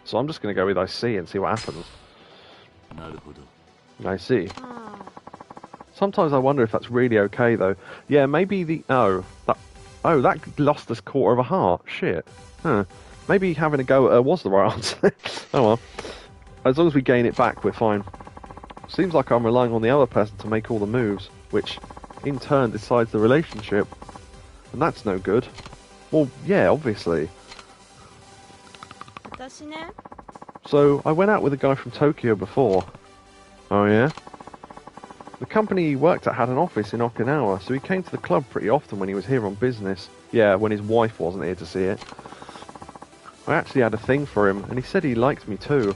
Speaker 1: So I'm just going to go with I see and see what happens. I see. Sometimes I wonder if that's really okay, though. Yeah, maybe the... that lost us quarter of a heart. Shit. Huh. Maybe having a go at her was the right answer. Oh well. As long as we gain it back, we're fine. Seems like I'm relying on the other person to make all the moves, which, in turn, decides the relationship. And that's no good. Well, yeah, obviously. So, I went out with a guy from Tokyo before. Oh, yeah? The company he worked at had an office in Okinawa, so he came to the club pretty often when he was here on business. Yeah, when his wife wasn't here to see it. I actually had a thing for him, and he said he liked me too.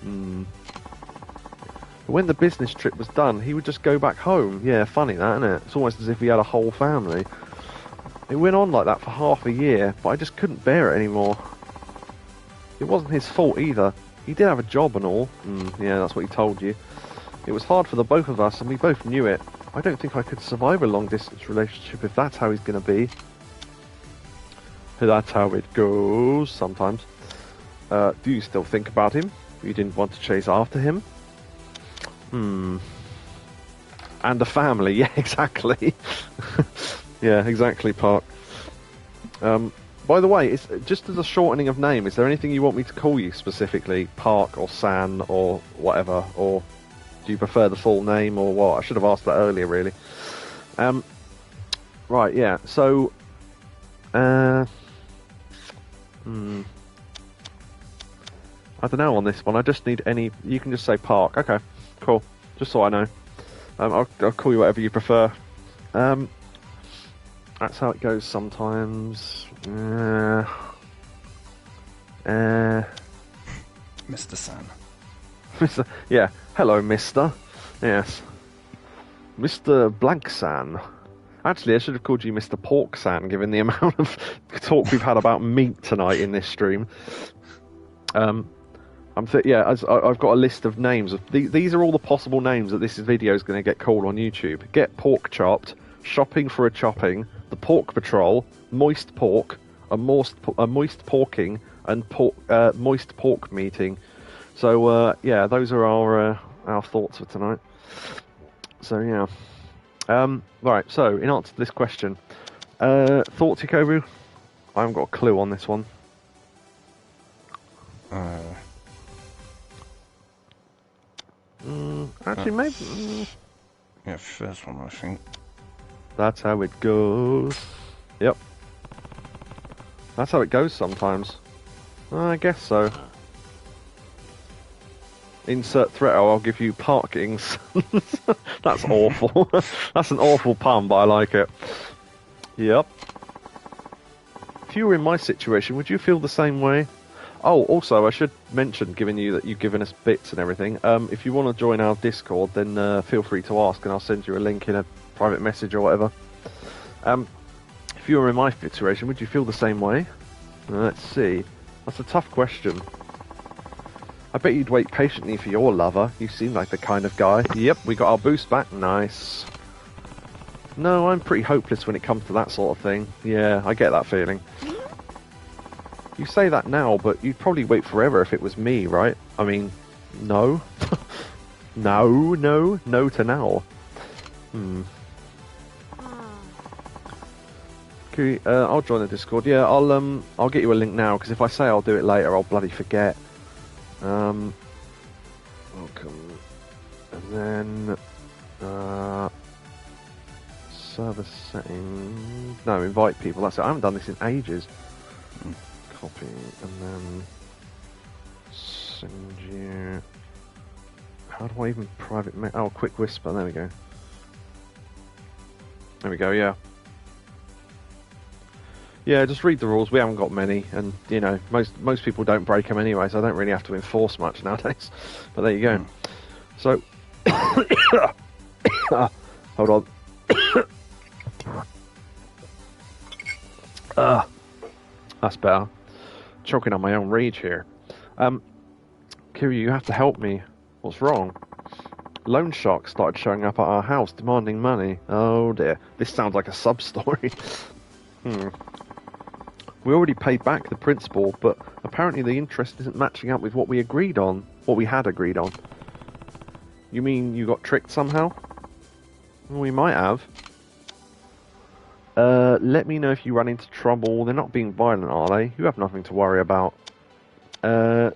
Speaker 1: But when the business trip was done, he would just go back home. Yeah, funny that, isn't it? It's almost as if he had a whole family. It went on like that for half a year, but I just couldn't bear it anymore. It wasn't his fault either. He did have a job and all. Yeah, that's what he told you. It was hard for the both of us, and we both knew it. I don't think I could survive a long-distance relationship if that's how he's going to be. That's how it goes sometimes. Do you still think about him? You didn't want to chase after him? And the family, yeah, exactly. Yeah, exactly, Park. By the way, it's just as a shortening of name, is there anything you want me to call you specifically? Park or San or whatever? Or do you prefer the full name or what? I should have asked that earlier, really. Right, yeah, so... I don't know on this one. I just need any... You can just say Park. Okay, cool. Just so I know. I'll call you whatever you prefer. That's how it goes sometimes.
Speaker 2: Mr. San.
Speaker 1: Mr. Yeah. Hello, Mister. Yes. Mr. Blank San. Actually, I should have called you Mr. Pork San, given the amount of talk we've had about meat tonight in this stream. I've got a list of names. These are all the possible names that this video is going to get called on YouTube. Get Pork Chopped, Shopping for a Chopping, The Pork Patrol, Moist Pork, a Moist Porking, and Moist Pork Meeting. So, yeah, those are our thoughts for tonight. So, yeah. Right, so, in answer to this question, thoughts, Yakobu? I haven't got a clue on this one. Actually, maybe...
Speaker 2: Yeah, first one, I think.
Speaker 1: That's how it goes. Yep. That's how it goes sometimes. I guess so. Insert threat, I'll give you parkings. That's awful. That's an awful pun, but I like it. Yep. If you were in my situation, would you feel the same way? Oh, also, I should mention, given you that you've given us bits and everything, if you want to join our Discord, then feel free to ask, and I'll send you a link in a private message or whatever. If you were in my situation, would you feel the same way? Let's see. That's a tough question. I bet you'd wait patiently for your lover. You seem like the kind of guy. Yep, we got our boost back. Nice. No, I'm pretty hopeless when it comes to that sort of thing. Yeah, I get that feeling. You say that now, but you'd probably wait forever if it was me, right? I mean, no. No to now. Okay, I'll join the Discord. Yeah, I'll get you a link now, because if I say I'll do it later, I'll bloody forget. Welcome. And then, server settings. No, invite people. That's it. I haven't done this in ages. Copy, and then send you... How do I even private... Oh, quick whisper, there we go. There we go, yeah. Yeah, just read the rules. We haven't got many, and, you know, most people don't break them anyway, so I don't really have to enforce much nowadays. But there you go. So... hold on. That's better. Choking on my own rage here. Kiryu, you have to help me. What's wrong? Loan sharks started showing up at our house demanding money. Oh dear. This sounds like a sub-story. We already paid back the principal, but apparently the interest isn't matching up with what we agreed on. What we had agreed on. You mean you got tricked somehow? Well, we might have. Let me know if you run into trouble. They're not being violent, are they? You have nothing to worry about. The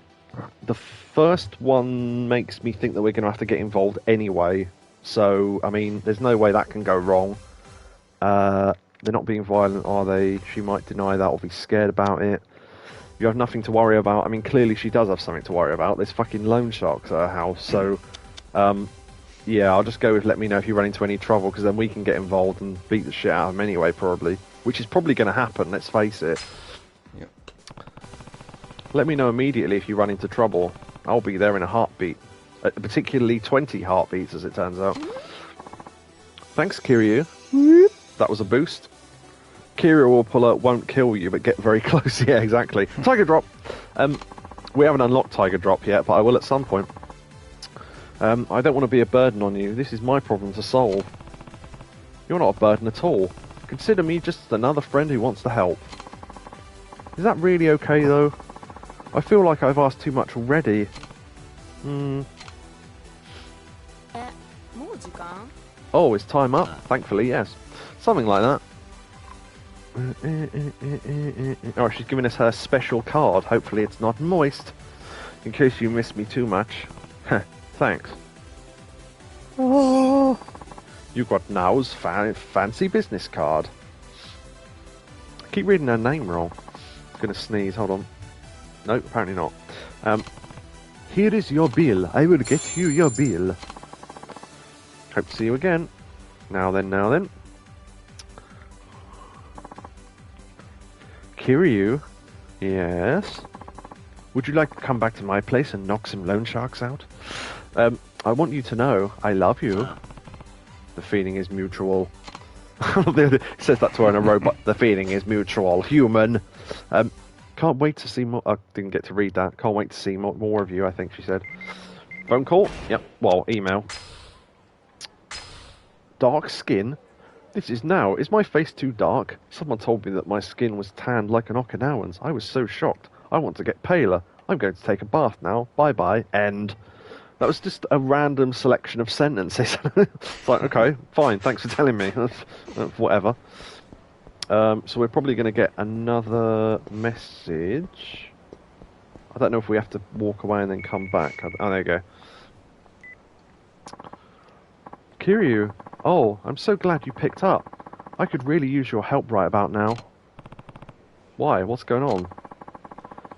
Speaker 1: first one makes me think that we're going to have to get involved anyway. So, I mean, there's no way that can go wrong. They're not being violent, are they? She might deny that or be scared about it. You have nothing to worry about. I mean, clearly she does have something to worry about. There's fucking loan sharks at her house, so... Yeah, I'll just go with let me know if you run into any trouble, because then we can get involved and beat the shit out of them anyway, probably. Which is probably going to happen, let's face it.
Speaker 2: Yep.
Speaker 1: Let me know immediately if you run into trouble. I'll be there in a heartbeat. Particularly 20 heartbeats, as it turns out. Thanks, Kiryu. That was a boost. Kiryu will pull up, won't kill you, but get very close. Yeah, exactly. Tiger Drop. We haven't unlocked Tiger Drop yet, but I will at some point. I don't want to be a burden on you. This is my problem to solve. You're not a burden at all. Consider me just another friend who wants to help. Is that really okay, though? I feel like I've asked too much already. Oh, is time up? Thankfully, yes. Something like that. Oh, she's giving us her special card. Hopefully it's not moist. In case you miss me too much. Thanks. Oh, you got Now's fancy business card. I keep reading her name wrong. I'm gonna sneeze, hold on. No, apparently not. Here is your bill. I will get you your bill. Hope to see you again. Now then. Kiryu? Yes? Would you like to come back to my place and knock some loan sharks out? I want you to know I love you. The feeling is mutual. It says that to her in a robot. The feeling is mutual. Human. Can't wait to see more. I didn't get to read that. Can't wait to see more of you, I think she said. Phone call? Yep. Well, email. Dark skin? This is now. Is my face too dark? Someone told me that my skin was tanned like an Okinawan's. I was so shocked. I want to get paler. I'm going to take a bath now. Bye-bye. End. That was just a random selection of sentences. It's like, okay, fine. Thanks for telling me. Whatever. So we're probably going to get another message. I don't know if we have to walk away and then come back. Oh, there you go. Kiryu. Oh, I'm so glad you picked up. I could really use your help right about now. Why? What's going on?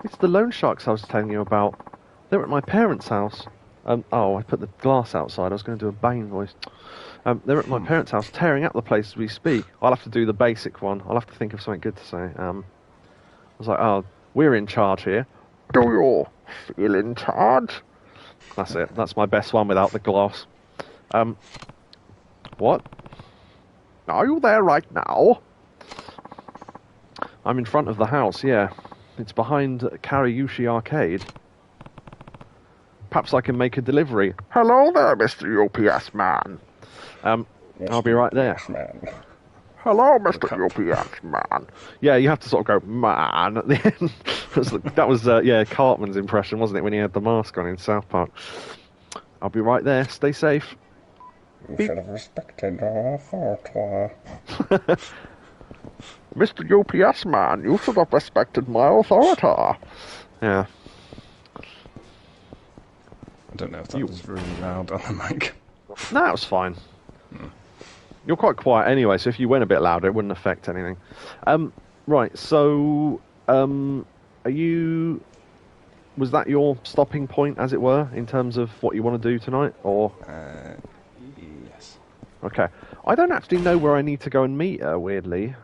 Speaker 1: It's the loan sharks I was telling you about. They're at my parents' house. Oh, I put the glass outside. I was going to do a Bane voice. They're at my parents' house, tearing up the place as we speak. I'll have to do the basic one. I'll have to think of something good to say. I was like, oh, we're in charge here. Do you feel in charge? That's it. That's my best one without the glass. What? Are you there right now? I'm in front of the house, yeah. It's behind Karayushi Arcade. Perhaps I can make a delivery. Hello there, Mr. UPS man. I'll be right there.
Speaker 2: Man.
Speaker 1: Hello, Mr. UPS man. Yeah, you have to sort of go, man, at the end. That was Cartman's impression, wasn't it, when he had the mask on in South Park. I'll be right there. Stay safe.
Speaker 2: You should have respected our authority.
Speaker 1: Mr. UPS man, you should have respected my authority. Yeah.
Speaker 2: I don't know if that was really loud on the mic.
Speaker 1: No, it was fine. You're quite quiet anyway, so if you went a bit louder, it wouldn't affect anything. Right, so, are you... Was that your stopping point, as it were, in terms of what you want to do tonight, or...?
Speaker 2: Yes.
Speaker 1: Okay. I don't actually know where I need to go and meet her, weirdly.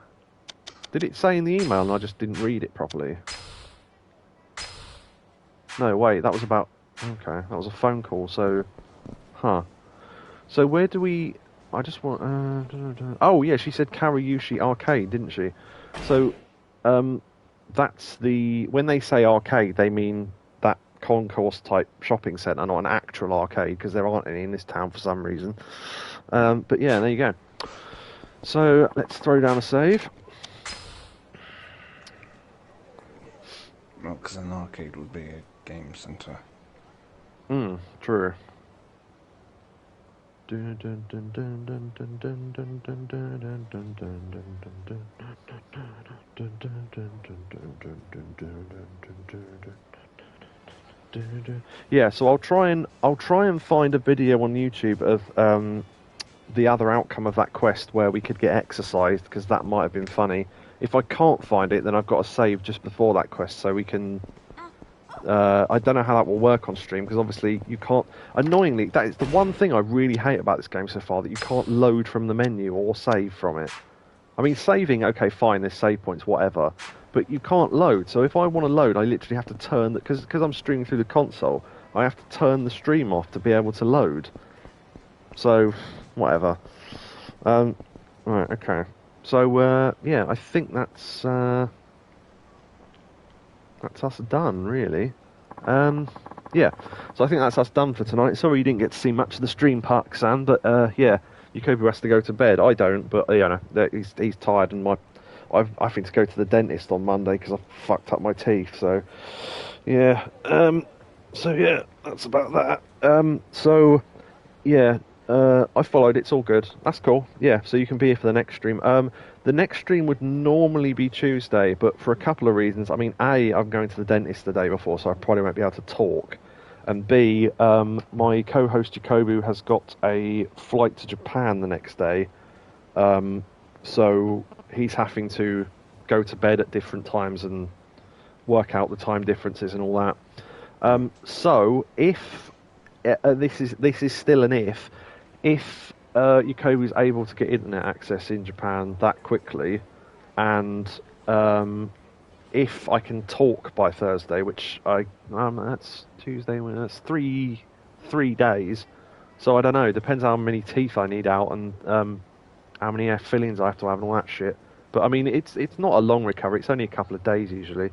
Speaker 1: Did it say in the email and I just didn't read it properly? No, wait, that was about... Okay, that was a phone call, so... Huh. So where do we... I just want... Oh, yeah, she said Karayushi Arcade, didn't she? So, that's the... When they say arcade, they mean that concourse-type shopping centre, not an actual arcade, because there aren't any in this town for some reason. But yeah, there you go. So, let's throw down a save.
Speaker 2: Well, because an arcade would be a game centre.
Speaker 1: True. Yeah, so I'll try and find a video on YouTube of the other outcome of that quest where we could get exercised, because that might have been funny. If I can't find it, then I've got to save just before that quest so we can I don't know how that will work on stream because obviously you can't. Annoyingly, that is the one thing I really hate about this game so far, that you can't load from the menu or save from it. I mean, saving, okay, fine, there's save points, whatever, but you can't load. So if I want to load, I literally have to turn because I'm streaming through the console. I have to turn the stream off to be able to load. So, whatever. Right, okay. So yeah, I think that's us done, really. Yeah, so I think that's us done for tonight. Sorry you didn't get to see much of the stream, Park Sam, but yeah, Yakobu has to go to bed. I don't, but you know, he's tired, and I think to go to the dentist on Monday because I fucked up my teeth. So yeah, so yeah, that's about that. So yeah, I followed. It's all good. That's cool. Yeah, so you can be here for the next stream. The next stream would normally be Tuesday, but for a couple of reasons. I mean, A, I'm going to the dentist the day before, so I probably won't be able to talk. And B, my co-host Yakobu has got a flight to Japan the next day, so he's having to go to bed at different times and work out the time differences and all that. So if this is still an if Yakobu is able to get internet access in Japan that quickly, and if I can talk by Thursday, which that's Tuesday, that's three days. So I don't know. It depends how many teeth I need out and how many fillings I have to have and all that shit. But I mean, it's not a long recovery. It's only a couple of days usually,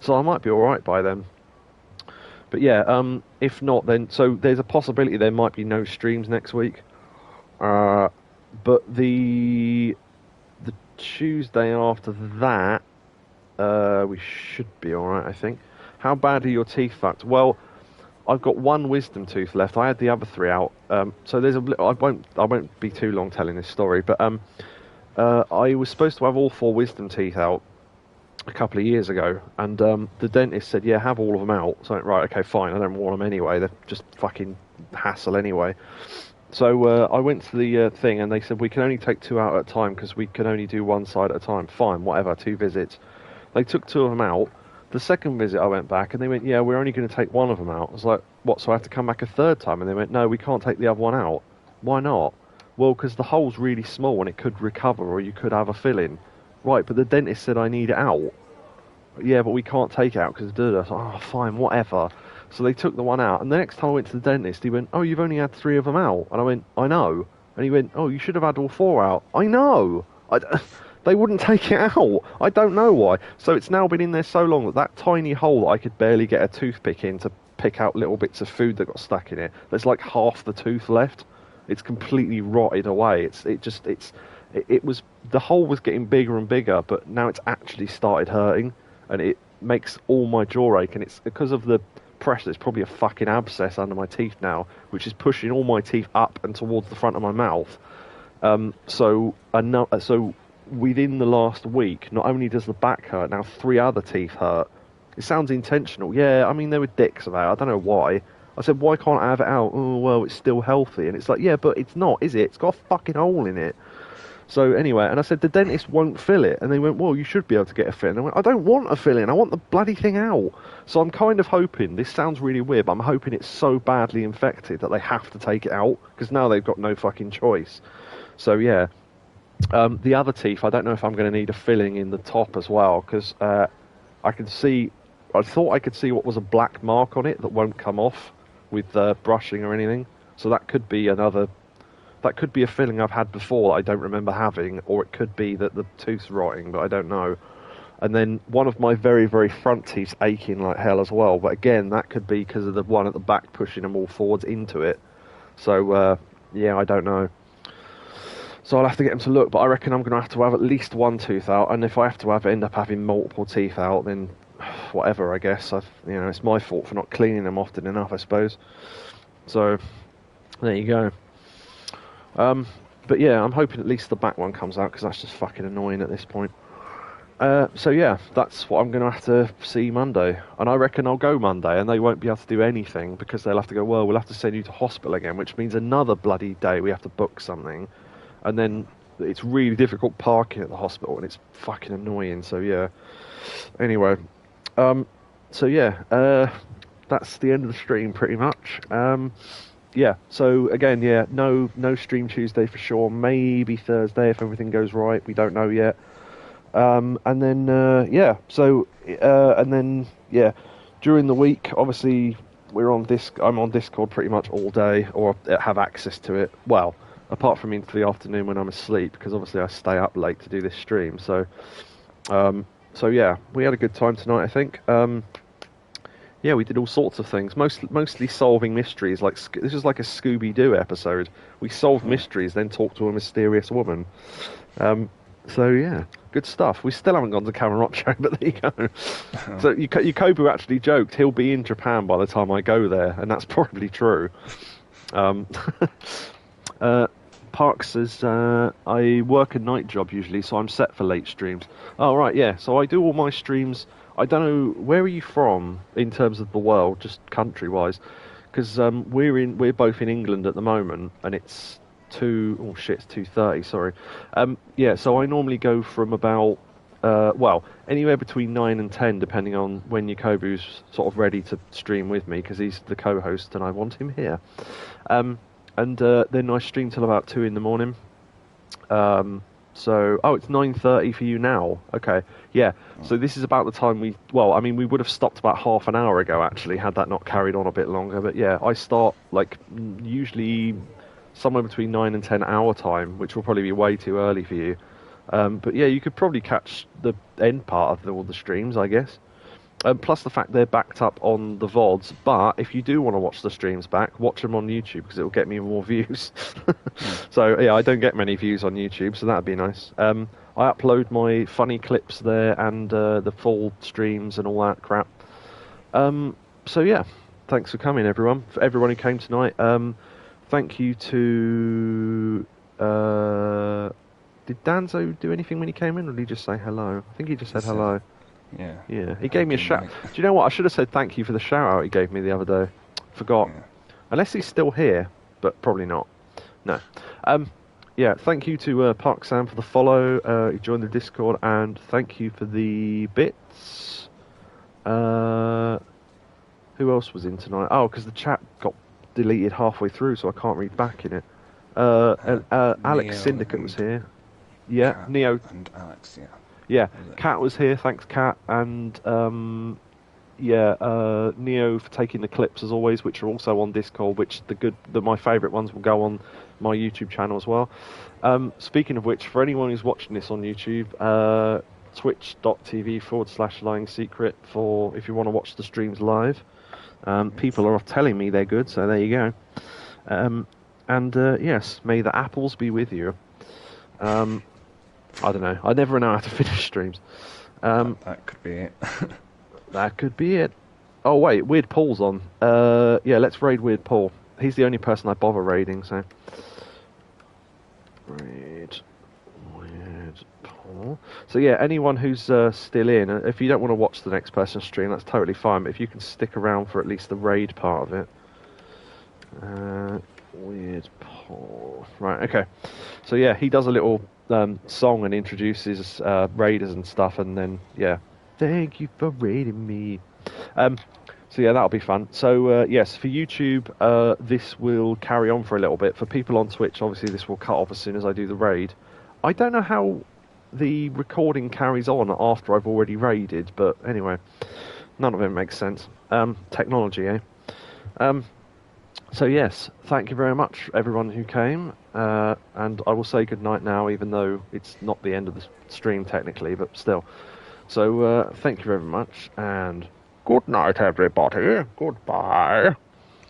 Speaker 1: so I might be all right by then. But yeah, if not, then so there's a possibility there might be no streams next week. But the Tuesday after that, we should be all right, I think. How bad are your teeth fucked? Well, I've got one wisdom tooth left. I had the other three out. So there's I won't be too long telling this story, but I was supposed to have all 4 wisdom teeth out a couple of years ago, and the dentist said, yeah, have all of them out. So I went, right, okay, fine, I don't want them anyway, they're just fucking hassle anyway. So I went to the thing, and they said, we can only take 2 out at a time, because we can only do one side at a time. Fine, whatever, 2 visits. They took 2 of them out. The second visit I went back, and they went, yeah, we're only going to take 1 of them out. I was like, what, so I have to come back a 3rd time? And they went, no, we can't take the other one out. Why not? Well, because the hole's really small, and it could recover, or you could have a fill-in. Right, but the dentist said I need it out. Yeah, but we can't take it out because oh, fine, whatever. So they took the one out, and the next time I went to the dentist, he went, oh, you've only had 3 of them out. And I went, I know. And he went, oh, you should have had all 4 out. I know. They wouldn't take it out. I don't know why. So it's now been in there so long that tiny hole that I could barely get a toothpick in to pick out little bits of food that got stuck in it, there's like half the tooth left. It's completely rotted away. The hole was getting bigger and bigger, but now it's actually started hurting, and it makes all my jaw ache, and it's because of the pressure. It's probably a fucking abscess under my teeth now, which is pushing all my teeth up and towards the front of my mouth. So within the last week, not only does the back hurt, now 3 other teeth hurt. It sounds intentional. Yeah, I mean, they were dicks about it. I don't know why. I said, why can't I have it out? Oh, well, it's still healthy. And it's like, yeah, but it's not, is it? It's got a fucking hole in it. So anyway, and I said, the dentist won't fill it. And they went, well, you should be able to get a fill in. I went, I don't want a fill in. I want the bloody thing out. So I'm kind of hoping, this sounds really weird, but I'm hoping it's so badly infected that they have to take it out, because now they've got no fucking choice. So yeah. The other teeth, I don't know if I'm going to need a filling in the top as well, because I thought I could see what was a black mark on it that won't come off with brushing or anything. So that could be a filling I've had before that I don't remember having, or it could be that the tooth's rotting, but I don't know. And then one of my very, very front teeth's aching like hell as well, but again, that could be because of the one at the back pushing them all forwards into it. So, yeah, I don't know. So I'll have to get him to look, but I reckon I'm going to have at least 1 tooth out, and if I have to end up having multiple teeth out, then whatever, I guess. It's my fault for not cleaning them often enough, I suppose. So, there you go. But yeah, I'm hoping at least the back one comes out, because that's just fucking annoying at this point. So yeah, that's what I'm going to have to see Monday. And I reckon I'll go Monday, and they won't be able to do anything, because they'll have to go, well, we'll have to send you to hospital again, which means another bloody day we have to book something. And then it's really difficult parking at the hospital, and it's fucking annoying, so yeah. Anyway, So yeah, that's the end of the stream pretty much. Yeah. So again, yeah, no stream Tuesday for sure. Maybe Thursday if everything goes right. We don't know yet. And then yeah. So and then yeah, during the week, obviously we're on I'm on Discord pretty much all day, or have access to it. Well, apart from into the afternoon when I'm asleep, because obviously I stay up late to do this stream. So so yeah, we had a good time tonight, I think. Yeah, we did all sorts of things, mostly solving mysteries. Like this was like a Scooby Doo episode. We solved mysteries, then talked to a mysterious woman. So yeah, good stuff. We still haven't gone to Kamurocho, but there you go. So Yakobu actually joked he'll be in Japan by the time I go there, and that's probably true. Park says, I work a night job usually, so I'm set for late streams. Oh, right, yeah. So I do all my streams. I don't know, where are you from in terms of the world, just country-wise? Because we're both in England at the moment, and it's 2:30, sorry. Yeah, so I normally go from about, well, anywhere between 9 and 10, depending on when Yakobu's sort of ready to stream with me, because he's the co-host and I want him here. And then I stream till about 2 in the morning. So, it's 9:30 for you now. Okay, yeah. So this is about the time we would have stopped about half an hour ago, actually, had that not carried on a bit longer. But yeah, I start, like, usually somewhere between 9 and 10 hour time, which will probably be way too early for you. But yeah, you could probably catch the end part of all the streams, I guess. Plus the fact they're backed up on the VODs, but if you do want to watch the streams back, watch them on YouTube because it will get me more views. So yeah, I don't get many views on YouTube, so that'd be nice. I upload my funny clips there and the full streams and all that crap. So yeah, thanks for coming, everyone. For everyone who came tonight, thank you to... did Danzo do anything when he came in, or did he just say hello? I think he just said hello. Yeah. He gave me a shout. Do you know what? I should have said thank you for the shout out he gave me the other day. Forgot. Yeah. Unless he's still here, but probably not. No. Yeah, thank you to Park Sam for the follow. He joined the Discord, and thank you for the bits. Who else was in tonight? Oh, because the chat got deleted halfway through, so I can't read back in it. Alex Syndicate was here. Yeah,
Speaker 2: Kat
Speaker 1: Neo
Speaker 2: and Alex. Yeah.
Speaker 1: Yeah, Kat was here. Thanks, Kat, and Neo for taking the clips as always, which are also on Discord. Which my favourite ones will go on my YouTube channel as well. Speaking of which, for anyone who's watching this on YouTube, twitch.tv/Lying Secret for if you want to watch the streams live. People are telling me they're good, so there you go. And yes, may the apples be with you. I don't know. I never know how to finish streams.
Speaker 2: That could be it.
Speaker 1: That could be it. Oh, wait. Weird Paul's on. Yeah, let's raid Weird Paul. He's the only person I bother raiding, so... Raid Weird Paul. So, yeah, anyone who's still in, if you don't want to watch the next person's stream, that's totally fine. But if you can stick around for at least the raid part of it... Weird Paul. Right, okay. So, yeah, he does a little... song and introduces raiders and stuff, and then yeah, thank you for raiding me. So yeah, that'll be fun. So yes, for YouTube, this will carry on for a little bit. For people on Twitch, obviously this will cut off as soon as I do the raid. I don't know how the recording carries on after I've already raided, but anyway, none of it makes sense. Technology, eh? So yes, thank you very much, everyone who came, and I will say goodnight now, even though it's not the end of the stream technically, but still. So thank you very much, and good night, everybody. Goodbye.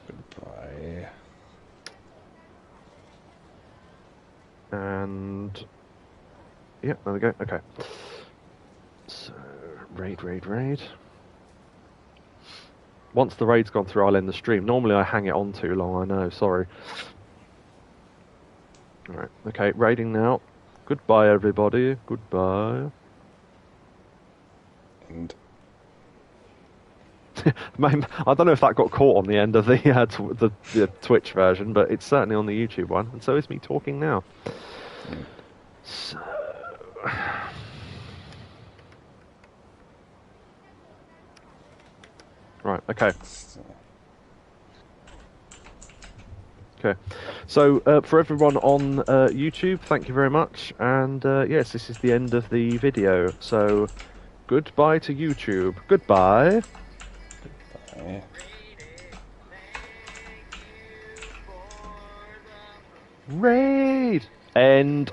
Speaker 2: Goodbye.
Speaker 1: And yeah, there we go. Okay. So raid. Once the raid's gone through, I'll end the stream. Normally I hang it on too long, I know, sorry. Alright, okay, raiding now. Goodbye, everybody. Goodbye.
Speaker 2: And...
Speaker 1: I don't know if that got caught on the end of the Twitch version, but it's certainly on the YouTube one, and so is me talking now. So... Right. Okay.
Speaker 2: So,
Speaker 1: Okay. So for everyone on YouTube, thank you very much. And yes, this is the end of the video. So goodbye to YouTube. Goodbye.
Speaker 2: yeah.
Speaker 1: Raid. End.